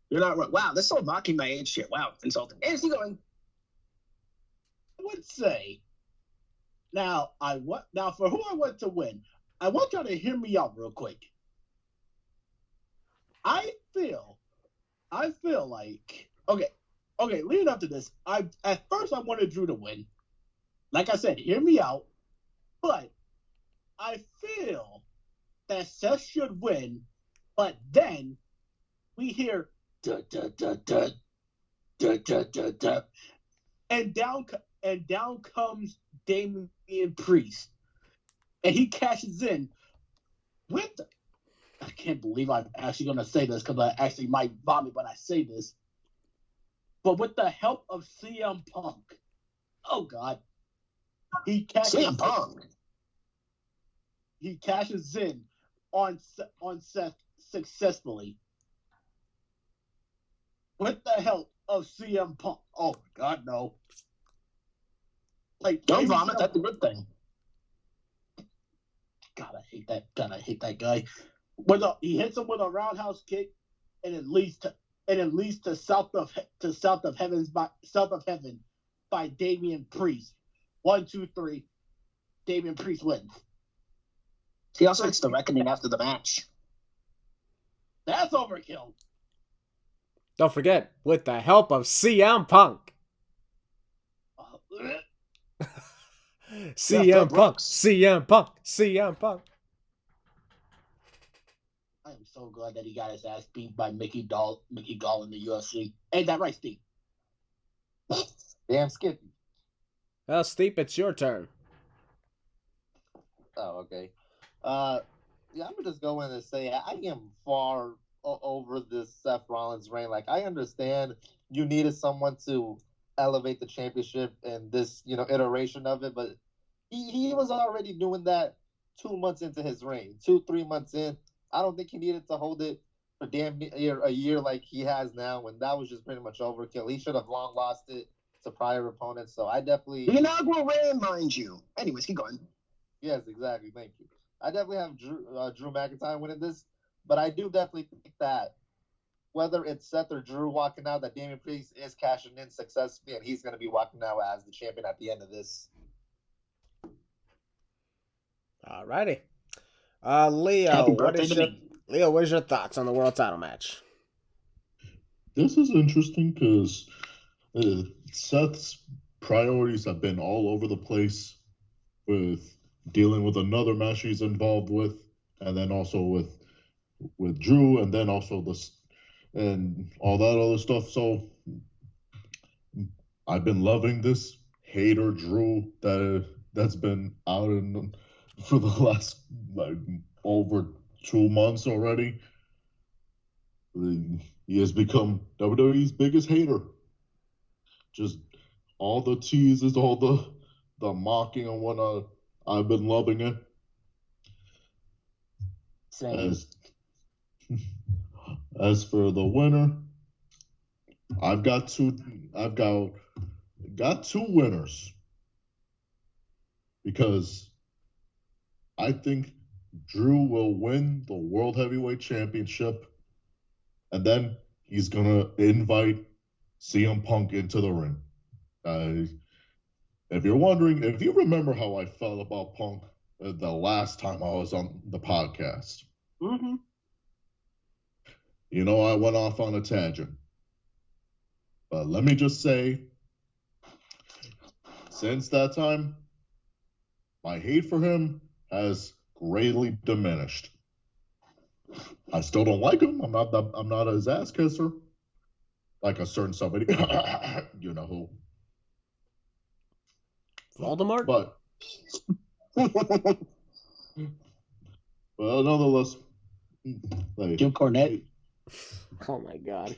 You're not right. Wow, they're so mocking my age shit. Wow, insulting. Anyways, keep going. I would say, now for who I want to win, I want y'all to hear me out real quick. I feel like leading up to this, at first I wanted Drew to win. Like I said, hear me out. But I feel that Seth should win, but then we hear da da da da da da da da, and down comes Damian Priest, and he cashes in with. I can't believe I'm actually going to say this because I actually might vomit when I say this, but with the help of CM Punk. Oh God, he cashes CM Punk. He cashes in on Seth successfully with the help of CM Punk. Oh my God, no! Like, don't vomit. That's a good thing. God, I hate that. God, I hate that guy. He hits him with a roundhouse kick, and it leads to south of heaven by Damian Priest. 1, 2, 3. Damian Priest wins. He also hits the reckoning after the match. That's overkill. Don't forget, with the help of CM Punk. CM Punk. CM Punk. CM Punk. I am so glad that he got his ass beat by Mickey Gall in the UFC. Ain't that right, Steve? Damn, Skippy. Well, Steve, it's your turn. Oh, okay. Yeah, I'm gonna just go in and say I am far over this Seth Rollins reign. Like, I understand you needed someone to elevate the championship in this, iteration of it, but he was already doing that 2 months into his reign, 2-3 months in. I don't think he needed to hold it for a year like he has now, when that was just pretty much overkill. He should have long lost it to prior opponents. So I definitely the inaugural reign, mind you. Anyways, keep going. Yes, exactly. Thank you. I definitely have Drew McIntyre winning this, but I do definitely think that whether it's Seth or Drew walking out, that Damian Priest is cashing in successfully, and he's going to be walking out as the champion at the end of this. All Alrighty. Happy Leo, birthday to me. What is your thoughts on the world title match? This is interesting because Seth's priorities have been all over the place with dealing with another match he's involved with, and then also with Drew, and then also and all that other stuff. So I've been loving this hater Drew that's been out for the last over 2 months already. He has become WWE's biggest hater. Just all the teases, all the mocking and whatnot. I've been loving it. Same. As for the winner, I've got two winners. Because I think Drew will win the World Heavyweight Championship, and then he's gonna invite CM Punk into the ring. If you're wondering, if you remember how I felt about Punk the last time I was on the podcast, Mm-hmm. you know I went off on a tangent. But let me just say, since that time, my hate for him has greatly diminished. I still don't like him. I'm not his ass kisser, like a certain somebody, you know who. Voldemort? But well, nonetheless, Jim Cornette. Oh my god.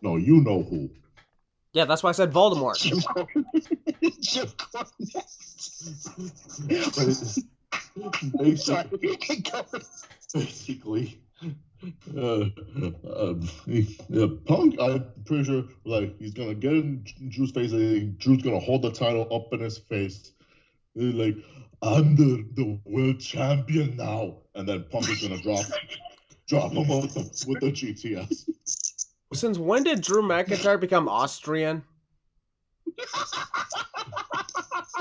No, you know who. Yeah, that's why I said Voldemort. Jim Cornette. Jim Cornette. Basically, Punk, I'm pretty sure, he's gonna get in Drew's face. Drew's gonna hold the title up in his face, like, I'm the world champion now, and then Punk is gonna drop him with the GTS. Since when did Drew McIntyre become Austrian?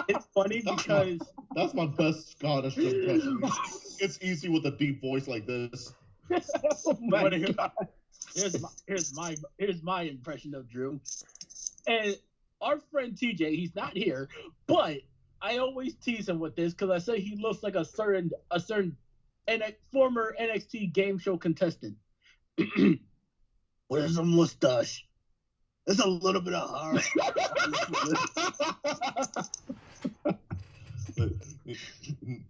It's funny because That's my best Scottish impression. It's easy with a deep voice like this. oh my God. Here's my impression of Drew. And our friend TJ, he's not here, but I always tease him with this because I say he looks like a certain former NXT game show contestant. Where's the mustache? There's a little bit of heart.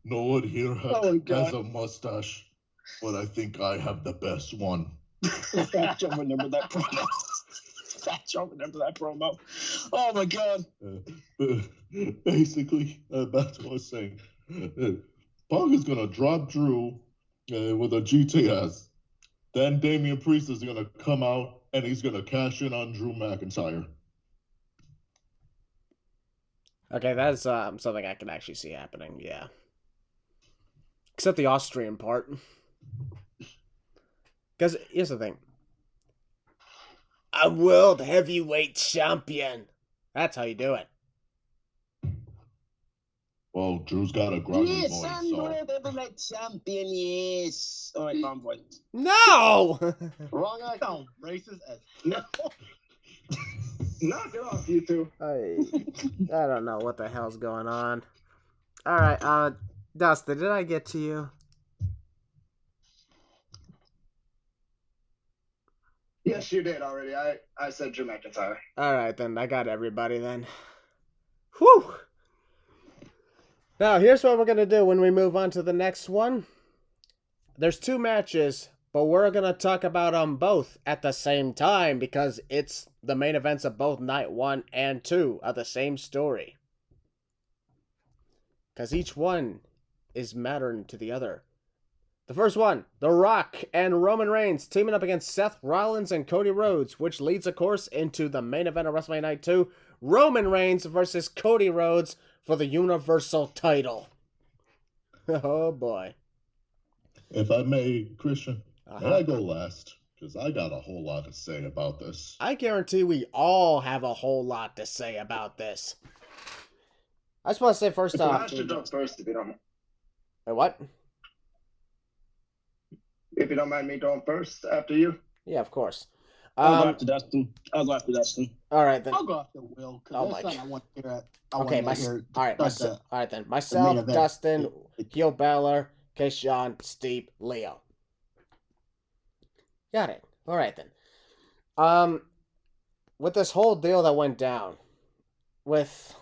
No one here has a mustache, but I think I have the best one. Fat Joe remember that promo. Fat Joe remember that promo. Oh my God. Basically, that's what I was saying. Punk is gonna drop Drew with a GTS. Then Damian Priest is gonna come out and he's gonna cash in on Drew McIntyre. Okay, that's something I can actually see happening, yeah. Except the Austrian part. Because here's the thing. A world heavyweight champion. That's how you do it. Well, Drew's got a growly Yes, voice, I'm so... World Heavyweight Champion, yes. All right, wrong voice. No! Wrong icon. Sound racist as No. Knock it off, you two. I don't know what the hell's going on. Alright, Dustin, did I get to you? Yes, you did already. I said Drew McIntyre. Alright then, I got everybody then. Whew! Now, here's what we're going to do when we move on to the next one. There's 2 matches, but we're going to talk about them both at the same time because it's the main events of both night 1 and 2 of the same story. Because each one is mattering to the other. The first one, The Rock and Roman Reigns teaming up against Seth Rollins and Cody Rhodes, which leads, of course, into the main event of WrestleMania Night 2, Roman Reigns versus Cody Rhodes for the Universal title. Oh, boy. If I may, Christian, may I go last? Because I got a whole lot to say about this. I guarantee we all have a whole lot to say about this. I just want to say first off... I should go first if you don't. Wait, what? If you don't mind me going first after you. Yeah, of course. I'll go after Dustin. All right then. I'll go after Will Oh, because my I want to hear it. Okay, all right then. main Myself, event. Dustin, Heel Balor, Keshawn, Steve, Leo. Got it. All right then. With this whole deal that went down, with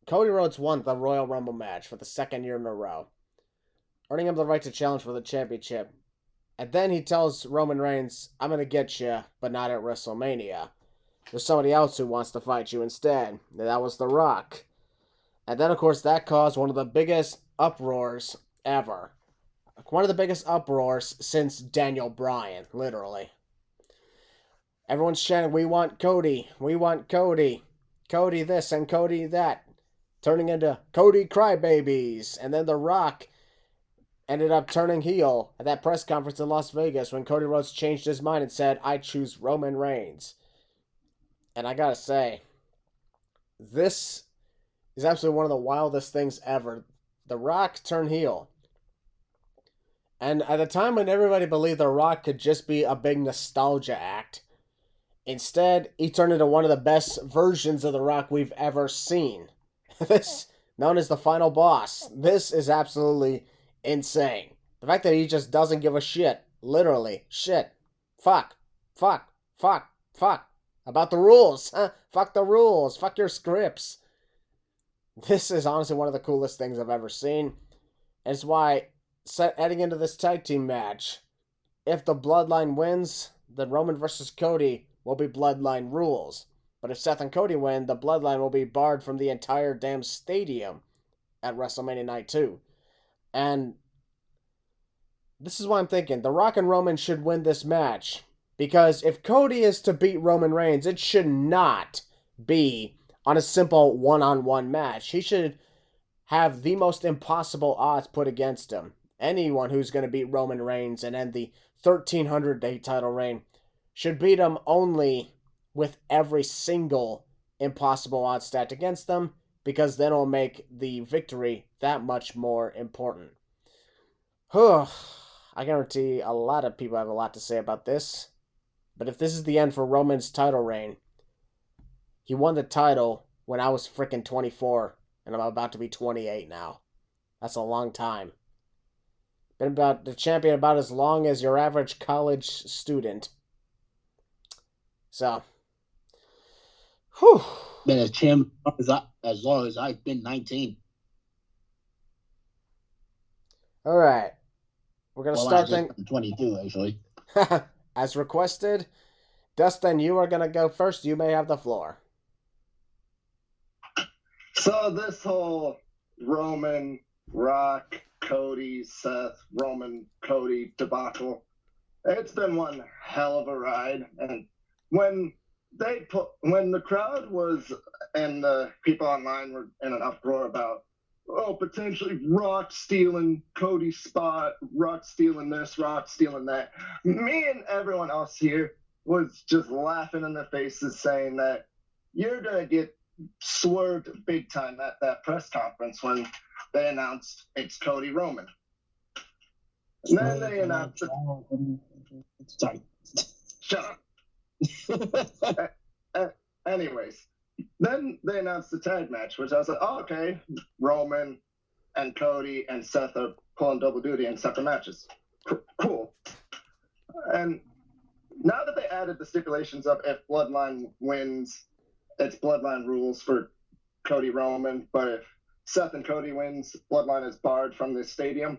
Cody Rhodes won the Royal Rumble match for the second year in a row, earning him the right to challenge for the championship, and then he tells Roman Reigns, "I'm gonna get you, but not at WrestleMania. There's somebody else who wants to fight you instead." And that was The Rock. And then, of course, that caused one of the biggest uproars ever. One of the biggest uproars since Daniel Bryan, literally. Everyone's chanting, "We want Cody. We want Cody. Cody this and Cody that." Turning into Cody crybabies. And then The Rock ended up turning heel at that press conference in Las Vegas when Cody Rhodes changed his mind and said, "I choose Roman Reigns." And I gotta say, this is absolutely one of the wildest things ever. The Rock turned heel. And at a time when everybody believed The Rock could just be a big nostalgia act, instead, he turned into one of the best versions of The Rock we've ever seen. This, known as the final boss. This is absolutely insane. The fact that he just doesn't give a shit. Literally. Shit. Fuck. Fuck. Fuck. Fuck. About the rules. Huh? Fuck the rules. Fuck your scripts. This is honestly one of the coolest things I've ever seen. And it's why, heading into this tag team match, if the Bloodline wins, then Roman versus Cody will be Bloodline rules. But if Seth and Cody win, the Bloodline will be barred from the entire damn stadium at WrestleMania Night 2. And this is why I'm thinking, The Rock and Roman should win this match. Because if Cody is to beat Roman Reigns, it should not be on a simple one-on-one match. He should have the most impossible odds put against him. Anyone who's going to beat Roman Reigns and end the 1,300-day title reign should beat him only with every single impossible odds stacked against them, because then it'll make the victory that much more important. I guarantee a lot of people have a lot to say about this. But if this is the end for Roman's title reign, he won the title when I was freaking 24, and I'm about to be 28 now. That's a long time. Been about the champion about as long as your average college student. So, whew. Been a champion as long as I've been 19. All right. We're going to start things. 22, actually. As requested, Dustin, you are going to go first. You may have the floor. So this whole Roman, Rock, Cody, Seth, Roman, Cody debacle, it's been one hell of a ride. And when the crowd was and the people online were in an uproar about, potentially Rock stealing Cody's spot, Rock stealing this, Rock stealing that, me and everyone else here was just laughing in their faces saying that you're going to get swerved big time at that press conference when they announced it's Cody Roman. And then they announced... Sorry. Shut up. Anyways, then they announced the tag match, which I was like, okay, Roman and Cody and Seth are pulling double duty in separate matches. Cool. And now that they added the stipulations of if Bloodline wins, it's Bloodline rules for Cody Roman, but if Seth and Cody wins, Bloodline is barred from the stadium.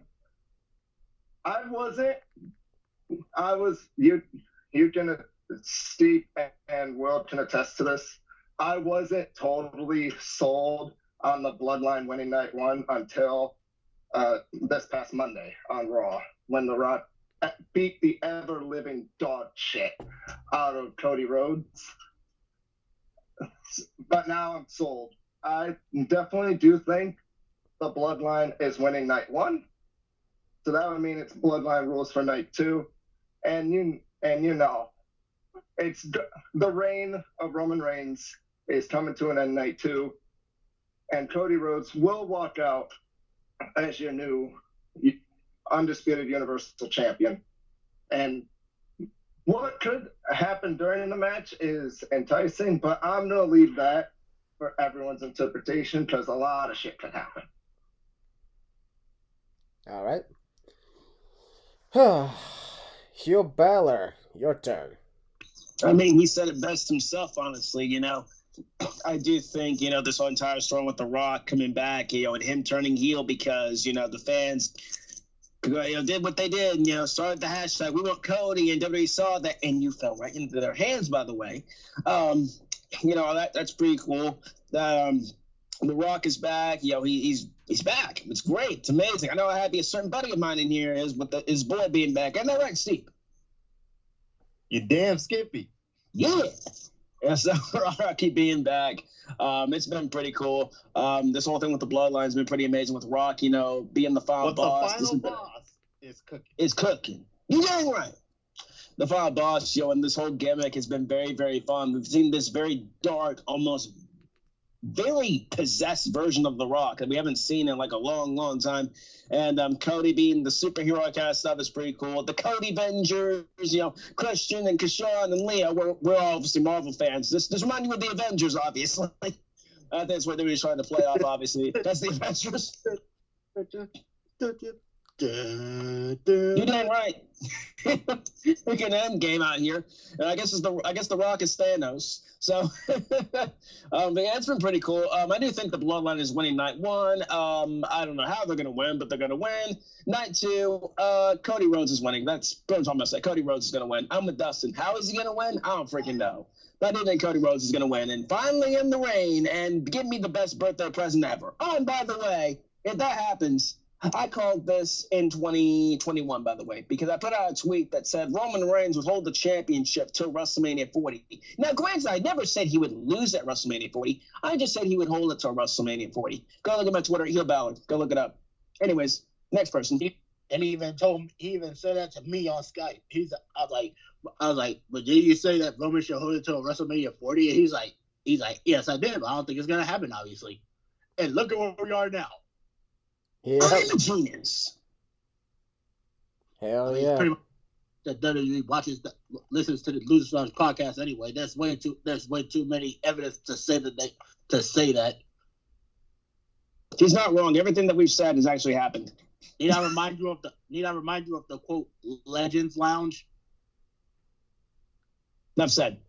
You can, Steve and Will can attest to this. I wasn't totally sold on the Bloodline winning night one until this past Monday on Raw, when The Rock beat the ever-living dog shit out of Cody Rhodes. But now I'm sold. I definitely do think the Bloodline is winning night one. So that would mean it's Bloodline rules for night two. And you know, it's the reign of Roman Reigns is coming to an end night two. And Cody Rhodes will walk out as your new undisputed Universal Champion. And what could happen during the match is enticing, but I'm going to leave that for everyone's interpretation because a lot of shit could happen. All right. Hugh Balor, your turn. I mean, he said it best himself, honestly. I do think, this whole entire story with The Rock coming back, and him turning heel because, the fans, did what they did, started the hashtag, we want Cody, and WWE saw that, and you fell right into their hands, by the way. That's pretty cool. The Rock is back. He's back. It's great. It's amazing. I know how happy a certain buddy of mine in here is with his boy being back. Isn't that right, Steve? You damn Skippy. Yeah. Yeah, so Rocky being back, it's been pretty cool. This whole thing with the Bloodline has been pretty amazing with Rock, being the final boss. The final boss is cooking. It's cooking. You're dang right. The final boss, and this whole gimmick has been very, very fun. We've seen this very dark, almost very possessed version of The Rock that we haven't seen in like a long, long time. And Cody being the superhero kind of stuff is pretty cool. The Cody Avengers, Christian and Kashawn and Leah, we're all obviously Marvel fans. This reminds me of the Avengers, obviously. I think that's what they were trying to play off, obviously. That's the Avengers. You dang right. We can end game out here. And I guess the Rock is Thanos. So but yeah, it's been pretty cool. I do think the Bloodline is winning night 1. I don't know how they're gonna win, but they're gonna win. Night 2, Cody Rhodes is winning. That's what I'm talking about. Cody Rhodes is gonna win. I'm with Dustin. How is he gonna win? I don't freaking know. But I do think Cody Rhodes is gonna win. And finally in the reign and give me the best birthday present ever. Oh, and by the way, if that happens, I called this in 2021, by the way, because I put out a tweet that said Roman Reigns would hold the championship till WrestleMania 40. Now, granted, I never said he would lose at WrestleMania 40. I just said he would hold it till WrestleMania 40. Go look at my Twitter, Heel Ballard. Go look it up. Anyways, next person. And he even said that to me on Skype. I was like, but did you say that Roman should hold it till WrestleMania 40? And he's like, yes, I did, but I don't think it's gonna happen, obviously. And look at where we are now. Yeah. I'm a genius. Hell yeah. Pretty much that WWE listens to the Loser Stars podcast anyway. There's way too many evidence to say that. He's not wrong. Everything that we've said has actually happened. Need I remind you of the quote Legends Lounge? Enough said.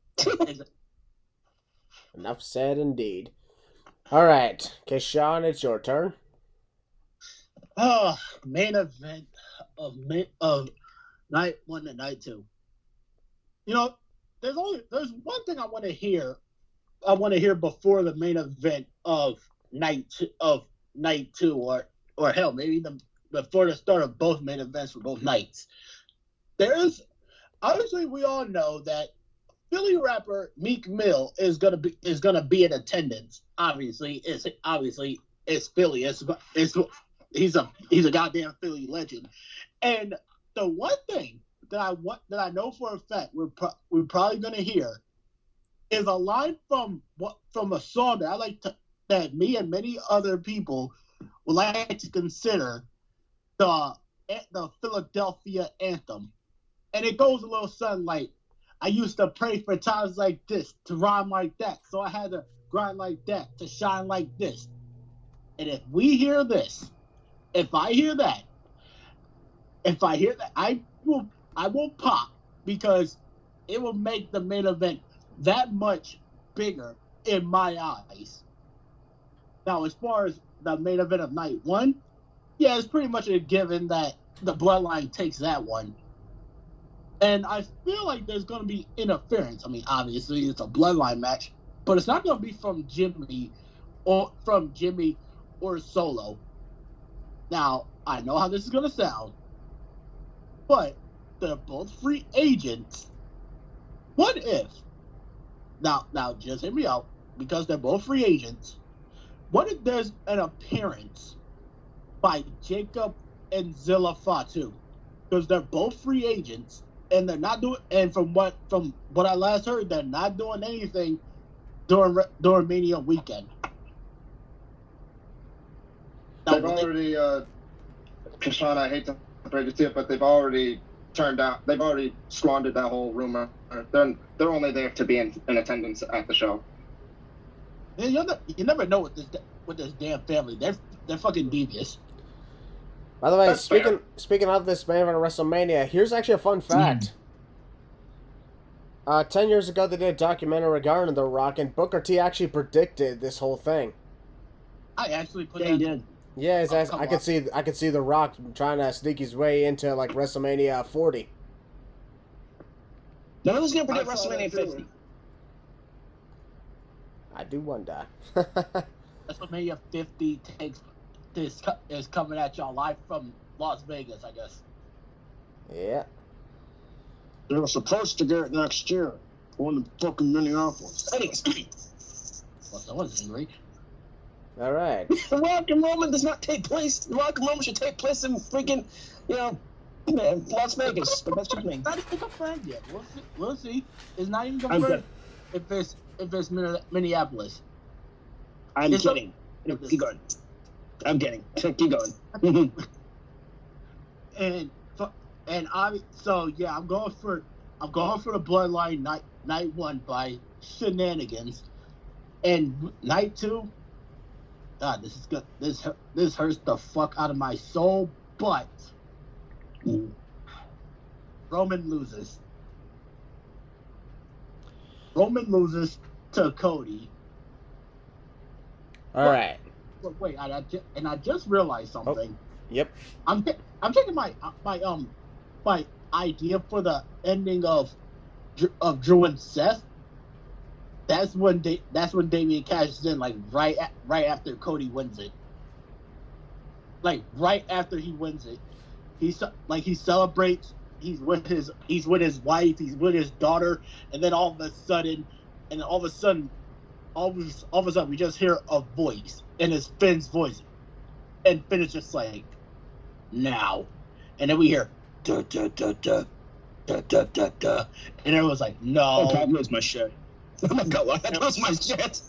Enough said indeed. All right, Keshawn, it's your turn. Main event of night 1 and night 2. There's one thing I want to hear. I want to hear before the main event of night 2, or hell, maybe before the start of both main events for both nights. There's obviously we all know that Philly rapper Meek Mill is gonna be in attendance. Obviously it's Philly. He's a goddamn Philly legend. And the one thing that I know for a fact we're probably gonna hear is a line from a song that me and many other people would like to consider the Philadelphia anthem. And it goes a little something like, I used to pray for times like this to rhyme like that, so I had to grind like that to shine like this. And if I hear that, I will pop, because it will make the main event that much bigger in my eyes. Now, as far as the main event of night 1, yeah, it's pretty much a given that the Bloodline takes that one. And I feel like there's going to be interference. I mean, obviously, it's a Bloodline match, but it's not going to be from Jimmy or Solo. Now, I know how this is going to sound, but they're both free agents. What if, now just hear me out, because they're both free agents, what if there's an appearance by Jacob and Zilla Fatu? Because they're both free agents, and they're not doing, and from what I last heard, they're not doing anything during Mania weekend. They've already, Kashawn, I hate to biggest hit, but they've already squandered that whole rumor. They're only there to be in attendance at the show. You never know with this damn family. They're fucking devious. By the way, That's speaking of this main event of WrestleMania, here's actually a fun fact. 10 years ago, they did a documentary regarding The Rock, and Booker T actually predicted this whole thing. I actually put Yeah, that. he did. Yeah, come I could see The Rock trying to sneak his way into like WrestleMania 40. No one's gonna predict I saw that WrestleMania too. 50. I do wonder. WrestleMania 50 is coming at y'all live from Las Vegas, I guess. Yeah. They were supposed to get it next year. Going to fucking Minneapolis. Anyways, Well, someone's angry. All right. the Rock and Roman does not take place. The Rock and Roman should take place in freaking, Las Vegas. But that's just me. Not even confirmed yet. We'll see. It's not even I'm confirmed if it's Minneapolis. I'm It's kidding. Keep going. I'm kidding. Keep going. And I'm going for the Bloodline night 1 by shenanigans, and night 2. God, this is good. This hurts the fuck out of my soul, but Roman loses. Roman loses to Cody. All right. But wait, I just realized something. Yep. I'm taking my idea for the ending of Drew and Seth. That's when Damian cashes in, like right after Cody wins it. Like right after he wins it, he celebrates. He's with his wife. He's with his daughter, and then all of a sudden, we just hear a voice, and it's Finn's voice, and Finn is just like, now, and then we hear da da da da da da da da, and everyone's like, no. Oh, that was my shit. Oh my god, that was my shit.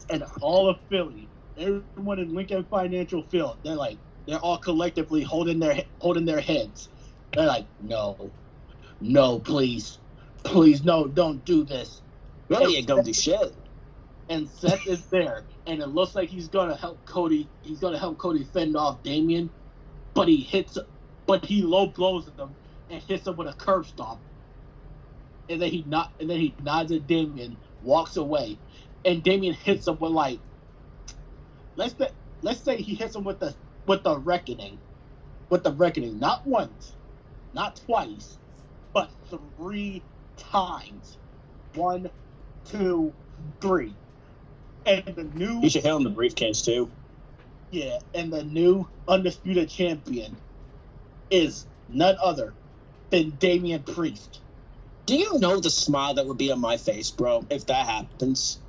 And all of Philly, everyone in Lincoln Financial Field, they're all collectively holding their heads. They're like, no, please, no, don't do this. Really, you don't do shit. And Seth is there, and it looks like he's gonna help Cody. He's gonna help Cody fend off Damian, but he low blows him and hits him with a curb stomp. And then he nods at Damian, walks away, and Damian hits him with like, let's say he hits him with the reckoning, not once, not twice, but 3 times. 1, 2, 3. And the new You should hit on the briefcase too. Yeah, and the new Undisputed Champion is none other than Damian Priest. Do you know the smile that would be on my face, bro, if that happens?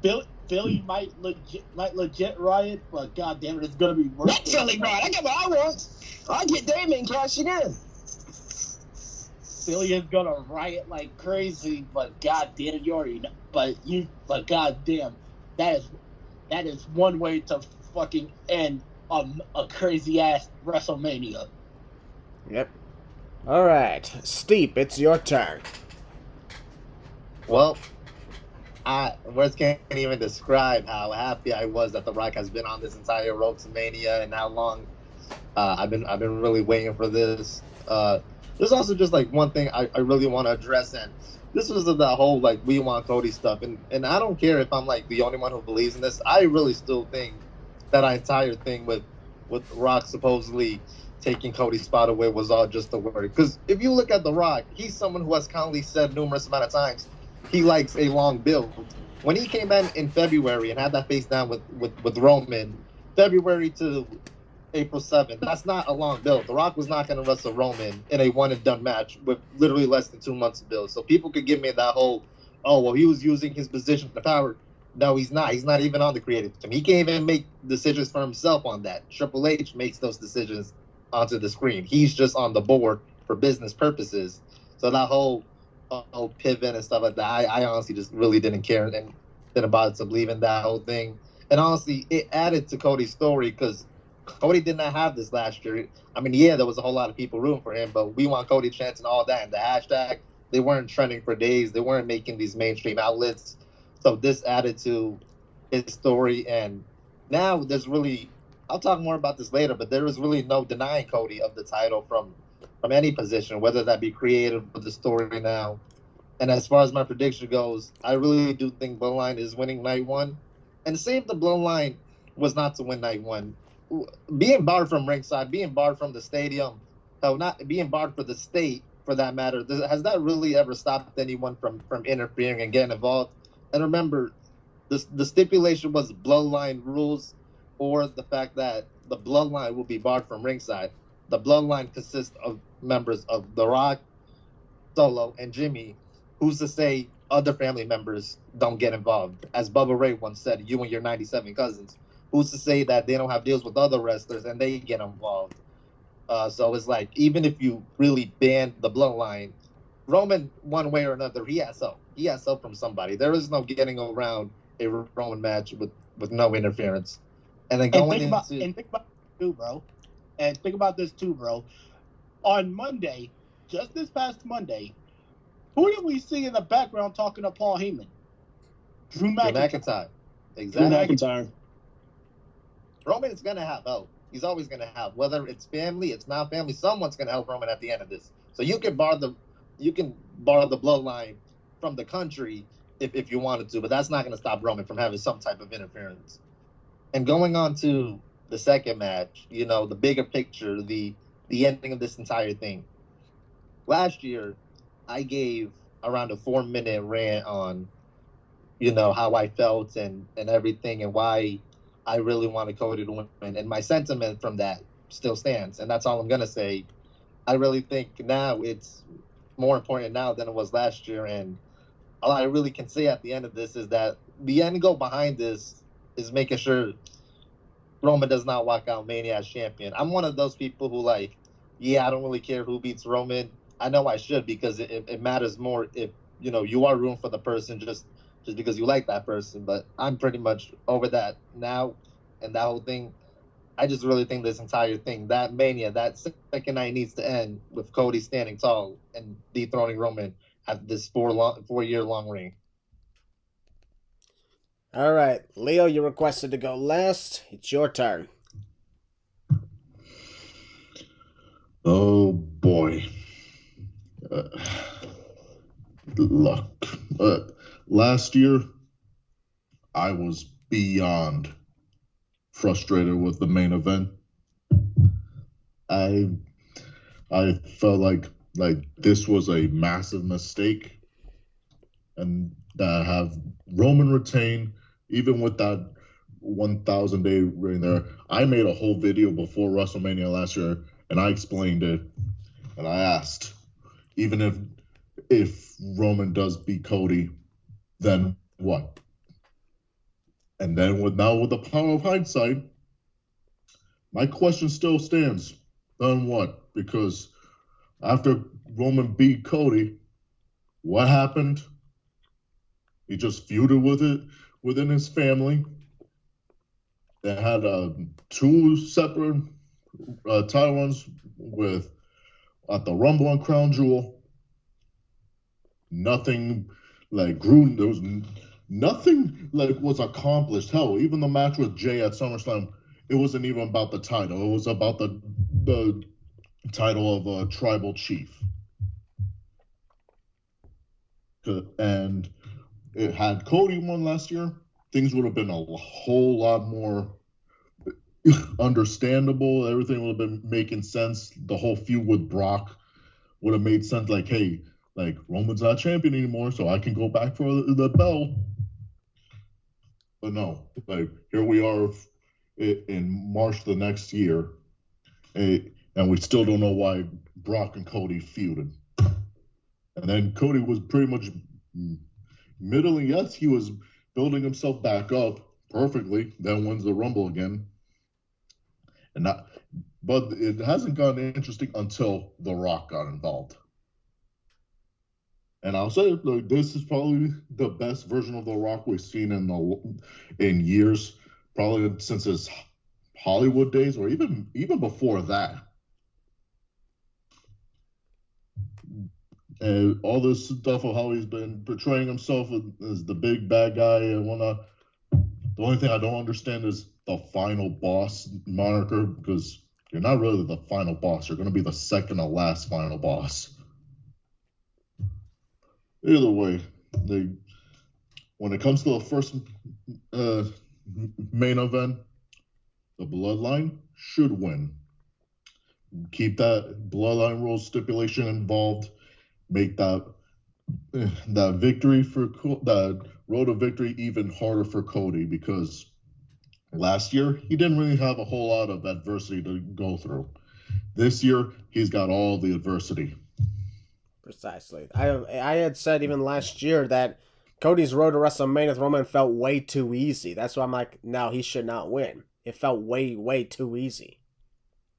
Philly might legit riot, but god damn it, it's gonna be worse. Not Philly riot. I got what I want. I get Damian cashing in. Philly is gonna riot like crazy, but god damn it, you already know. But god damn, that is one way to fucking end a crazy ass WrestleMania. Yep. All right, Steep, it's your turn. Well, words can't even describe how happy I was that The Rock has been on this entire Road to Mania and how long I've been really waiting for this. There's also just like one thing I really want to address, and this was the whole like we want Cody stuff, and I don't care if I'm like the only one who believes in this. I really still think that entire thing with Rock supposedly taking Cody's spot away was all just a word. Because if you look at The Rock, he's someone who has kindly said numerous amount of times he likes a long build. When he came in February and had that face down with Roman, February to April 7th, that's not a long build. The Rock was not going to wrestle Roman in a one-and-done match with literally less than 2 months of build. So people could give me that whole, oh, well, he was using his position for power. No, he's not. He's not even on the creative team. He can't even make decisions for himself on that. Triple H makes those decisions onto the screen. He's just on the board for business purposes. So that whole pivot and stuff like that, I honestly just really didn't care and didn't bother to believe in that whole thing. And honestly, it added to Cody's story because Cody did not have this last year. I mean, yeah, there was a whole lot of people rooting for him, but we want Cody chants and all that. And the hashtag, they weren't trending for days. They weren't making these mainstream outlets. So this added to his story. And now there's really, I'll talk more about this later, but there is really no denying Cody of the title from any position, whether that be creative or the story now. And as far as my prediction goes, I really do think Bloodline is winning night one. And say if the Bloodline was not to win night one, being barred from ringside, being barred from the stadium, hell, not being barred for the state, for that matter, has that really ever stopped anyone from interfering and getting involved? And remember, the stipulation was Bloodline rules, or the fact that the Bloodline will be barred from ringside. The Bloodline consists of members of The Rock, Solo, and Jimmy. Who's to say other family members don't get involved? As Bubba Ray once said, you and your 97 cousins. Who's to say that they don't have deals with other wrestlers and they get involved? So it's like, even if you really ban the Bloodline, Roman, one way or another, he has help from somebody. There is no getting around a Roman match with no interference. And then going think about too, bro. And think about this too, bro. On Monday, just this past Monday, who did we see in the background talking to Paul Heyman? Drew McIntyre. Exactly. Drew McIntyre. Roman is going to have help. He's always going to have. Whether it's family, it's not family, someone's going to help Roman at the end of this. So you can bar the Bloodline from the country if you wanted to, but that's not going to stop Roman from having some type of interference. And going on to the second match, the bigger picture, the ending of this entire thing. Last year, I gave around a 4-minute rant on, how I felt and everything, and why I really wanted Cody to win. And my sentiment from that still stands. And that's all I'm going to say. I really think now it's more important now than it was last year. And all I really can say at the end of this is that the end goal behind this is making sure Roman does not walk out Mania as champion. I'm one of those people who I don't really care who beats Roman. I know I should, because it matters more if, you are rooting for the person just because you like that person. But I'm pretty much over that now, and that whole thing. I just really think this entire thing, that Mania, that second night needs to end with Cody standing tall and dethroning Roman at this 4-year-long reign. All right, Leo, you requested to go last. It's your turn. Oh boy. Luck. Last year, I was beyond frustrated with the main event. I felt like this was a massive mistake, and that have Roman retain, even with that 1,000-day reign there. I made a whole video before WrestleMania last year, and I explained it, and I asked, even if Roman does beat Cody, then what? And then with the power of hindsight, my question still stands. Then what? Because after Roman beat Cody, what happened? He just feuded with it within his family. They had 2 separate title runs at the Rumble and Crown Jewel. Nothing grew. There was nothing was accomplished. Hell, even the match with Jey at SummerSlam, it wasn't even about the title. It was about the title of Tribal Chief. And it had Cody won last year, things would have been a whole lot more understandable. Everything would have been making sense. The whole feud with Brock would have made sense. Hey, Roman's not champion anymore, so I can go back for the belt. But no, here we are in March the next year, and we still don't know why Brock and Cody feuded. And then Cody was pretty much middling. Yes, he was building himself back up perfectly, then wins the Rumble again. But it hasn't gotten interesting until The Rock got involved. And I'll say, this is probably the best version of The Rock we've seen in years, probably since his Hollywood days, or even before that. And all this stuff of how he's been portraying himself as the big bad guy and whatnot. The only thing I don't understand is the final boss moniker, because you're not really the final boss. You're going to be the second to last final boss. Either way, when it comes to the first main event, the Bloodline should win. Keep that Bloodline rules stipulation involved. Make that victory that road to victory even harder for Cody, because last year he didn't really have a whole lot of adversity to go through. This year he's got all the adversity. Precisely. I had said even last year that Cody's road to WrestleMania with Roman felt way too easy. That's why I'm like, no, he should not win. It felt way too easy.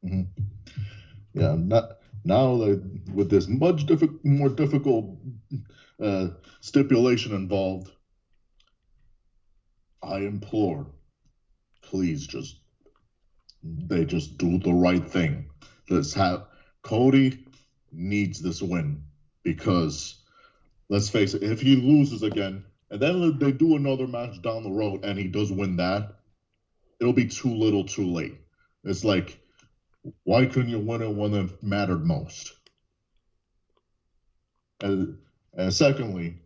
Mm-hmm. Yeah, now with this much more difficult stipulation involved, I implore, please they just do the right thing. Cody needs this win, because let's face it, if he loses again and then they do another match down the road and he does win that, it'll be too little too late. It's like, why couldn't you win it when it mattered most? And secondly,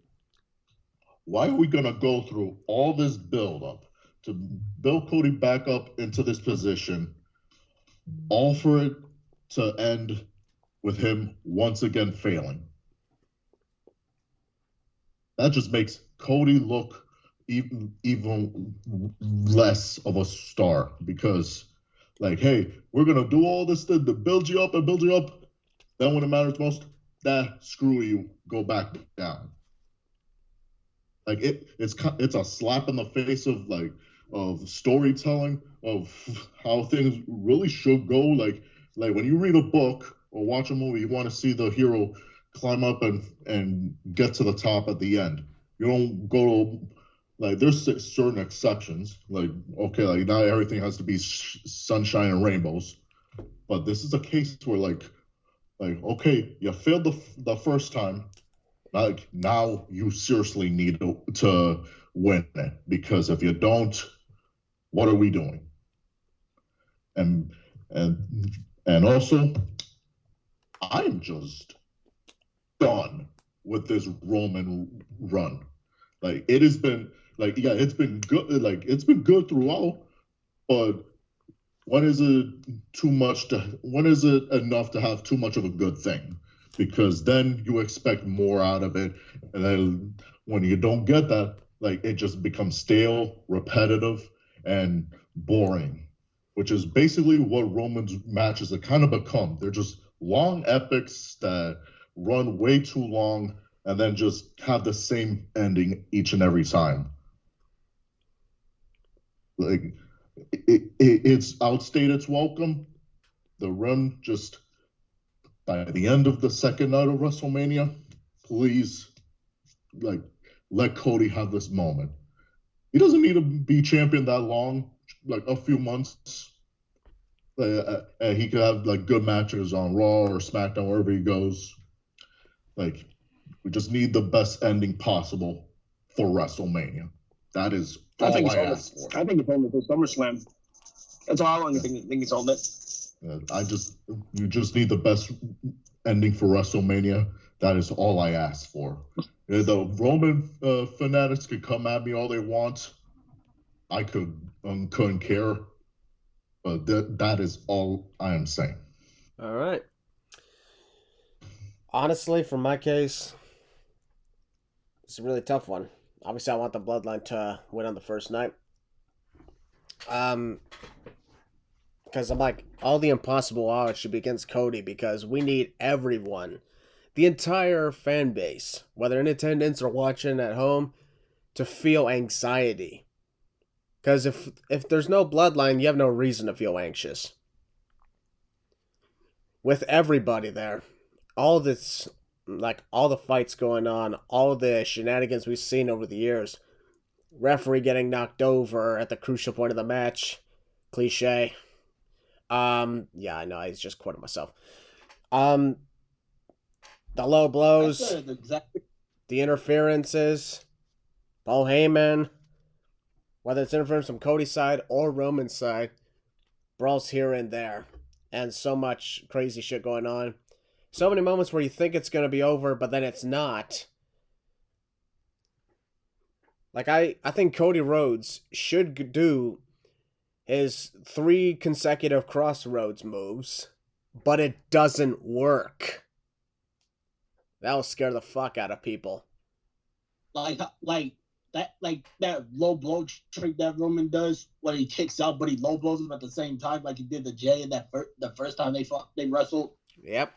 why are we going to go through all this build-up to build Cody back up into this position, all for it to end with him once again failing? That just makes Cody look even less of a star, because, like, hey, we're going to do all this to build you up. Then when it matters most, screw you, go back down. Like, it's a slap in the face of storytelling, of how things really should go. Like when you read a book or watch a movie, you want to see the hero climb up and get to the top at the end. You don't go to, like, there's certain exceptions. Like, okay, like, not everything has to be sunshine and rainbows. But this is a case where, like, okay, you failed the first time. Like, now you seriously need to win it, because if you don't, what are we doing? And also, I'm just done with this Roman run. Like, it has been, like, yeah, it's been good. Like, it's been good throughout, but when is it enough to have too much of a good thing? Because then you expect more out of it, and then when you don't get that, like, it just becomes stale, repetitive, and boring, which is basically what Roman's matches have kind of become. They're just long epics that run way too long and then just have the same ending each and every time. Like, it's outstayed its welcome. The run just, by the end of the second night of WrestleMania, please, like, let Cody have this moment. He doesn't need to be champion that long, like a few months. And he could have, like, good matches on Raw or SmackDown, wherever he goes. Like, we just need the best ending possible for WrestleMania. That is all I ask for. I think it's only for SummerSlam. That's all I think it's on it. You just need the best ending for WrestleMania. That is all I ask for. The Roman fanatics could come at me all they want. I couldn't care. But that is all I am saying. All right. Honestly, for my case, it's a really tough one. Obviously, I want the Bloodline to win on the first night. Because I'm like, all the impossible odds should be against Cody, because we need everyone, the entire fan base, whether in attendance or watching at home, to feel anxiety. Because if there's no Bloodline, you have no reason to feel anxious. With everybody there, all this, like, all the fights going on, all the shenanigans we've seen over the years, referee getting knocked over at the crucial point of the match, Cliche. Yeah, I know. I just quoted myself. The low blows, the interferences, Paul Heyman, whether it's interference from Cody's side or Roman's side, brawls here and there, and so much crazy shit going on. So many moments where you think it's going to be over, but then it's not. Like, I think Cody Rhodes should do his 3 consecutive crossroads moves, but it doesn't work. That'll scare the fuck out of people. Like that low blow trick that Roman does when he kicks out, but he low blows him at the same time, like he did to Jey in the first time they wrestled. Yep.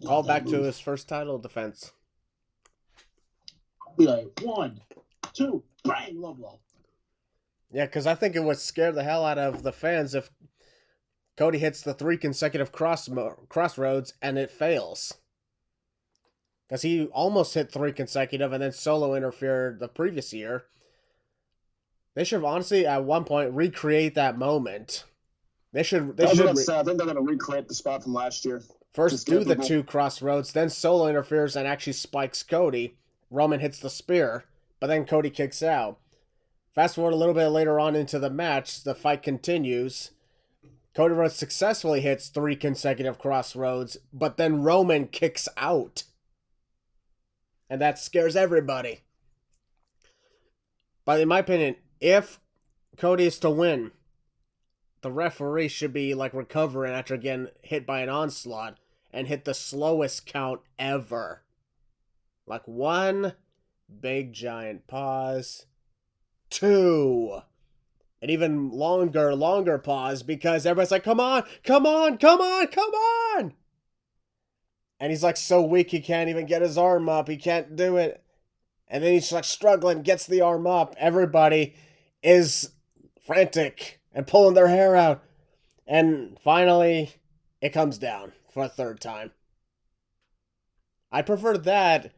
Call back to his first title defense. Be like 1, 2, bang, low blow. Yeah, because I think it would scare the hell out of the fans if Cody hits the 3 consecutive crossroads and it fails. Because he almost hit 3 consecutive and then Solo interfered the previous year. They should honestly, at one point, recreate that moment. I think they're going to recreate the spot from last year. First do the 2 crossroads, then Solo interferes and actually spikes Cody. Roman hits the spear, but then Cody kicks out. Fast forward a little bit later on into the match, the fight continues. Cody Rhodes successfully hits 3 consecutive crossroads, but then Roman kicks out. And that scares everybody. But in my opinion, if Cody is to win, the referee should be like recovering after getting hit by an onslaught and hit the slowest count ever. Like 1 big giant pause, 2, and even longer pause because everybody's like, come on. And he's like so weak he can't even get his arm up. He can't do it. And then he's like struggling, gets the arm up. Everybody is frantic and pulling their hair out. And finally, it comes down for a 3rd time. I prefer that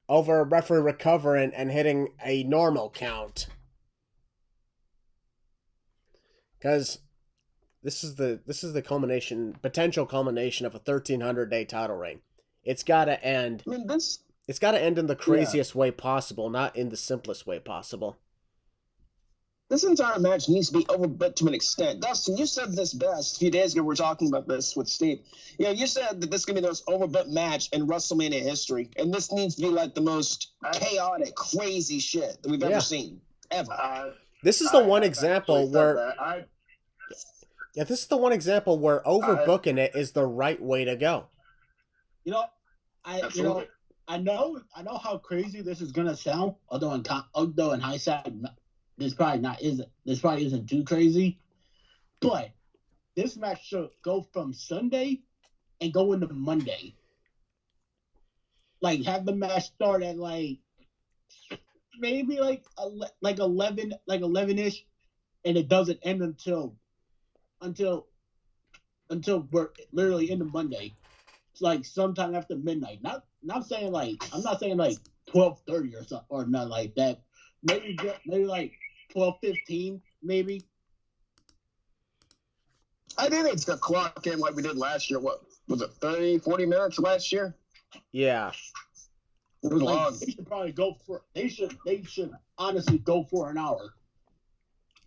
over a referee recovering and hitting a normal count. Because this is the potential culmination of a 1,300-day title reign. It's got to end. It's got to end in the craziest way possible, not in the simplest way possible. This entire match needs to be overbooked to an extent. Dustin, you said this best a few days ago. We were talking about this with Steve. You said that this is going to be the most overbooked match in WrestleMania history, and this needs to be like the most chaotic, crazy shit that we've ever seen, ever. This is the one example where... Yeah, this is the one example where overbooking it is the right way to go. I know how crazy this is gonna sound. Although in hindsight, this probably isn't too crazy. But this match should go from Sunday and go into Monday. Like have the match start at maybe 11-ish, and it doesn't end until we're literally into Monday. It's like sometime after midnight. I'm not saying 12:30 or something or nothing like that. Maybe like 12:15, maybe. I think it's the clock in like we did last year. What was it, 30, 40 minutes last year? Yeah. It was long. They should probably go for. They should honestly go for an hour.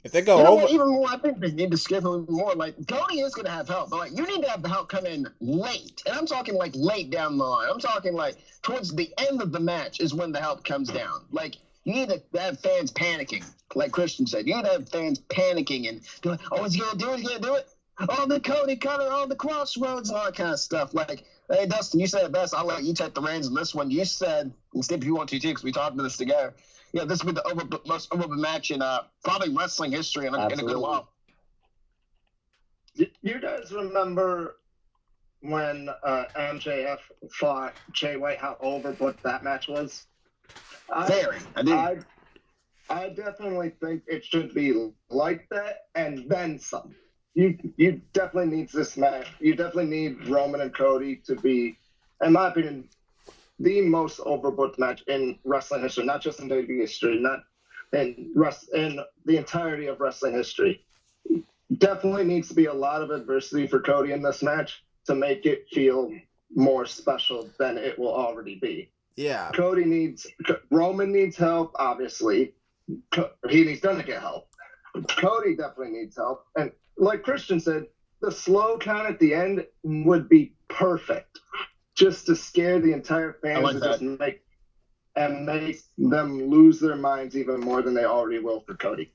If they go over, even more, I think they need to skip a little more. Like Cody is going to have help, but you need to have the help come in late, and I'm talking like late down the line. I'm talking like towards the end of the match is when the help comes down. Like you need to have fans panicking, like Christian said. You need to have fans panicking and be like, "Oh, is he going to do it? He's going to do it? Oh, the Cody cutter, all the crossroads, and all that kind of stuff." Like, hey, Dustin, you said it best. I'll let you take the reins on this one. You said, and Steve, if you want to too, because we talked about this together. Yeah, this would be the most overbooked match in probably wrestling history in a good while. You guys remember when MJF fought Jey White, how overbooked that match was? Very. I do. I definitely think it should be like that and then some. You definitely need this match. You definitely need Roman and Cody to be, in my opinion, the most overbooked match in wrestling history, not just in WWE history. in the entirety of wrestling history. Definitely needs to be a lot of adversity for Cody in this match to make it feel more special than it will already be. Yeah. Roman needs help, obviously. He's going to get help. Cody definitely needs help. And like Christian said, the slow count at the end would be perfect just to scare the entire fans and just make them lose their minds even more than they already will for Cody.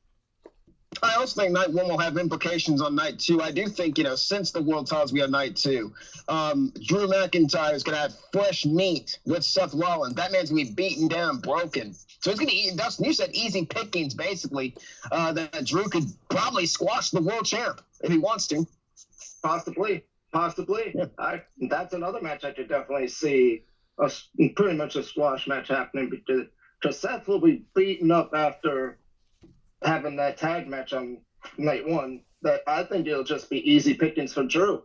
I also think night one will have implications on night two. I do think, since the world titles we have night two, Drew McIntyre is going to have fresh meat with Seth Rollins. That man's going to be beaten down, broken. So he's going to eat. Dustin, you said easy pickings, basically, that Drew could probably squash the world champ if he wants to. Possibly. Yeah. That's another match I could definitely see, pretty much a squash match happening because Seth will be beaten up after having that tag match on night one. That I think it'll just be easy pickings for Drew.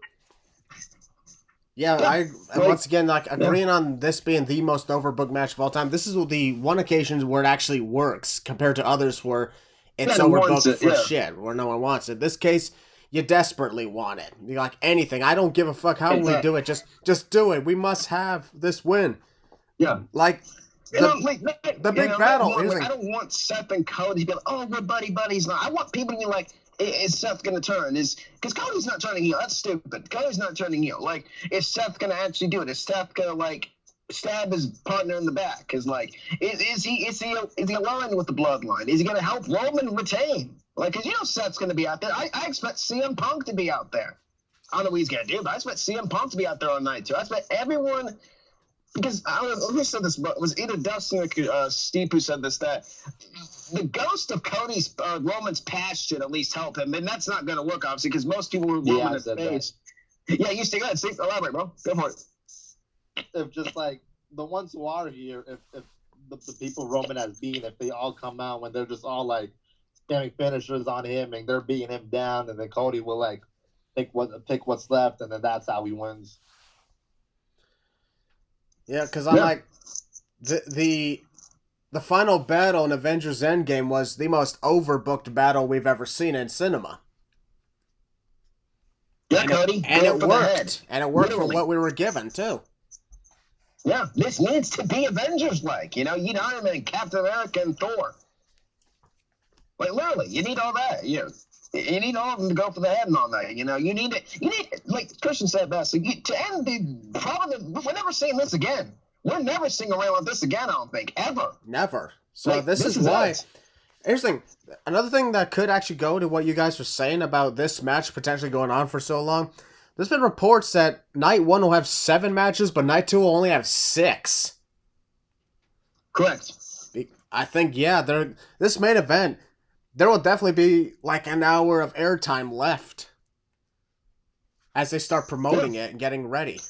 Yeah, once again, agreeing on this being the most overbooked match of all time. This is the one occasion where it actually works compared to others where it's overbooked for shit, where no one wants it. This case, you desperately want it. You're like, anything. I don't give a fuck how we do it. Just do it. We must have this win. Yeah. The big battle. I don't want Seth and Cody to be like, oh, we're buddies. No, I want people to be like, is Seth going to turn? Because Cody's not turning heel. That's stupid. Cody's not turning heel. Like, is Seth going to actually do it? Is Seth going to, stab his partner in the back? Is he aligned with the bloodline? Is he going to help Roman retain? Because Seth's going to be out there. I expect CM Punk to be out there. I don't know what he's going to do, but I expect CM Punk to be out there on night two. I expect everyone. Because I don't know who said this, but it was either Dustin or Steve who said this, that the ghost of Cody's Roman's past should at least help him, and that's not going to work, obviously, because most people were Roman at face. Yeah, you stay. Go ahead, Steve. Elaborate, bro. Go for it. If just the ones who are here, if the people Roman has beaten, if they all come out when they're just all spamming finishers on him and they're beating him down, and then Cody will pick what's left, and then that's how he wins. Yeah, because I'm the final battle in Avengers Endgame was the most overbooked battle we've ever seen in cinema. Yeah, Cody. And it worked. And it worked for what we were given, too. Yeah, this needs to be Avengers-like. You need Iron Man, Captain America, and Thor. Literally, you need all that. You need all of them to go for the head and all that. You need like Christian said best, to end the problem. We're never seeing this again. We're never seeing around like this again, I don't think. Ever. Never. So this is why. Here's the thing. Another thing that could actually go to what you guys were saying about this match potentially going on for so long. There's been reports that night one will have 7 matches, but night 2 will only have 6. Correct. I think, this main event, there will definitely be an hour of airtime left as they start promoting it and getting ready.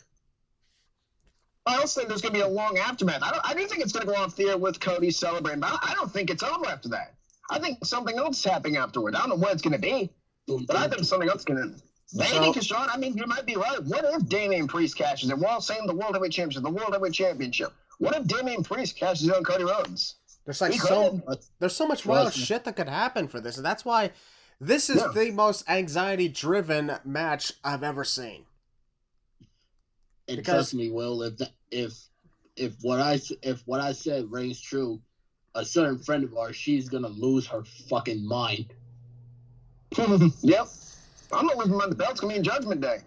I also think there's going to be a long aftermath. I do think it's going to go off the air with Cody celebrating, but I don't think it's over after that. I think something else is happening afterward. I don't know what it's going to be, but I think something else is going to. Maybe, Kashawn, you might be right. What if Damian Priest cashes in? We're all saying the World Heavyweight Championship. What if Damian Priest cashes in on Cody Rhodes? There's so much wild shit that could happen for this, and that's why this is the most anxiety-driven match I've ever seen. And trust me, Will, if what I said rings true, a certain friend of ours, she's gonna lose her fucking mind. Yep. I'm not losing my the belt's gonna be in Judgment Day.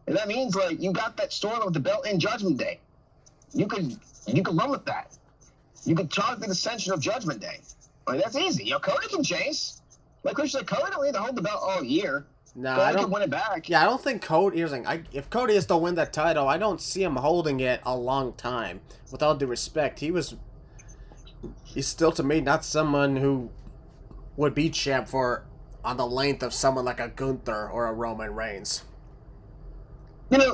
And that means you got that story with the belt in Judgment Day. You could run with that. You could charge the ascension of Judgment Day. That's easy. Cody can chase. Like Christian said, Cody don't need to hold the belt all year. No, Cody can win it back. Yeah, I don't think Cody. Here's the thing. If Cody is to win that title, I don't see him holding it a long time. With all due respect, he's still to me not someone who would be champ on the length of someone like a Gunther or a Roman Reigns.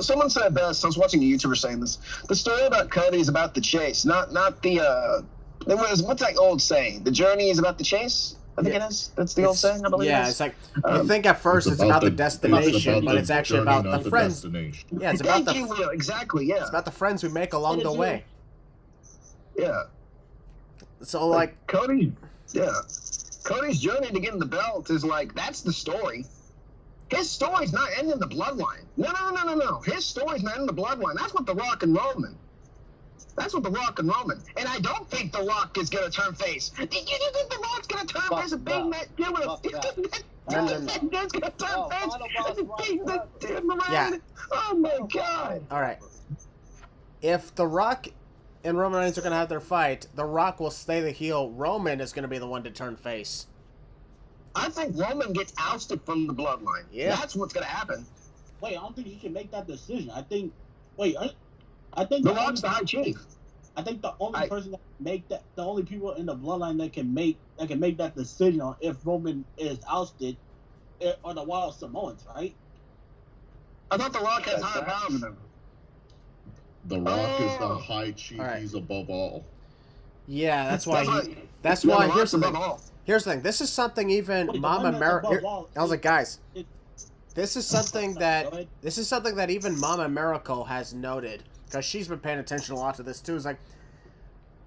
Someone said best. I was watching a YouTuber saying this. The story about Cody is about the chase, not the. What's that old saying? The journey is about the chase. I think it is. That's the old saying, I believe. Yeah, it's you think at first it's about the destination, but it's actually about the friends. Yeah, it's about exactly. Yeah, it's about the friends we make along the way. Yeah. So Cody. Yeah. Cody's journey to getting the belt is like, that's the story. His story's not ending the bloodline. No. His story's not ending the bloodline. That's what The Rock and Roman. And I don't think The Rock is going to turn face. Do you think The Rock's going to turn face? A big man? That's going to turn face? Yeah. Oh, my God. All right. If The Rock and Roman Reigns are going to have their fight, The Rock will stay the heel. Roman is going to be the one to turn face. I think Roman gets ousted from the bloodline. Yeah. That's what's going to happen. Wait, I don't think he can make that decision. I think The Rock's the high chief. I think the only person that can make that, the only people in the bloodline that can make that decision on if Roman is ousted are the Wild Samoans, right? I thought The Rock has higher power than them. The Rock is the high chief. All right. He's above all. Yeah, that's why The Rock's here's the above thing. all. Here's the thing. This is something even Wait, Mama Maracle. I was like, guys, this is something that even Mama Miracle has noted, because she's been paying attention a lot to this too. It's like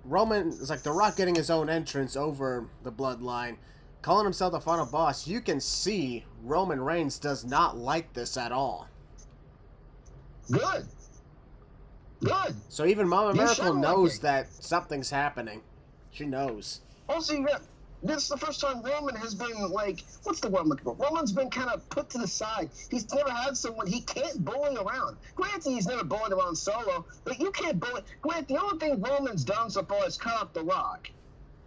The Rock getting his own entrance over the bloodline, calling himself the final boss. You can see Roman Reigns does not like this at all. Good. So even Mama You Miracle sound like knows it. that something's happening. She knows. Also, this is the first time Roman has been, like, what's the word I'm looking for? Roman's been kind of put to the side. He's never had someone he can't bully around. Granted, he's never bullied around solo, but you can't bully. Granted, the only thing Roman's done so far is cut off The Rock.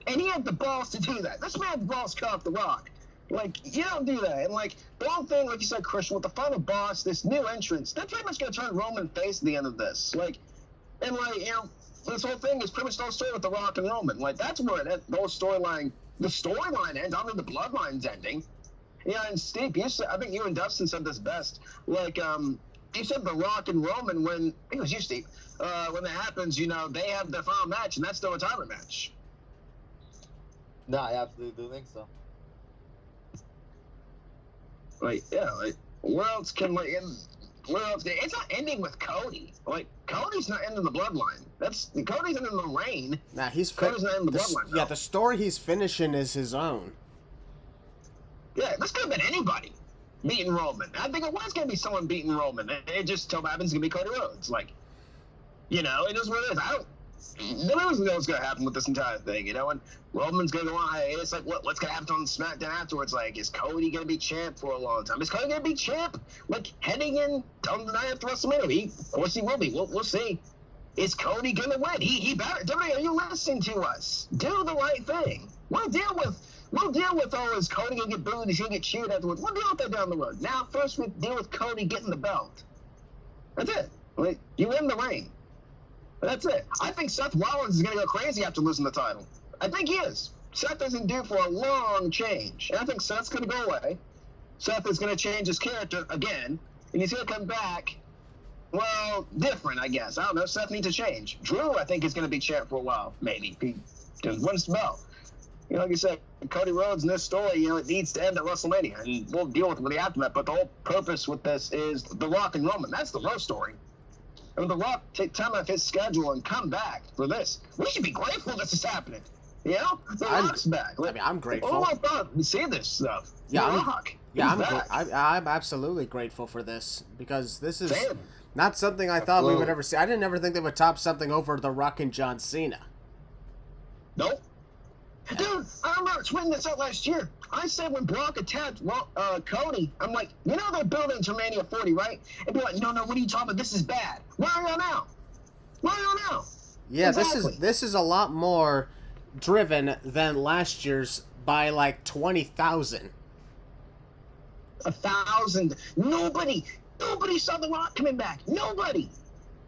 And he had the balls to do that. This man had the balls to cut off The Rock. Like, you don't do that. And, like, the whole thing, like you said, Christian, with the final boss, this new entrance, they're pretty much going to turn Roman face at the end of this. Like, and, like, you know, this whole thing is pretty much no story with The Rock and Roman. Like, that's where the whole storyline, the storyline ends. I mean, the bloodline's ending. Yeah, and Steve, I think you and Dustin said this best. Like, you said The Rock and Roman when, I think it was you, Steve, when that happens, you know, they have their final match, and that's the retirement match. No, I absolutely do think so. Like, yeah, like, where else can, like, where else? It's not ending with Cody. Like, Cody's not ending the bloodline. Cody's ending the reign. Nah, Cody's not ending the bloodline. Yeah, the story he's finishing is his own. Yeah, this could have been anybody beating Roman. I think it was going to be someone beating Roman. It just so happens to be Cody Rhodes. Like, you know, it is what it is. Nobody knows what's going to happen with this entire thing, you know, and Roman's going to go on. It's like, what's going to happen on SmackDown afterwards? Like, is Cody going to be champ for a long time? Is Cody going to be champ, like, heading in on the night after WrestleMania? Of course he will be. We'll see. Is Cody going to win? He better. WWE, are you listening to us? Do the right thing. We'll deal with, is Cody going to get booed? Is he going to get cheered afterwards? We'll deal with that down the road. Now, first we deal with Cody getting the belt. That's it. Like, you win the reign. That's it. I think Seth Rollins is going to go crazy after losing the title. I think he is. Seth isn't due for a long change. And I think Seth's going to go away. Seth is going to change his character again. And he's going to come back, well, different, I guess. I don't know. Seth needs to change. Drew, I think, is going to be champ for a while, maybe. He just wins the belt. You know, like you said, Cody Rhodes in this story, you know, it needs to end at WrestleMania. And we'll deal with it with the aftermath. But the whole purpose with this is The Rock and Roman. That's the real story. I mean, The Rock take time off his schedule and come back for this. We should be grateful this is happening. You know? The Rock's back. Like, I'm grateful. Oh my God, we see this stuff. Yeah, The Rock. I'm absolutely grateful for this, because this is Same. not something I thought we would ever see. I didn't ever think they would top something over The Rock and John Cena. Nope. Dude, I remember tweeting this out last year. I said when Brock attacked Cody, I'm like, you know they're building to Mania 40, right? And be like, no, what are you talking about? This is bad. Where are you now? Yeah, Exactly. this is a lot more driven than last year's by like 20,000. 1,000. Nobody saw The Rock coming back. Nobody.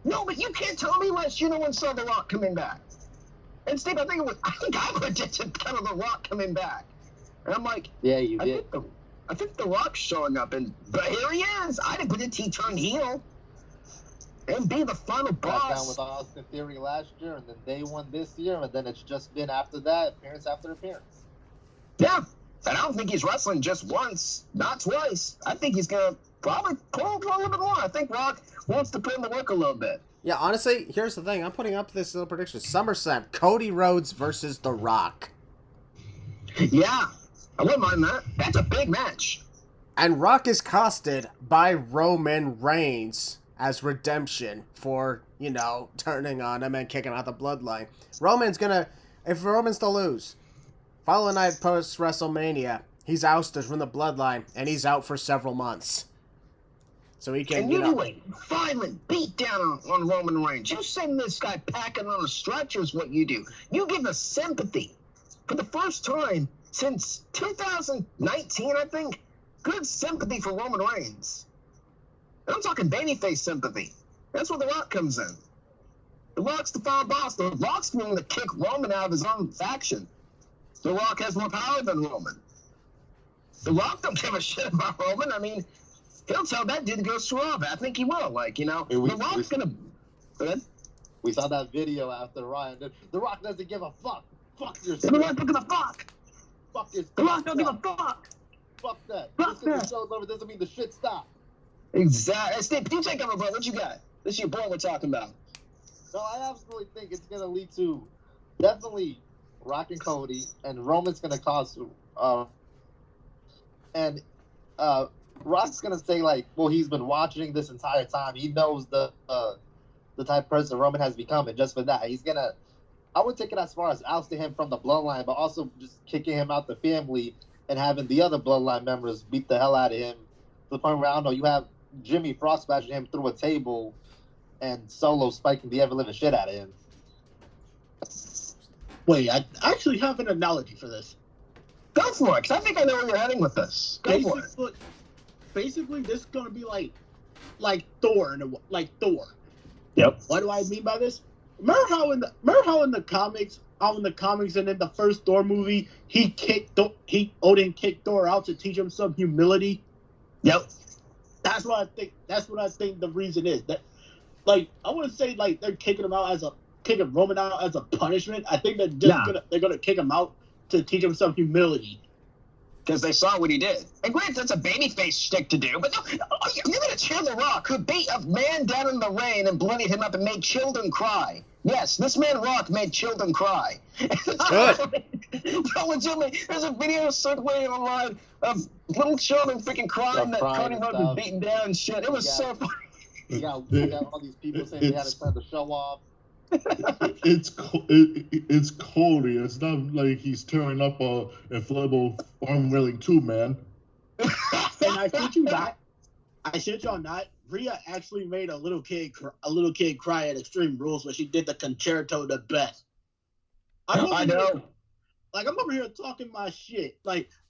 You can't tell me last year no one saw The Rock coming back. And Steve, I think I predicted kind of The Rock coming back. And I'm like, yeah, you did. I think The Rock's showing up, but here he is. I didn't predict he turned heel and be the final boss. Down with Austin Theory last year, and then day one this year, and then it's just been after that, appearance after appearance. Yeah, and I don't think he's wrestling just once, not twice. I think he's gonna probably pull a little bit more. I think Rock wants to put in the work a little bit. Yeah, honestly, here's the thing. I'm putting up this little prediction. SummerSlam, Cody Rhodes versus The Rock. Yeah, I wouldn't mind that. That's a big match. And Rock is costed by Roman Reigns as redemption for, turning on him and kicking out the bloodline. If Roman's to lose, following night post WrestleMania, he's ousted from the bloodline and he's out for several months. So he can, And you do a violent beatdown on Roman Reigns. You send this guy packing on a stretcher is what you do. You give us sympathy. For the first time since 2019, I think, good sympathy for Roman Reigns. And I'm talking babyface sympathy. That's where The Rock comes in. The Rock's the final boss. The Rock's willing to kick Roman out of his own faction. The Rock has more power than Roman. The Rock don't give a shit about Roman. I mean, he'll tell that dude to go swab. I think he will. The Rock's going to... Go ahead. We saw that video after Ryan. The Rock doesn't give a fuck. Fuck your The Rock don't give a fuck. Fuck your The Rock don't give a fuck. Fuck that. Fuck Just 'cause that. the show's over doesn't mean the shit stopped. Exactly. Steve, you take over, bro. What you got? This is your boy we're talking about. No, I absolutely think it's gonna lead to definitely Rock and Cody, and Roman's gonna cause Rock's gonna say he's been watching this entire time. He knows the type of person Roman has become, and just for that, he's gonna. I would take it as far as ousting him from the bloodline, but also just kicking him out the family and having the other bloodline members beat the hell out of him to the point where, I don't know, you have Jimmy Frost bashing him through a table and Solo spiking the ever-living shit out of him. Wait, I actually have an analogy for this. Go for it, because I think I know where you're heading with this. Go for it. Basically, this is going to be like Thor. Yep. What do I mean by this? Remember how in the comics and in the first Thor movie, Odin kicked Thor out to teach him some humility? Yep. That's what I think the reason is. That, I wouldn't say they're kicking Roman out as a punishment. I think they're gonna kick him out to teach him some humility. Because they saw what he did. And granted, that's a babyface shtick to do, but you're going to cheer The Rock, who beat a man down in the rain and bloodied him up and made children cry. Yes, this man Rock made children cry. Good. Bro, legitimately, there's a video circulating online of little children freaking crying that Cody Rhodes was beaten down and shit. It was so funny. We got all these people saying they had to turn the show off. It's Cody. It's not like he's tearing up a inflatable arm wheeling too, man. And I shit y'all not. Rhea actually made a little kid cry at Extreme Rules when she did the concerto the best. I know. I'm over here talking my shit.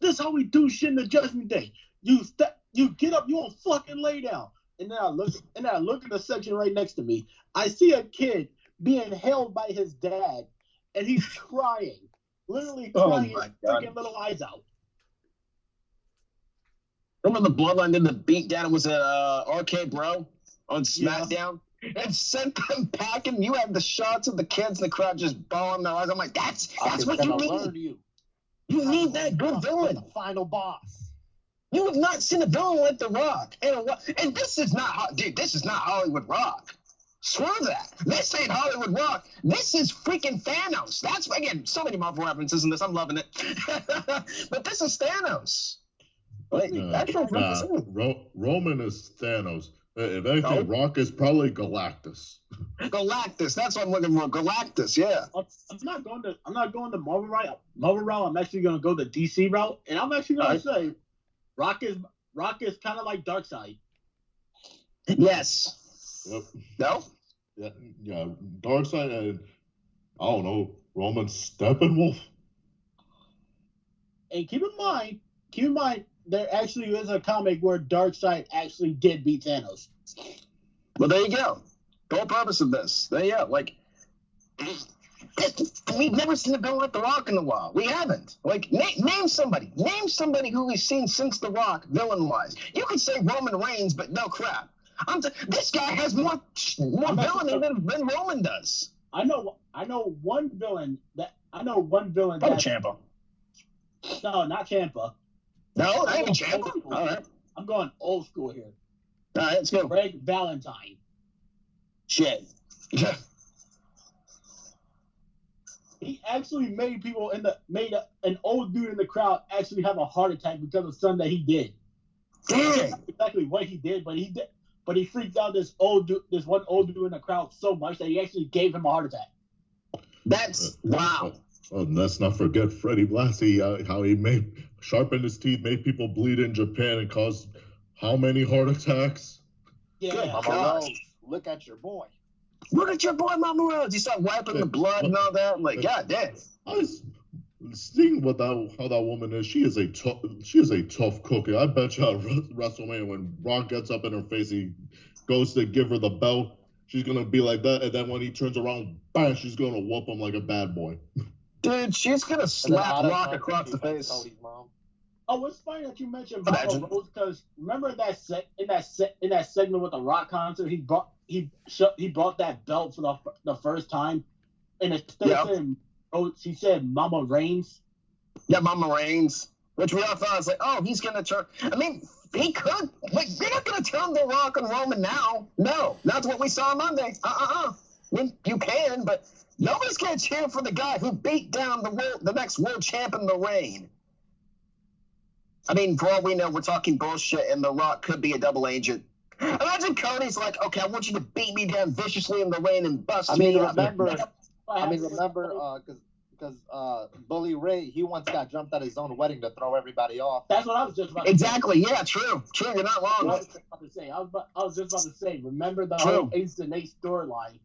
This how we do shit in the Judgment Day. You get up, you don't fucking lay down. And then I look at the section right next to me. I see a kid being held by his dad, and he's crying, literally crying his freaking little eyes out. Remember the Bloodline did the beatdown? Was it RK Bro on SmackDown? And sent them packing. You have the shots of the kids in the crowd just bawling their eyes. I'm like, that's what you need. You need that good villain. The final boss. You have not seen a villain like The Rock. And this is not, this is not Hollywood Rock. Screw that. This ain't Hollywood Rock. This is freaking Thanos. That's, again, so many Marvel references in this. I'm loving it. But this is Thanos. Roman is Thanos. If anything, Rock is probably Galactus. Galactus. That's what I'm looking for. Galactus, yeah. I'm not going the Marvel route. I'm actually going to go the DC route. And I'm actually going to say Rock is kind of like Darkseid. Yes. Yep. No? Yeah, Darkseid and, I don't know, Roman Steppenwolf. And keep in mind, there actually is a comic where Darkseid actually did beat Thanos. Well, there you go. The whole purpose of this. There you go. We've never seen a villain like The Rock in a while. We haven't. Name somebody. Name somebody who we've seen since The Rock, villain-wise. You could say Roman Reigns, but no crap. This guy has more villainy than Roman does. I know one villain. Oh, Ciampa. No, not Ciampa. No, I ain't Ciampa. All right. I'm going old school here. All right, let's go. Greg Valentine. Shit. he actually made people an old dude in the crowd actually have a heart attack because of something that he did. Dang. Not exactly what he did, but he freaked out this one old dude in the crowd so much that he actually gave him a heart attack. That's wow. Let's not forget Freddie Blassie, how he sharpened his teeth, made people bleed in Japan, and caused how many heart attacks? Yeah, Mama Rose, look at your boy. Look at your boy, Mama Rose. You start wiping the blood and all that. I'm like, God damn. Seeing how that woman is, she is a tough cookie. I bet you at WrestleMania, when Brock gets up in her face, he goes to give her the belt, she's gonna be like that, and then when he turns around, bang, she's gonna whoop him like a bad boy. Dude, she's gonna slap Brock across the face. Oh, it's funny that you mentioned Mama Rose, because remember in that segment with the Rock concert, he brought that belt for the first time, and instead of saying he said Mama Reigns. Yeah, Mama Reigns. Which we all thought was like, oh, he's gonna turn. I mean, he could. Like, they're not gonna turn the Rock on Roman now. No, that's what we saw on Monday. I mean, you can, but nobody's gonna cheer for the guy who beat down the next world champ in the reign. I mean, for all we know, we're talking bullshit, and the Rock could be a double agent. Imagine Cody's like, okay, I want you to beat me down viciously in the rain and bust me up. Remember, because Bully Ray, he once got jumped at his own wedding to throw everybody off. That's what I was just about to Exactly, yeah, true. You're not wrong. I was just about to say, remember the whole Ace and Ace storyline.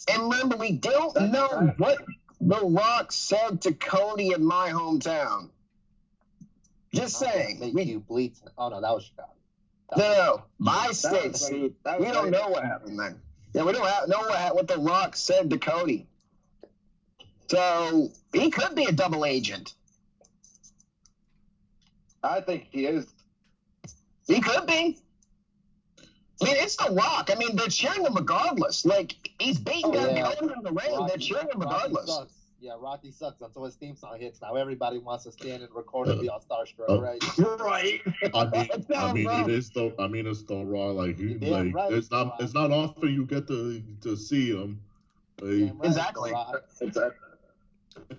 And remember, we don't know what The Rock said to Cody in my hometown. Just saying. Make you bleed. Oh, no, that was Chicago. No, my state. We don't know what happened then. Yeah, we don't know what The Rock said to Cody. So he could be a double agent. I think he is. He could be. I mean, it's The Rock. I mean, they're cheering him regardless. Like, he's beating down Cody in the ring. They're cheering him regardless. Rocky sucks. Yeah, Rocky sucks until his theme song hits. Now everybody wants to stand and record and be all starstruck, right? Right. I mean, it is though. I mean, it's The Rock. Like it's not often you get to see him. Exactly.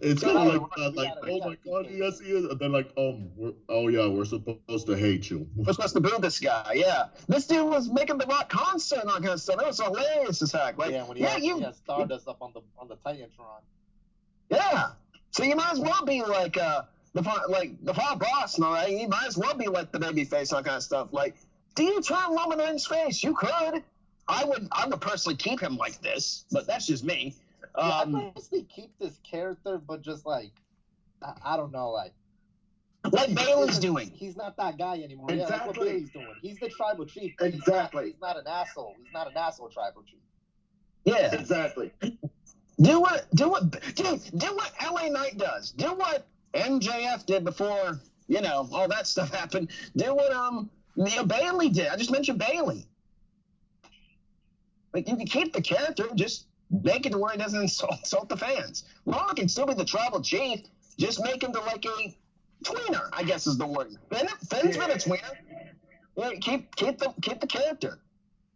It's kind of like, oh my God, yes he is, and then like, we're supposed to hate you. We're supposed to boo this guy, yeah. This dude was making The Rock concert and all kind of stuff. It was hilarious as heck. Like, when he had Stardust up on the Titantron. Yeah. So you might as well be like the final boss and all that. You might as well be like the baby face and all kind of stuff. Like, do you turn Roman Reigns' face? You could. I would personally keep him like this, but that's just me. I honestly keep this character, but just like I don't know, like Bayley's doing. He's not that guy anymore. Exactly. Yeah, that's what Bayley's doing. He's the tribal chief. Exactly. He's not an asshole. He's not an asshole tribal chief. Yeah. Exactly. Do what LA Knight does. Do what MJF did before, all that stuff happened. Do what Bayley did. I just mentioned Bayley. Like, you can keep the character, just make it to where he doesn't insult the fans. Raw can still be the tribal chief, just make him to like a tweener, I guess is the word. Finn's been a tweener. Yeah, keep the character.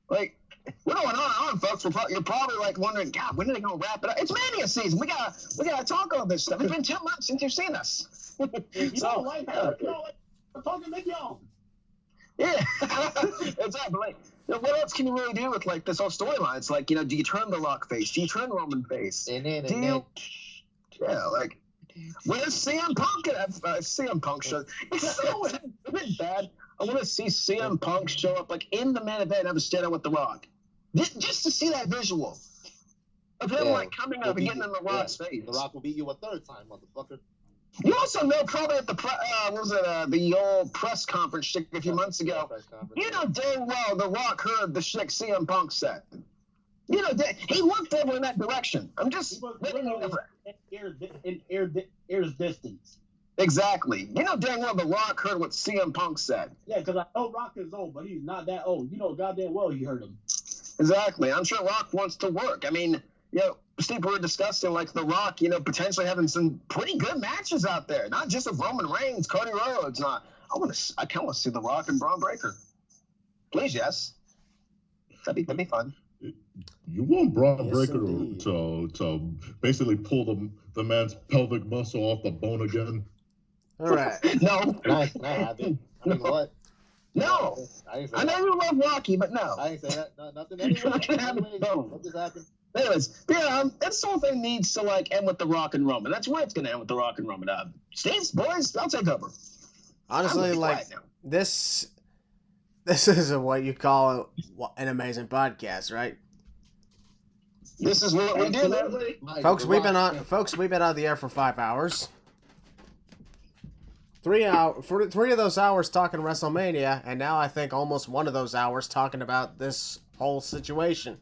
Like, we're going on, folks. You're probably like wondering, God, when are they going to wrap it up? It's Mania season. We gotta talk all this stuff. It's been 2 months since you've seen us. Don't like that. We're talking big y'all. Yeah, exactly. What else can you really do with like this whole storyline? It's like, do you turn the Rock face? Do you turn Roman face? Where's CM Punk at CM Punk show? Isn't it bad? I want to see CM Punk show up like in the main event and have a stand up with The Rock. Just to see that visual of him like coming up and getting in The Rock's face. The Rock will beat you a third time, motherfucker. You also know probably at the old press conference a few months ago, you know dang well The Rock heard the shit CM Punk said. He looked over in that direction. I'm just in air's distance. Exactly. You know dang well The Rock heard what CM Punk said. Yeah, because I know Rock is old, but he's not that old. You know goddamn well he heard him. Exactly. I'm sure Rock wants to work. I mean, Steve, we're discussing like The Rock, potentially having some pretty good matches out there. Not just with Roman Reigns, Cody Rhodes. I kind of want to see The Rock and Braun Breaker. Please, yes. That'd be fun. You want Braun Yes, Breaker indeed. to basically pull the man's pelvic muscle off the bone again? All right. No. Can I have it? I mean, what? No. I didn't say I that. know you love Rocky, but no. I didn't say that. No, nothing. Anyway, what just happened? Anyways, yeah, this whole thing needs to end with the Rock and Roman. That's where it's gonna end with the Rock and Roman. Steve, boys, I'll take over. Honestly, this is what you call an amazing podcast, right? This is what we do, man. Folks, we've been on the air for 5 hours. 3 of those hours talking WrestleMania, and now I think almost one of those hours talking about this whole situation.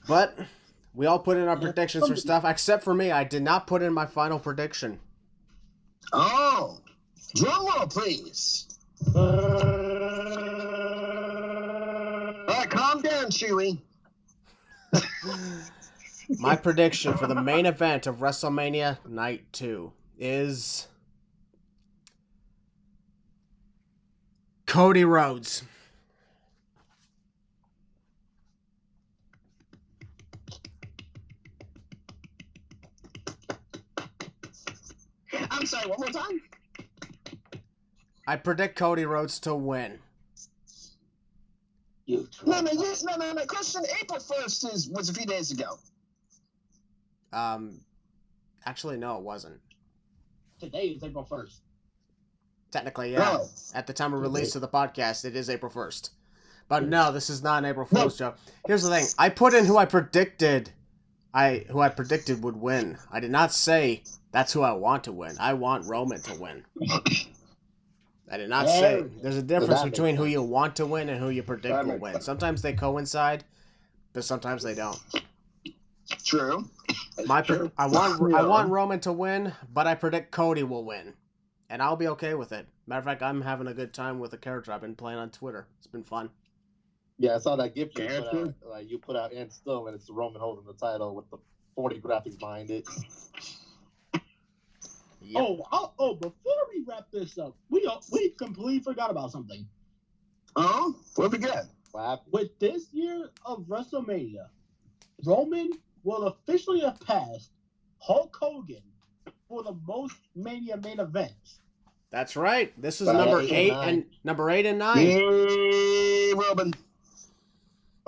But we all put in our predictions for stuff, except for me. I did not put in my final prediction. Oh, drum roll, please. All right, calm down, Chewie. My prediction for the main event of WrestleMania Night 2 is Cody Rhodes. I'm sorry, one more time? I predict Cody Rhodes to win. No. Question, April 1st was a few days ago. Actually, no, it wasn't. Today is April 1st. Technically, yeah. No. At the time of release of the podcast, it is April 1st. But no, this is not an April Fool's joke. Here's the thing. I put in who I predicted would win. I did not say that's who I want to win. I want Roman to win. I did not say. There's a difference between who you want to win and who you predict will win. Sometimes they coincide, but sometimes they don't. True. I want Roman to win, but I predict Cody will win. And I'll be okay with it. Matter of fact, I'm having a good time with the character I've been playing on Twitter. It's been fun. Yeah, I saw that gift you put out and still, and it's Roman holding the title with the 40 graphics behind it. Yep. Oh, before we wrap this up, we completely forgot about something. Oh, what we get? With this year of WrestleMania, Roman will officially have passed Hulk Hogan for the most Mania main events. That's right. This is number 8 and 9. Yay, Roman.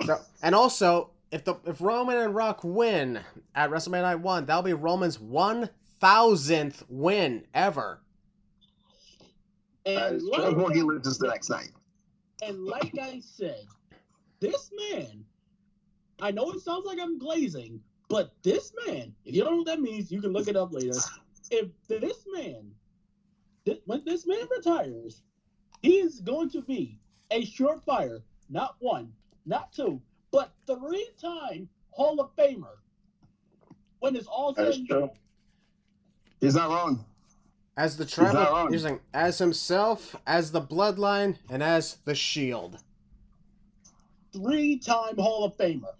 So, and also, if Roman and Rock win at WrestleMania Night 1, that'll be Roman's 1,000th win ever. And before he loses the next night. And like I said, this man, I know it sounds like I'm glazing, but this man, if you don't know what that means, you can look it up later. If this man, when this man retires, he is going to be a surefire, not 1, not 2, but 3-time Hall of Famer. When it's all said and done. He's not wrong. As the tribal, as himself, as the Bloodline, and as the Shield. 3-time Hall of Famer.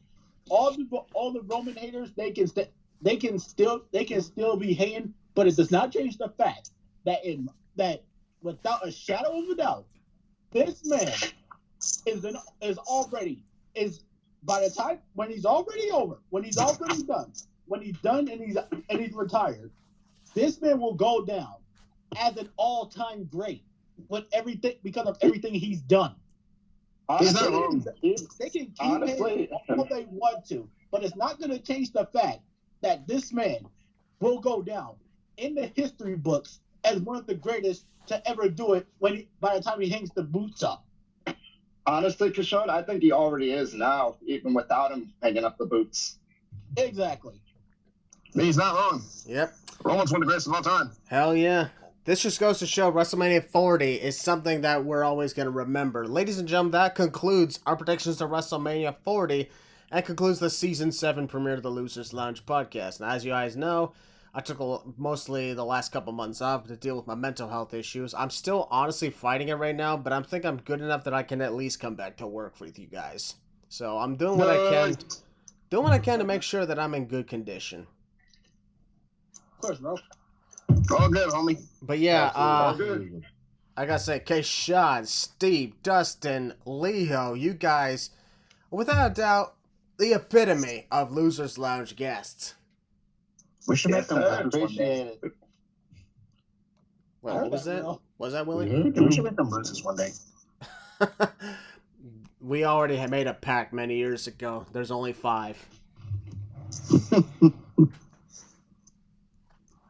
All the Roman haters, they can still be hating, but it does not change the fact that without a shadow of a doubt, this man is by the time when he's already over, when he's already done, when he's done and he's retired, this man will go down as an all-time great with everything because of everything he's done. Honestly, they can keep him all they want to, but it's not going to change the fact that this man will go down in the history books as one of the greatest to ever do it by the time he hangs the boots up. Honestly, Kishore, I think he already is now, even without him hanging up the boots. Exactly. He's not wrong. Yep. Roman's one of the greatest of all time. Hell yeah. This just goes to show WrestleMania 40 is something that we're always going to remember. Ladies and gentlemen, that concludes our predictions to WrestleMania 40 and concludes the Season 7 premiere of the Losers Lounge podcast. Now, as you guys know, I took mostly the last couple months off to deal with my mental health issues. I'm still honestly fighting it right now, but I think I'm good enough that I can at least come back to work with you guys. So I'm doing what I can. Doing what I can to make sure that I'm in good condition. Of course, bro. All good, homie. But yeah, All good. I gotta say, K-Shad, Steve, Dustin, Leo, you guys, without a doubt, the epitome of Losers Lounge guests. We should make them I losers one day. appreciate it. Well, what was that? Was that Willie? Yeah, Yeah, we should make them losers one day. We already had made a pact many years ago. There's only 5.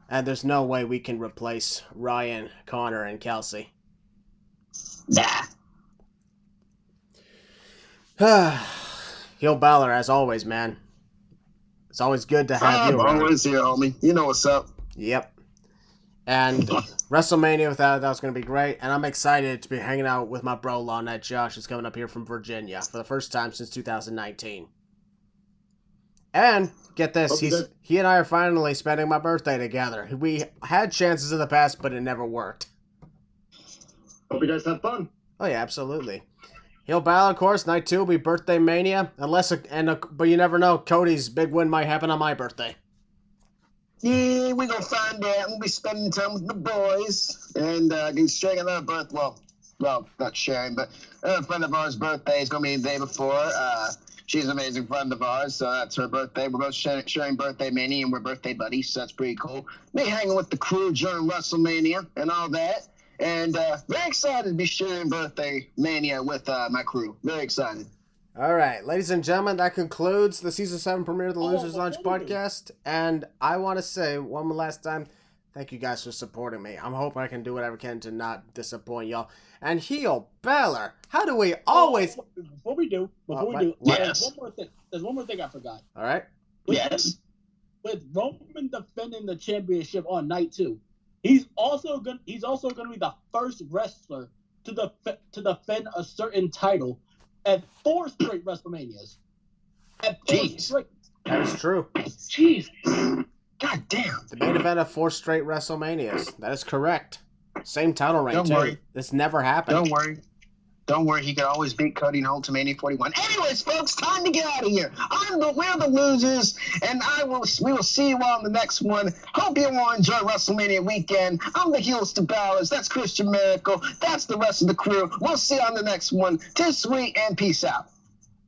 And there's no way we can replace Ryan, Connor, and Kelsey. Nah. Heel Balor, as always, man. It's always good to have you around. Always here, homie. You know what's up. Yep. And WrestleMania, without a doubt, is going to be great. And I'm excited to be hanging out with my bro, Long Night Josh, who's coming up here from Virginia for the first time since 2019. And, get this, he and I are finally spending my birthday together. We had chances in the past, but it never worked. Hope you guys have fun. Oh, yeah, absolutely. Heel Balor, of course, night 2 will be Birthday Mania. But you never know, Cody's big win might happen on my birthday. Yeah, we're going to find out. We'll be spending time with the boys. And sharing another birthday. Well, not sharing, but a friend of ours' birthday is going to be the day before. She's an amazing friend of ours, so that's her birthday. We're both sharing Birthday Mania, and we're birthday buddies, so that's pretty cool. Me hanging with the crew during WrestleMania and all that. And very excited to be sharing Birthday Mania with my crew. Very excited. All right, ladies and gentlemen, that concludes the Season 7 premiere of the Losers Lounge podcast. And I want to say one last time, thank you guys for supporting me. I'm hoping I can do whatever I can to not disappoint y'all. And Heel Balor, how do we always... Before we do, Yes. There's one more thing I forgot. All right. Yes. With Roman defending the championship on night 2, he's also going to be the first wrestler to defend a certain title at 4 straight WrestleManias. At 4 straight. That is true. Jeez. God damn. The main event of 4 straight WrestleManias. That is correct. Same title reign, Don't too. worry. This never happened. Don't worry. Don't worry, he can always beat Cody in Ultimania 41. Anyways, folks, time to get out of here. We're the losers, and we will see you all in the next one. Hope you all enjoy WrestleMania weekend. I'm the Heels to Balors. That's Christian Miracle. That's the rest of the crew. We'll see you on the next one. Tis sweet and peace out.